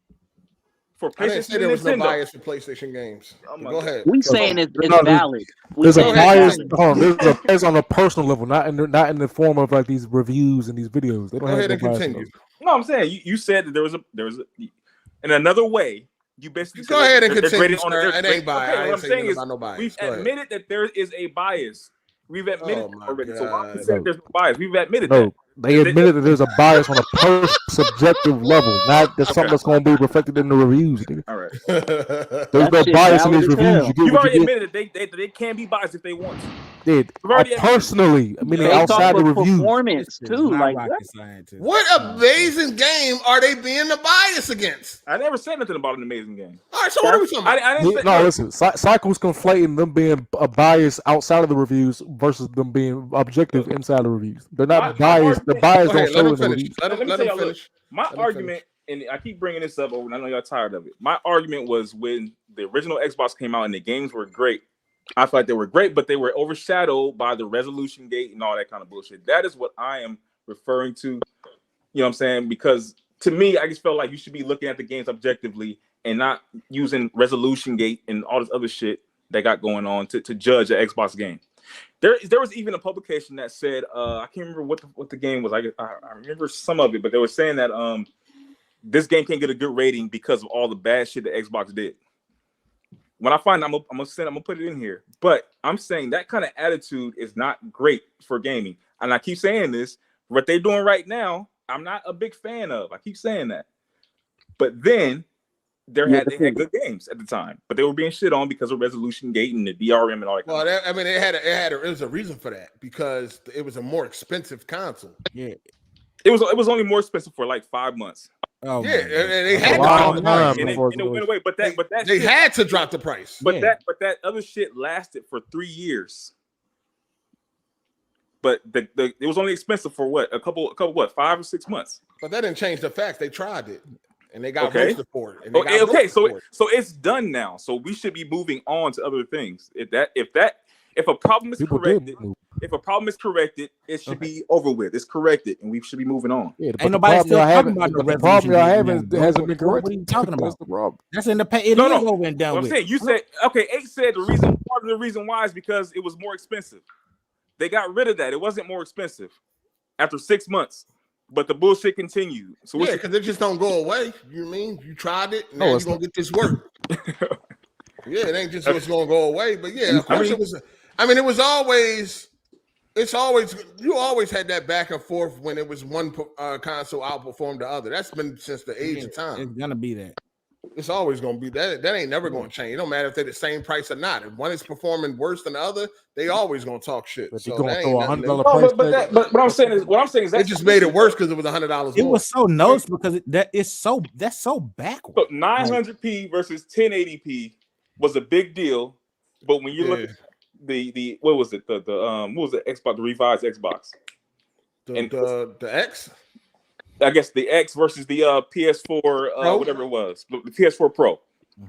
for I didn't PlayStation say there and was no Nintendo, bias for PlayStation games. Go ahead. we saying it's valid. There's a bias. There's a bias on a personal level, not in the form of like these reviews and these videos. They don't Go have ahead and no bias. continue. no, I'm saying you said that there was a in another way. You basically Go said ahead and they're continue, graded on sir. their It ain't bias. Okay, I what ain't I'm saying saying nothing is about no bias. we've Go ahead. admitted that there is a bias. We've admitted Oh, my already. So why God. you saying there's no bias? We've admitted No, that. they admitted that there's a bias on a subjective level, not that something that's going to be reflected in the reviews. Nigga. All right. There's no bias in these reviews. You get You've what already you get. admitted that they can be biased if they want to. Did We've already personally, I mean, They outside talk the with reviews. performance too. Like What amazing game are they being the bias against? I never said nothing about an amazing game. All right, so what are we talking about? I didn't say, No, listen. Cycle's conflating them being a bias outside of the reviews versus them being objective inside the reviews. They're not biased. The bias Go don't ahead, show let him in the finish. reviews. Let him tell y'all, finish. My argument, and I keep bringing this up over, and I know y'all tired of it. My argument was when the original Xbox came out and the games were great. I felt like they were great, but they were overshadowed by the resolution gate and all that kind of bullshit. That is what I am referring to. You know what I'm saying? Because to me, I just felt like you should be looking at the games objectively and not using resolution gate and all this other shit they got going on to judge an Xbox game. There was even a publication that said, I can't remember what the game was. I remember some of it, but they were saying that this game can't get a good rating because of all the bad shit that Xbox did. When I find it, I'm gonna put it in here. But I'm saying that kind of attitude is not great for gaming. And I keep saying this, what they're doing right now, I'm not a big fan of. I keep saying that. But then they had good games at the time, but they were being shit on because of resolution gate and the DRM and all that. Well, it was a reason for that because it was a more expensive console. Yeah, it was only more expensive for like 5 months. Oh yeah, and they had to drop the price. And it went away, but they had to drop the price. But that other shit lasted for 3 years. But it was only expensive for what? A couple 5 or 6 months. But that didn't change the fact they tried it. And they got roasted for it. So it's done now. So we should be moving on to other things. If a problem is corrected, if a problem is corrected, it should be over with. It's corrected, and we should be moving on. Yeah, ain't nobody still talking about the problem y'all resolution. having hasn't been corrected. What are you talking about? That's the problem. That's in the past. It is over and done What I'm with. saying, you said okay. 8 said part of the reason why is because it was more expensive. They got rid of that. It wasn't more expensive after 6 months, but the bullshit continued. So yeah, because it just don't go away. You mean you tried it, now you're gonna get this work. Yeah, it ain't just what's gonna go away, but yeah, of course it was. I mean, it was always. It's always you always had that back and forth when it was one console outperformed the other. That's been since the age of time. It's gonna be that. It's always gonna be that. That ain't never gonna change. It don't matter if they're the same price or not. If one is performing worse than the other, they always gonna talk shit. But so gonna that throw ain't $100 nothing. price But what I'm saying is it just made it worse because it was $100 It more. was so noticeable because that's so backwards. So 900p versus 1080p was a big deal, but when you look at the what was it what was the Xbox, the revised Xbox, the X, I guess the X versus the PS4 whatever it was, the PS4 Pro.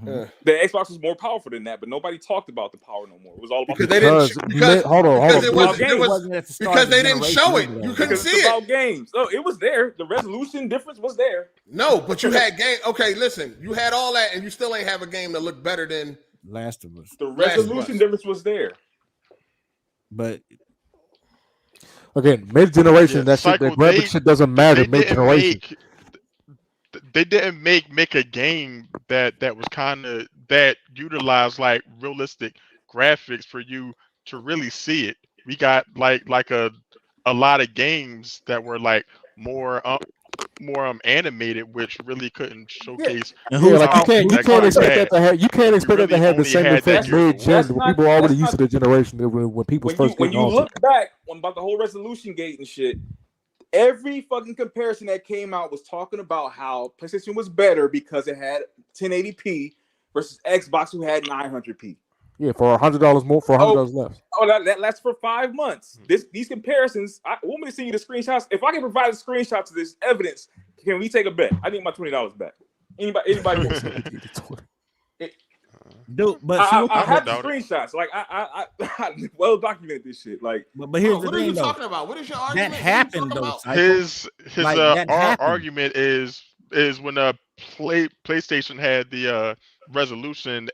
Yeah. The Xbox was more powerful than that, but nobody talked about the power no more. It was all about Because they didn't hold on. Because they didn't show it. You couldn't see it's it. about games. No, it was there. The resolution difference was there. No, but you had game. Okay, listen, you had all that, and you still ain't have a game that looked better than Last of Us. The resolution difference was there. But again, mid-generation, that shit, that graphic shit doesn't matter. Mid-generation. They didn't make a game that was kind of that utilized like realistic graphics for you to really see it. We got like a lot of games that were like more animated, which really couldn't showcase. Yeah, like you can't expect that to have. You can't expect that to have the same effect mid-gen. People are already used to the generation when people first when get you on. look back about the whole resolution gate and shit. Every fucking comparison that came out was talking about how PlayStation was better because it had 1080p versus Xbox who had 900p. Yeah, for $100 more, for $100 less. Oh, that lasts for 5 months. These comparisons. I want me to send you the screenshots. If I can provide a screenshot to this evidence, can we take a bet? I need my $20 back. Anybody wants it? Dude, but I have the screenshots. Like I well documented this shit. Like, but here's the what thing, are you though. talking about? What is your argument? That happened though. His Like, that happened. argument is when PlayStation had the resolution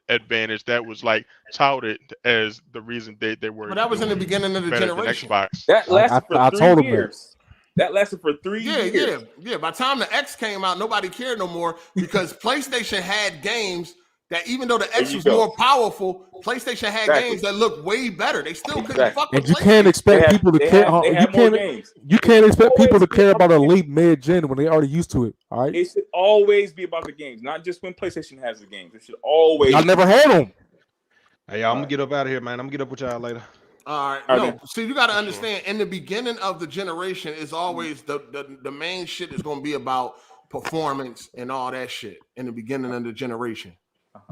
advantage that was like touted as the reason they were. But that was in the beginning of the better than generation. Xbox. that lasted I for told 3 him years. That lasted for 3 years. Yeah. By the time the X came out, nobody cared no more because PlayStation had games that even though the X was more powerful, PlayStation had games that looked way better. They still couldn't fuck with And you can't expect people to care. You can't expect people to care about elite mid-gen when they already used to it. All right. It should always be about the games, not just when PlayStation has the games. It should always. I never had them. Hey, y'all, I'm gonna get up out of here, man. I'm gonna get up with y'all later. All right. No, see, you got to understand. In the beginning of the generation, is always the main shit is going to be about performance and all that shit. In the beginning of the generation,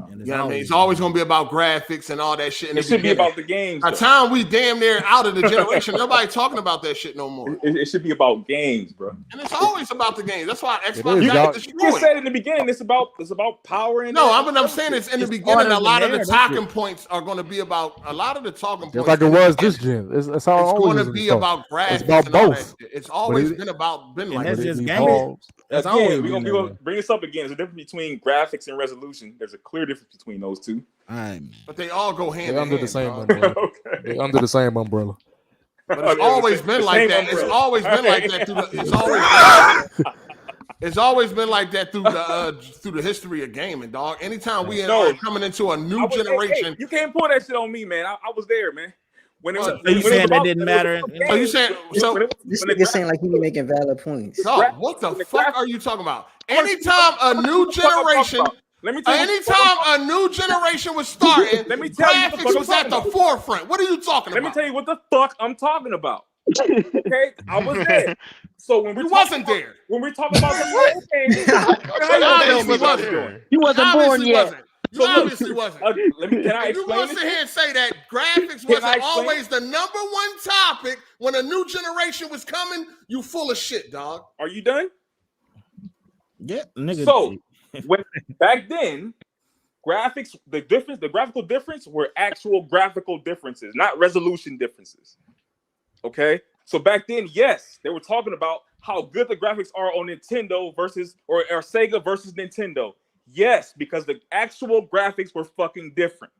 you know what I mean? It's always going to be about graphics and all that shit. In It should be about the games. By the time we damn near out of the generation, nobody talking about that shit no more. It should be about games, bro. And it's always about the games. That's why Xbox You got just destroyed. said in the beginning, it's about power and I'm saying it's in the beginning. A lot of the talking points are going to be about a lot of the talking points. Just like it was this gen. It's how It's going always to is be been. about graphics. It's about and all both. that shit. It's always been like that's that. just gaming. That's Again, always we're been gonna that. bring this up again. There's a difference between graphics and resolution. There's a clear difference between those two. But they all go hand They're in under hand. the same dog. umbrella. They're under the same umbrella. But it's always been like that. It's always been like that through the. It's always been like that through the history of gaming, dog. Anytime we are coming into a new generation, You can't pull that shit on me, man. I was there, man. When it was, So you saying that didn't matter? So you saying so? This nigga saying like he be making valid points. Dog, what the fuck are you talking about? Anytime a new generation. Let me tell you. Anytime a new generation was starting, Let me tell you what the graphics fuck was I'm at the talking about. forefront. What are you talking Let me about? tell you what the fuck I'm talking about. Okay, I was there. So when we wasn't there. When we're talking about the whole game, You wasn't born yet. You obviously wasn't. Can I If you want to explain sit it? here and say that graphics Can I wasn't explain always the number one topic when a new generation was coming, you full of shit, dog. Are you done? Yeah, nigga. So when back then, graphics, the graphical difference were actual graphical differences, not resolution differences. Okay, so back then, yes, they were talking about how good the graphics are on Nintendo versus or Sega versus Nintendo. Yes, because the actual graphics were fucking different.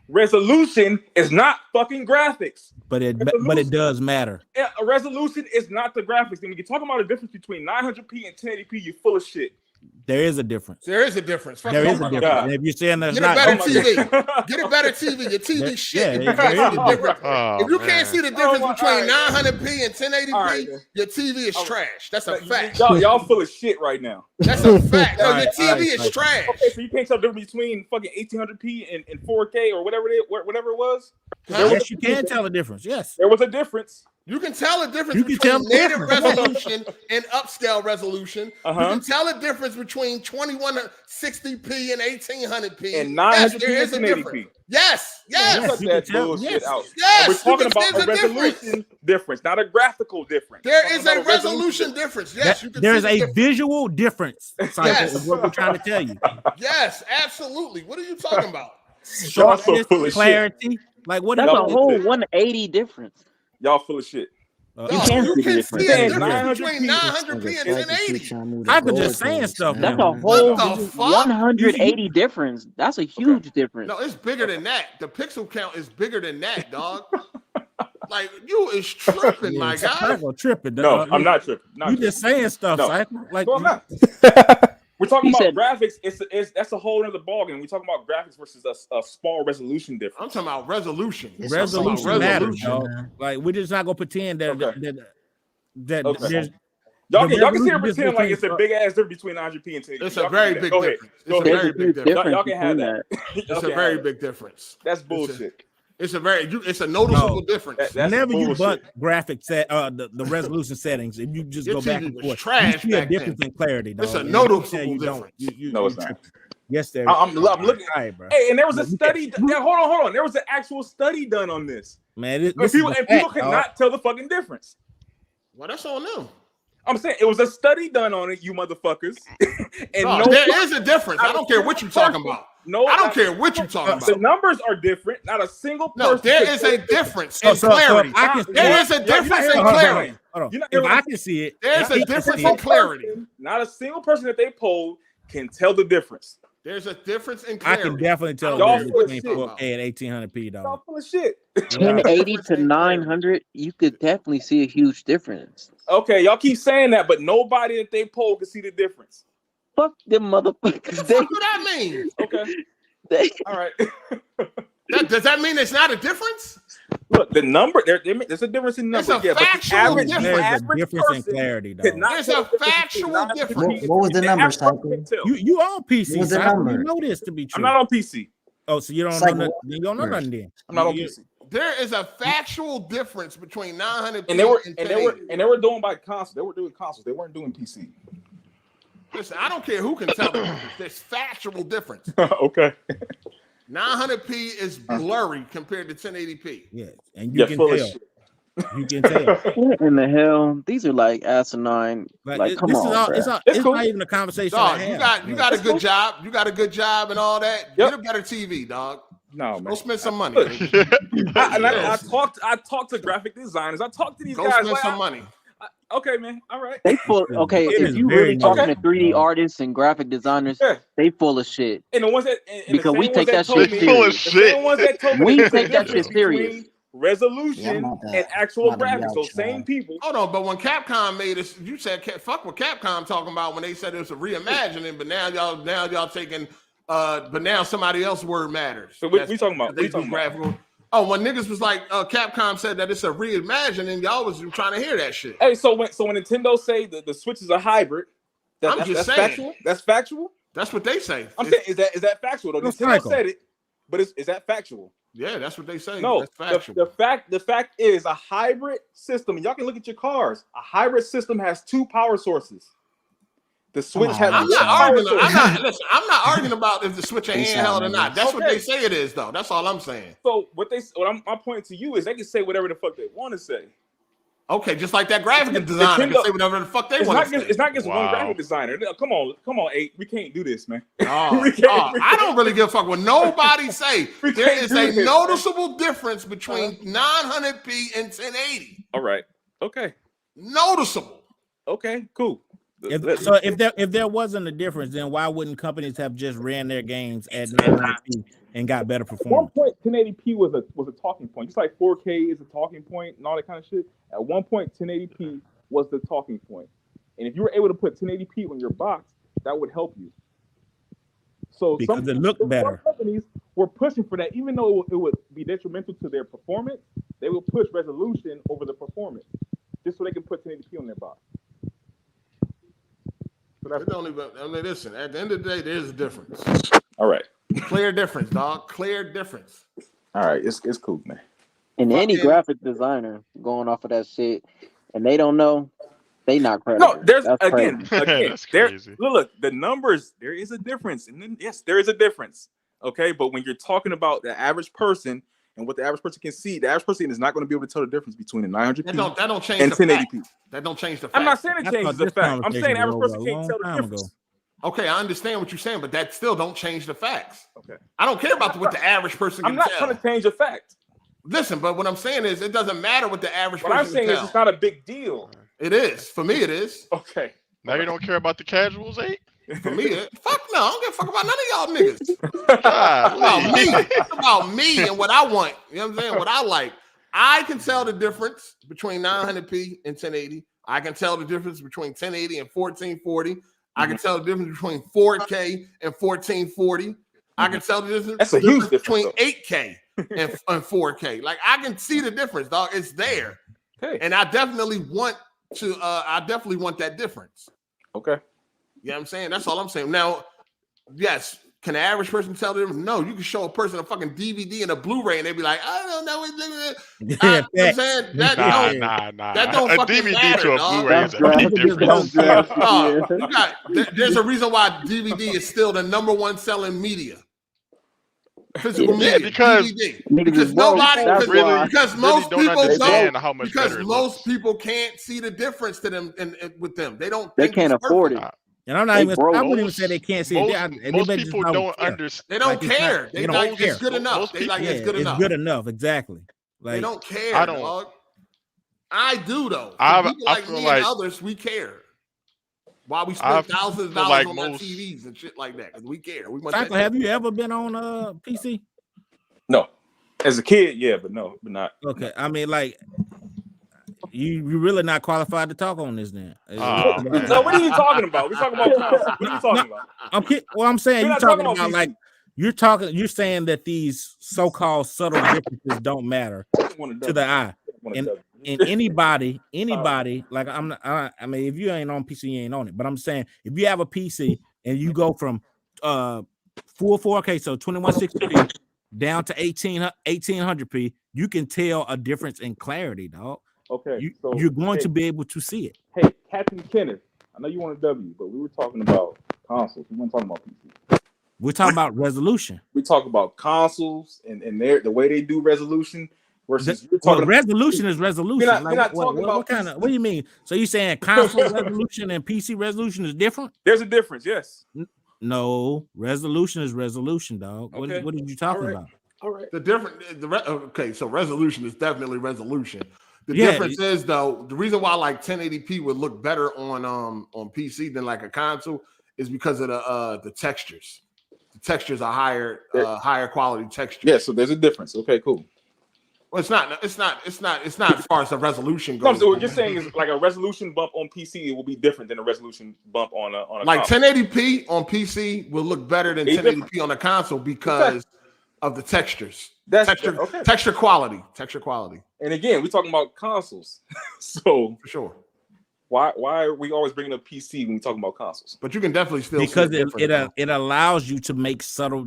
Resolution is not fucking graphics. But it does matter. A resolution is not the graphics. And when you're talking about the difference between 900p and 1080p, you're full of shit. There is a difference. There is a difference. There is a difference. And if you're saying there's not, get a better TV. Get a better TV. Your TV shit. Yeah, if you can't see the difference between 900p and 1080p, your TV is trash. That's a fact. Y'all full of shit right now. That's a fact. No, your TV is trash. Okay, so you can't tell the difference between fucking 1800p and 4K or whatever it was. Yes, you can tell the difference. Yes, there was a difference. You can tell the difference between native resolution and upscale resolution. You can tell the difference between 2160p and 1800p. And 900p and 1080p. Yes. Cut that bullshit out. Yes. And we're talking about a resolution difference, not a graphical difference. There is a resolution difference. Yes, you can. There is a visual difference. Yes, is what we're trying to tell you. Yes, absolutely. What are you talking about? Sharpness, clarity. Like what? That's a whole 180 difference. Y'all full of shit. You can see a difference between 900p and 1080. I could just saying stuff. That's a whole 180 difference. That's a huge difference. No, it's bigger than that. The pixel count is bigger than that, dog. Like you is tripping, my guy. Tripping. No, I'm not tripping. You just saying stuff. No. Like I'm not. We're talking about graphics. That's a whole other ballgame. We're talking about graphics versus a small resolution difference. I'm talking about resolution. Resolution matters, like we're just not gonna pretend that there's. Y'all can sit here and pretend like it's a big ass difference between 900p and 1080p. It's a very big difference. It's a very big difference. Y'all can have that. It's a very big difference. That's bullshit. It's a noticeable difference. Whenever you butt graphic set the resolution settings, and you just go back and forth, trash. You see a difference in clarity. Dog. It's a noticeable difference. No, it's not. Yes, there. I'm looking. Right, bro. Hey, and there was a study. Hold on. There was an actual study done on this. Man, people cannot tell the fucking difference. Well, that's on them. I'm saying it was a study done on it, you motherfuckers. And there is a difference. I don't care what you're talking about. No, I don't care what you're talking about. The numbers are different. Not a single person. No, there is a difference in clarity. There is a difference in clarity. If I can see it, there's a difference in clarity. Not a single person that they polled can tell the difference. There's a difference in clarity. I can definitely tell the difference between 4K and 1800p, dog. Y'all full of shit. 1080 to 900, you could definitely see a huge difference. Okay, y'all keep saying that, but nobody that they polled could see the difference. Fuck them motherfuckers. What does that mean? Okay. All right. Does that mean it's not a difference? Look, the number there's a difference in numbers. There's a factual difference. There's a difference in clarity, dog. There's a factual difference. What was the number, Cycle? You on PC? What was the number? You know this to be true. I'm not on PC. Oh, so you don't know nothing? You don't know nothing then? I'm not on PC. There is a factual difference between 900 and they were doing by console. They were doing consoles. They weren't doing PC. Listen, I don't care who can tell the difference. There's factual difference. Okay. 900p is blurry compared to 1080p. Yeah, and you can tell. You can tell. What in the hell? These are like asinine. Like come on, it's not even a conversation. Dog, you got a good job. You got a good job and all that. Get a better TV, dog. No, man. Go spend some money. I talked to graphic designers. I talked to these guys. Go spend some money. Okay, man. All right. They full. Okay, if you really talking to 3D artists and graphic designers, they full of shit. And the ones that because we take that shit serious. We take that shit serious. Resolution and actual graphics. Those same people. Hold on, but when Capcom made this, you said fuck what Capcom talking about when they said it was a reimagining, but now y'all taking but now somebody else's word matters. So we talking about graphical. Oh, when niggas was like, Capcom said that it's a reimagining, y'all was trying to hear that shit. Hey, so when Nintendo say the Switch is a hybrid, that's saying. Factual? That's factual? That's what they say. I'm saying, is that factual? Though? Nintendo said it, but is that factual? Yeah, that's what they say. No, that's factual. The fact is a hybrid system, and y'all can look at your cars. A hybrid system has two power sources. The Switch has. I'm not arguing about if the Switch ain't handheld or not. That's what they say it is, though. That's all I'm saying. So my point to you is they can say whatever the fuck they want to say. Okay, just like that graphic designer can say whatever the fuck they want to say. It's not just one graphic designer. Come on, 8. We can't do this, man. I don't really give a fuck what nobody say. There is a noticeable difference between 900p and 1080. All right. Okay. Noticeable. Okay. Cool. If there wasn't a difference, then why wouldn't companies have just ran their games at 900p and got better At one performance? point, 1080p was a talking point. Just like 4K is a talking point and all that kind of shit. At one point, 1080p was the talking point. And if you were able to put 1080p on your box, that would help you. So Because it looked better. Some companies were pushing for that, even though it would be detrimental to their performance. They will push resolution over the performance, just so they can put 1080p on their box. Listen, at the end of the day, there's a difference. All right. Clear difference, dog. Clear difference. All right, it's cool, man. And any graphic designer going off of that shit, and they don't know, they not credible. No, there's That's again, crazy. there. Look, the numbers. There is a difference, and then yes, there is a difference. Okay, but when you're talking about the average person and what the average person can see, the average person is not going to be able to tell the difference between a 900p That don't change and the fact. 1080p. That don't change the fact. I'm not saying it changes the fact. I'm saying the average person can't tell the difference. Okay, I understand what you're saying, but that still don't change the facts. Okay. I don't care about what the average person can I'm not tell. trying to change the fact. Listen, but what I'm saying is it doesn't matter what the average What person I'm saying can is tell. it's not a big deal. It is. For me, it is. Okay. Now you don't care about the casuals, 8? For me, fuck no. I don't give a fuck about none of y'all niggas. About me. It's about me and what I want. You know what I'm saying? What I like. I can tell the difference between 900p and 1080. I can tell the difference between 1080 and 1440. I can tell the difference between 4K and 1440. I can tell the difference, That's a huge difference between 8K and 4K. Like I can see the difference, dog. It's there. Okay. And I definitely want to that difference. Okay. You know what I'm saying? That's all I'm saying. Now, yes, can the average person tell the difference? No, you can show a person a fucking DVD and a Blu-ray and they'd be like, I don't know. You know what I'm saying? That don't a fucking DVD matter, to a dog. Blu-ray is a big difference. There's a reason why DVD is still the number one selling media. Physical media, because DVD. Because nobody, because most don't people understand don't, how much because better it most people can't see the difference to them and with them. They don't. They can't afford it. And I'm not even. I wouldn't even say they can't see it. Most people don't understand. They don't care. They don't care. It's good enough. They like it's good enough. It's good enough. Exactly. Like they don't care. I don't. Dog. I do though. People like me and others, we care. Why we spend thousands of dollars on our TVs and shit like that? Because we care. We want Cycle, have you ever been on PC? No. As a kid, yeah, but no, but not. Okay. I mean, like, you really not qualified to talk on this then. No, what are you talking about? We're talking about consoles. What are you talking about? I'm saying We're you're not talking talking about about like you're saying that these so-called subtle differences don't matter to the eye. And anybody, like I mean, if you ain't on PC, you ain't on it. But I'm saying if you have a PC and you go from full 4K, so 2160p down to 1800p, you can tell a difference in clarity, dog. Okay, you're going to be able to see it. Hey, Captain Kenneth, I know you want a W, but we were talking about consoles. We weren't talking about PC. We're talking about resolution. We talk about consoles and the way they do resolution. Versus resolution is resolution. We're not talking about what kind of? What do you mean? So you saying console resolution and PC resolution is different? There's a difference, yes. No, resolution is resolution, dog. Okay. What are you talking about? All right. Okay, so resolution is definitely resolution. The difference is though, the reason why like 1080p would look better on PC than like a console is because of the textures. The textures are higher quality textures. Yeah, so there's a difference. Okay, cool. Well, it's not as far as the resolution goes. No, so what you're saying is like a resolution bump on PC, it will be different than a resolution bump on a like console. 1080p on PC will look better than 1080p on a console because of the textures. Texture quality. And again, we're talking about consoles. So for sure. Why are we always bringing up PC when we talking about consoles? But you can definitely still because it allows you to make subtle.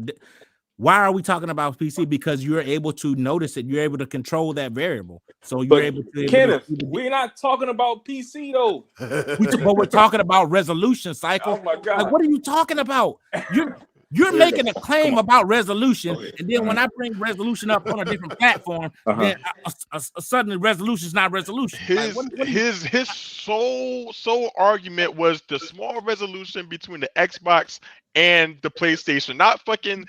Why are we talking about PC? Because you're able to notice it. You're able to control that variable. So you're able to. Kenneth, we're not talking about PC though. But we're talking about resolution cycle. Oh my god! Like, what are you talking about? You're making a claim about resolution, and then when I bring resolution up on a different platform, then suddenly resolution is not resolution. His sole argument was the small resolution between the Xbox and the PlayStation, not fucking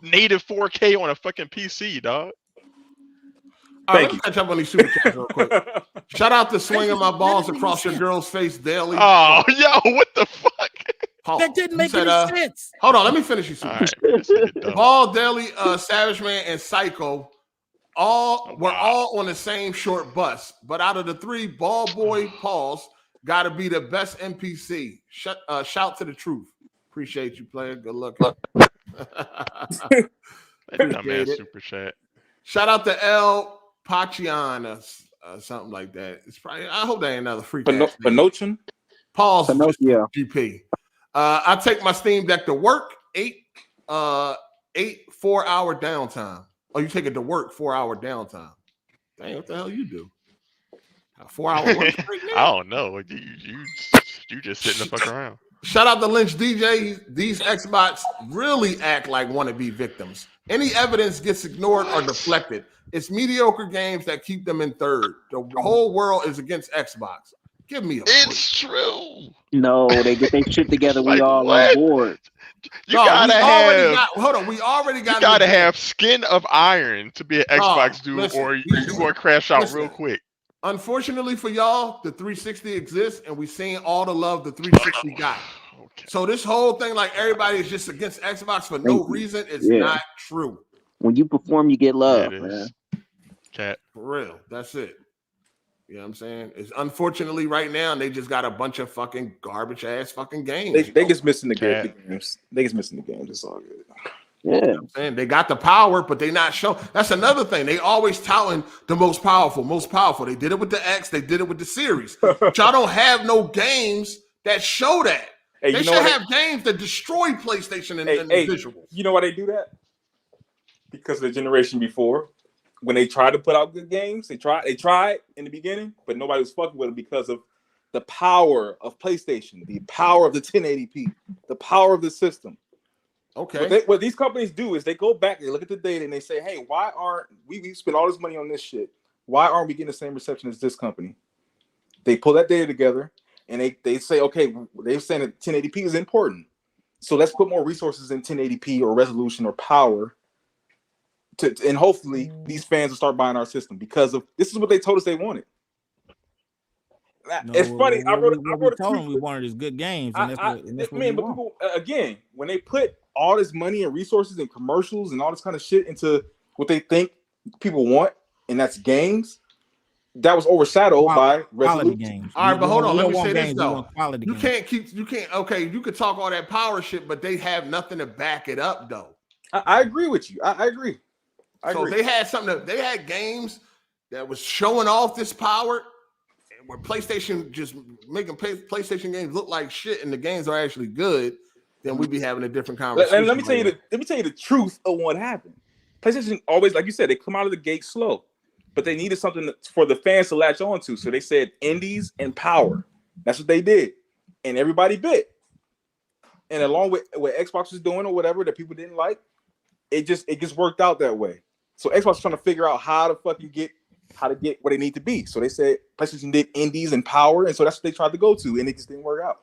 native 4K on a fucking PC, dog. All right, let me catch up on these super chats real quick. Shout out to swinging my balls across your girl's face daily. Oh, yo, what the fuck? That didn't make any sense. Hold on, let me finish you. Ball, Daily, Savage Man, and Psycho were all on the same short bus. But out of the three, Ball Boy Pauls got to be the best NPC. Shout to the truth. Appreciate you, player. Good luck. Super chat. Shout out to El Pachian, something like that. It's probably. I hope that ain't another freak. Pinocchio. Pause. GP. I take my Steam Deck to work. 4-hour downtime. Oh, you take it to work, 4-hour downtime. Dang, what the hell you do? 4-hour work right now? I don't know. You just sitting the fuck around. Shout out to Lynch DJ. These Xbox really act like wannabe victims. Any evidence gets ignored or deflected. It's mediocre games that keep them in third. The whole world is against Xbox. Give me a break. It's true. No, they get their shit together. We all on board. We already got to have skin of iron to be an Xbox dude, or you're going to crash out real quick. Unfortunately for y'all, the 360 exists, and we've seen all the love the 360 got. Okay. So this whole thing, like everybody is just against Xbox for no reason, is not true. When you perform, you get love, man. Cat. For real. That's it. You know what I'm saying? It's unfortunately right now they just got a bunch of fucking garbage ass fucking games. They just missing the games. They just missing the games. It's all good. Yeah, you know what I'm saying? They got the power, but they not showing. That's another thing. They always touting the most powerful. They did it with the X. They did it with the series. But y'all don't have no games that show that. Hey, they should have games that destroy PlayStation and visuals. You know why they do that? Because the generation before, when they tried to put out good games, they tried in the beginning, but nobody was fucking with them because of the power of PlayStation, the power of the 1080p, the power of the system. Okay. What these companies do is they go back, they look at the data, and they say, "Hey, why aren't we spent all this money on this shit? Why aren't we getting the same reception as this company?" They pull that data together, and they say, "Okay, they're saying that 1080p is important, so let's put more resources in 1080p or resolution or power." And hopefully these fans will start buying our system because of this is what they told us they wanted. It's funny. I wrote a told tweet. them we wanted is good games, and that's what But we want. people again, when they put all this money and resources and commercials and all this kind of shit into what they think people want, and that's games, that was overshadowed by quality games. All right, but hold on. Let me say this though. You can't. Okay, you could talk all that power shit, but they have nothing to back it up though. I agree with you. I agree. So they had they had games that was showing off this power, and where PlayStation just making PlayStation games look like shit, and the games are actually good. Then we'd be having a different conversation. Let me tell you the truth of what happened. PlayStation always, like you said, they come out of the gate slow, but they needed something for the fans to latch on to. So they said indies and power. That's what they did, and everybody bit. And along with what Xbox was doing or whatever that people didn't like, it just worked out that way. So Xbox was trying to figure out how to get where they need to be. So they said PlayStation did indies and power, and so that's what they tried to go to, and it just didn't work out.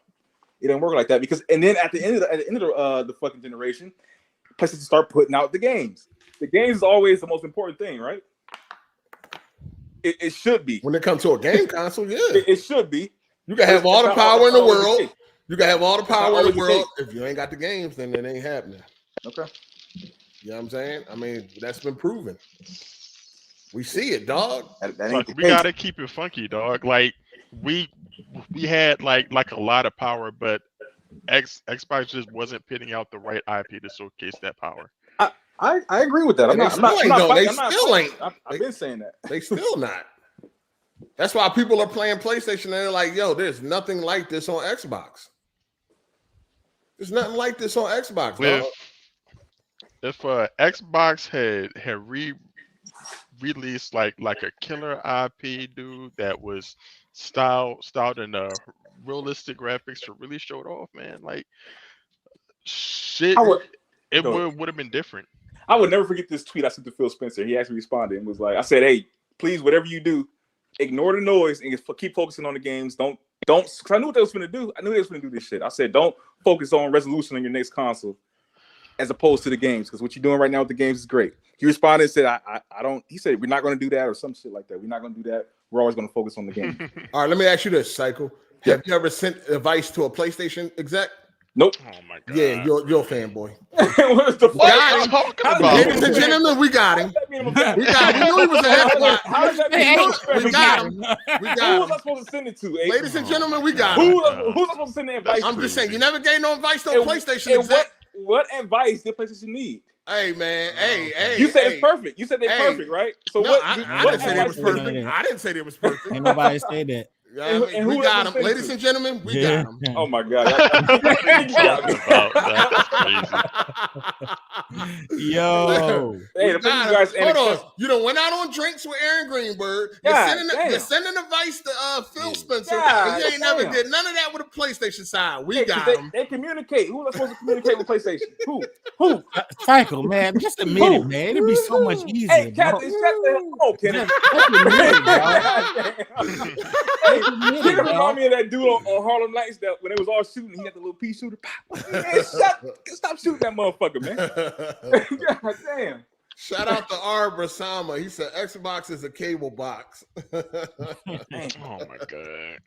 It didn't work like that because, and then at the end of the fucking generation, PlayStation start putting out the games. The games is always the most important thing, right? It should be when it comes to a game console. Yeah, it should be. You can have all the power in the world. You can have all the power in the world. If you ain't got the games, then it ain't happening. Okay. You know what I'm saying? I mean, that's been proven. We see it, dog. We gotta keep it funky, dog. Like we had like a lot of power, but Xbox just wasn't pitting out the right IP to showcase that power. I agree with that. I've been saying that. They still not. That's why people are playing PlayStation and they're like, "Yo, there's nothing like this on Xbox. There's nothing like this on Xbox." Dog. If Xbox had released like a killer IP, dude, that was styled in realistic graphics to really show it off, man. Like shit. It would have been different. I would never forget this tweet I sent to Phil Spencer. He actually responded and was like, I said, hey, please, whatever you do, ignore the noise and keep focusing on the games. Don't, because I knew what they was going to do. I knew they was going to do this shit. I said, don't focus on resolution on your next console as opposed to the games, because what you're doing right now with the games is great. He responded and said, I don't, he said, we're not going to do that or some shit like that. We're not going to do that. We're always going to focus on the game. All right, let me ask you this, Cycle. Have you ever sent advice to a PlayStation exec? Nope. Oh my god. Yeah, you're a fanboy. What the fuck are you talking about? Ladies and gentlemen, we got him. We knew he was an Xbox. How does that mean? We got him. We Who got was I him. supposed to send it to? Ladies and gentlemen, we got him. Who's I supposed to send the advice I'm to? just saying, you never gave no advice to a PlayStation And exec. what advice did PlayStation need? Hey man, hey. You said it's perfect. You said they're perfect, right? So no, what? I what didn't say they was perfect. I didn't say they was perfect. Ain't nobody say that. Yeah, And we who got else him, was ladies and gentlemen. We got him. Oh my god! Yo, hey, got guys, hold on. You done went out on drinks with Aaron Greenberg. You're sending advice to Phil Spencer. And you ain't never did none of that with a PlayStation side. We got him. They communicate. Who was supposed to communicate with PlayStation? Who? Cycle, man. Just admit it, man. It'd be so much easier. Hey, Captain, shut the hell up, Kenneth. He remind me of that dude on Harlem Nights that when it was all shooting, he had the little pea shooter. Man, stop shooting that motherfucker, man. God damn. Shout out to R. Brasama. He said Xbox is a cable box. Oh my god.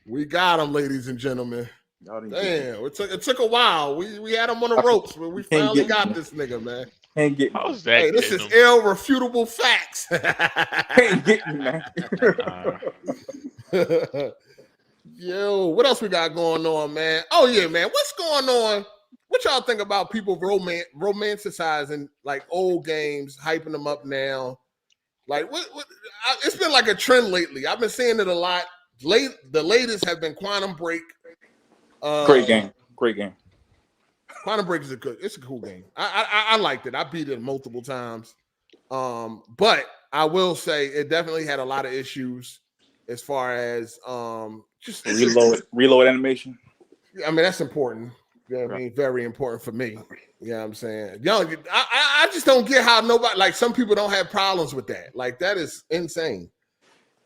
We got him, ladies and gentlemen. Damn, it took a while. We had him on the ropes, but we finally got this nigga, man. Can't get How's that? Hey, this is irrefutable facts. Can't get me, man. Yo, what else we got going on, man? Oh yeah, man. What's going on? What y'all think about people romanticizing like old games, hyping them up now? Like it's been like a trend lately. I've been seeing it a lot. The latest have been Quantum Break. Great game. Quantum Break is it's a cool game. I liked it. I beat it multiple times. But I will say it definitely had a lot of issues as far as just reload animation. I mean, that's important. You know what I mean? Very important for me. You know what I'm saying? Yo, I just don't get how nobody, like some people don't have problems with that. Like that is insane.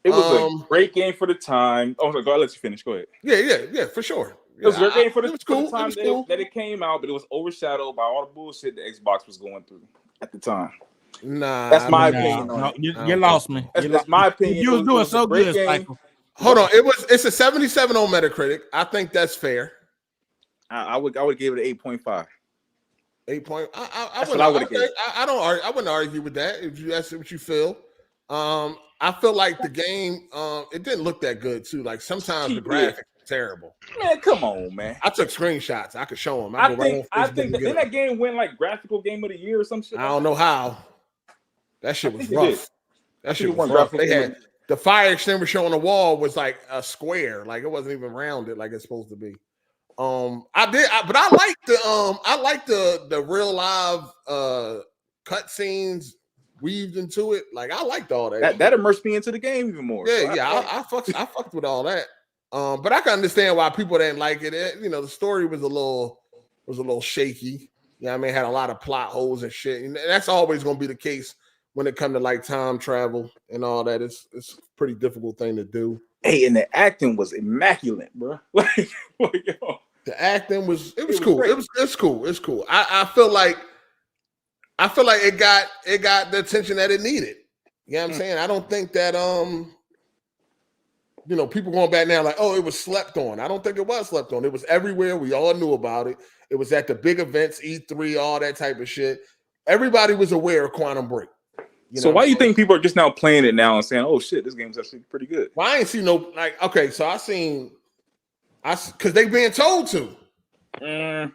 It was a great game for the time. Oh, go ahead, I'll let you finish. Go ahead. Yeah, for sure. It was a great game for the cool. time that it came out, but it was overshadowed by all the bullshit the Xbox was going through at the time. Nah, that's my opinion. No, you lost me. That's my opinion. You was doing so good, Cycle. Hold on, it's a 77 on Metacritic. I think that's fair. I would give it an 8.5. 8 point. I wouldn't argue with that if that's what you feel. I feel like the game it didn't look that good too. Like sometimes the graphics are terrible. Man, come on, man. I took screenshots. I could show them. I think that game went like graphical game of the year or some shit. I don't know how. That shit was rough. That shit was rough. They had the fire extinguisher on the wall was like a square, like it wasn't even rounded like it's supposed to be. But I like the real live cut scenes weaved into it. Like I liked all that. That immersed me into the game even more. Yeah, I fucked with all that. But I can understand why people didn't like it. The story was a little shaky. Yeah, I mean, it had a lot of plot holes and shit. And that's always gonna be the case when it comes to like time travel and all that. It's a pretty difficult thing to do. Hey, and the acting was immaculate, bro. The acting was cool. Great. It's cool. I feel like it got the attention that it needed. You know what I'm saying? I don't think that people going back now like, oh, it was slept on. I don't think it was slept on. It was everywhere. We all knew about it. It was at the big events, E3, all that type of shit. Everybody was aware of Quantum Break. So why do you think people are just now playing it now and saying, oh shit, this game's actually pretty good? Well, I ain't seen no okay, so because they being told to. Because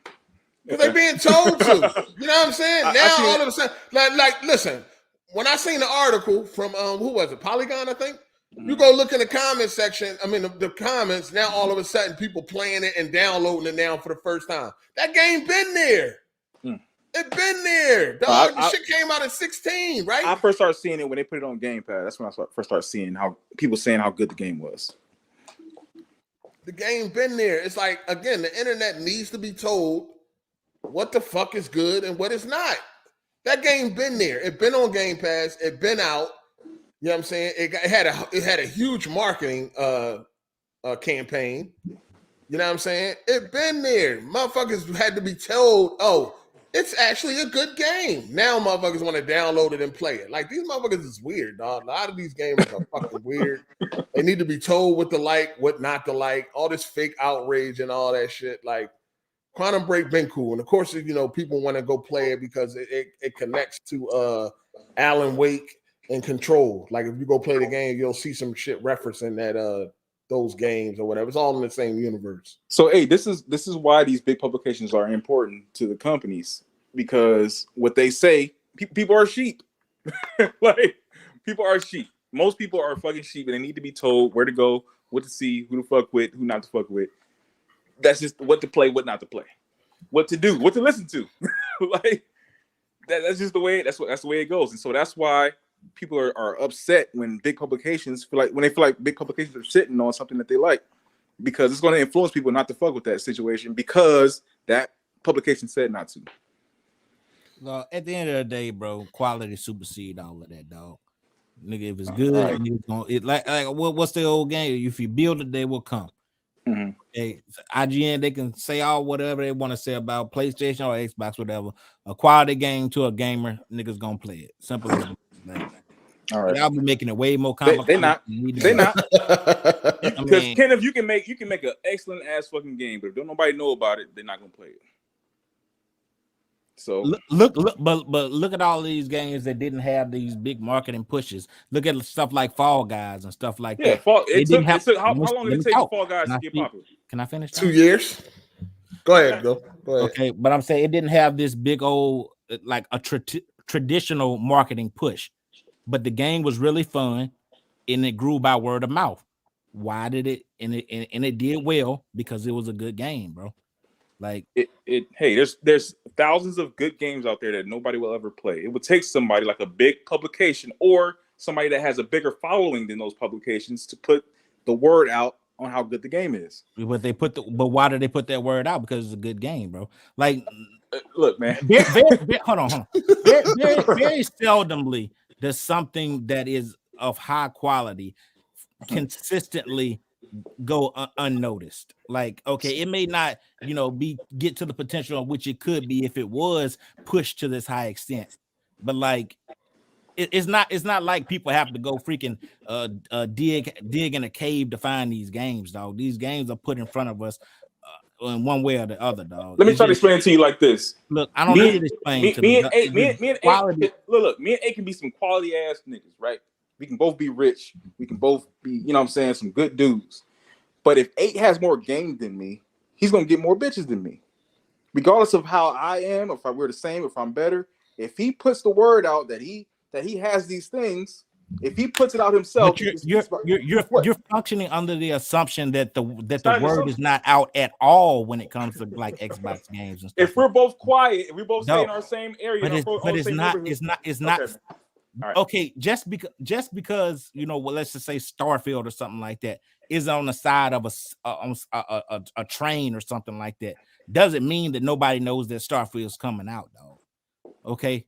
they being told to. You know what I'm saying? Now all of a sudden, like listen, when I seen the article from who was it? Polygon, I think. You go look in the comment section. I mean the comments. Now all of a sudden people playing it and downloading it now for the first time. That game been there. It been there, dog. The shit came out at 16, right? I first started seeing it when they put it on Game Pass. That's when I first started seeing how people saying how good the game was. The game been there. It's like, again, the internet needs to be told what the fuck is good and what is not. That game been there. It been on Game Pass. It been out. You know what I'm saying? It had a huge marketing campaign. You know what I'm saying? It been there. Motherfuckers had to be told, oh, it's actually a good game. Now motherfuckers want to download it and play it. Like, these motherfuckers is weird, dog. A lot of these games are fucking weird. They need to be told what to like, what not to like, all this fake outrage and all that shit. Like, Quantum Break been cool. And of course, you know, people want to go play it because it connects to Alan Wake and Control. Like, if you go play the game, you'll see some shit referencing that those games or whatever. It's all in the same universe. So, hey, this is why these big publications are important to the companies, because what they say, people are sheep. Like, people are sheep. Most people are fucking sheep, and they need to be told where to go, what to see, who to fuck with, who not to fuck with. That's just what to play, what not to play, what to do, what to listen to. Like, that's just the way. That's the way it goes. And so that's why people are upset when big publications feel like big publications are sitting on something that they like, because it's going to influence people not to fuck with that situation because that publication said not to. Well, at the end of the day, bro, quality supersede all of that, dog. Nigga, if it's good, niggas gonna, what's the old game? If you build it, they will come. Mm-hmm. Hey, IGN, they can say all whatever they want to say about PlayStation or Xbox, whatever. A quality game to a gamer, niggas gonna play it. Simple as that. All right, I'll be making it way more complicated. They're not. Because Kenneth, you can make an excellent ass fucking game, but if don't nobody know about it, they're not gonna play it. So look, but look at all these games that didn't have these big marketing pushes. Look at stuff like Fall Guys and stuff like that. How long did it take Fall Guys to get popular? Can I finish? 2 years. Go ahead. Okay, but I'm saying it didn't have this big old like a traditional marketing push, but the game was really fun and it grew by word of mouth. Why did it? And it did well because it was a good game, bro. Like hey, there's thousands of good games out there that nobody will ever play. It would take somebody like a big publication or somebody that has a bigger following than those publications to put the word out on how good the game is. But why did they put that word out? Because it's a good game, bro. Like, look, man. Hold on. Very seldomly does something that is of high quality consistently go unnoticed. Like, okay, it may not, get to the potential of which it could be if it was pushed to this high extent, but like it's not like people have to go freaking dig in a cave to find these games, dog. These games are put in front of us in one way or the other, dog. Let me try to explain it to you like this. Look, I don't need to explain to me. Look, me and A can be some quality ass niggas, right? We can both be rich. We can both be, some good dudes. But if 8 has more game than me, he's gonna get more bitches than me. Regardless of how I am, if we're the same, if I'm better. If he puts the word out that he has these things, if he puts it out himself, you're functioning under the assumption that the word is not out at all when it comes to like Xbox games and stuff. If we're both quiet, if we both stay in our same area, but it's not. Right. Okay, just because let's just say Starfield or something like that is on the side of a train or something like that, doesn't mean that nobody knows that Starfield's coming out, dog. Okay,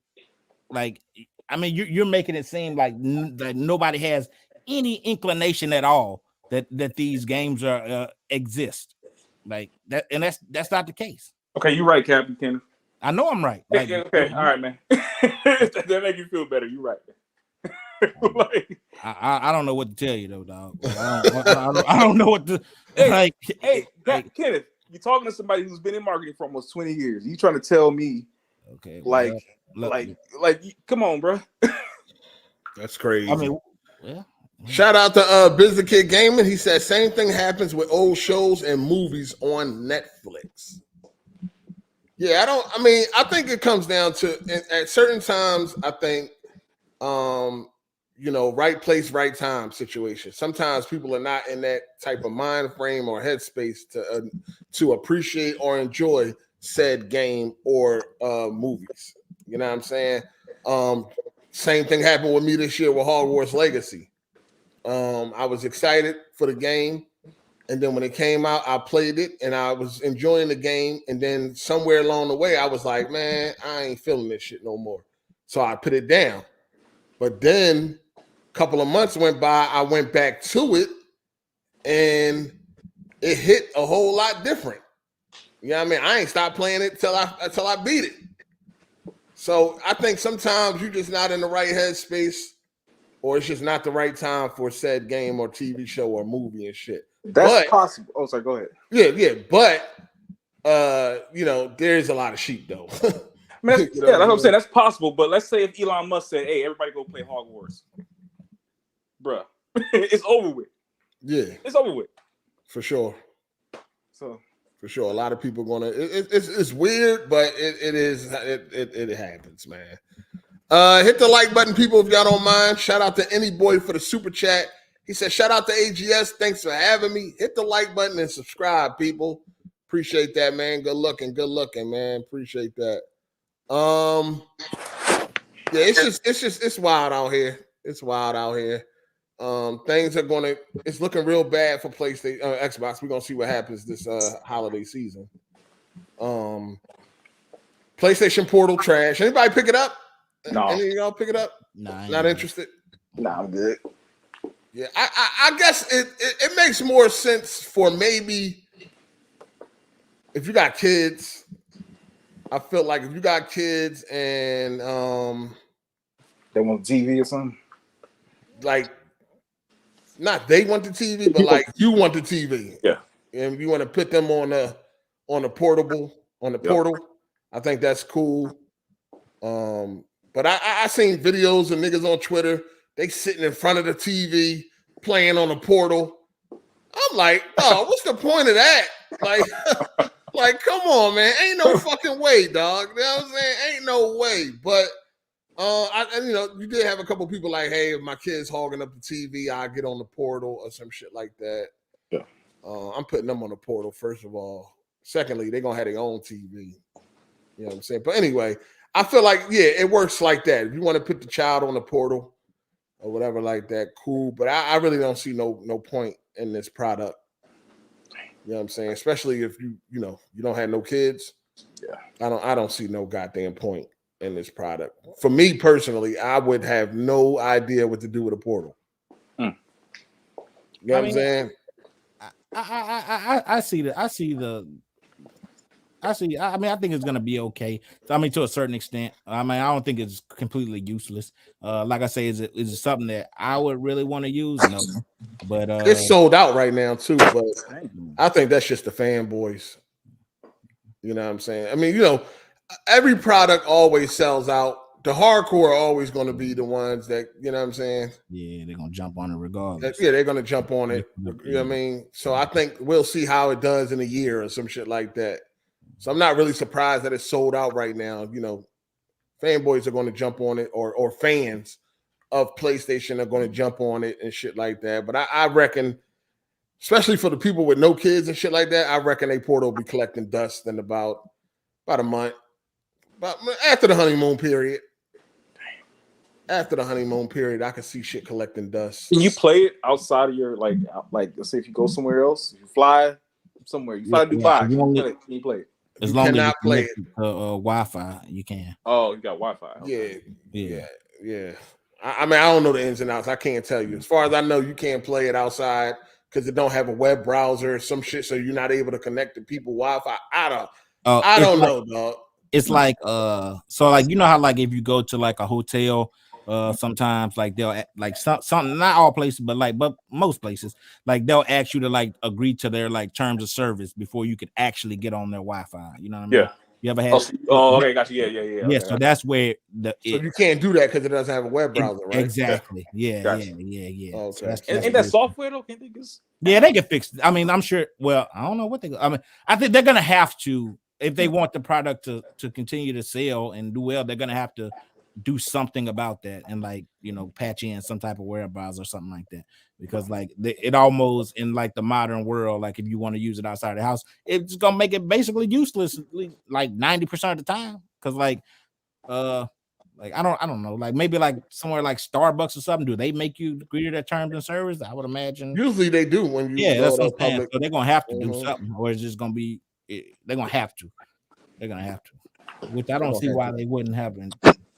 like I mean, you're making it seem like nobody has any inclination at all that these games are exist, like that, and that's not the case. Okay, you're right, Captain Kenneth. I know I'm right. Like, okay, all right, man. That make you feel better. You're right. Like, I don't know what to tell you though, dog. I don't know what to Kenneth, you're talking to somebody who's been in marketing for almost 20 years. You trying to tell me, okay, come on, bro. That's crazy. I mean, yeah. Shout out to Business Kid Gaming. He said same thing happens with old shows and movies on Netflix. Yeah, I think it comes down to at certain times, I think, right place, right time situation. Sometimes people are not in that type of mind frame or headspace to appreciate or enjoy said game or movies. You know what I'm saying? Same thing happened with me this year with Hogwarts Legacy. I was excited for the game. And then when it came out, I played it and I was enjoying the game. And then somewhere along the way, I was like, man, I ain't feeling this shit no more. So I put it down. But then a couple of months went by, I went back to it and it hit a whole lot different. You know what I mean? I ain't stopped playing it till I beat it. So I think sometimes you're just not in the right headspace, or it's just not the right time for said game or TV show or movie and shit. That's possible. Oh, sorry, go ahead. Yeah. But there's a lot of sheep though. I mean, that's what I'm saying. That's possible. But let's say if Elon Musk said, "Hey, everybody go play Hogwarts," bruh, it's over with. Yeah, it's over with for sure. So for sure, a lot of people gonna. It's weird, but it happens, man. Hit the like button, people, if y'all don't mind. Shout out to Any Boy for the super chat. He said, shout out to AGS. Thanks for having me. Hit the like button and subscribe, people. Appreciate that, man. Good looking, man. Appreciate that. Yeah, it's wild out here. It's wild out here. Things are it's looking real bad for PlayStation, Xbox. We're gonna see what happens this holiday season. PlayStation Portal trash. Anybody pick it up? No. Any of y'all pick it up? Nah, not interested. Nah, I'm good. Yeah, I guess it makes more sense for maybe if you got kids. I feel like if you got kids and they want TV or something, like not they want the TV, but like you want the TV. Yeah, and you want to put them on the portal. I think that's cool. But I seen videos of niggas on Twitter. They sitting in front of the TV playing on the portal. I'm like, oh, what's the point of that? Like, come on, man. Ain't no fucking way, dog. You know what I'm saying? Ain't no way. But you did have a couple people like, hey, if my kid's hogging up the TV, I'll get on the portal or some shit like that. Yeah. I'm putting them on the portal, first of all. Secondly, they're gonna have their own TV. You know what I'm saying? But anyway, I feel like, yeah, it works like that. If you want to put the child on the portal or whatever like that, cool. But I really don't see no point in this product. You know what I'm saying? Especially if you don't have no kids. Yeah. I don't see no goddamn point in this product. For me personally, I would have no idea what to do with a portal. You know what I'm saying? I mean, I think it's gonna be okay. I mean, to a certain extent. I mean, I don't think it's completely useless. Like I say, is it something that I would really want to use? No, but it's sold out right now too. But I think that's just the fanboys. You know what I'm saying? I mean, every product always sells out. The hardcore are always going to be the ones that, you know what I'm saying? Yeah, they're gonna jump on it regardless. Yeah, they're gonna jump on it. You know what I mean? So I think we'll see how it does in a year or some shit like that. So I'm not really surprised that it's sold out right now. Fanboys are going to jump on it, or fans of PlayStation are going to jump on it and shit like that. But I reckon, especially for the people with no kids and shit like that, I reckon a portal will be collecting dust in about a month. But after the honeymoon period. After the honeymoon period, I can see shit collecting dust. Can you play it outside of your like let's say if you go somewhere else, you fly somewhere, you fly to Dubai, can you play it? As long as you play it Wi-Fi, you can. Oh, you got Wi-Fi. Okay. Yeah. I mean, I don't know the ins and outs. I can't tell you. As far as I know, you can't play it outside because it don't have a web browser or some shit, so you're not able to connect to people Wi-Fi. I don't know, dog. It's like so like how like if you go to like a hotel, sometimes like they'll like some not all places, but most places, like they'll ask you to like agree to their like terms of service before you could actually get on their Wi-Fi. You know what I mean? Yeah. You ever had? Oh, okay, gotcha. Yeah. Yeah. Okay. So that's where so you can't do that because it doesn't have a web browser, right? Exactly. Yeah. Gotcha. Yeah. Okay. So that's and that software though, can't they just? Yeah, they can fix it. I mean, I'm sure. Well, I don't know what I mean, I think they're gonna have to. If they want the product to continue to sell and do well, they're gonna have to do something about that and like patch in some type of web browser or something like that, because like it almost in like the modern world, like if you want to use it outside the house, it's gonna make it basically useless like 90% of the time, because like Like I don't know. Like maybe like somewhere like Starbucks or something. Do they make you agree to their terms and service? I would imagine. Usually they do when you Yeah, go that's to what I'm saying. public. So they're gonna have to do something, or it's just gonna be. They're gonna have to. They're gonna have to. Which I don't see why they wouldn't have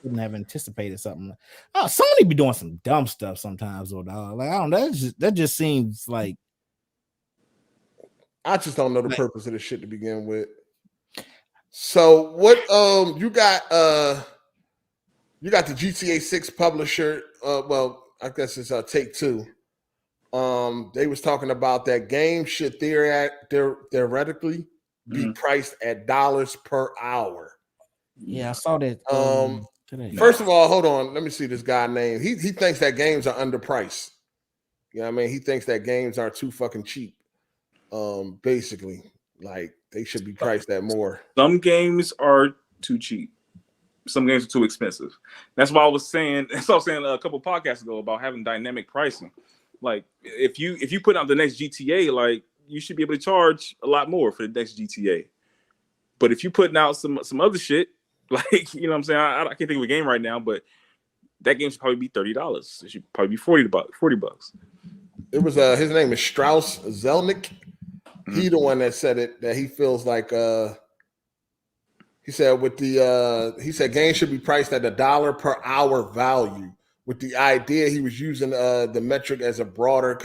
anticipated something. Oh, Sony be doing some dumb stuff sometimes, though, dog. Like I don't know. That just seems like. I just don't know the purpose of this shit to begin with. So what you got the GTA 6 publisher, well, I guess it's Take-Two. They was talking about that game should theoretically be priced at dollars per hour. Yeah, I saw that today. First of all, hold on, let me see this guy name. He thinks that games are underpriced. You know what I mean? He thinks that games are too fucking cheap. Basically, like they should be priced at more. Some games are too cheap. Some games are too expensive. That's why I was saying. That's what I was saying a couple podcasts ago about having dynamic pricing. Like if you put out the next GTA, like you should be able to charge a lot more for the next GTA. But if you putting out some other shit, like you know what I'm saying, I can't think of a game right now, but that game should probably be $30. It should probably be $40. It was his name is Strauss Zelnick. He the one that said it, that he feels like he said games should be priced at $1 per hour value, with the idea he was using the metric as a broader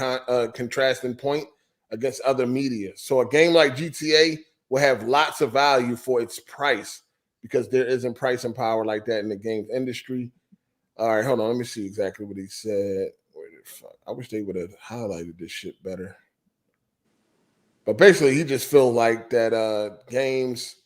contrasting point against other media. So a game like GTA will have lots of value for its price because there isn't pricing power like that in the games industry. All right, hold on, let me see exactly what he said. I wish they would have highlighted this shit better. But basically, he just feel like that games,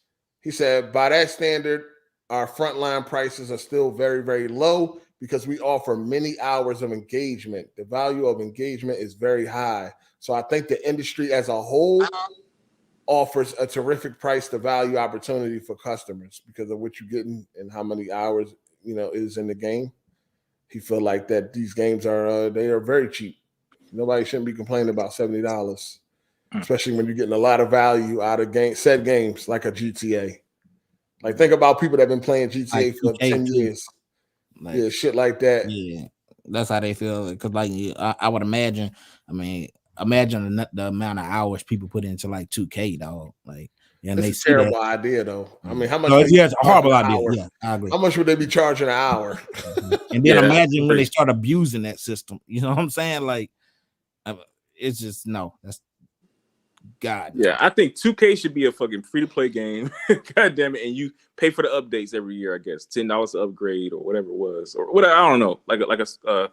he said, by that standard, our frontline prices are still very, very low because we offer many hours of engagement. The value of engagement is very high. So I think the industry as a whole offers a terrific price to value opportunity for customers because of what you're getting and how many hours, is in the game. He feel like that these games are very cheap. Nobody shouldn't be complaining about $70. Especially when you're getting a lot of value out of said games like a GTA. Like think about people that have been playing GTA for 10 years. Like, shit like that. Yeah, that's how they feel. Because like I would imagine. I mean, imagine the amount of hours people put into like 2K, dog. Like, and it's they a see terrible that. idea, though. I mean, how much? No, it's a horrible idea. Yeah, I agree. How much would they be charging an hour? And then imagine when they start abusing that system. You know what I'm saying? Like, it's just that's. God. Yeah, I think 2K should be a fucking free-to-play game. God damn it. And you pay for the updates every year, I guess. $10 to upgrade or whatever it was. Or whatever, I don't know. Like a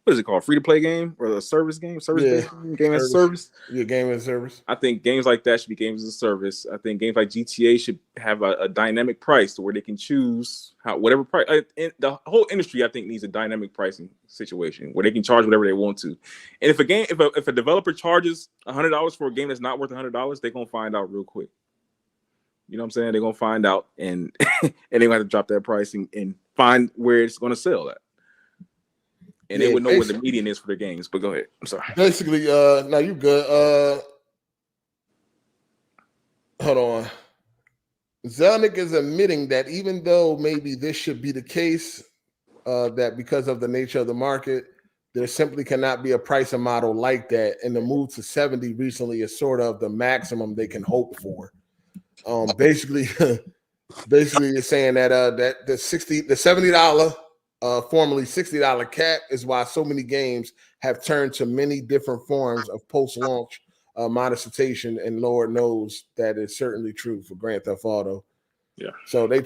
what is it called? Free-to-play game? Or a service game? Service-based game as a service? Yeah, game as a service. I think games like that should be games as a service. I think games like GTA should have a dynamic price to where they can choose whatever price. The whole industry, I think, needs a dynamic pricing situation where they can charge whatever they want to. And if a developer charges $100 for a game that's not worth $100, they're gonna find out real quick. You know what I'm saying? They're gonna find out and they're gonna have to drop that pricing and find where it's gonna sell at. And they would know what the median is for their games. But go ahead. I'm sorry. Basically, now you good. Hold on. Zelnick is admitting that even though maybe this should be the case, that because of the nature of the market, there simply cannot be a pricing model like that. And the move to 70 recently is sort of the maximum they can hope for. Basically, it's saying that that the $70. Formerly $60 cap is why so many games have turned to many different forms of post-launch monetization, and Lord knows that is certainly true for Grand Theft Auto. Yeah. So the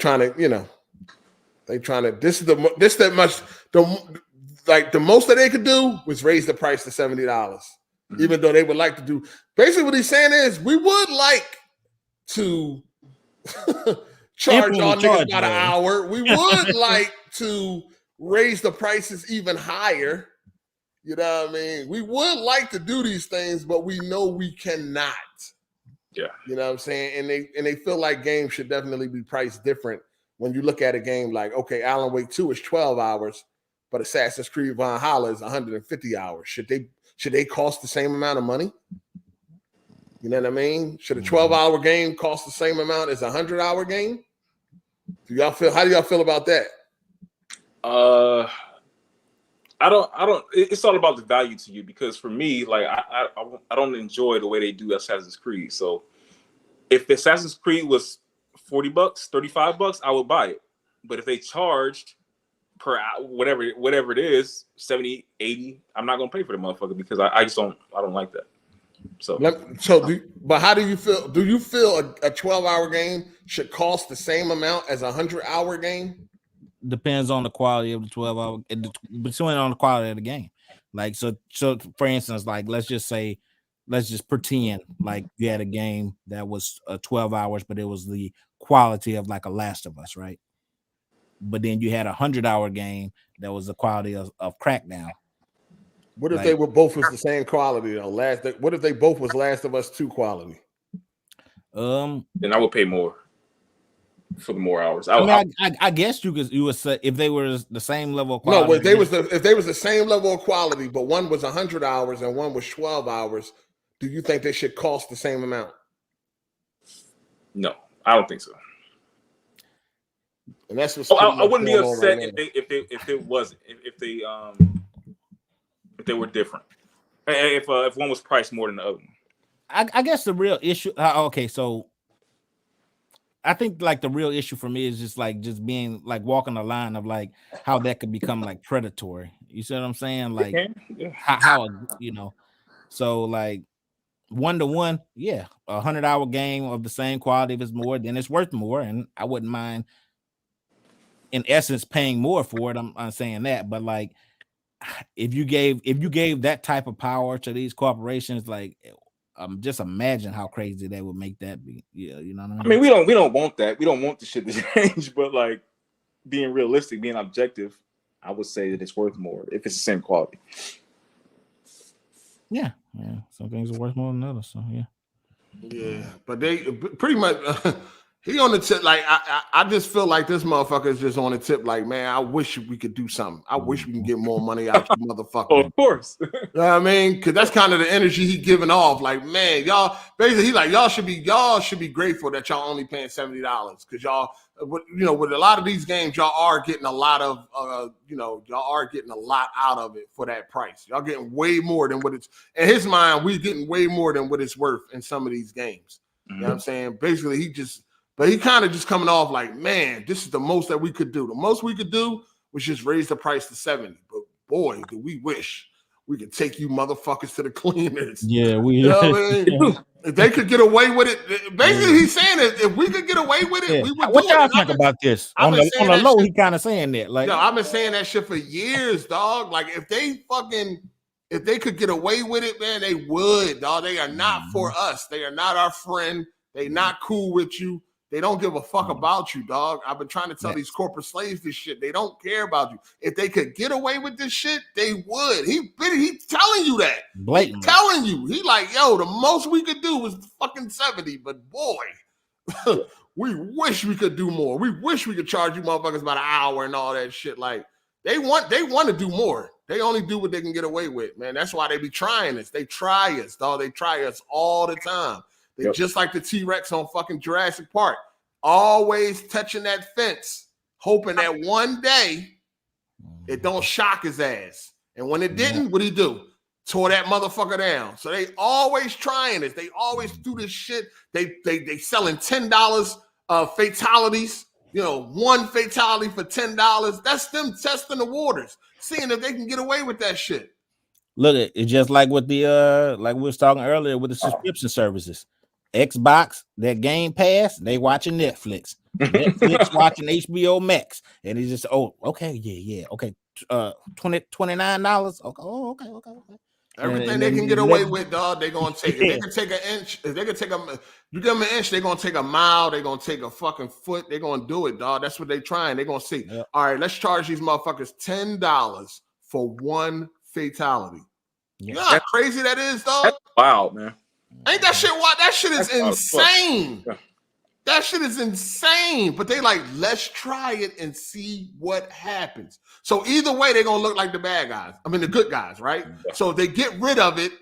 most that they could do was raise the price to $70, even though they would like to do. Basically, what he's saying is we would like to charge y'all niggas about an hour. We would like to raise the prices even higher. You know what I mean? We would like to do these things, but we know we cannot. Yeah. You know what I'm saying? And they feel like games should definitely be priced different. When you look at a game like, okay, Alan Wake 2 is 12 hours, but Assassin's Creed Valhalla is 150 hours. Should they cost the same amount of money? You know what I mean? Should a 12-hour game cost the same amount as a 100-hour game? How do y'all feel about that? I don't. It's all about the value to you because for me, like I don't enjoy the way they do Assassin's Creed. So if Assassin's Creed was $40, $35, I would buy it. But if they charged per hour, whatever it is, 70, 80, I'm not gonna pay for the motherfucker because I don't like that. So but how do you feel? Do you feel a 12-hour game should cost the same amount as a 100-hour game? Depends on the quality of the 12-hour. Depends on the quality of the game. Like so for instance, like let's just pretend like you had a game that was 12 hours, but it was the quality of like a Last of Us, right? But then you had a 100-hour game that was the quality of Crackdown. What if they were both was the same quality though? What if they both was Last of Us 2 quality? Then I would pay more for the more hours. I guess you would say if they were the same level of quality. No, if they was the same level of quality, but one was 100 hours and one was 12 hours, do you think they should cost the same amount? No, I don't think so. And that's what I wouldn't be upset if they were different. If one was priced more than the other one. I guess the real issue. Okay, so I think like the real issue for me is just being like walking the line of like how that could become like predatory. You see what I'm saying? Like how you know. So like 1-to-1, yeah, a 100-hour game of the same quality if it's more, then it's worth more, and I wouldn't mind in essence paying more for it. I'm saying that, but like if you gave that type of power to these corporations, like just imagine how crazy they would make that be. Yeah, you know what I mean? I mean, we don't want that. We don't want the shit to change, but like being realistic, being objective, I would say that it's worth more if it's the same quality. Yeah. Some things are worth more than others. So yeah, but they pretty much he on the tip. Like I just feel like this motherfucker is just on the tip. Like, man, I wish we could do something. I wish we can get more money out of you motherfucker. Oh, of course. You know what I mean? Because that's kind of the energy he giving off. Like, man, y'all basically he like y'all should be grateful that y'all only paying $70 because y'all. With a lot of these games, y'all are getting a lot of, y'all are getting a lot out of it for that price. Y'all getting way more than what it's, in his mind, we getting way more than what it's worth in some of these games. You know what I'm saying? Basically, he kind of just coming off like, man, this is the most that we could do. The most we could do was just raise the price to 70. But boy, do we wish we could take you motherfuckers to the cleaners. Yeah, we. You know what I mean? If they could get away with it, basically he's saying that if we could get away with it, we would. What y'all think about this? On the low, he kind of saying that. Like, I've been saying that shit for years, dog. Like, if they could get away with it, man, they would, dog. They are not for us. They are not our friend. They not cool with you. They don't give a fuck about you, dog. I've been trying to tell these corporate slaves this shit. They don't care about you. If they could get away with this shit, they would. He's telling you that. Blatantly. He's telling you. He like, yo, the most we could do was fucking 70. But boy, we wish we could do more. We wish we could charge you motherfuckers about an hour and all that shit. Like, they want to do more. They only do what they can get away with, man. That's why they be trying us. They try us, dog. They try us all the time. They just like the T-Rex on fucking Jurassic Park, always touching that fence, hoping that one day it don't shock his ass. And when it didn't, what'd he do? Tore that motherfucker down. So they always trying this. They always do this shit. They selling $10 fatalities. One fatality for $10. That's them testing the waters, seeing if they can get away with that shit. Look, it's just like with the like we was talking earlier with the subscription services. Xbox, that Game Pass, they watching Netflix. Netflix watching HBO Max. And it's just, okay. Okay. $29. Okay. Everything they can get away with, dog, they gonna take. If they can take an inch, you give them an inch, they're gonna take a mile, they're gonna take a fucking foot, they're gonna do it, dog. That's what they trying. They're gonna see. Yep. All right, let's charge these motherfuckers $10 for one fatality. You know how crazy that is, dog? That's wild, man. Ain't that shit wild? That shit is insane. That shit is insane. But they like, let's try it and see what happens. So either way, they're gonna look like the bad guys. I mean, the good guys, right? Yeah. So if they get rid of it,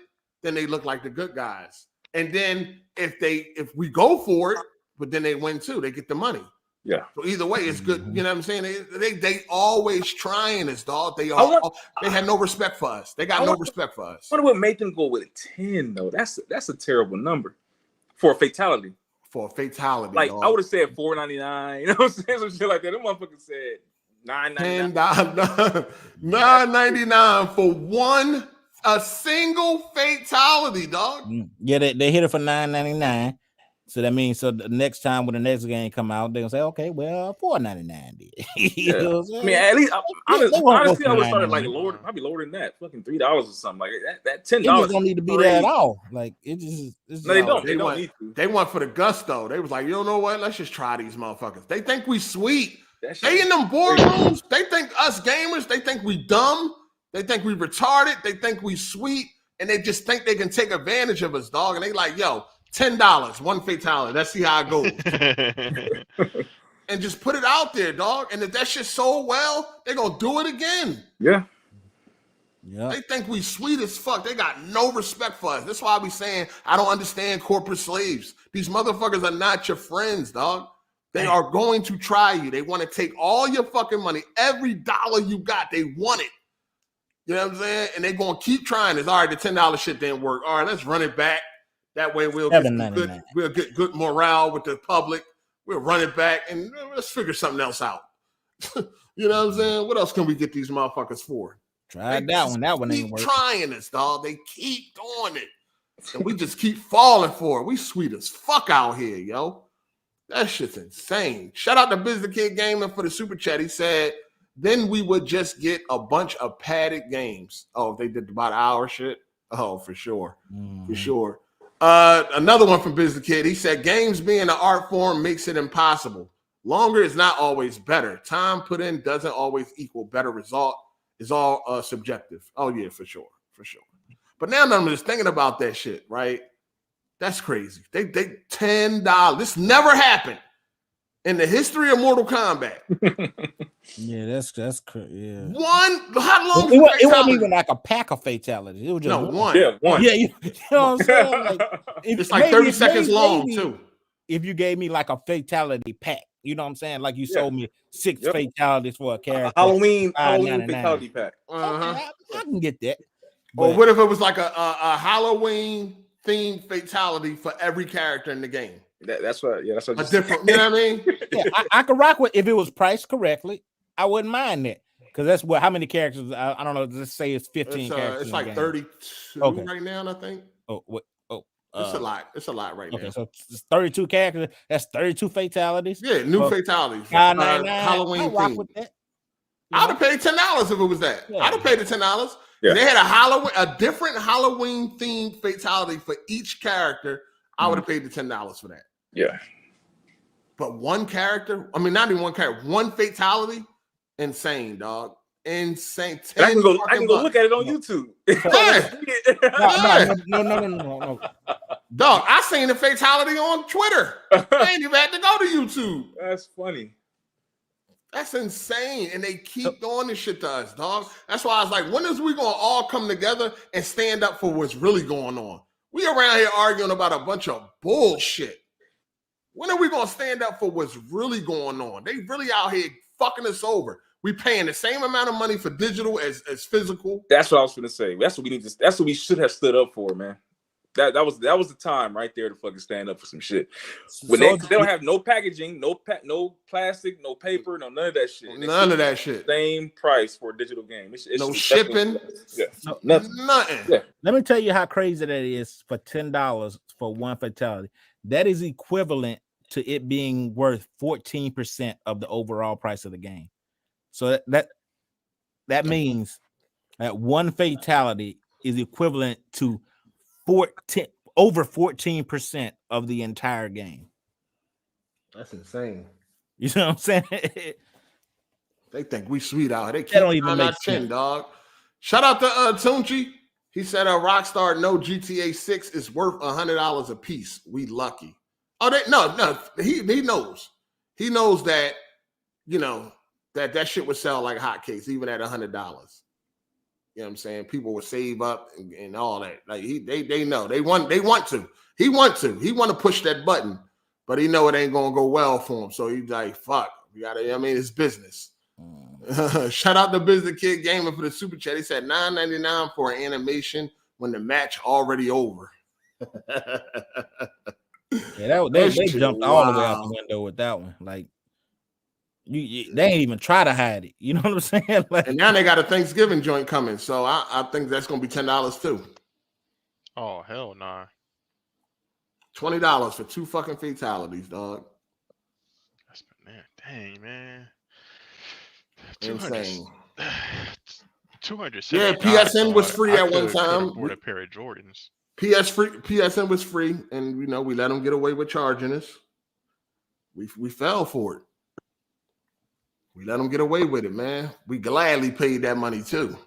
then they look like the good guys. And then if we go for it, but then they win too, they get the money. Yeah. So either way, it's good. You know what I'm saying? They always trying this, dog. They had no respect for us. They got no respect for us. I wonder what made them go with a 10 though. That's a terrible number for a fatality. For a fatality, like dog. I would have said $4.99. You know what I'm saying? Some shit like that. Them motherfuckers said $9.99. $9.99 for a single fatality, dog. Yeah, they hit it for $9.99. So that means the next time when the next game come out, they're gonna say, okay, well, $4.99 you know what I'm saying? I mean, at least honestly, I would have started like $9.99. probably lower than that, fucking $3 or something like that. That $10 just don't need to be there at all. Like it just no, they don't. They don't need to. They want for the gusto. They was like, you know what? Let's just try these motherfuckers. They think we sweet. They in them boardrooms. They think us gamers. They think we dumb. They think we retarded. They think we sweet, and they just think they can take advantage of us, dog. And they like, yo, $10, one fatality. Let's see how it goes. And just put it out there, dog. And if that shit sold well, they're gonna do it again. Yeah. Yeah. They think we sweet as fuck. They got no respect for us. That's why I be saying I don't understand corporate slaves. These motherfuckers are not your friends, dog. They are going to try you. They want to take all your fucking money. Every dollar you got, they want it. You know what I'm saying? And they're going to keep trying this. All right, the $10 shit didn't work. All right, let's run it back. That way we'll get good morale with the public. We'll run it back and let's figure something else out. You know what I'm saying? What else can we get these motherfuckers for? Try that one. That one ain't working. Trying this, dog. They keep doing it. And we just keep falling for it. We sweet as fuck out here, yo. That shit's insane. Shout out to Business Kid Gaming for the super chat. He said, then we would just get a bunch of padded games. Oh, if they did about hour shit? Oh, for sure. For sure. Another one from Business Kid. He said, games being an art form makes it impossible. Longer is not always better. Time put in doesn't always equal better result. It's all subjective. Oh, yeah, for sure. For sure. But now that I'm just thinking about that shit, right? That's crazy. They $10. This never happened in the history of Mortal Kombat. Yeah, that's crazy. Yeah. One. How long? It wasn't even like a pack of fatalities. It was just one. Yeah, one. Yeah, you know what I'm saying? Like, it's like 30 seconds long too. If you gave me like a fatality pack, you know what I'm saying? Like you sold me 6 fatalities for a character. Halloween fatality pack. I can get that. Or what if it was like a Halloween themed fatality for every character in the game? That's what. Yeah, that's what. A different. You know what I mean? Yeah, I could rock with if it was priced correctly. I wouldn't mind that because that's how many characters. I don't know. Let's say it's 15 characters. It's like 32 right now. I think. Oh, what? It's a lot. It's a lot right now. Okay, so it's 32 characters. That's 32 fatalities. Yeah, new fatalities. Halloween I rock with that. I'd have paid $10 if it was that. Yeah. I'd have paid the $10. Yeah. They had a different Halloween themed fatality for each character. I would have paid the $10 for that. Yeah. But one character, I mean, not even one character, one fatality, insane, dog. Insane. I can go look at it on YouTube. No. Dog, I seen the fatality on Twitter. I ain't even had to go to YouTube. That's funny. That's insane. And they keep doing this shit to us, dog. That's why I was like, when is we going to all come together and stand up for what's really going on? We around here arguing about a bunch of bullshit. When are we going to stand up for what's really going on? They really out here fucking us over. We paying the same amount of money for digital as physical. That's what I was going to say. That's what we need to. That's what we should have stood up for, man. That was the time right there to fucking stand up for some shit. When they don't have no packaging, no plastic, no paper, none of that shit. None of that shit. Same price for a digital game. It's no shipping. Yeah. Nothing. Yeah. Let me tell you how crazy that is for $10 for one fatality. That is equivalent to it being worth 14% of the overall price of the game. So that means that one fatality is equivalent to over 14% of the entire game. That's insane. You know what I'm saying? They think we sweet out. They don't even make sense, dog. Shout out to Tunchi. He said Rockstar no GTA 6 is worth $100 a piece. We lucky. Oh, no. He knows. He knows that, you know, that shit would sell like hotcakes, even at $100. You know what I'm saying? People would save up and all that. Like they know. They want to. He want to push that button. but he know it ain't gonna go well for him. So he's like, fuck, we gotta, I mean, it's business. Shout out to Business Kid Gamer for the super chat. He said $9.99 for an animation when the match already over. Yeah, they jumped all the way out the window with that one. Like, they ain't even try to hide it. You know what I'm saying? Like, and now they got a Thanksgiving joint coming, so I think that's gonna be $10 too. Oh hell nah. $20 for 2 fucking fatalities, dog. That's man, dang man. Insane. 200. Yeah, PSN was free at one time. Bought a pair of Jordans. PSN was free, and we let them get away with charging us. We fell for it. We let them get away with it, man. We gladly paid that money too.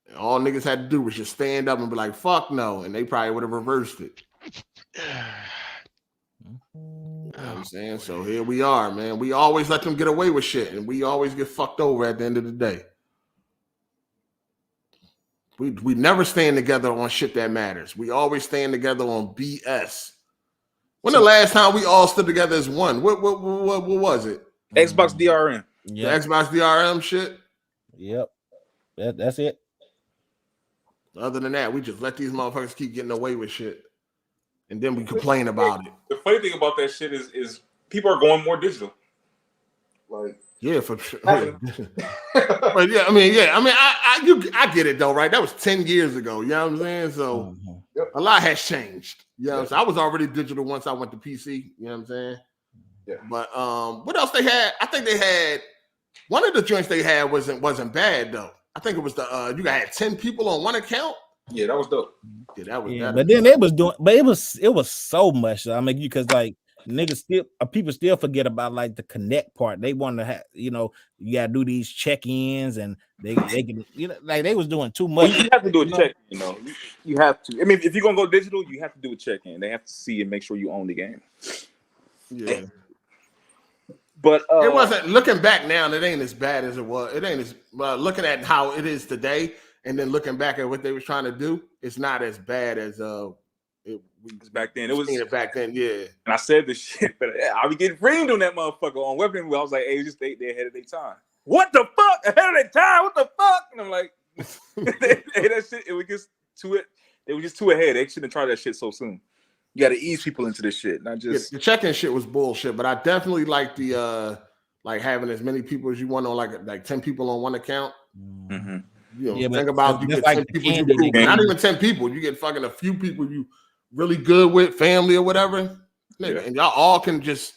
And all niggas had to do was just stand up and be like, "Fuck no," and they probably would have reversed it. You know what I'm saying? So here we are, man. We always let them get away with shit, and we always get fucked over at the end of the day. We never stand together on shit that matters. We always stand together on BS. When the last time we all stood together as one? What was it? Xbox DRM. Yeah. The Xbox DRM shit? Yep. That's it. Other than that, we just let these motherfuckers keep getting away with shit. And then we complain about it. The funny thing about that shit is people are going more digital. Like, yeah, for sure. But yeah, I mean, I get it though, right? That was 10 years ago. You know what I'm saying? So a lot has changed. You know, so I was already digital once I went to PC. You know what I'm saying? Yeah. But what else they had? I think they had one of the joints they had wasn't bad though. I think it was the you had 10 people on one account. Yeah, that was dope. Yeah, that was. Yeah, but then they was doing, but it was so much. I mean, because like niggas still, people still forget about like the connect part. They want to have, you gotta do these check-ins, and they can, like they was doing too much. Well, you have to do a check. You have to. I mean, if you're gonna go digital, you have to do a check-in. They have to see and make sure you own the game. Yeah. But it wasn't. Looking back now, it ain't as bad as it was. It ain't as looking at how it is today, and then looking back at what they was trying to do, it's not as bad as back then. It was back then, yeah. And I said this shit, but I be getting framed on that motherfucker on Weapon. I was like, "Hey, just they ahead of their time." What the fuck? Ahead of their time? What the fuck? And I'm like, that shit. It was just They were just too ahead. They shouldn't have tried that shit so soon. You got to ease people into this shit, not just the check-in shit was bullshit. But I definitely like the like having as many people as you want on like 10 people on one account. Mm-hmm. Think about you get 10 people, not even 10 people. You get fucking a few people you really good with, family or whatever, and y'all all can just,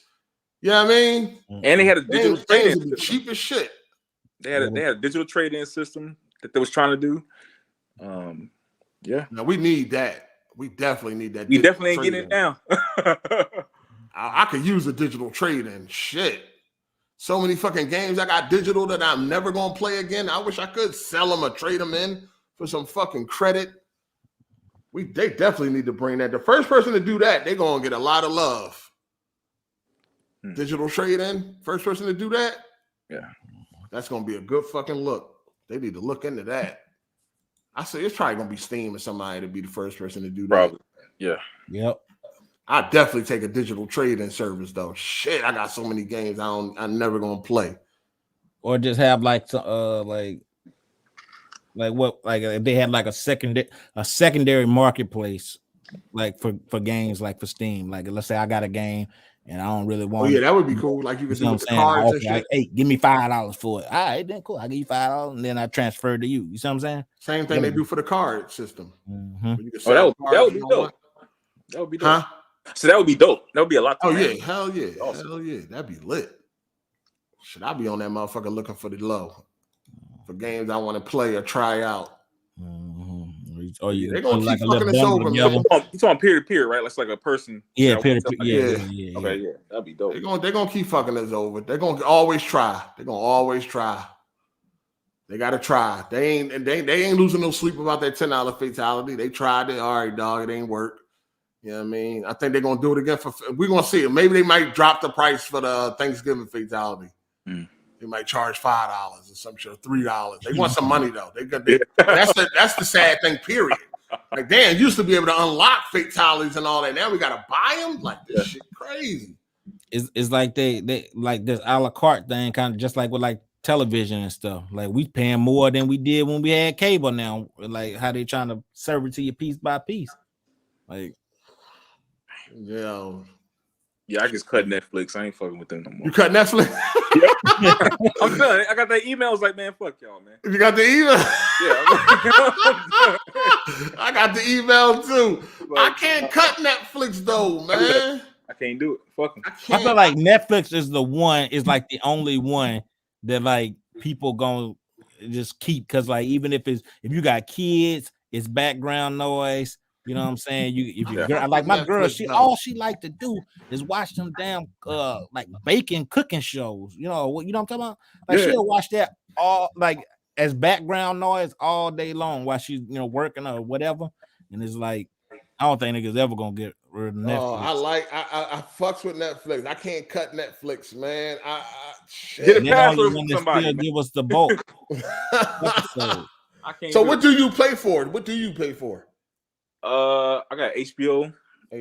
you know what I mean? And they had a digital trade-in, cheap as shit. They had a digital trade-in system that they was trying to do. Yeah. Now we need that. We definitely need that. We definitely ain't getting it now. I could use a digital trade-in. Shit. So many fucking games I got digital that I'm never gonna play again. I wish I could sell them or trade them in for some fucking credit. They definitely need to bring that. The first person to do that, they're gonna get a lot of love. Digital trade-in, first person to do that. Yeah, that's gonna be a good fucking look. They need to look into that. I say it's probably gonna be Steam or somebody to be the first person to do that. Probably. Yeah. Yep. I definitely take a digital trade-in service though. Shit, I got so many games I'm never gonna play. Or just have like if they had like a secondary marketplace, like for games, like for Steam. Like let's say I got a game and I don't really want. Oh yeah, that would be cool. Like you could do with the cards and shit. Hey, give me $5 for it. All right, then cool. I give you $5 and then I transfer it to you. You see what I'm saying? Same thing they do for the card system. Mm-hmm. That would be dope. That would be dope. Huh? So that would be dope. That would be a lot. Oh yeah, hell yeah, hell yeah, that'd be lit. Should I be on that motherfucker looking for the low for games I want to play or try out? Oh yeah, they're gonna keep fucking us over. You talking peer to peer, right? That's like a person. Yeah, peer to peer. Yeah. Okay, yeah, that'd be dope. They're gonna keep fucking us over. They're gonna always try. They're gonna always try. They gotta try. They ain't losing no sleep about that $10 fatality. They tried it. All right, dog, it ain't work. You know what I mean? I think they're gonna do it again we're gonna see it. Maybe they might drop the price for the Thanksgiving fatality. They might charge $5 or some shit, $3. They want some money though. That's the sad thing. Period. Like, damn, used to be able to unlock fatalities and all that. Now we gotta buy them. Like, this shit crazy. It's like they like this a la carte thing, kind of just like with like television and stuff. Like we paying more than we did when we had cable now. Like how they trying to serve it to you piece by piece. Like, yeah. Yeah, I just cut Netflix. I ain't fucking with them no more. You cut Netflix? I'm done. I got that email. I was like, man, fuck y'all, man. You got the email? Yeah. I got the email too. I can't cut Netflix though, man. I can't do it. Fuck them. I feel like Netflix is like the only one that like people gonna just keep, because like even if you got kids, it's background noise. You know what I'm saying? Like my girl, all she like to do is watch them damn like baking cooking shows. You know what I'm talking about? Like she'll watch that all like as background noise all day long while she's working or whatever. And it's like I don't think niggas ever gonna get rid of Netflix. I fucks with Netflix. I can't cut Netflix, man. Get a password from somebody. Give us the bulk. So what do you pay for? What do you pay for? I got HBO. I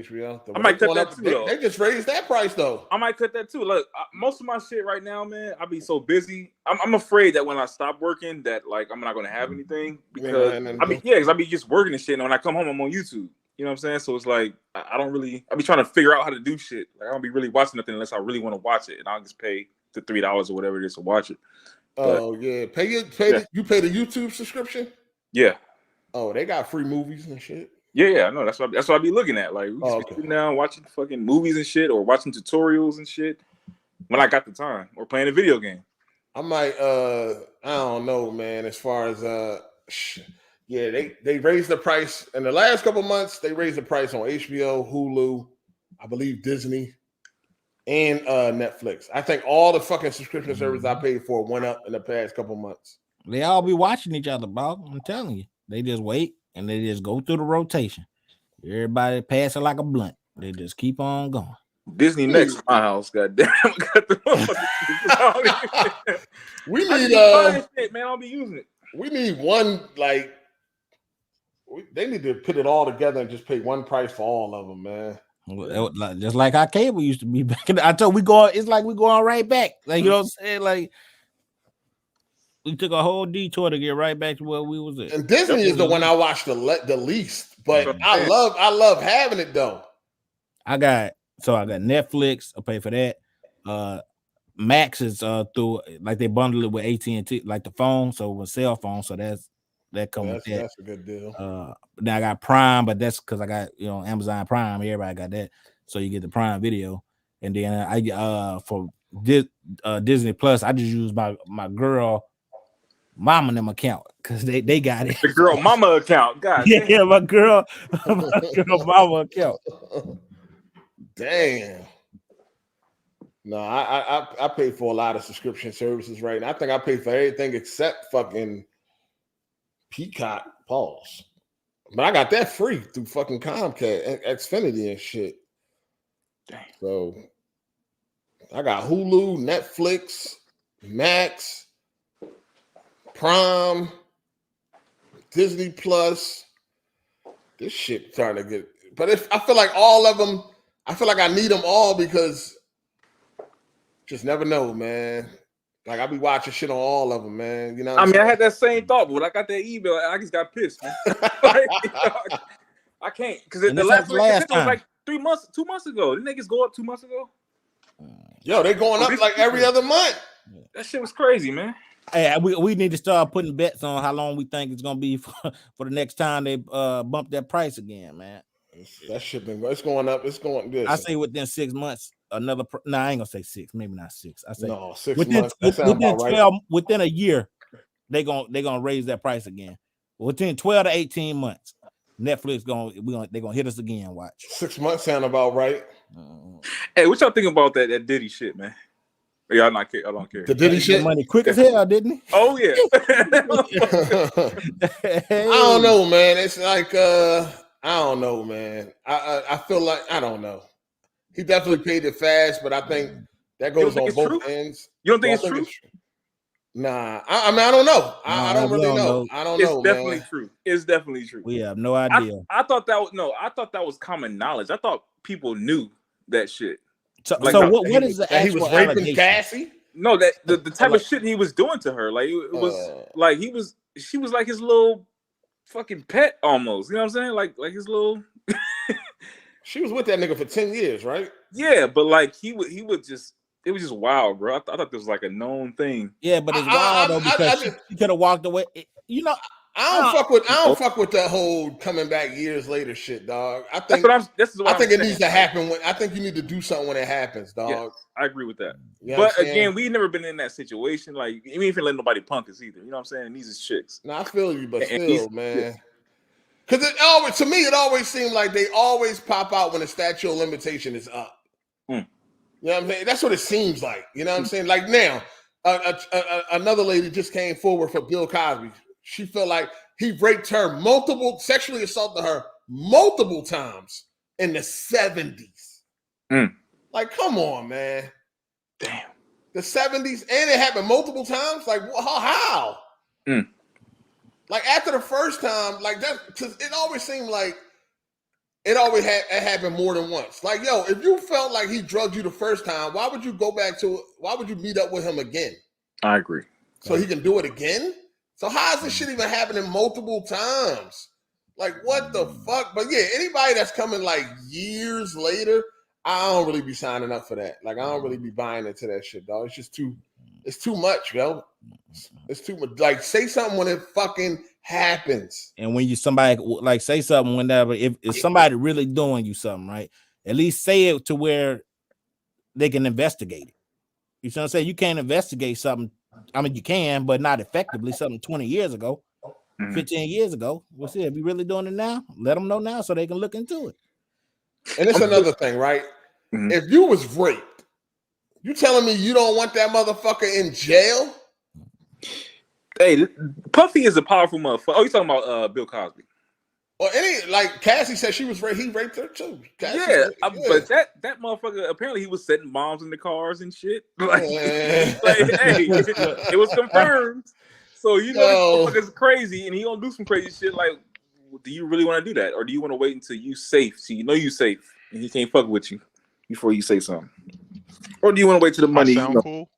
might cut that too. They just raised that price though. I might cut that too. Look, most of my shit right now, man, I be so busy. I'm afraid that when I stop working, that like I'm not gonna have anything because I be just working and shit. And when I come home, I'm on YouTube. You know what I'm saying? So it's like I be trying to figure out how to do shit. Like I don't be really watching nothing unless I really want to watch it, and I'll just pay the $3 or whatever it is to watch it. Oh yeah, you pay the YouTube subscription? Yeah. Oh, they got free movies and shit. Yeah, I know. That's what I be looking at. Like, we just sitting down watching fucking movies and shit, or watching tutorials and shit when I got the time, or playing a video game. I might, I don't know, man. As far as they raised the price in the last couple months. They raised the price on HBO, Hulu, I believe Disney, and Netflix. I think all the fucking subscription services I paid for went up in the past couple months. They all be watching each other, Bob. I'm telling you, they just wait. And they just go through the rotation. Everybody pass it like a blunt. They just keep on going. Disney next to my house, goddamn. We need shit, man. I'll be using it. We need one like. They need to put it all together and just pay one price for all of them, man. Just like our cable used to be back. I told we going. It's like we going right back. Like you know what I'm saying, like. We took a whole detour to get right back to where we was at. And Disney is the one I watched the least, but I love having it though. I got Netflix. I pay for that. Max is through like they bundle it with AT&T, like the phone, so with cell phone. So that comes with that. That's a good deal. Now I got Prime, but that's because I got Amazon Prime. Everybody got that, so you get the Prime Video, and then I for Disney Plus, I just use my girl. Mama and them account because they got it. The girl mama account. God yeah, my girl mama account. Damn. No, I pay for a lot of subscription services right now. I think I pay for everything except fucking Peacock. Pause. But I got that free through fucking Comcast, Xfinity and shit. Damn. So I got Hulu, Netflix, Max, Prime, Disney Plus. This shit starting to get, but I feel like all of them, I feel like I need them all because just never know, man. Like I be watching shit on all of them, man. You know what I mean, I had that same thought, but when I got that email, I just got pissed, man. I can't because the last time was like 2 months ago. Didn't niggas go up 2 months ago? Yo, they going up like every other month. That shit was crazy, man. Hey, we need to start putting bets on how long we think it's gonna be for the next time they bump that price again, man. That shit it's going up. It's going good. I say within 6 months, another. I ain't gonna say 6, maybe not 6. I say 6 within, months. That within 12, right. Within a year, they gonna raise that price again. Within 12 to 18 months, Netflix they gonna hit us again. Watch. 6 months sound about right. Hey, what y'all think about that Diddy shit, man? Y'all not care. I don't care. The Diddy shit money quick as hell, didn't he? Oh yeah. I don't know, man. It's like I don't know, man. I feel like I don't know. He definitely paid it fast, but I think that goes on both ends. You don't think it's true? Nah, I mean, I don't know. I don't really know. I don't know, It's definitely man. true. It's definitely true. We have no idea. I thought that was common knowledge. I thought people knew that shit. So, Like, so no, what is the actual was raping allegation? Cassie? No, that the type of shit he was doing to her, like it was like she was like his little fucking pet almost. You know what I'm saying? Like his little. She was with that nigga for 10 years, right? Yeah, but like he would just. It was just wild, bro. I thought this was like a known thing. Yeah, but it's wild though because she could have walked away. You know, I don't fuck with that whole coming back years later shit, dog. I think I think it needs to happen I think you need to do something when it happens, dog. Yes, I agree with that. You know but again, we've never been in that situation. Like, even if you let nobody punk us either. You know what I'm saying? These is chicks. No, I feel you, but still, man. Because to me, it always seemed like they always pop out when the statute of limitation is up. You know what I'm saying? That's what it seems like. You know what I'm saying? Like now, another lady just came forward for Bill Cosby. She felt like he raped her sexually assaulted her multiple times in the 70s. Like, come on, man. Damn. The 70s, and it happened multiple times? Like, how? Like, after the first time, like that, because it always seemed like it always happened more than once. Like, yo, if you felt like he drugged you the first time, why would you go back to it? Why would you meet up with him again? I agree. So he can do it again? So how is this shit even happening multiple times? Like, what the fuck? But yeah, anybody that's coming like years later, I don't really be signing up for that. Like, I don't really be buying into that shit, dog. It's just it's too much, yo. It's too much. Like, say something when it fucking happens. And when somebody like say something whenever, if somebody really doing you something, right? At least say it to where they can investigate it. You know what I'm saying? You can't investigate something. I mean, you can, but not effectively. Something 20 years ago, 15 years ago. We'll see if you really doing it now. Let them know now so they can look into it. And it's another thing, right? If you was raped, you telling me you don't want that motherfucker in jail? Hey, Puffy is a powerful motherfucker. Oh, you talking about Bill Cosby? Or like Cassie said she was raped. He raped her too. Cassie But that motherfucker, apparently he was setting bombs in the cars and shit. Like, hey, it was confirmed. So you know this motherfucker's crazy and he gonna do some crazy shit. Like, do you really want to do that, or do you want to wait until you safe, so you know you safe and he can't fuck with you before you say something, or do you want to wait till the money? Cool.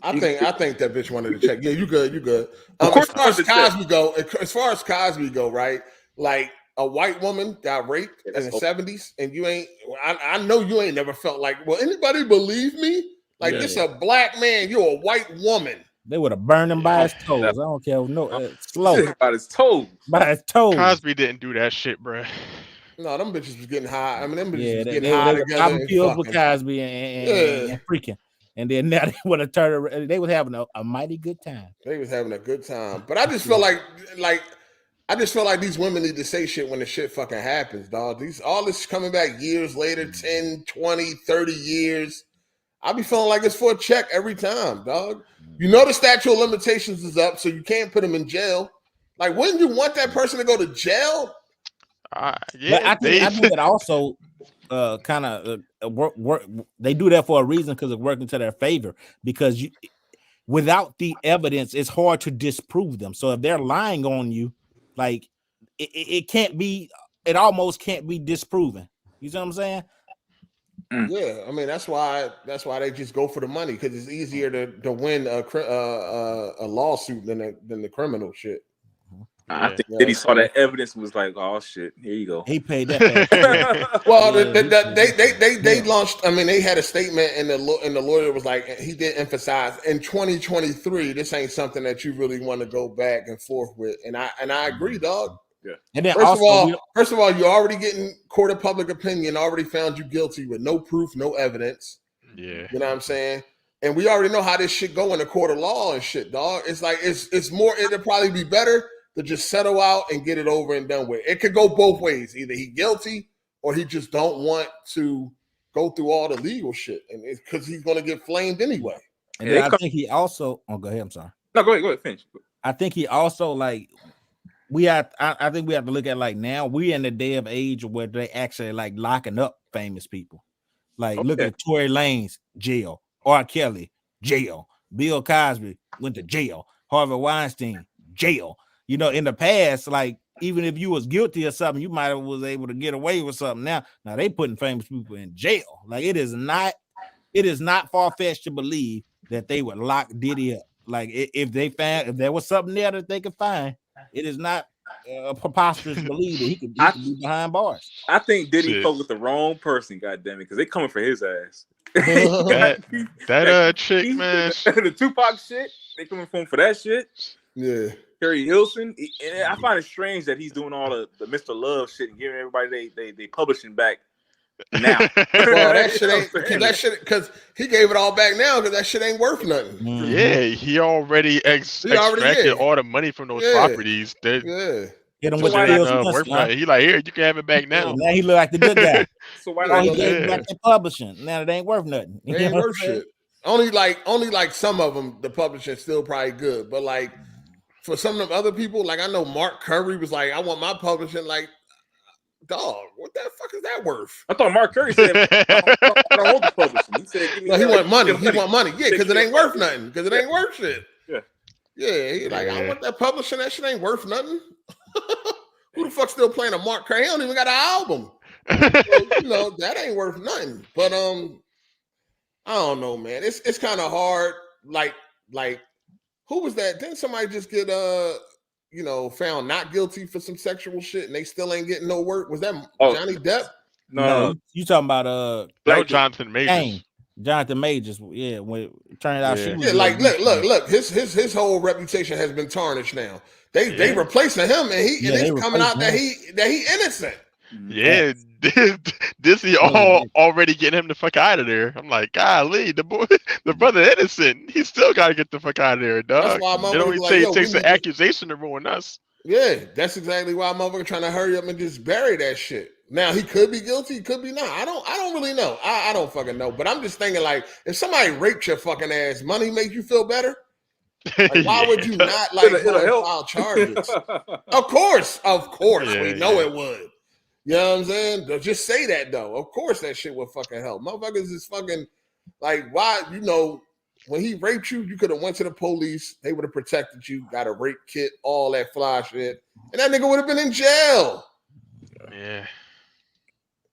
I think that bitch wanted to check. Yeah, you good. As far as Cosby go, right? Like, a white woman got raped in the 70s, and you ain't. I know you ain't never felt like. Will anybody believe me? Like, this a black man. You're a white woman. They would have burned him by his toes. I don't care. No, slow. By his toes. By his toes. Cosby didn't do that shit, bro. No, them bitches was getting high. I mean, them bitches was getting high together. They pills with Cosby and freaking. And then now they would have turned. They was having a mighty good time. They was having a good time. But I just feel like these women need to say shit when the shit fucking happens, dog. All this coming back years later, 10, 20, 30 years. I be feeling like it's for a check every time, dog. You know the statute of limitations is up, so you can't put them in jail. Like, wouldn't you want that person to go to jail? Yeah, but I think it also kind of work. They do that for a reason, because it's working to their favor. Because without the evidence, it's hard to disprove them. So if they're lying on you, like it can't be. It almost can't be disproven. You see what I'm saying? Yeah, I mean that's why they just go for the money, because it's easier to win a lawsuit than the criminal shit. I think that he saw that evidence and was like, "Oh shit, here you go." He paid that. Well, they launched. I mean, they had a statement, and the lawyer was like, he did emphasize in 2023, this ain't something that you really want to go back and forth with. And I agree, dog. Yeah. And then first of all, you're already getting court of public opinion already found you guilty with no proof, no evidence. Yeah, you know what I'm saying. And we already know how this shit go in the court of law and shit, dog. It's like it's more. It'll probably be better to just settle out and get it over and done with. It could go both ways. Either he guilty or he just don't want to go through all the legal shit, and it's because he's going to get flamed anyway. And then I think he also. Oh, go ahead. I'm sorry. No, go ahead. Finish. I think he also like. I think we have to look at like now we're in the day of age where they actually like locking up famous people. Like look at Tory Lanez, jail. R. Kelly, jail. Bill Cosby went to jail. Harvey Weinstein, jail. You know, in the past, like even if you was guilty of something, you might have was able to get away with something. Now they putting famous people in jail. Like it is not far-fetched to believe that they would lock Diddy up. Like if there was something there that they could find, it is not preposterous to believe that he could be behind bars. I think Diddy fucked with the wrong person, goddamn it, because they coming for his ass. that chick, man. The Tupac shit, they coming for him for that shit. Yeah. Terry Hilson, and I find it strange that he's doing all the Mr. Love shit and giving everybody they publishing back now. Well, that shit ain't because he gave it all back now because that shit ain't worth nothing. Yeah, he already extracted all the money from those properties. Hit him with the worth nothing. He like, here, you can have it back now. Now he look like the good guy. So why he gave it back to publishing? Now it ain't worth nothing. It ain't worth shit. Only like some of them, the publishing's still probably good, but like for some of the other people, like I know Mark Curry was like, I want my publishing. Like, dog, what the fuck is that worth? I thought Mark Curry said, I don't want the publishing. He said, give me no, he want money. He want money. Yeah, because it ain't worth nothing. Because it ain't worth shit. Yeah. He like, I want that publishing. That shit ain't worth nothing. Who the fuck still playing a Mark Curry? He don't even got an album. So, you know, that ain't worth nothing. But I don't know, man. It's kind of hard. Like, who was that? Didn't somebody just get found not guilty for some sexual shit and they still ain't getting no work? Was that Johnny Depp? No, you talking about Jonathan Majors. Jonathan Majors, yeah. When it turned out she was look. His whole reputation has been tarnished now. They replacing him and it's coming out that he innocent. Yeah, Disney already getting him the fuck out of there. I'm like, golly, the brother innocent. He still got to get the fuck out of there, dog. That's why it only takes an accusation to ruin us. Yeah, that's exactly why motherfucker trying to hurry up and just bury that shit. Now he could be guilty, he could be not. I don't really know. I don't fucking know. But I'm just thinking like, if somebody raped your fucking ass, money makes you feel better. Like, why would you not like file charges? Of course, we know it would. You know what I'm saying? Just say that though. Of course that shit would fucking help. Motherfuckers is fucking like, why? You know, when he raped you, you could have went to the police. They would have protected you. Got a rape kit, all that fly shit, and that nigga would have been in jail. Yeah.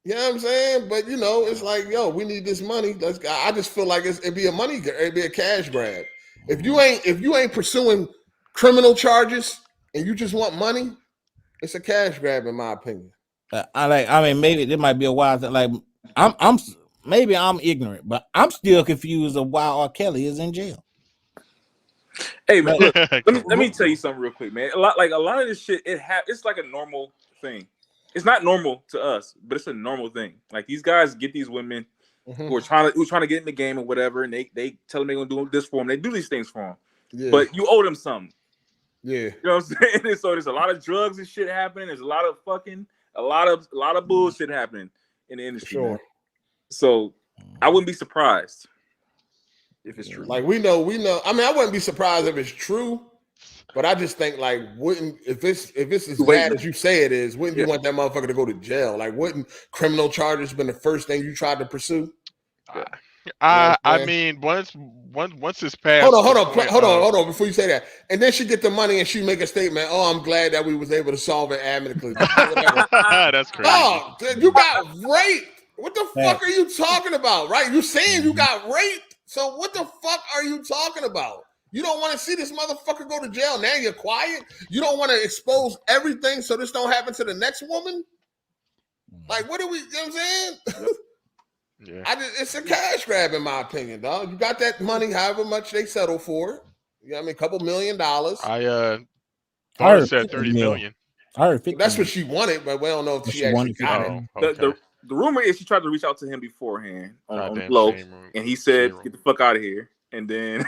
You know what I'm saying? But you know, it's like, yo, we need this money. I just feel like it'd be a cash grab. If you ain't pursuing criminal charges and you just want money, it's a cash grab, in my opinion. I mean, maybe there might be a wild thing. Like, maybe I'm ignorant, but I'm still confused of why R. Kelly is in jail. Hey man, look, let me tell you something real quick, man. A lot of this shit, it's like a normal thing. It's not normal to us, but it's a normal thing. Like these guys get these women who are trying to get in the game or whatever, and they tell them they're gonna do this for them. They do these things for them, but you owe them something. Yeah, you know what I'm saying. And so there's a lot of drugs and shit happening. There's a lot of bullshit happening in the industry. Sure. So I wouldn't be surprised if it's true. Like we know. I mean, I wouldn't be surprised if it's true, but I just think like, if it's as bad as you say it is, wouldn't you want that motherfucker to go to jail? Like, wouldn't criminal charges been the first thing you tried to pursue? I mean, once it's passed. Hold on. Before you say that, and then she get the money and she make a statement. Oh, I'm glad that we was able to solve it amicably. That's crazy. Oh, you got raped. What the fuck are you talking about? Right? You saying you got raped. So what the fuck are you talking about? You don't want to see this motherfucker go to jail. Now you're quiet. You don't want to expose everything so this don't happen to the next woman. Like, what are we? You know what I'm saying? Yeah. It's a cash grab, in my opinion, dog. You got that money, however much they settle for it. You know what I mean? $2 million. I thought it said 30 million. I heard 50 that's what she wanted, but we don't know if she actually got it. Okay. The rumor is she tried to reach out to him beforehand on low, and he said, "Get the fuck out of here." And then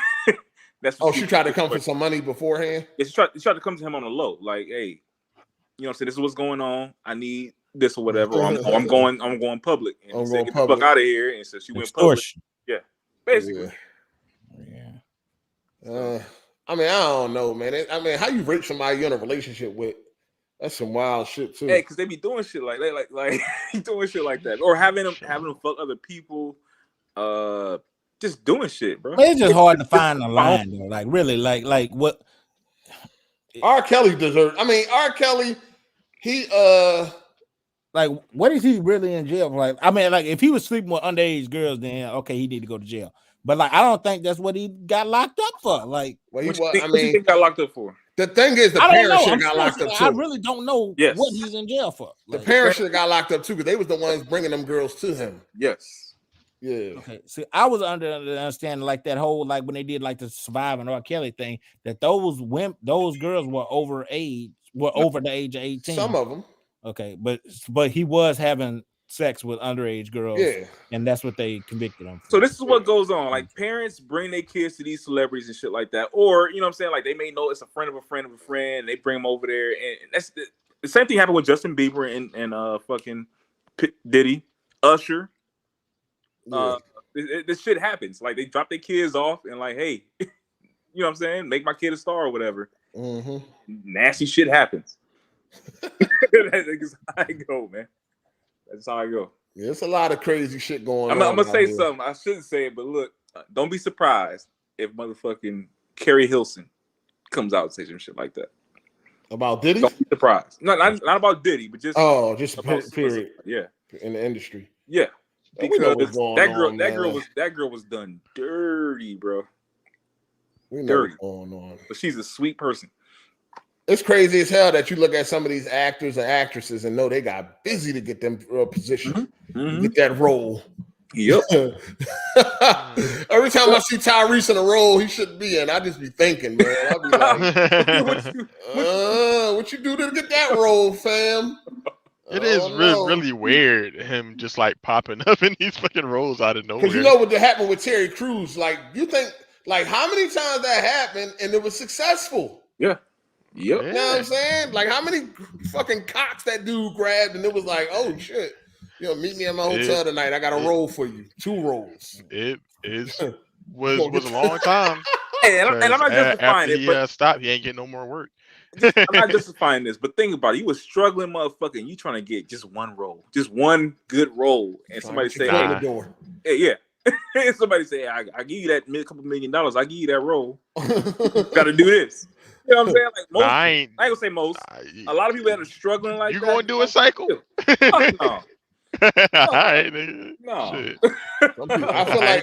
that's what she tried to come for some money beforehand. Yeah, she tried to come to him on the low, like, "Hey, you know what I'm saying? This is what's going on. I need this or whatever. I'm going public." And he said, "Get the fuck out of here." And so she went public. Yeah, basically. Yeah. I mean, I don't know, man. I mean, how you rape somebody you're in a relationship with? That's some wild shit too. Hey, because they be doing shit like that, like doing shit like that, or having them fuck other people. just doing shit, bro. But it's just hard to find the line though. Like really, like what R. Kelly deserves. I mean, R. Kelly, he like what is he really in jail for? Like, I mean, like if he was sleeping with underage girls, then okay, he need to go to jail. But like, I don't think that's what he got locked up for. Like, well, what you think got locked up for? The thing is, the parents should have got locked up too. I really don't know what he's in jail for. The parents should have got locked up too because they was the ones bringing them girls to him. Yes. Yeah. Okay. See, I was under the understanding like that whole like when they did like the Survivor and R. Kelly thing that those girls were over the age of 18. Some of them. Okay, but he was having sex with underage girls. Yeah. And that's what they convicted him for. So this is what goes on. Like parents bring their kids to these celebrities and shit like that. Or, you know what I'm saying? Like they may know it's a friend of a friend of a friend. And they bring them over there. And that's the same thing happened with Justin Bieber and fucking Diddy, Usher. Yeah. This shit happens. Like they drop their kids off and like, hey, you know what I'm saying? Make my kid a star or whatever. Mm-hmm. Nasty shit happens. That's how I go, man. That's how I go. Yeah, it's a lot of crazy shit going on. I'm gonna say here. something. I shouldn't say it, but look, don't be surprised if motherfucking Carrie Hilson comes out and says some shit like that. About Diddy? Don't be surprised. No, not about Diddy, but just just period. Yeah, in the industry. Yeah, because that girl was done dirty, bro. We know dirty. What's going on. But she's a sweet person. It's crazy as hell that you look at some of these actors and actresses and know they got busy to get them position, get that role. Yep. Every time I see Tyrese in a role he shouldn't be in, I just be thinking, man. I'll be like, what you do to get that role, fam? It is really weird him just like popping up in these fucking roles out of nowhere. Because you know what happened with Terry Crews? Like, you think like how many times that happened and it was successful? Yeah. Yep. You know what I'm saying? Like how many fucking cocks that dude grabbed and it was like, oh shit, you know, meet me at my hotel tonight. I got a role for you. 2 roles. It was a long time. And I'm not justifying it, but stop. He ain't getting no more work. I'm not justifying this, but think about it. You was struggling, motherfucker, and you trying to get just one role, just one good role, and somebody say, yeah. And somebody say, I give you that couple $1 million. I give you that role. Got to do this. You know what I'm saying? Like most, I ain't gonna say most. A lot of people that are struggling like you that. You gonna do a cycle? No. Alright, no. I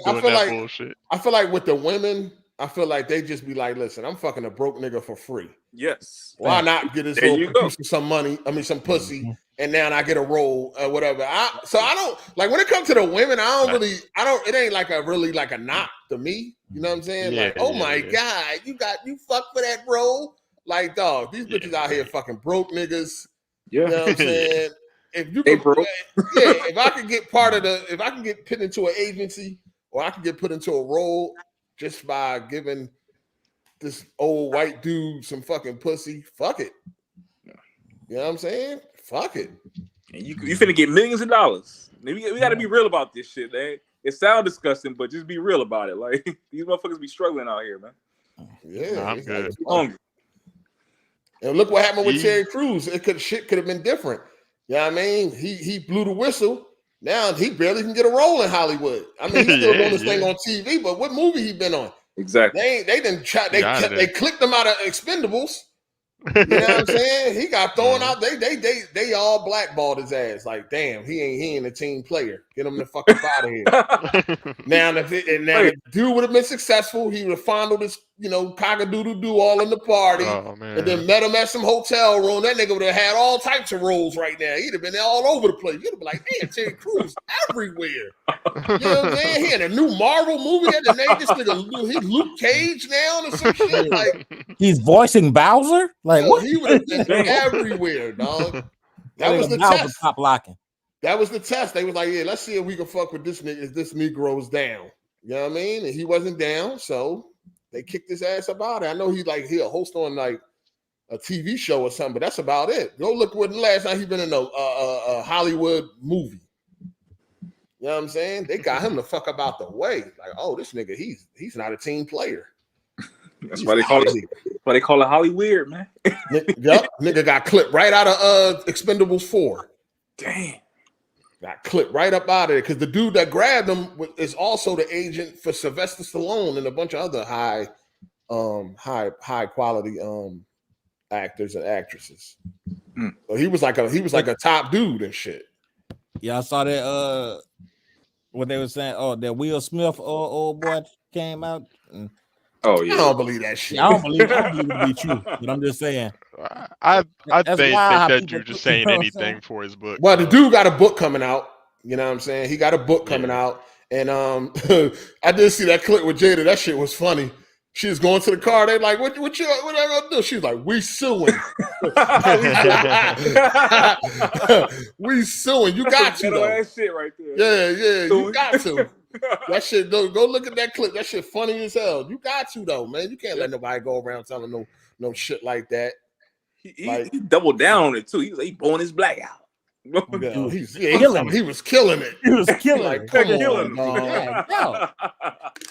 feel like with the women, I feel like they just be like, listen, I'm fucking a broke nigga for free. Yes. Why not get this little producer some money? I mean, some pussy, and now I get a role or whatever. So I don't like when it comes to the women. It ain't like a knock to me. You know what I'm saying? Yeah, like, oh my god, you fuck for that role. Like, dog, these bitches out here fucking broke niggas. Yeah. You know what I'm saying? If you if I could get if I can get put into an agency or I can get put into a role just by giving this old white dude some fucking pussy, fuck it. You know what I'm saying? Fuck it. And you finna get millions of dollars. We got to be real about this shit, man. It sounds disgusting, but just be real about it. Like these motherfuckers be struggling out here, man. Yeah, I'm good. Hungry. And look what happened with Terry Crews. Shit could have been different. You know what I mean? He blew the whistle. Now he barely can get a role in Hollywood. I mean, he's still doing this thing on TV, but what movie he been on? Exactly. They clicked him out of Expendables. You know what I'm saying? He got thrown out. They all blackballed his ass. Like, damn, he ain't a team player. Get him the fuck up out of here. Now, if the dude would have been successful, he would have fondled his, cock-a-doodle-doo all in the party, and then met him at some hotel room. That nigga would have had all types of roles right now. He'd have been all over the place. You'd have been like, damn, Terry Crews everywhere. You know what I'm saying? He had a new Marvel movie that the name this nigga, he's Luke Cage now or some shit. Like, he's voicing Bowser? Like, what? He would have been everywhere, dog. That was the test. Top locking. That was the test. They was like, yeah, let's see if we can fuck with this nigga if this Negro's down. You know what I mean? And he wasn't down, so they kicked his ass about it. I know he'll host on like a TV show or something, but that's about it. Go look when the last time he been in a Hollywood movie. You know what I'm saying? They got him the fuck up out the way. Like, oh, this nigga, he's not a team player. That's why they call it. Why they call it Hollyweird, man. Yup, nigga got clipped right out of Expendables 4. Damn. Got clipped right up out of it because the dude that grabbed him is also the agent for Sylvester Stallone and a bunch of other high quality actors and actresses. So he was like a top dude and shit. Yeah, I saw that. What they were saying? Oh, that Will Smith old boy came out. Oh yeah, I don't believe that shit. Yeah, I don't believe it to be true, but I'm just saying. I That's think wild how that people dude just think, you saying know what I'm saying? anything for his book. Well, the dude got a book coming out. You know what I'm saying? He got a book coming out, and I did see that clip with Jada. That shit was funny. She was going to the car. They like, what I gonna do? She's like, we suing. We suing. You got to though. That shit right there. Yeah, you got to. That shit, go look at that clip. That shit funny as hell. You got to though, man. You can't let nobody go around telling no shit like that. He doubled down on it too. He blowing his black out. He was killing it. He was killing like, it. come on, dog.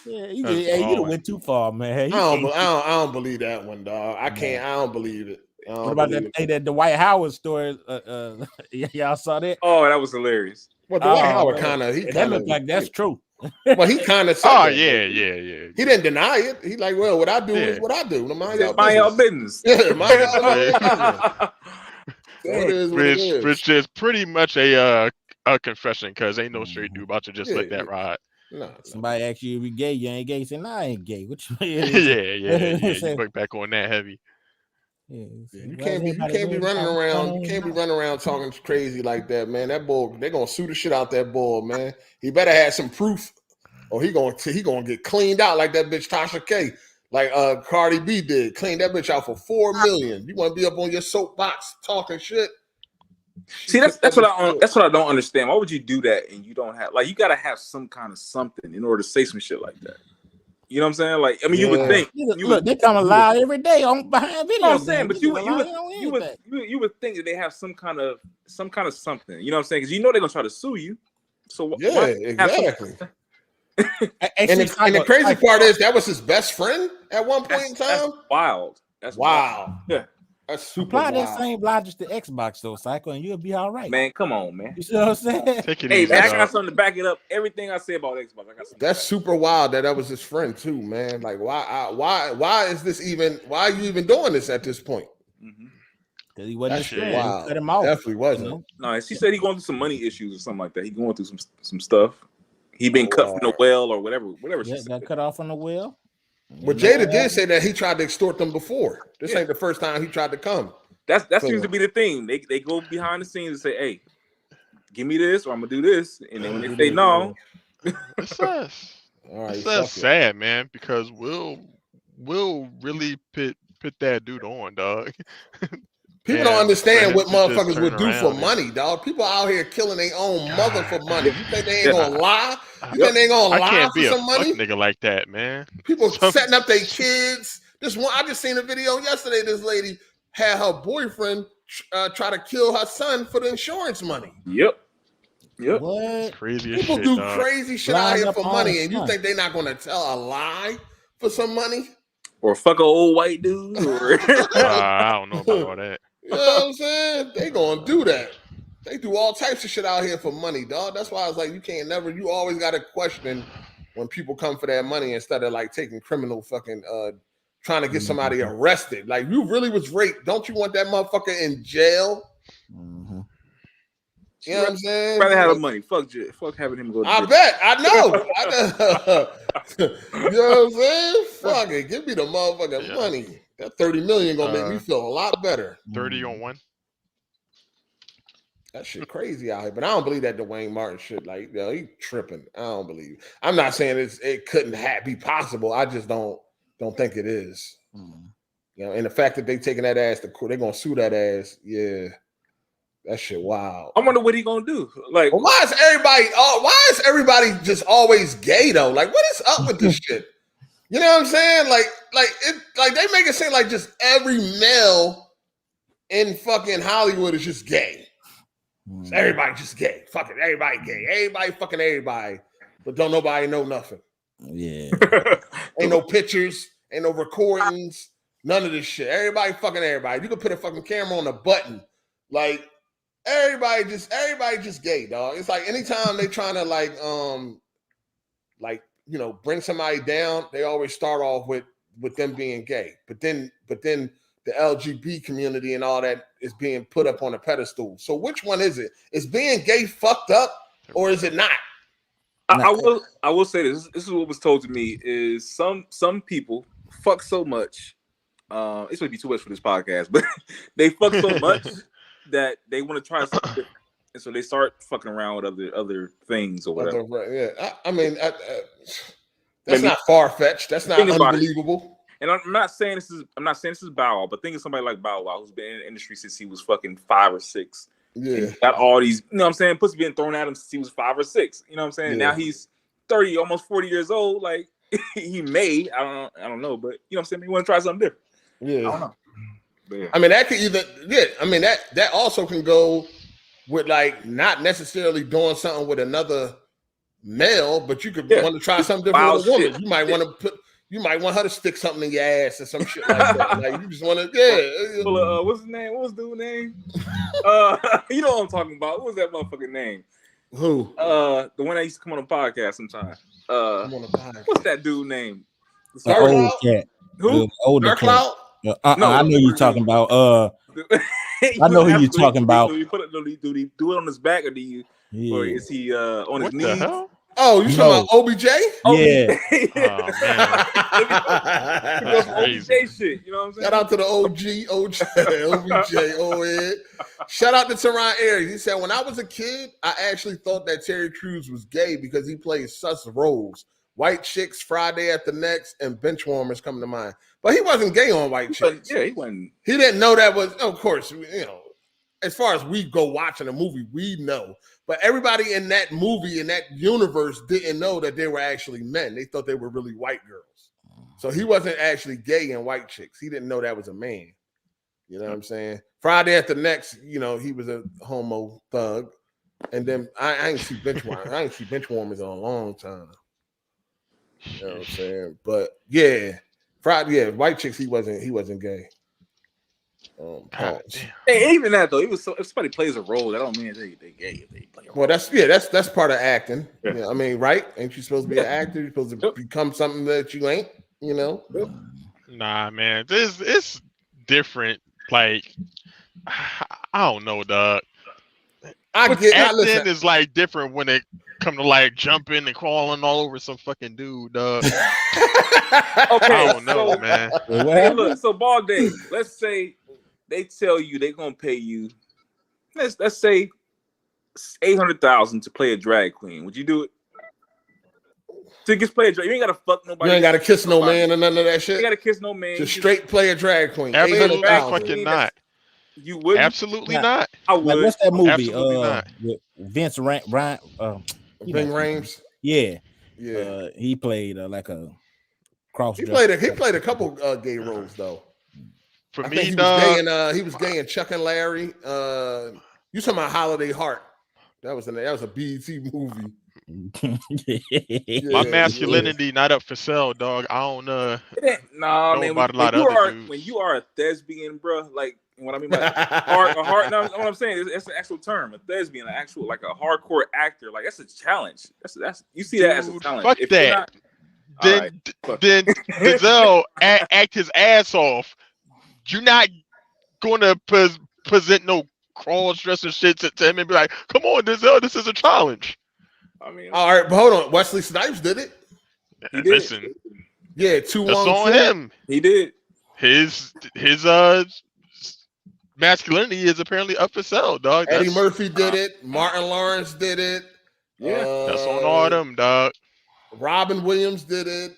Yeah, you done went too far, man. I don't believe that one, dog. I don't believe it. What about that Dwight Howard story? Y'all saw that? Oh, that was hilarious. Well, Dwight Howard that looked like that's true. Well, he kind of said that. Yeah. He didn't deny it. He like, well, what I do is what I do. Mind y'all business. Yeah, mind y'all business. Which is pretty much a confession because ain't no straight dude about to just let that ride. No. Somebody asked you if you gay, you ain't gay. You say, nah, I ain't gay. What you yeah. You put back on that heavy. Yeah, you can't be running around. You can't be running around talking crazy like that, man. That bull, they're gonna sue the shit out that bull, man. He better have some proof, or he gonna get cleaned out like that bitch Tasha K, like Cardi B did. Clean that bitch out for $4 million. You want to be up on your soapbox talking shit? See, that's what I don't understand. Why would you do that and you don't have you gotta have some kind of something in order to say some shit like that? You know what I'm saying? Like, I mean, you would think they come alive every day on behind video. You know what I'm saying? But you would think that they have some kind of something. You know what I'm saying? Because you know they're gonna try to sue you. So yeah, exactly. And the crazy part is that was his best friend at one point in time. That's wild. That's wow. Yeah. That's super Apply wild. that same logic to Xbox though, Psycho, and you'll be all right. Man, come on, man. You see what I'm saying? Hey, I got something to back it up. Everything I say about Xbox, I got something. That's super wild that was his friend too, man. Like, why is this even? Why are you even doing this at this point? Because he wasn't his friend. Wow. Cut him off. Definitely wasn't. No, she said he going through some money issues or something like that. He going through some stuff. He been cut from the well or whatever. She said. Got cut off from the well. But Jada did say that he tried to extort them before. This ain't the first time he tried to come. That seems to be the thing. They go behind the scenes and say, "Hey, give me this, or I'm gonna do this," and then when they say no, it's sad, man, because we'll really put that dude on, dog. People don't understand what motherfuckers would do for money, dog. People out here killing their own mother for money. You think they ain't gonna lie? You think they ain't gonna lie for some money? Nigga like that, man. People setting up their kids. I just seen a video yesterday. This lady had her boyfriend try to kill her son for the insurance money. Yep. What? Crazy People shit, do dog. crazy shit out here for money, and you think they're not gonna tell a lie for some money? Or fuck an old white dude? Or I don't know about all that. You know what I'm saying? They gonna do that. They do all types of shit out here for money, dog. That's why I was like, you always got to question when people come for that money instead of like taking criminal fucking trying to get somebody arrested. Like, you really was raped. Don't you want that motherfucker in jail? You know what I'm saying? Rather have the money. Fuck having him go to jail. I bet. I know. You know what I'm saying? Fuck it. Give me the motherfucking money. That 30 million gonna make me feel a lot better. 30 on one. That shit crazy out here. But I don't believe that Dwayne Martin shit. Like, he tripping. I don't believe it. I'm not saying it couldn't be possible. I just don't think it is. You know, and the fact that they taking that ass to court, they're gonna sue that ass. Yeah. That shit wild. I wonder what he gonna do. Like, well, why is everybody just always gay though? Like, what is up with this shit? You know what I'm saying? Like they make it seem like just every male in fucking Hollywood is just gay. So everybody just gay. Fucking everybody gay. Everybody fucking everybody. But don't nobody know nothing. Yeah. Ain't no pictures, ain't no recordings, none of this shit. Everybody fucking everybody. You can put a fucking camera on a button. Like, everybody just gay, dog. It's like anytime they trying to like bring somebody down, they always start off with them being gay. But then the LGBT community and all that is being put up on a pedestal. So which one is it? Is being gay fucked up or is it not? I will say this. This is what was told to me: is some people fuck so much. It's gonna be too much for this podcast, but they fuck so much that they want to try something different, and so they start fucking around with other things or whatever. Yeah, I mean, that's not far fetched. That's not unbelievable. And I'm not saying this is Bow Wow, but think of somebody like Bow Wow who's been in the industry since he was fucking 5 or 6. Yeah, got all these, you know what I'm saying, pussy being thrown at him since he was 5 or 6. You know what I'm saying? Yeah. Now he's 30, almost 40 years old. Like he may, I don't know, but you know what I'm saying, he want to try something different. Yeah, I don't know. Yeah. I mean, that could either I mean that also can go with like not necessarily doing something with another male, but you could want to try something different with a woman. You might want to you might want her to stick something in your ass or some shit like that. Like you just want to, what's his name? What was dude's name? You know what I'm talking about. What was that motherfucking name? Who? The one that used to come on the podcast sometimes. What's that dude name? The old cat. Who? The older cat. No, I know you're talking about. I know who you're talking about. Do he do it on his back or or is he on his knees? Hell? Oh, you talking about OBJ? Yeah. Oh, man. OBJ shit, you know what I'm saying? Shout out to the OBJ, Ed. Shout out to Teron Aries. He said, when I was a kid, I actually thought that Terry Crews was gay because he plays sus roles. White Chicks, Friday at the Next, and Benchwarmers come to mind. But he wasn't gay on White Chicks. Yeah, he wasn't. He didn't know that was, of course, you know, as far as we go watching a movie, we know. But everybody in that movie, in that universe, didn't know that they were actually men. They thought they were really white girls. So he wasn't actually gay in White Chicks. He didn't know that was a man. You know what I'm saying? Friday at the Next, you know, he was a homo thug. And then I ain't see Benchwarmers. I ain't see Benchwarmers in a long time. You know what I'm saying? But yeah, White Chicks, he wasn't gay. Hey, even that though, if somebody plays a role, that don't mean they gay if they play a role. Well, that's part of acting. Yeah, I mean, right? Ain't you supposed to be an actor? You're supposed to become something that you ain't, you know? Nah, man. It's different. Like, I don't know, dog. Acting is like different when it come to like jumping and crawling all over some fucking dude, dog. Okay, I don't know, man. Hey, look, so Ball Day, let's say they tell you they're gonna pay you, let's say $800,000 to play a drag queen. Would you do it? To just play a drag, you ain't gotta fuck nobody. You ain't gotta kiss no man or none of that shit. You gotta kiss no man. Just straight play a drag queen. Absolutely fucking not. You would absolutely not. I would. Like, what's that movie? Absolutely not. With Vince Ving Rhames. Yeah, yeah. He played like a cross. He played a couple gay roles though. For I me, think he was gay in Chuck and Larry. You talking about Holiday Heart? That was a BET movie. My masculinity not up for sale, dog. I don't know man. about a lot of other dudes. When you are a thespian, bro, like what I mean by hard. No, what I'm saying is it's an actual term. A thespian, an actual like a hardcore actor. Like that's a challenge. That's you see that as a challenge. Fuck that. Then Denzel act his ass off. You're not gonna present no cross-dressing shit to him and be like, "Come on, Denzel, this is a challenge." I mean, all right, but hold on. Wesley Snipes did it. He did. Listen, yeah, that's on him. He did. His masculinity is apparently up for sale, dog. Eddie Murphy did it. Martin Lawrence did it. Yeah, that's on all them, dog. Robin Williams did it.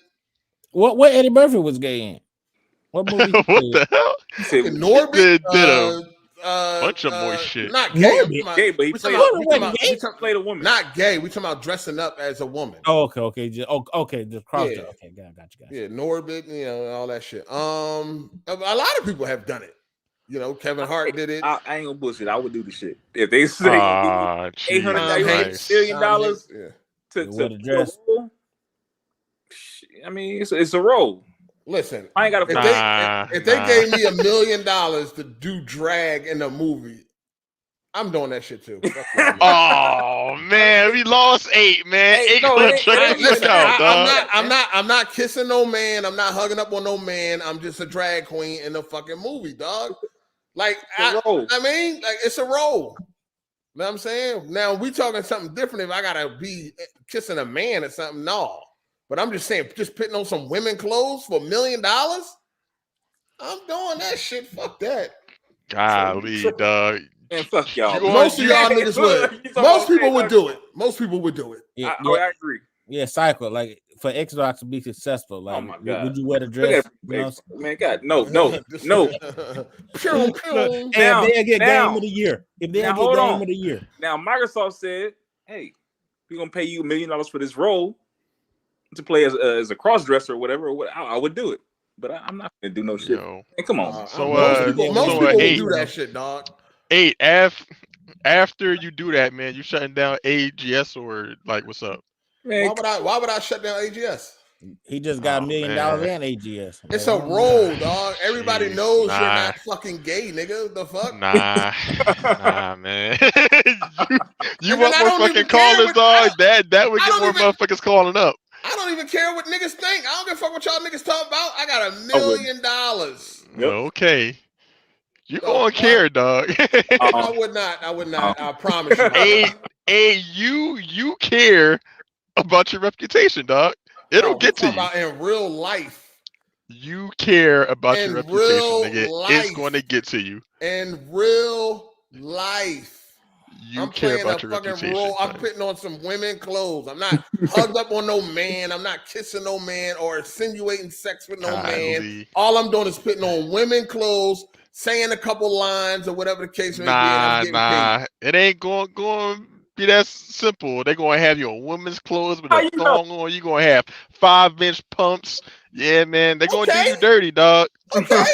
What Eddie Murphy was gay in? What movie? What the hell? Norbit did a bunch of moist shit. Not gay. Gay, but he played a woman. Not gay. We talking about dressing up as a woman. Oh, okay, just cross. Yeah. Okay, got you. Yeah, Norbit, you know, all that shit. A lot of people have done it. You know, Kevin Hart did it. I ain't gonna bullshit. I would do the shit if they say $800 million to dress. I mean, it's a role. Listen, I ain't got if they gave me $1 million to do drag in a movie, I'm doing that shit too. Oh man, we lost 8, man. Hey, 8 no, listen, I'm not kissing no man. I'm not hugging up on no man. I'm just a drag queen in the fucking movie, dog. Like I mean, like it's a role. You know what I'm saying? Now we talking something different. If I gotta be kissing a man or something, no. But I'm just saying, just putting on some women clothes for $1 million. I'm doing that shit. Fuck that. Golly, dog. Man, fuck y'all. Most of y'all niggas would. Most people would do it. Most people would do it. Yeah, I agree. Yeah, cycle. Like for Xbox to be successful, like my God. would you wear the dress? Man, God, no. If they get game of the year, if they get game of the year. Now Microsoft said, "Hey, we're gonna pay you $1 million for this role to play as a cross dresser or whatever. I would do it, but I'm not gonna do no shit. Hey, come on. Most people would do that shit, dog. 8 after you do that, man, you shutting down AGS or like what's up? Man, why would I shut down AGS? He just got $1 million and AGS. It's a role, dog. Everybody knows you're not fucking gay, nigga. The fuck? Nah, man. you want more fucking callers, dog? That would get more motherfuckers calling up. I don't even care what niggas think. I don't give a fuck what y'all niggas talk about. I got $1 million. Okay. You gonna care, dog. I would not. I promise you. You care about your reputation, dog. It'll get to you. About in real life. You care about your reputation, nigga. Life. It's going to get to you. In real life. I'm care about your reputation. Role. I'm putting on some women clothes. I'm not hugged up on no man. I'm not kissing no man or insinuating sex with no man. All I'm doing is putting on women clothes, saying a couple lines or whatever the case may be. Nah. It ain't going to be that simple. They're going to have you in women's clothes with a thong on. You're going to have 5-inch pumps. Yeah, man. They're going to do you dirty, dog. Okay.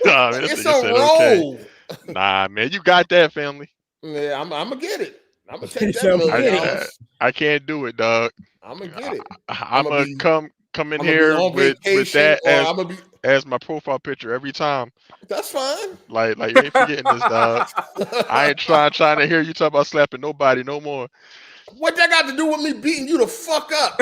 Nah, man, it's a role. Okay. Nah, man. You got that, family. Yeah, I'm going to get it. I'm going to take that $1 million. I can't do it, dog. I'm going to get it. I'm going to come in here with that as my profile picture every time. That's fine. Like you ain't forgetting this, dog. I ain't trying to hear you talk about slapping nobody no more. What that got to do with me beating you the fuck up?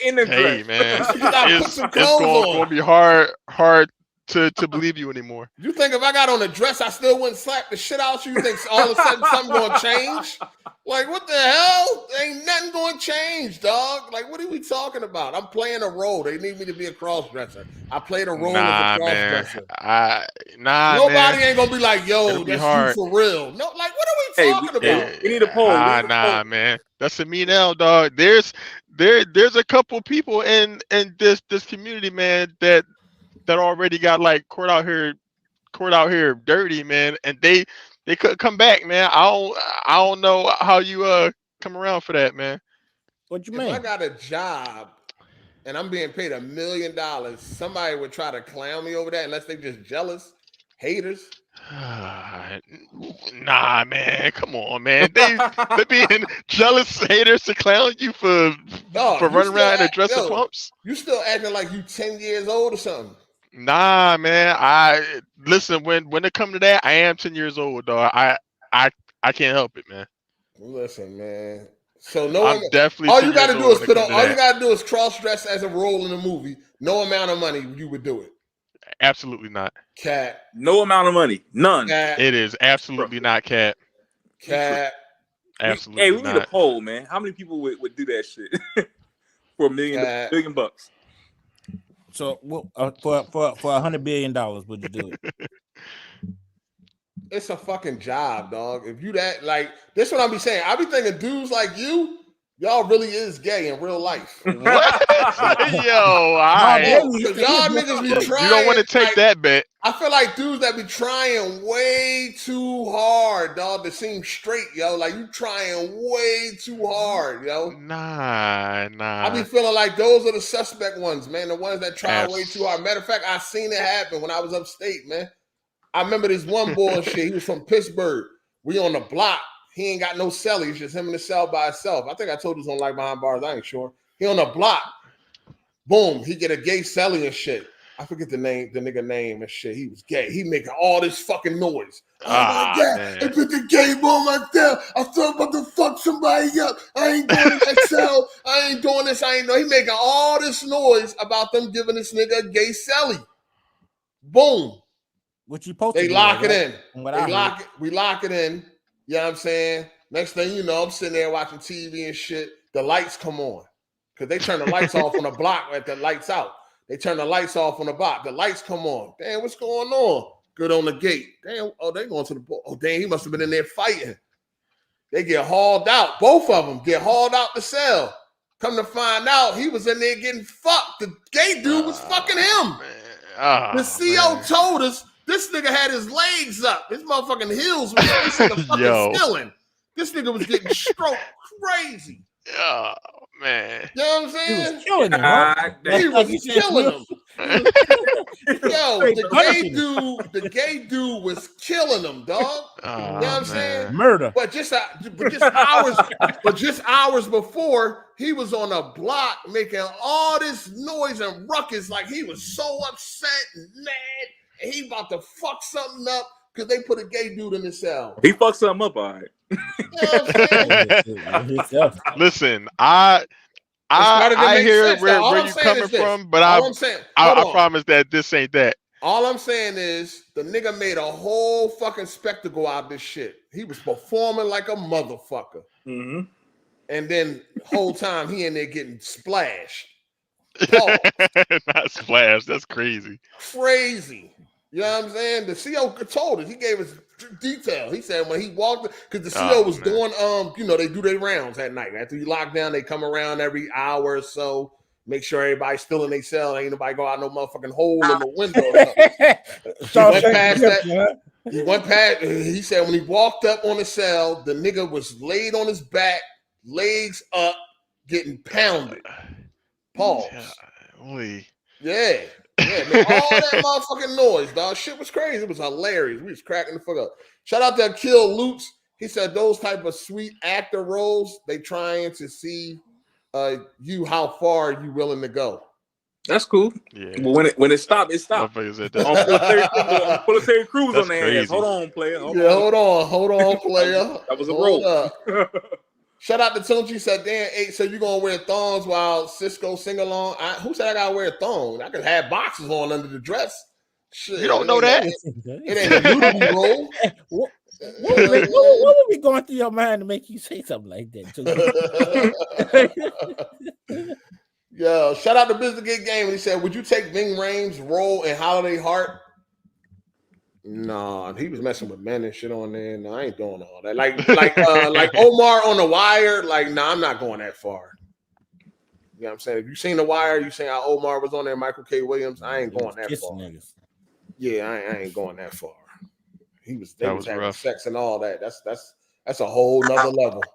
In the hey, man, it's going to be hard to believe you anymore. You think if I got on a dress, I still wouldn't slap the shit out you? You think all of a sudden something going to change? Like, what the hell? Ain't nothing going to change, dog. Like, what are we talking about? I'm playing a role. They need me to be a cross-dresser. I played a role as a cross-dresser. Nobody ain't going to be like, yo, that's you for real. No, like, what are we talking about? We need a poll. Nah, man. That's a me now, dog. There's a couple people in this community, man, that already got like court out here dirty, man, and they couldn't come back, man. I don't know how you come around for that, man. What you mean? If I got a job and I'm being paid $1 million, somebody would try to clown me over that unless they just jealous haters. Nah, man. Come on, man. They being jealous haters to clown you for running around in a dress of pumps. You still acting like you 10 years old or something. Nah, man. I listen, when it comes to that, I am 10 years old, dog. I can't help it, man. Listen, man. So definitely all you gotta do is put on all you gotta do is cross dress as a role in a movie. No amount of money you would do it. Absolutely not. Cat. No amount of money. None. Cat. It is absolutely not cat. Absolutely. Hey, we need a poll, man. How many people would do that shit for $1 million bucks? So for $100 billion, would you do it? It's a fucking job, dog. If you that like this, what I be saying. I be thinking dudes like you, y'all really is gay in real life. What? Yo, all right. Y'all niggas be trying. You don't want to take that bet. I feel like dudes that be trying way too hard, dog, to seem straight, yo. Like you trying way too hard, yo. Nah. I be feeling like those are the suspect ones, man. The ones that try way too hard. Matter of fact, I seen it happen when I was upstate, man. I remember this one bullshit. He was from Pittsburgh. We on the block. He ain't got no celly. It's just him in the cell by himself. I think I told you on Like Behind Bars. I ain't sure. He on the block. Boom. He get a gay celly and shit. I forget the nigga name and shit. He was gay. He making all this fucking noise. Oh my God, I put the game on myself. I thought about to fuck somebody up. I ain't going to Excel. I ain't doing this. I ain't know. He making all this noise about them giving this nigga a gay celly. Boom. What you supposed to They do, lock it right? in. From what They I lock heard. it. We lock it in. You know what I'm saying? Next thing you know, I'm sitting there watching TV and shit. The lights come on. Because they turn the lights off on the block at the lights out. They turn the lights off on the block. The lights come on. Damn, what's going on? Good on the gate. Damn, oh, they going to the ball. Oh, damn, he must have been in there fighting. They get hauled out. Both of them get hauled out the cell. Come to find out, he was in there getting fucked. The gay dude was fucking him. The CO told us this nigga had his legs up. His motherfucking heels was facing the fucking ceiling. This nigga was getting stroked crazy. Oh, man. You know what I'm saying? He was killing him, huh? He was killing him. Yo, the gay dude was killing him, dog. You know what I'm saying? Murder. But just hours before, he was on a block making all this noise and ruckus, like he was so upset and mad, and he about to fuck something up because they put a gay dude in the cell. He fucked something up, all right. Listen, I hear where you coming from, but I promise that this ain't that. All I'm saying is the nigga made a whole fucking spectacle out of this shit. He was performing like a motherfucker. Mm-hmm. And then the whole time he in there getting splashed. Not splashed. That's crazy. Crazy. You know what I'm saying? The CO told us. He gave us detail. He said when he walked, because the CO was doing, they do their rounds at night. After you lock down, they come around every hour or so, make sure everybody's still in their cell. Ain't nobody go out no motherfucking hole in the window. He went past. He said when he walked up on the cell, the nigga was laid on his back, legs up, getting pounded. Pause. Yeah. Yeah, man, all that motherfucking noise, dog. Shit was crazy. It was hilarious. We was cracking the fuck up. Shout out to TLOU2. He said those type of sweet actor roles, they trying to see you how far you willing to go. That's cool. Yeah. But when it stopped, it stopped. On Military Cruise on their ass. Hold on, player. Hold on, player. That was a roll. Shout out to Tunchi. Said, damn, so you gonna wear thongs while Cisco sing along? Who said I gotta wear thongs? I could have boxes on under the dress. Shit, you don't know that? It ain't a nudity role. What would be going through your mind to make you say something like that? Yo, shout out to Business Get Game. He said, would you take Ving Rhames' role in Holiday Heart? No, he was messing with men and shit on there. No, I ain't doing all that. Like Omar on The Wire. Like, I'm not going that far. You know what I'm saying? If you seen The Wire, you seen how Omar was on there, Michael K. Williams. I ain't going that far. Yeah, I ain't going that far. They was having rough sex and all that. That's a whole nother level.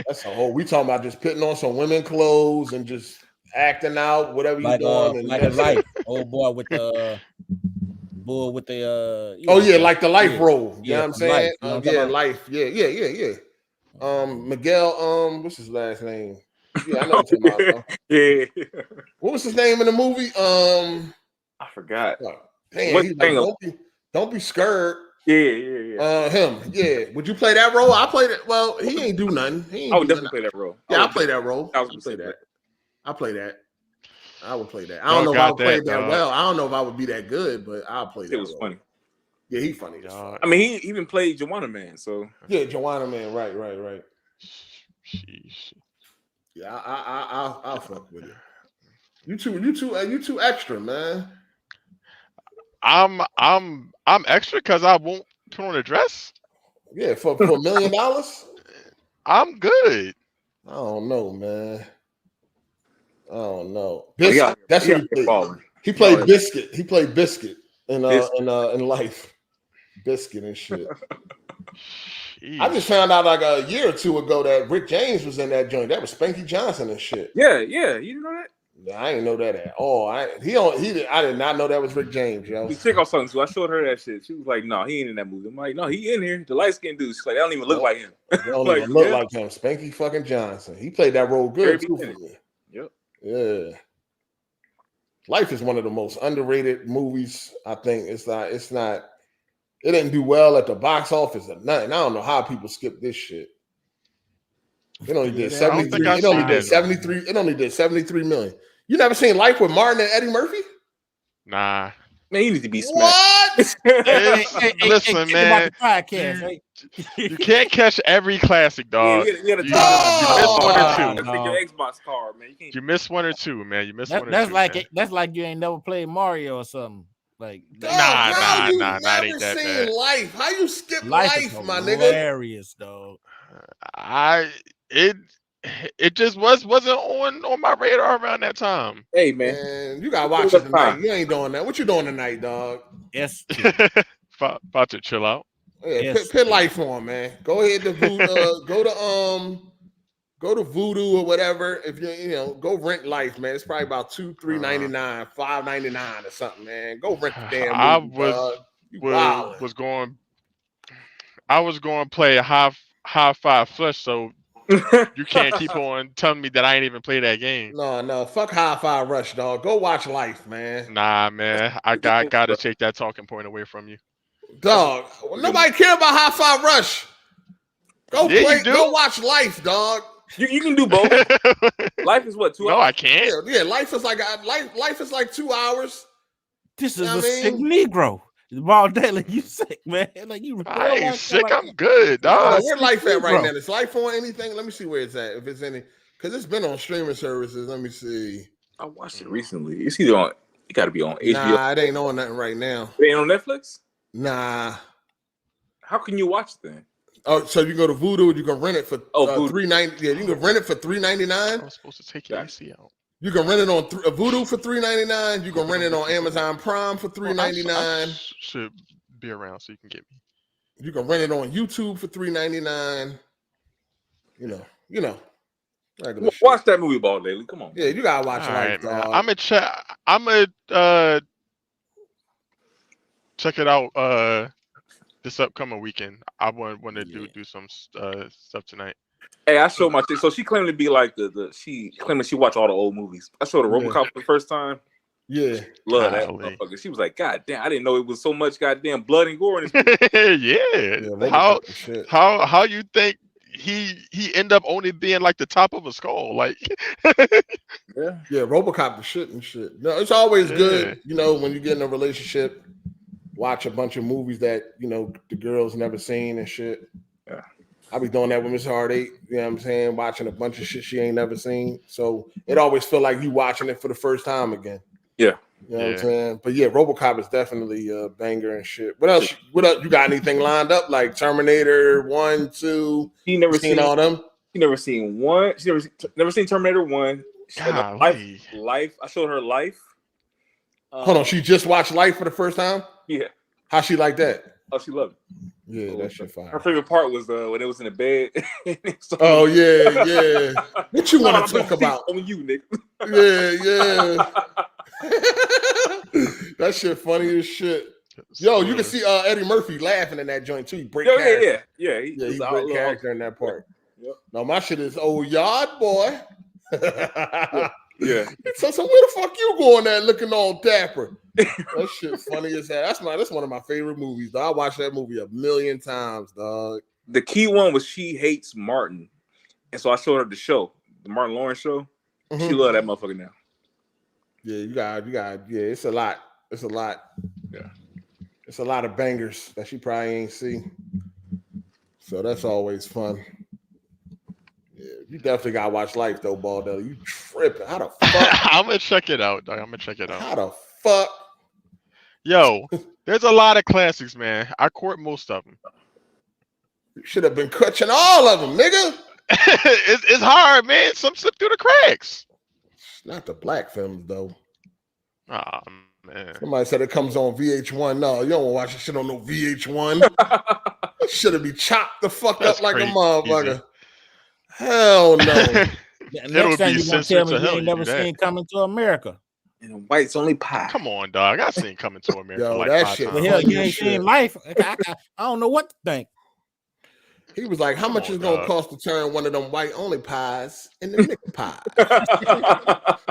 That's a whole. We talking about just putting on some women clothes and just acting out whatever you doing. And like a life. Old boy with the bull with the like the life role. You know what I'm saying? Life, you know life. Yeah. Miguel, what's his last name? Yeah, I know what you're talking about. Yeah. What was his name in the movie? I forgot. Damn, he's like, don't be scared. Yeah. Him. Yeah. Would you play that role? I played it. Well, he ain't do nothing. I would definitely play that role. Yeah, I'll play that role. I would play that. I'll play that. I would play that. I don't know if I would play that well. I don't know if I would be that good, but I'll play that. It was funny. Yeah, he's funny. I mean, he even played Joanna Man, so yeah, Joanna Man, right. Yeah, I'll fuck with it. You too extra, man. I'm extra because I won't put on a dress. Yeah, for $1 million. I'm good. I don't know, man. I don't know. Biscuit. That's what he played. He played Biscuit. He played Biscuit in Life. Biscuit and shit. I just found out like a year or two ago that Rick James was in that joint. That was Spanky Johnson and shit. Yeah. You didn't know that? Yeah, I didn't know that at all. I did not know that was Rick James, yo. We check off something, so I showed her that shit. She was like, "No, he ain't in that movie." I'm like, "No, he in here." The light skinned dude. She's like, "That don't even look like him." They don't even look like him. Spanky fucking Johnson. He played that role good too. Yep. Yeah. Life is one of the most underrated movies. I think it's not. It didn't do well at the box office or nothing. I don't know how people skip this shit. It only did 73. It only did 73. It only did 73 million. You never seen Life with Martin and Eddie Murphy? Nah. Man, you need to be smacked. What? Listen, man. You can't catch every classic, dog. Yeah, you miss one or two. Take your Xbox card, man. You miss one or two, man. You miss one or two. That's like you ain't never played Mario or something. Like nah, it ain't that bad. Life. How you skip Life my nigga? Hilarious, dog. It just wasn't on my radar around that time. Hey man, you gotta watch it tonight. You ain't doing that. What you doing tonight, dog? Yes. About to chill out. Yeah, put Life on, man. Go ahead to go to Voodoo or whatever. If you go rent Life, man. It's probably about $3.99, $5.99 or something, man. Go rent the damn movie. I was going to play a high five flush, so you can't keep on telling me that I ain't even played that game. No, fuck High Five Rush, dog. Go watch Life, man. Nah, man. I gotta take that talking point away from you. Dog, nobody care about High Five Rush. Go watch Life, dog. You can do both. Life is what, 2 hours? No, I can't. Yeah, Life is like 2 hours. This is a sick Negro. Ball Daily, you sick, man. Like you. I ain't sick. I'm good, dog. Where Life at right now? Is Life on anything? Let me see where it's at. If it's any, because it's been on streaming services. Let me see. I watched it recently. It's either on. It got to be on HBO. Nah, it ain't on nothing right now. It ain't on Netflix. Nah. How can you watch it then? Oh, so you go to Voodoo, you can rent it for Voodoo. $3.90. Yeah, you can rent it for $3.99. I was supposed to take your AC out. You can rent it on Voodoo for $3.99. You can rent it on Amazon Prime for $3.99. I should be around so you can get me. You can rent it on YouTube for $3.99. You know. Watch that movie, Ball Daily. Come on. Yeah, you gotta watch Life, dog. I'm gonna check it out this upcoming weekend. I want to do some stuff tonight. Hey, I showed my chick. So she claimed to be like she claimed that she watched all the old movies. I showed her RoboCop for the first time. Yeah. Love that motherfucker. She was like, God damn, I didn't know it was so much goddamn blood and gore in this movie. Yeah. How you think he end up only being like the top of a skull? Like Yeah, RoboCop the shit and shit. No, it's always good, when you get in a relationship, watch a bunch of movies that, the girls never seen and shit. Yeah. I be doing that with Miss Hard 8, you know what I'm saying? Watching a bunch of shit she ain't never seen. So it always feel like you watching it for the first time again. Yeah. You know what I'm saying? But yeah, RoboCop is definitely a banger and shit. What else? You got anything lined up? Like Terminator 1, 2? She never seen all them? She never seen one. She never seen Terminator 1. Life. I showed her Life. Hold on, she just watched Life for the first time? Yeah. How she like that? Oh, she loved it. Yeah, that shit fire. Her favorite part was when it was in the bed. Oh yeah. What you want to talk about? On you, nigga. Yeah. That shit funny as shit. Yo, you can see Eddie Murphy laughing in that joint too. He break character. Yeah. He break character in that part. Yep. No, my shit is yard boy. Yeah. So where the fuck you going there looking all dapper? That shit funny as hell. That's one of my favorite movies, dog. I watched that movie 1,000,000 times, dog. The key one was she hates Martin. And so I showed her the show, the Martin Lawrence show. Mm-hmm. She love that motherfucker now. Yeah, you got it's a lot. Yeah. It's a lot of bangers that she probably ain't seen. So that's always fun. Yeah, you definitely gotta watch Life though, Baldo. You tripping. How the fuck? I'm gonna check it out, dog. How the fuck? Yo, there's a lot of classics, man. I court most of them. You should have been catching all of them, nigga. It's hard, man. Some slip through the cracks. Not the black films though. Oh man. Somebody said it comes on VH1. No, you don't want to watch this shit on no VH1. It should have been chopped the fuck up like a motherfucker. Hell no. Next time you gonna tell me you ain't never seen Coming to America. And white's only pie. Come on, dog. I seen Coming to America. Yo, like that 5 shit. times. Well, hell, you ain't seen Life. I don't know what to think. He was like, how much is gonna cost to turn one of them white only pies into nigga pies?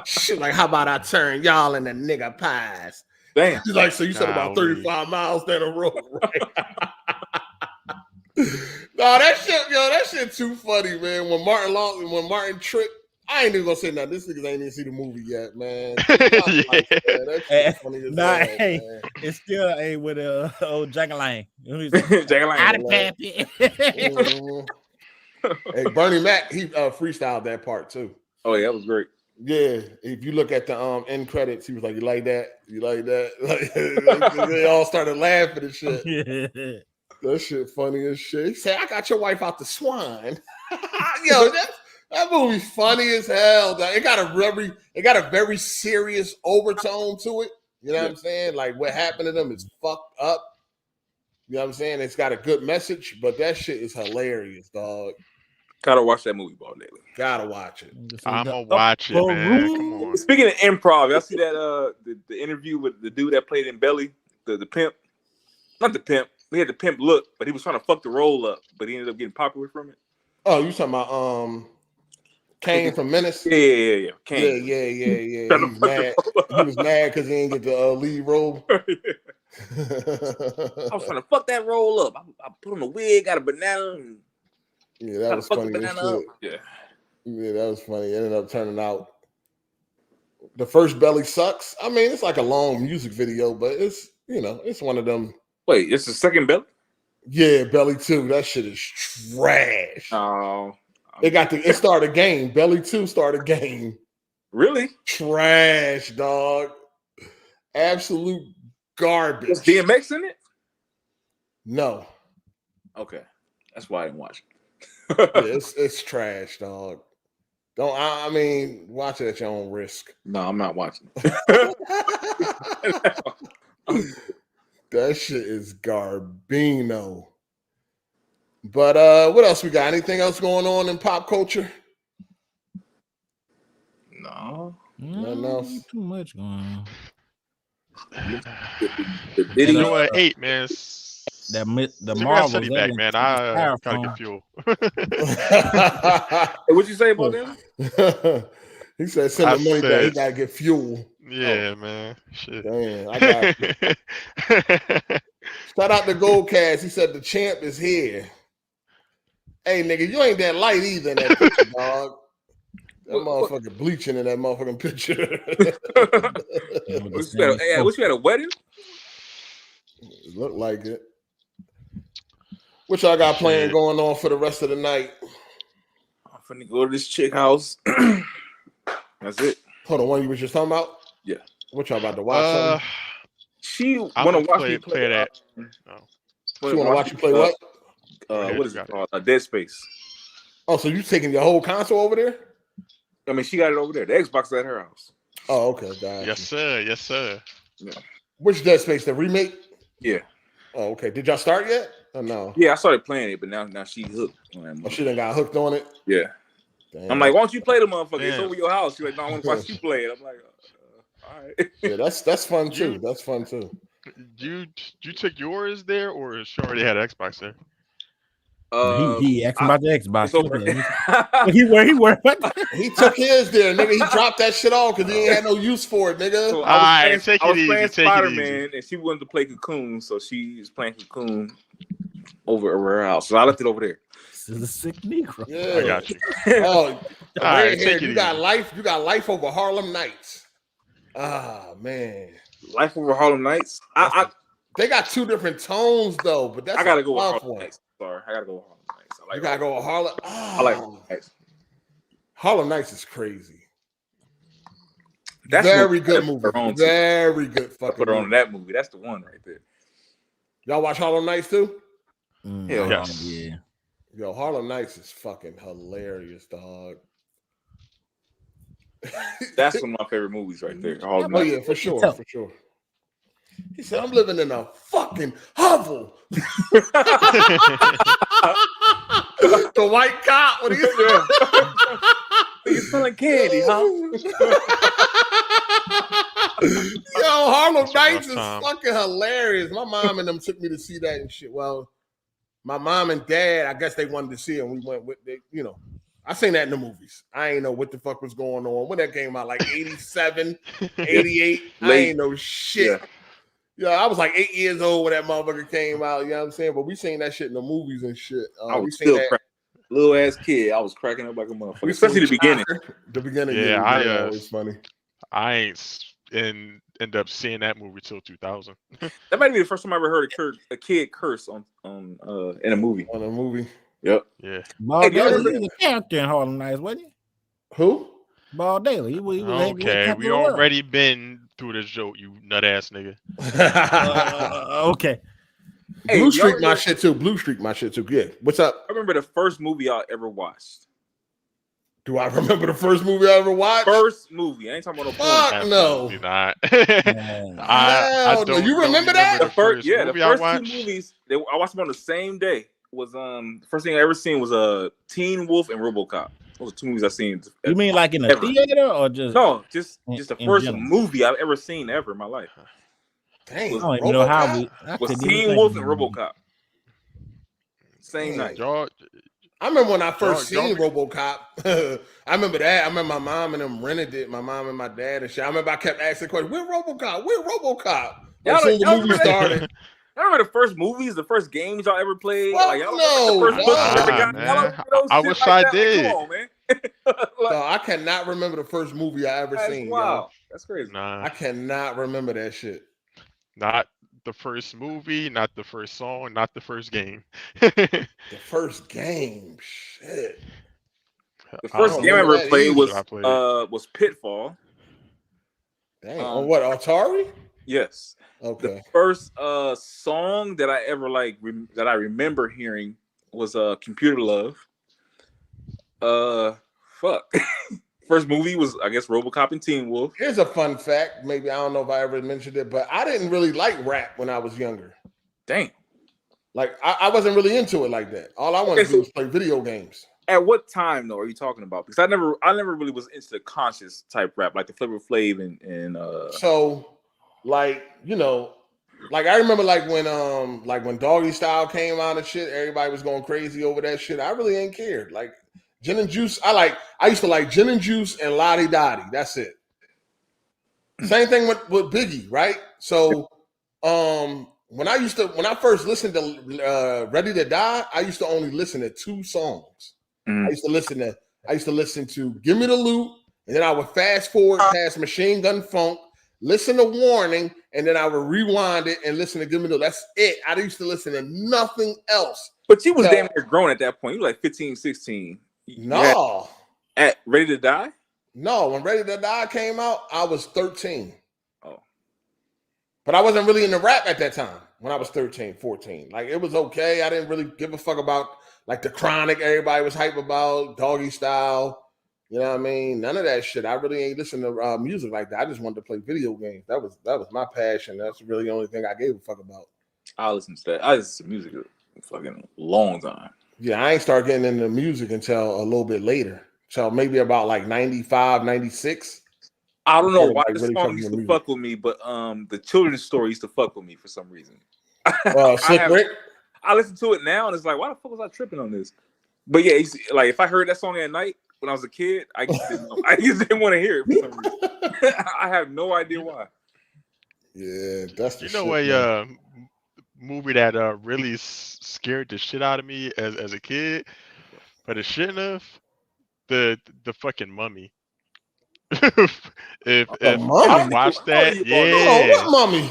Shit, like, how about I turn y'all into nigga pies? Damn. He's like, so you said about 35 miles down the road, right? No, that shit too funny, man. When Martin tricked, I ain't even gonna say nothing. This niggas ain't even see the movie yet, man. That shit funny as hell, hey, man. it's still with old Jack Lang. Hey, Bernie Mac, he freestyled that part too. Oh yeah, that was great. Yeah, if you look at the end credits, he was like, "You like that? You like that?" Like, they all started laughing and shit. That shit funny as shit. He said, "I got your wife out the swine." Yo, that movie funny as hell. It got a very serious overtone to it. You know what I'm saying? Like what happened to them is fucked up. You know what I'm saying? It's got a good message, but that shit is hilarious, dog. Gotta watch that movie, Ball Daily. Gotta watch it. I'm gonna watch it, man. Come on. Speaking of improv, y'all see that the interview with the dude that played in Belly, the pimp? Not the pimp. He had the pimp look, but he was trying to fuck the role up, but he ended up getting popular from it. Oh, you talking about Kane from Menace? Yeah. Kane. Yeah. He was mad. He was mad because he didn't get the lead role. I was trying to fuck that roll up. I put on a wig, got a banana. And yeah, that was funny as shit. Yeah, that was funny. It ended up turning out. The first Belly sucks. I mean, it's like a long music video, but it's it's one of them. Wait, it's the second Belly? Yeah, Belly 2. That shit is trash. Oh. It started a game. Belly 2 started a game. Really? Trash, dog. Absolute garbage. Was DMX in it? No. Okay. That's why I didn't watch it. Yeah, it's trash, dog. I mean, watch it at your own risk. No, I'm not watching. That shit is garbino. But what else we got? Anything else going on in pop culture? No. Nothing else. Too much going on. You know what? 8, man. The Marvel back, man. I gotta get fuel. What'd you say about them? He said, "Send the money back. He gotta get fuel." Yeah, man. Shit. Damn, I got you. Shout out to Goldcast. He said the champ is here. Hey, nigga, you ain't that light either in that picture, dog. That motherfucker bleaching in that motherfucking picture. What you had a wedding? It looked like it. What y'all got playing going on for the rest of the night? I'm finna go to this chick house. That's it. Hold on, one you was just talking about? Yeah. What y'all about to watch? She wanna watch me play that. She wanna watch you play what? What is it called? Dead Space. Oh, so you taking your whole console over there? I mean, she got it over there. The Xbox is at her house. Oh, okay. Gotcha. Yes, sir. Yeah. Which Dead Space? The remake? Yeah. Oh, okay. Did y'all start yet? Or no? Yeah, I started playing it, but now she hooked on that. Oh, she done got hooked on it? Yeah. Damn. I'm like, why don't you play the motherfucker? It's over your house. She's like, no, I want to watch you play it. I'm like, all right. Yeah, that's fun too. That's fun too. You took yours there, or she already had an Xbox there? He asked about the Xbox. He took his there, nigga. He dropped that shit off because he ain't had no use for it, nigga. So I was playing Spider-Man, and she wanted to play Cocoon, so she's playing Cocoon over her house. So I left it over there. This is a sick Negro. Yeah. I got you. Oh, right, you got life. You got life over Harlem Nights. Ah, man. Life over Harlem Nights. They got two different tones though, but that's I gotta go with Harlem Nights. Sorry, I gotta go with Harlem Nights. You gotta go with Harlem. I like Harlem Nights. Harlem Nights is crazy. That's very good movie. Very good fucking. Put her on that movie. That's the one right there. Y'all watch Harlem Nights too? Yes. Yeah. Yo, Harlem Nights is fucking hilarious, dog. That's one of my favorite movies right there. Harlem Nights. Yeah, for sure, for sure. He said, "I'm living in a fucking hovel." The white cop. What he said? You selling candy, huh? Yo, Harlem Nights is fucking hilarious. My mom and them took me to see that and shit. Well, my mom and dad, I guess they wanted to see it, and we went with I seen that in the movies. I ain't know what the fuck was going on when that came out, like 87, 88. I ain't know shit. Yeah, I was like 8 years old when that motherfucker came out. You know what I'm saying? But we seen that shit in the movies and shit. I was still little ass kid. I was cracking up like a motherfucker, especially the beginning. The beginning, Yeah, was funny. I ain't end up seeing that movie till 2000. That might be the first time I ever heard a kid curse in a movie. On a movie. Yep. Yeah. Ball Daly was a character in Harlem Nights, wasn't he? Who? Ball Daly. He was Okay, we already been through this joke, you nut ass nigga. Okay. Blue Streak my shit too. Blue Streak my shit too. Yeah. What's up? I remember the first movie I ever watched. Do I remember the first movie I ever watched? First movie. I ain't talking about no porn. Fuck no. Not. I don't you remember that? The first two movies. I watched them on the same day. Was the first thing I ever seen was Teen Wolf and RoboCop. Those are two movies I seen. You mean like in a theater or just just the first movie I've ever seen ever in my life. Dang, I don't even know how was Teen Wolf and RoboCop. Same night. I remember when I first seen RoboCop. I remember that. I remember my mom and them rented it. My mom and my dad and shit. I remember I kept asking questions. Where RoboCop? Where RoboCop? As soon as the movie started. I remember the first movies, the first games y'all ever played. Well, like, I wish I did. Come on, man. No, I cannot remember the first movie I ever seen. Wow, that's crazy. Nah, I cannot remember that shit. Not the first movie, not the first song, not the first game. The first game, shit. The first game I ever played was Pitfall. Dang. On what, Atari? Yes. Okay. The first song that I ever that I remember hearing was Computer Love. Fuck. First movie was, I guess, RoboCop and Teen Wolf. Here's a fun fact. Maybe I don't know if I ever mentioned it, but I didn't really like rap when I was younger. Dang. Like I wasn't really into it like that. All I wanted to do was play video games. At what time though are you talking about? Because I never really was into the conscious type rap, like the Flavor Flav and So, like, like I remember like when Doggy Style came out and shit, everybody was going crazy over that shit. I really ain't cared. Like Gin and Juice, I used to like Gin and Juice and Lottie Dottie. That's it. Same thing with Biggie, right? So when I first listened to Ready to Die, I used to only listen to 2 songs. I used to listen to Give Me the Loot, and then I would fast forward past Machine Gun Funk, listen to Warning, and then I would rewind it and listen to Give Me the Loot. That's it. I used to listen to nothing else. But you was damn near grown at that point. You were like 15, 16. No. At Ready to Die? No, when Ready to Die came out, I was 13. Oh. But I wasn't really into rap at that time when I was 13, 14. Like, it was okay. I didn't really give a fuck about, like, the Chronic everybody was hype about, Doggy Style. You know what I mean? None of that shit. I really ain't listen to music like that. I just wanted to play video games. That was my passion. That's really the only thing I gave a fuck about. I listen to that. I listen to music a fucking long time. Yeah, I ain't start getting into music until a little bit later. So maybe about like 95, 96. I don't know why the song used to fuck with me, but the children's story used to fuck with me for some reason. Slick Rick? I listen to it now and it's like, why the fuck was I tripping on this? But yeah, like if I heard that song at night when I was a kid, I just didn't want to hear it for some reason. I have no idea why. Yeah, that's the shit. A movie that really scared the shit out of me as a kid, but it shouldn't have. The fucking Mummy. if I watched that, what Mummy?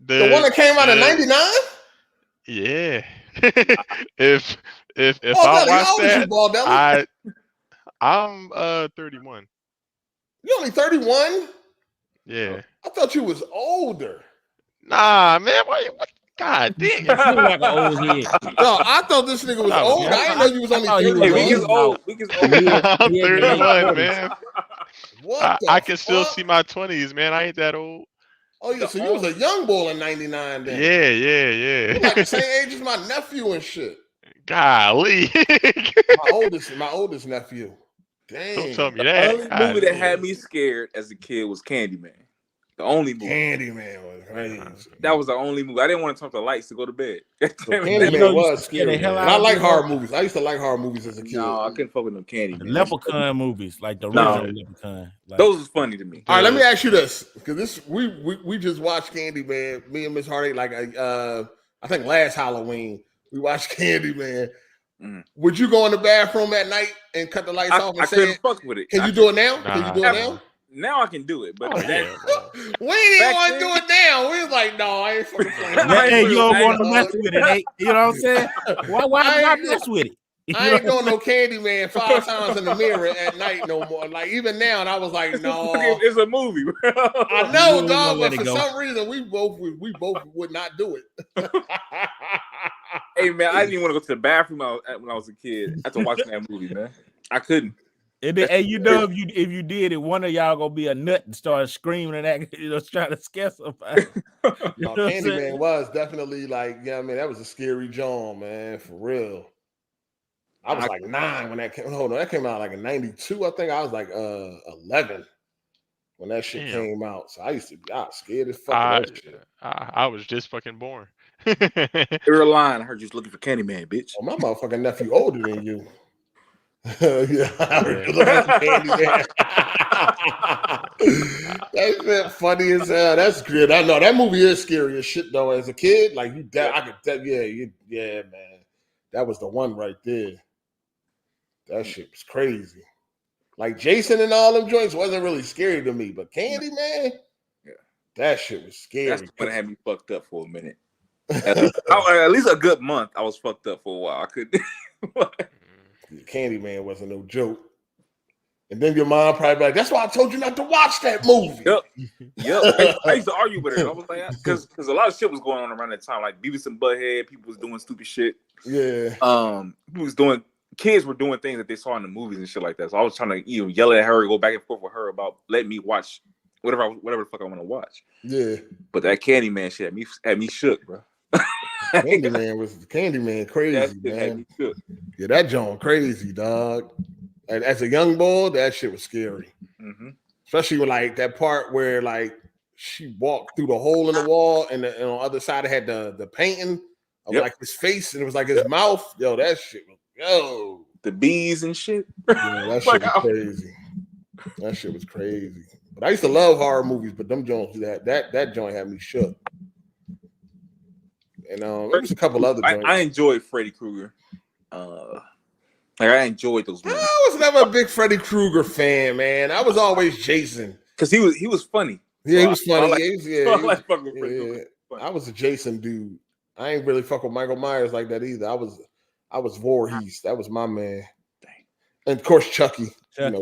The one that came out in '99. Yeah. if I watched that, I'm 31. You only 31? Yeah. I thought you was older. Nah, man. What? God damn. You like an old head. No, I thought this nigga was old. I didn't know you was only 31. We is old. I'm 31, man. What I can still see my 20s, man. I ain't that old. Oh, yeah, so you was a young boy in '99 then. Yeah. You like the same age as my nephew and shit. Golly. my oldest nephew. Dang. Don't tell me that. The only movie that had me scared as a kid was Candyman. The only movie. Candyman was crazy. That was the only movie. I didn't want to turn off the lights to go to bed. Candyman was scary. And I like horror movies. I used to like horror movies as a kid. No, I couldn't fuck with them Candyman. The Leprechaun movies, like the original Leprechaun. Like, those was funny to me. All right, let me ask you this, because this we just watched Candyman. Me and Miss Hard8, like I think last Halloween we watched Candyman. Would you go in the bathroom at night and cut the lights off? And I couldn't fuck with it. Can you do it now? Can you do it now? Now I can do it, but we didn't want to do it now. We was like, no, I ain't fucking playing. Hey, you don't want to mess with it, hey? You know what I'm saying? Why not mess with it? I ain't doing no Candyman 5 times in the mirror at night no more. Like even now, and I was like, no, it's a movie. Bro. I know, dog, but for some reason we both would not do it. Hey man, I didn't even want to go to the bathroom when I was a kid after watching that movie, man. I couldn't. Hey, you know, if you did it, one of y'all gonna be a nut and start screaming and that, trying to scare somebody. No, Candyman was definitely like, yeah, I mean, that was a scary John, man, for real. I was like 9 when that came. Hold on, that came out like in '92. I think I was like 11 when that shit came out. So I was scared as fuck. I was just fucking born. You're lying. I heard you was looking for Candyman, bitch. Oh, my motherfucking nephew older than you. Yeah, I heard you looking for Candyman. That's been funny as hell. That's good. I know that movie is scary as shit though. As a kid, like I could tell. Yeah, man. That was the one right there. That shit was crazy. Like Jason and all them joints wasn't really scary to me, but Candyman, that shit was scary. That's what had me fucked up for a minute. At least a good month, I was fucked up for a while. I couldn't. Candyman wasn't no joke. And then your mom probably be like, "That's why I told you not to watch that movie." Yep. I used to argue with her. I was like, because a lot of shit was going on around that time, like Beavis and Butthead. People was doing stupid shit. Yeah. Kids were doing things that they saw in the movies and shit like that. So I was trying to yell at her, go back and forth with her about letting me watch whatever the fuck I want to watch. Yeah. But that Candyman shit had me shook, bro. Candyman crazy, man. Yeah, that joint crazy, dog. And as a young boy, that shit was scary. Mm-hmm. Especially with like that part where like she walked through the hole in the wall, and on the other side it had the painting of like his face, and it was like his mouth. Yo, that shit was the bees and shit. Yeah, that shit was crazy. That shit was crazy. But I used to love horror movies, but them joints that joint had me shook. And there was a couple other joints. I enjoyed Freddy Krueger. I enjoyed those movies. I was never a big Freddy Krueger fan, man. I was always Jason because he was funny. Yeah, he was funny. I was a Jason dude. I ain't really fuck with Michael Myers like that either. I was Voorhees. That was my man. And of course Chucky.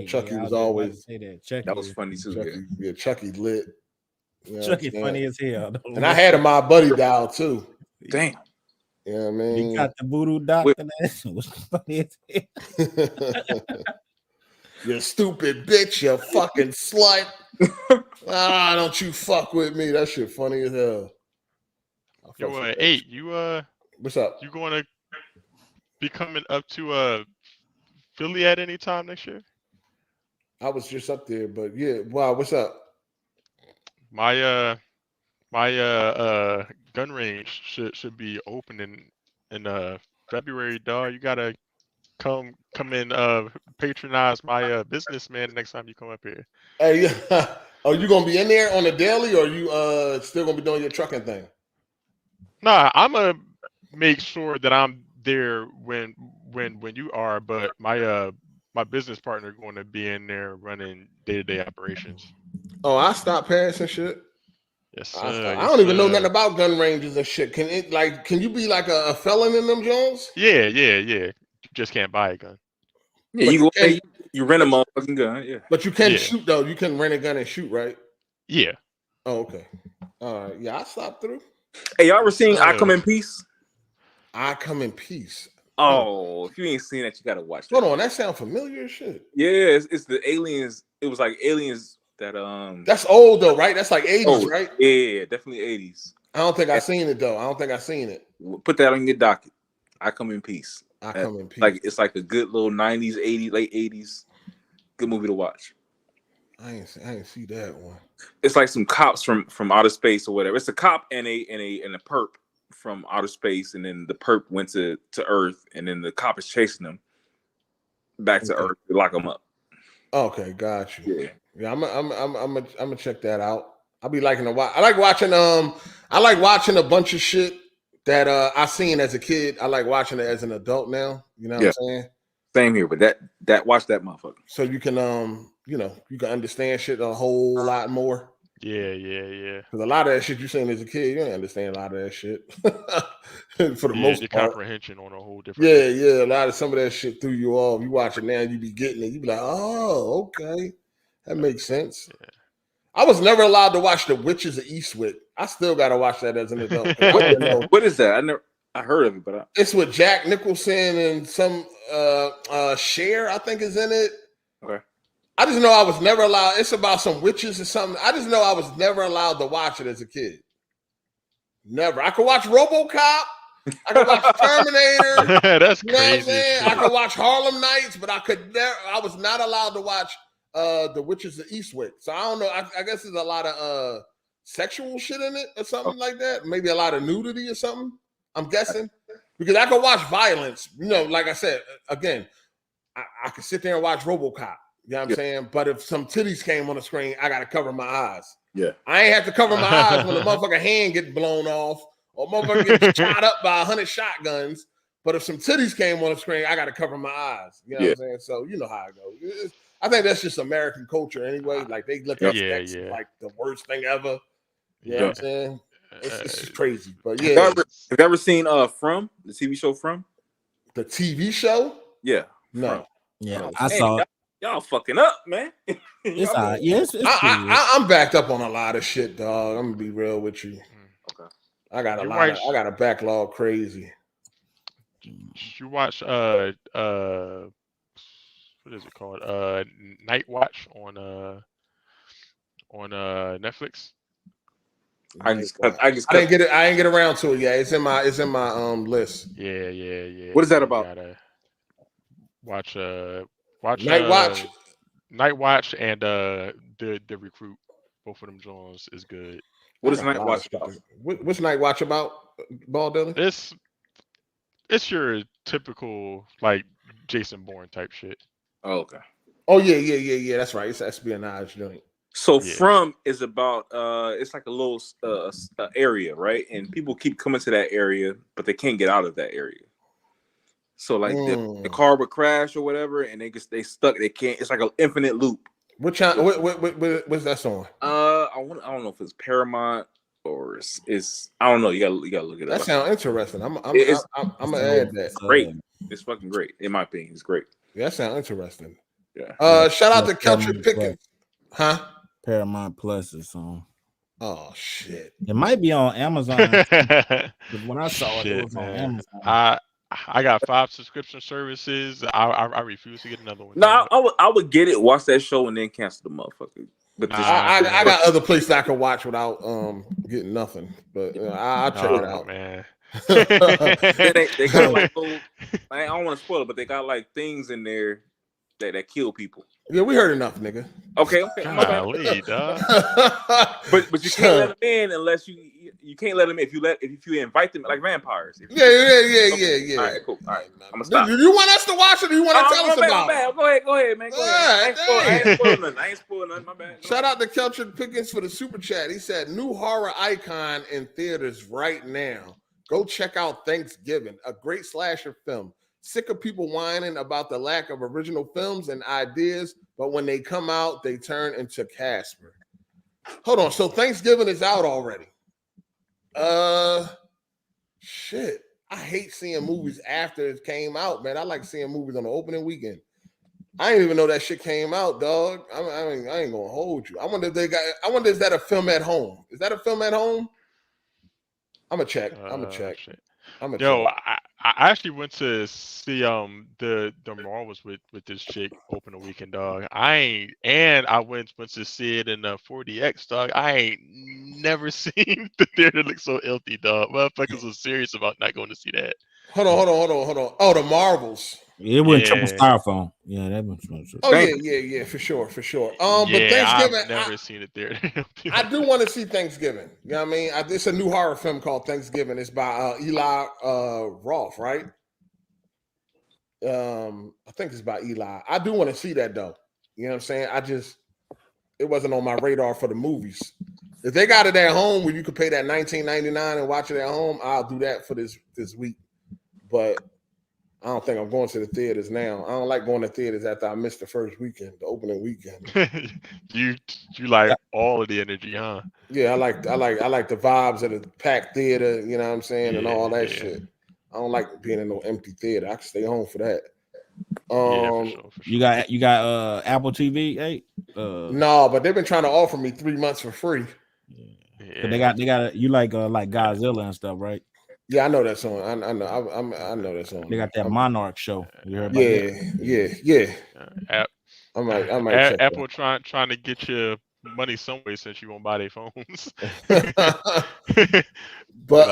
Chucky was always that was funny too. Chucky lit. Chucky funny as hell. And I had a My Buddy doll too. Damn. You know what I mean? You got the voodoo doctor. That was funny as hell. You stupid bitch, you fucking slut. Don't you fuck with me. That shit funny as hell. Yo, 8, you what's up? You going to be coming up to Philly at any time next year? I was just up there, but yeah. Wow, what's up? My gun range should be open in February, dog. You gotta come in patronize my businessman next time you come up here. Hey, are you gonna be in there on the daily, or are you still gonna be doing your trucking thing? Nah, I'm gonna make sure that I'm there when you are, but my business partner going to be in there running day-to-day operations. Oh, I stopped passing shit. Yes, I don't even know nothing about gun ranges and shit. Can you be like a felon in them Jones? Yeah. You just can't buy a gun. Yeah, you rent a motherfucking gun. Yeah, but you can shoot though. You can rent a gun and shoot, right? Yeah. Oh, okay. All right. Yeah, I stopped through. Hey, y'all ever seen I Come in Peace? I Come in Peace. Oh, if you ain't seen that, you gotta watch that. Hold on, that sounds familiar as shit. Yeah, it's the aliens. It was like aliens that That's old though, right? That's like 80s, right? Yeah, definitely 80s. I don't think I seen it though. Put that on your docket. I Come in Peace. I Come in Peace. Like it's like a good little 90s, 80s, late 80s. Good movie to watch. I ain't see that one. It's like some cops from outer space or whatever. It's a cop and a perp from outer space, and then the perp went to Earth, and then the cop is chasing them back to Earth to lock them up. Okay, got you. Yeah, I'm gonna check that out. I'll be liking to watch. I like watching a bunch of shit that I seen as a kid. I like watching it as an adult now. You know what I'm saying? Same here, but that watch that motherfucker. So you can you can understand shit a whole lot more. Yeah. Because a lot of that shit you seen as a kid, you don't understand a lot of that shit. For the most the part. comprehension on a whole different. Yeah. A lot of some of that shit threw you off. You watch it now, you be getting it. You be like, oh, okay, that makes sense. Yeah. I was never allowed to watch The Witches of Eastwick. I still got to watch that as an adult. What is that? I heard of it, but it's with Jack Nicholson and some Cher, I think, is in it. Okay. I just know I was never allowed. It's about some witches or something. I just know I was never allowed to watch it as a kid. Never. I could watch RoboCop. I could watch Terminator. That's you know crazy. What I'm saying? I could watch Harlem Nights, but I was not allowed to watch The Witches of Eastwick. So I don't know. I guess there's a lot of sexual shit in it or something like that. Maybe a lot of nudity or something. I'm guessing. Because I could watch violence. Like I said, again, I could sit there and watch RoboCop. You know what I'm saying? But if some titties came on the screen, I got to cover my eyes. Yeah. I ain't have to cover my eyes when the motherfucking hand gets blown off or motherfucker gets shot up by 100 shotguns. But if some titties came on the screen, I got to cover my eyes. You know what I'm saying? So you know how it goes. I think that's just American culture anyway. Like they look at sex like the worst thing ever. You know what I'm saying? It's just crazy. But yeah. Have you ever seen From, the TV show From? The TV show? Yeah. No. From. Yeah, I saw it. Y'all fucking up, man. It's it's I'm backed up on a lot of shit, dog. I'm gonna be real with you. Okay. I got I got a backlog crazy. You watch what is it called? Night Watch on Netflix. I didn't get it. I didn't get around to it yet. It's in my list. Yeah. What is that about? Watch Night Watch and the Recruit. Both of them Jones is good. What is Night Watch about? What's Night Watch about, Ball Dilly? It's your typical like Jason Bourne type shit. Oh, okay. Oh yeah. That's right. It's espionage joint. So From is about it's like a little area, right? And people keep coming to that area, but they can't get out of that area. So like the car would crash or whatever, and they stuck. They can't. It's like an infinite loop. What's that song? I don't know if it's Paramount or it's I don't know. You gotta look it up. That sounds interesting. I'm gonna add that. Great. It's fucking great. In my opinion, it's great. Yeah, that sounds interesting. Yeah. Shout out to Keltrin Pickens. Huh? Paramount Plus or something. Oh shit! It might be on Amazon. But when I saw it was on Amazon. I got 5 subscription services. I refuse to get another one. No, I would get it, watch that show, and then cancel the motherfucker. But I got other places I can watch without getting nothing. But I'll check it out, man. they got like I don't want to spoil it, but they got like things in there that kill people. Yeah, we heard enough, nigga. Okay. Golly, dog. but you can't let them in unless you can't let them in if you invite them like vampires. Yeah. All right, cool. All right, I'm gonna stop. Do you want us to watch it? Or do you want to tell us about it? Go ahead, man. Go ahead. I ain't spoiling nothing. My bad. Shout out to Keltrin Pickens for the super chat. He said, "New horror icon in theaters right now. Go check out Thanksgiving, a great slasher film. Sick of people whining about the lack of original films and ideas, but when they come out, they turn into Casper." Hold on. So Thanksgiving is out already. Shit. I hate seeing movies after it came out, man. I like seeing movies on the opening weekend. I didn't even know that shit came out, dog. I ain't gonna hold you. I wonder is that a film at home? Is that a film at home? I'm gonna check. Shit. I actually went to see the Marvels with this chick open a weekend, dog. I went to see it in 4DX, dog. I ain't never seen the theater look so empty, dog. Motherfuckers are serious about not going to see that. Hold on. Oh, the Marvels. It was triple styrofoam. Yeah, that was. Oh yeah, for sure. But Thanksgiving, I've never seen it there. I do want to see Thanksgiving. You know what I mean? It's a new horror film called Thanksgiving. It's by Eli Roth, right? I think it's by Eli. I do want to see that though. You know what I'm saying? It wasn't on my radar for the movies. If they got it at home where you could pay that $19.99 and watch it at home, I'll do that for this week. But I don't think I'm going to the theaters now. I don't like going to theaters after I missed the first weekend, the opening weekend. you like all of the energy, huh? Yeah, I like the vibes of the packed theater, you know what I'm saying, and all that shit. I don't like being in no empty theater. I can stay home for that. For sure. You got Apple TV, hey? No, but they've been trying to offer me 3 months for free. They got you like Godzilla and stuff, right? Yeah, I know that song. I know that song. They got that Monarch show. You heard about that? Yeah. I might check Apple trying to get your money some way since you won't buy their phones. But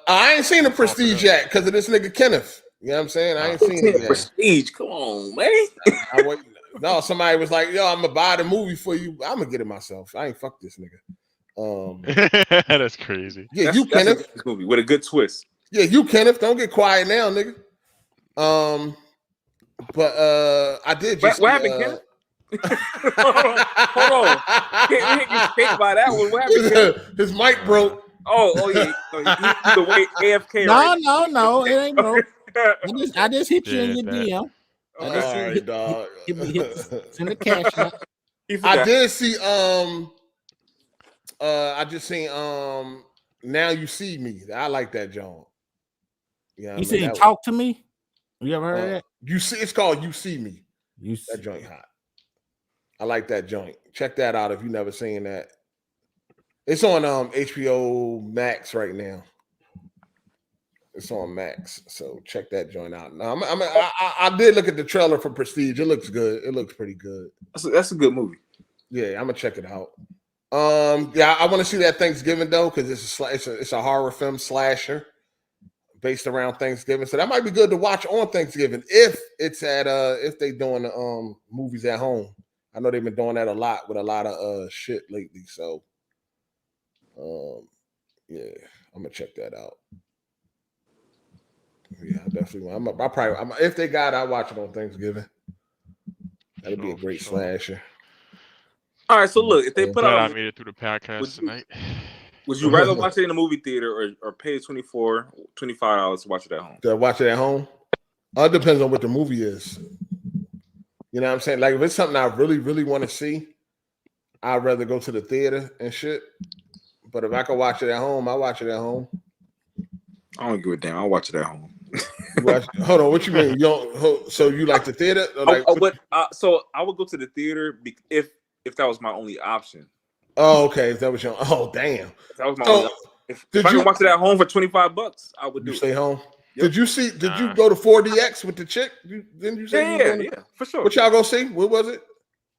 I ain't seen the Prestige yet because of this nigga Kenneth. You know what I'm saying? I ain't seen it yet. Prestige, come on, man. No, somebody was like, "Yo, I'm gonna buy the movie for you. I'm gonna get it myself. I ain't fuck this nigga." That's crazy. Yeah, Kenneth. That's a movie with a good twist. Yeah, you Kenneth. Don't get quiet now, nigga. But I did just. What happened, Kenneth? Hold on. Can't get shaked by that one. What happened, Kenneth? His mic broke. Oh yeah. The way AFK. No, it ain't broke. I just hit you in your DM. Alright, dog. Send the cash out. I did see I just seen Now You See Me. I like that John. Yeah, you seen Talk to Me? You ever heard of that? It's called You See Me. That joint hot. I like that joint. Check that out if you never seen that. It's on HBO Max right now. It's on Max, so check that joint out. Now, I did look at the trailer for Prestige. It looks good. It looks pretty good. That's a good movie. Yeah, I'm gonna check it out. Yeah, I want to see that Thanksgiving though, because it's a horror film slasher based around Thanksgiving. So that might be good to watch on Thanksgiving if it's at if they doing the movies at home. I know they've been doing that a lot with a lot of shit lately. So yeah, I'm gonna check that out. Yeah, definitely. If they got it, I'll watch it on Thanksgiving. That'd be a great slasher. All right, so look, if they put out, I made it through the podcast tonight. Would you rather watch it in a movie theater or pay $25 to watch it at home? To watch it at home? It depends on what the movie is. You know what I'm saying? Like if it's something I really, really want to see, I'd rather go to the theater and shit. But if I can watch it at home, I watch it at home. I don't give a damn. I'll watch it at home. Hold on, what you mean? So you like the theater? So I would go to the theater if that was my only option. Oh, okay. If that was your damn. If that was my only option. If I could watch it at home for $25, I would do. Stay home. Yep. Did you go to 4DX with the chick? Didn't you say? Yeah, for sure. What y'all go see? What was it?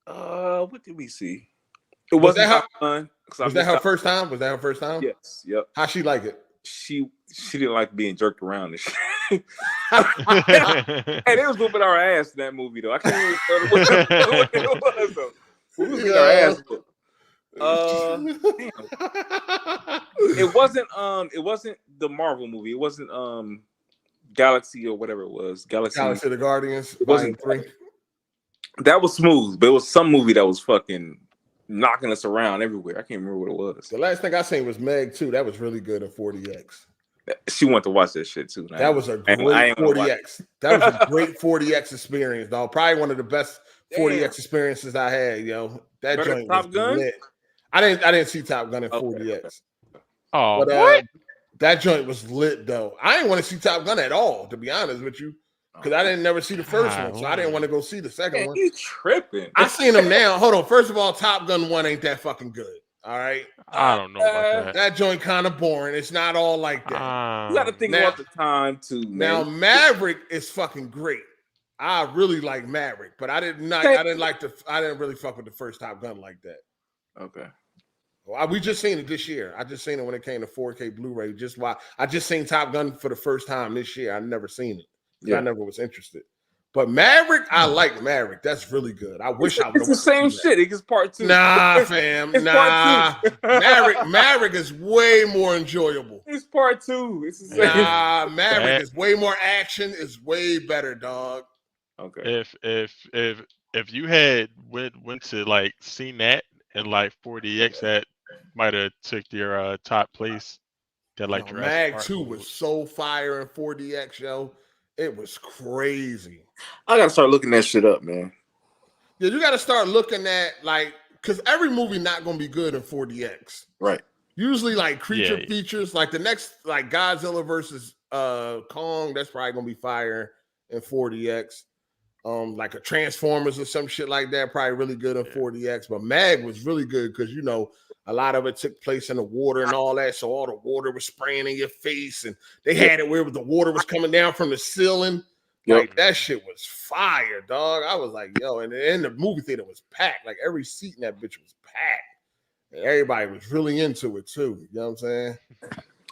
What did we see? It wasn't that fun. Was that her first time? Was that her first time? Yes. Yep. How she like it? She didn't like being jerked around and shit. Hey, they was whooping our ass in that movie though. I can't even remember what it was though. We was beating our ass. It wasn't the Marvel movie. It wasn't Galaxy or whatever it was. Galaxy of the Guardians. It wasn't 3. That was smooth, but it was some movie that was fucking knocking us around everywhere. I can't remember what it was. The last thing I seen was Meg 2. That was really good at 4DX. She wanted to watch that shit too. That was a great 40X. That was a great 40X experience, dog. Probably one of the best 40X experiences I had, yo. That Better joint Top was Gun? lit. I didn't see Top Gun in 40X. Oh, but, what? That joint was lit though. I didn't want to see Top Gun at all, to be honest with you. Because I didn't never see the first one, so I didn't want to go see the second one. You tripping? I seen them now. Hold on. First of all, Top Gun 1 ain't that fucking good. All right. I don't know about that. That joint kind of boring. It's not all like that. You got to think about the time too. Now Maverick is fucking great. I really like Maverick, but I didn't really fuck with the first Top Gun like that. Okay. Well, we just seen it this year. I just seen it when it came to 4K Blu-ray. I just seen Top Gun for the first time this year. I never seen it. Yeah. I never was interested. But Maverick, I like Maverick. That's really good. I wish I would. It's the same shit. It gets part 2. Nah, fam. It's nah. part 2. Maverick is way more enjoyable. It's part 2. It's the same. Nah, Maverick is way more action. Is way better, dog. Okay. If you had went to like seen that and like 4DX, that might have took your top place. That like Jurassic Mag Park 2 was so fire in 4DX, yo. It was crazy. I gotta start looking that shit up, man. Yeah, you gotta start looking at like, because every movie not gonna be good in 4DX. Right. Usually like creature features, like the next like Godzilla versus Kong, that's probably gonna be fire in 4DX. Like a Transformers or some shit like that, probably really good in 4DX. But Mag was really good because you know a lot of it took place in the water and all that, so all the water was spraying in your face, and they had it where the water was coming down from the ceiling. Like that shit was fire, dog. I was like, yo, and the movie theater was packed. Like every seat in that bitch was packed. And everybody was really into it too. You know what I'm saying?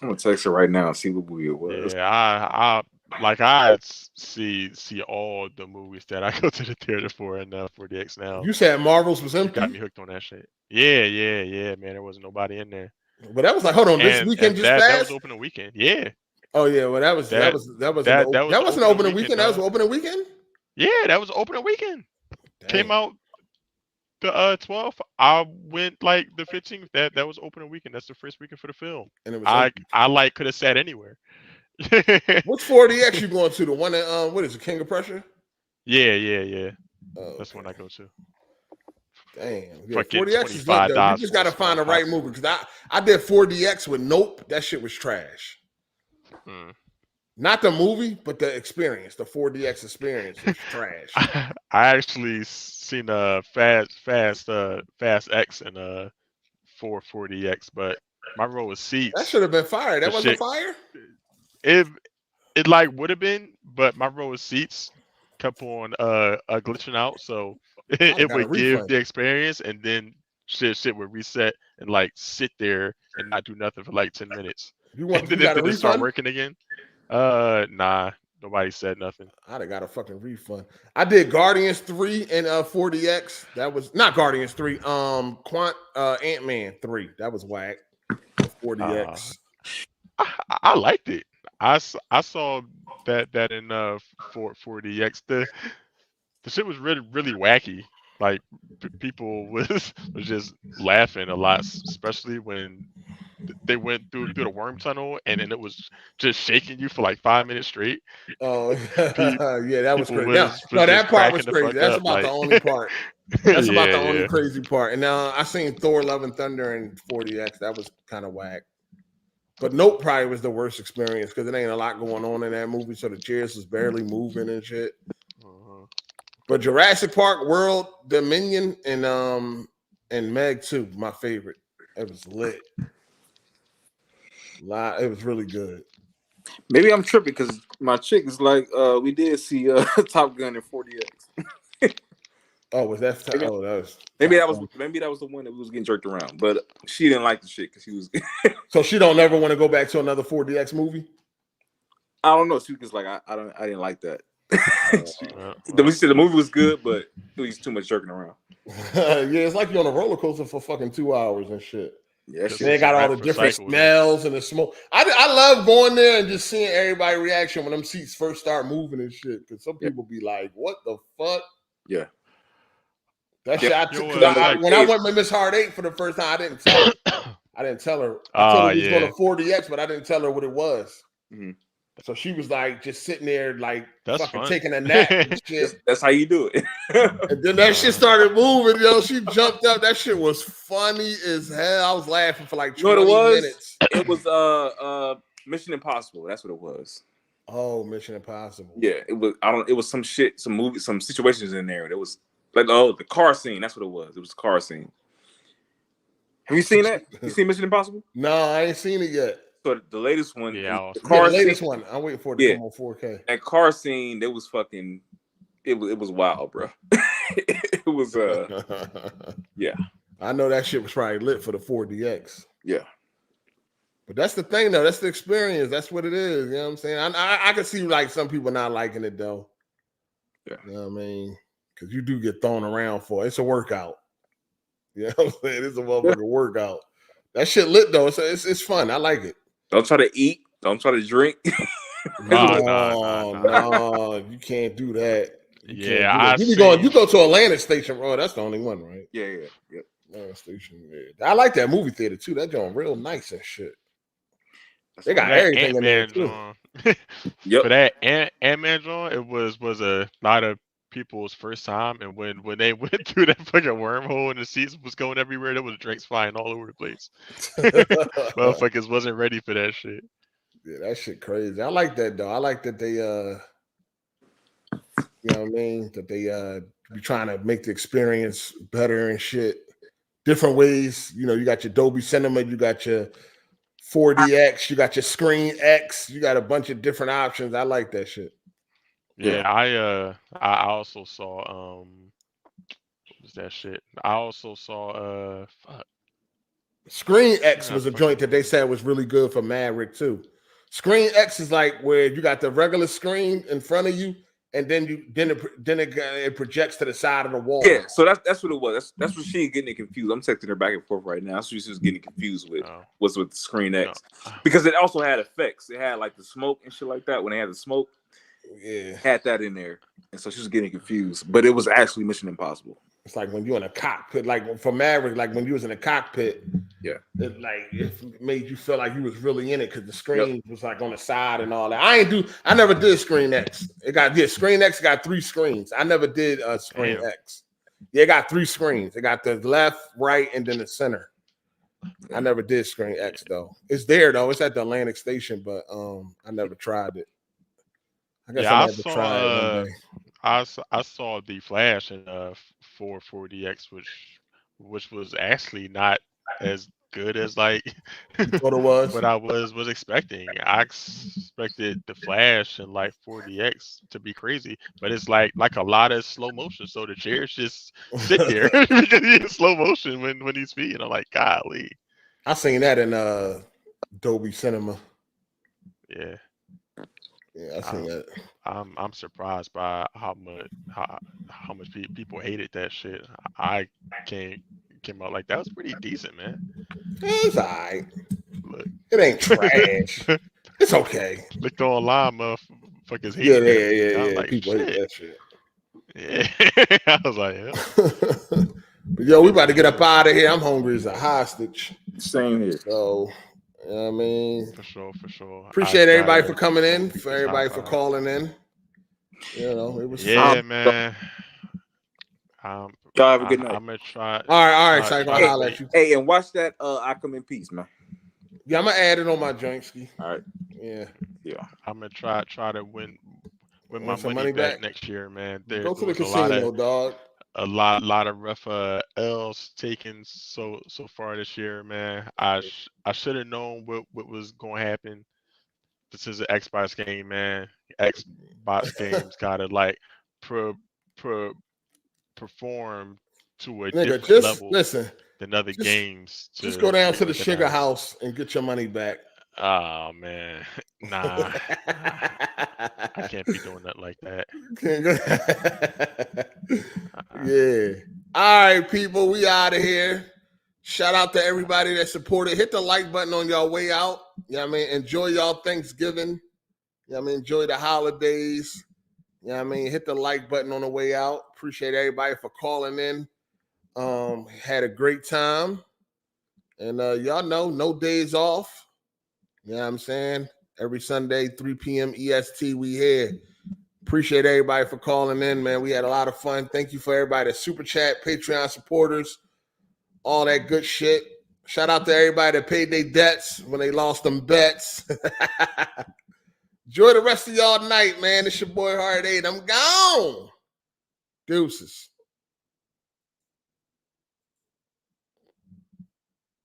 I'm gonna text her right now and see what movie it was. Yeah, I see all the movies that I go to the theater for in 4DX now. You said Marvel's was empty. Got me hooked on that shit. Yeah, man. There wasn't nobody in there. But that was like, hold on, this weekend just passed. That was opening weekend. Yeah. Oh yeah, well that wasn't an opening weekend. That was opening weekend. Yeah, that was opening weekend. Dang. Came out the 12th. I went like the 15th. That was opening weekend. That's the first weekend for the film. And it was I like could have sat anywhere. Which 4DX you going to? The one that what is it, King of Prussia? Yeah. That's one I go to. Damn, yeah, 4DX is good though. You just gotta find the right movie because I did 4DX with Nope. That shit was trash. Not the movie, but the experience. The 4DX experience was trash. I actually seen Fast X and 4DX, but my row was seats. That should have been fire. That wasn't fire. It like would have been, but my row of seats kept on glitching out, so it would give the experience, and then shit would reset and like sit there and not do nothing for like 10 minutes. You want and then it start working again? Nah, nobody said nothing. I'd have got a fucking refund. I did Guardians 3 and 4DX. That was not Guardians 3. Ant-Man 3. That was whack. 4DX. I liked it. I saw that in 4DX. The shit was really wacky. Like people was just laughing a lot, especially when they went through the worm tunnel and then it was just shaking you for like 5 minutes straight. Oh yeah, that was crazy. No, that part was crazy. That's about the only part. That's about the only crazy part. And now I seen Thor: Love and Thunder and 4DX. That was kind of whack. But Nope probably was the worst experience because it ain't a lot going on in that movie, so the chairs was barely moving and shit. But Jurassic Park World Dominion and Meg 2, my favorite. It was lit. It was really good. Maybe I'm tripping because my chick is like, we did see Top Gun in 4DX. Oh, was that? Maybe that was the one that was getting jerked around, but she didn't like the shit because she was. So she don't ever want to go back to another 4DX movie. I don't know. She was like, I didn't like that. The movie was good, but it was too much jerking around. Yeah, it's like you're on a roller coaster for fucking 2 hours and shit. Yeah, they got all the different smells and the smoke. I love going there and just seeing everybody's reaction when them seats first start moving and shit. Because some people be like, "What the fuck?" Yeah. That shit. When I went with Miss Hard 8 for the first time, I didn't tell her. I told her we was going to 4DX, but I didn't tell her what it was. Mm-hmm. So she was like just sitting there, like that's fucking fun. taking a nap and shit. That's how you do it. And then that shit started moving, yo. She jumped up. That shit was funny as hell. I was laughing for like 20 minutes. It was Mission Impossible. That's what it was. Oh, Mission Impossible. Yeah, it was. It was some shit, some movie, some situations in there. It was like, the car scene. That's what it was. It was the car scene. Have you seen that? You seen Mission Impossible? No, I ain't seen it yet. So the latest one, the latest one. I'm waiting for it to come on 4K. That car scene, it was fucking. It was wild, bro. It was yeah. I know that shit was probably lit for the 4DX. Yeah. But that's the thing, though. That's the experience. That's what it is. You know what I'm saying? I can see like some people not liking it though. Yeah. You know what I mean? Because you do get thrown around for it. It's a workout. You know what I'm saying? It's a motherfucking workout. That shit lit though. It's fun. I like it. Don't try to eat. Don't try to drink. No, you can't do that. You can't do that. You go to Atlantic Station, bro. That's the only one, right? Yeah. Atlantic Station. Yeah. I like that movie theater too. That joint real nice and shit. They got everything in there too. For that Ant-Man joint, it was a lot of people's first time, and when they went through that fucking wormhole and the seats was going everywhere, there was drinks flying all over the place. Motherfuckers wasn't ready for that shit. Yeah, that shit crazy. I like that though. I like that they you know what I mean? That they be trying to make the experience better and shit. Different ways. You know, you got your Dolby Cinema, you got your 4DX, you got your Screen X, you got a bunch of different options. I like that shit. Yeah, I also saw what was that shit? I also saw Screen X was a joint that they said was really good for Maverick too. Screen X is like where you got the regular screen in front of you, and then it projects to the side of the wall. Yeah, so that's what it was. That's what she getting confused. I'm texting her back and forth right now. That's what she was getting confused with. Was with Screen X because it also had effects. It had like the smoke and shit like that. When they had the smoke, had that in there, and so she was getting confused. But it was actually Mission Impossible. It's like when you're in a cockpit, like for Maverick, like when you was in a cockpit, it made you feel like you was really in it because the screen was like on the side and all that. I never did Screen X. Screen X got 3 screens. I never did Screen X. Yeah, it got 3 screens. It got the left, right, and then the center. I never did Screen X though. It's there though. It's at the Atlantic Station, but I never tried it. I guess I never tried it one day. I saw the Flash in 4DX, which was actually not as good as like what it was. What I was expecting. I expected the Flash and like 4DX to be crazy, but it's like a lot of slow motion. So the chairs just sit there because he's in slow motion when he's speaking. I'm like, golly. I seen that in Dolby Cinema. Yeah. Yeah, I seen that. I'm surprised by how much people hated that shit. I came out like that was pretty decent, man. It's alright. Look, it ain't trash. It's okay. Looked online, motherfuckers hate it. I was like, people hate that shit. Yeah, I was like, yeah. But yo, we about to get up out of here. I'm hungry as a hostage. Same here. So. You know what I mean? For sure. Appreciate everybody for coming in, for everybody for calling in. You know, it was fun. Man. Y'all have a good night. I'm gonna try. All right, Psycho. I'll holler at you. Hey, and watch that I Come in Peace, man. Yeah, I'm gonna add it on my jointski. All right. Yeah. I'm gonna try to win my money back next year, man. Go to the casino, dog. A lot of rough L's taken so far this year, man. I should have known what was going to happen. This is an Xbox game, man. Xbox games gotta like perform to a different level than other games. Just go down to the Sugar House and get your money back. Oh man, nah. I can't be doing that like that. Yeah. All right, people, we out of here. Shout out to everybody that supported. Hit the like button on y'all way out. You know what I mean? Enjoy y'all Thanksgiving. You know what I mean? Enjoy the holidays. You know what I mean? Hit the like button on the way out. Appreciate everybody for calling in. Had a great time. And y'all know, no days off. You know what I'm saying? Every Sunday, 3 p.m. EST, we here. Appreciate everybody for calling in, man. We had a lot of fun. Thank you for everybody that Super Chat, Patreon supporters, all that good shit. Shout out to everybody that paid their debts when they lost them bets. Enjoy the rest of y'all night, man. It's your boy Hard8. I'm gone. Deuces.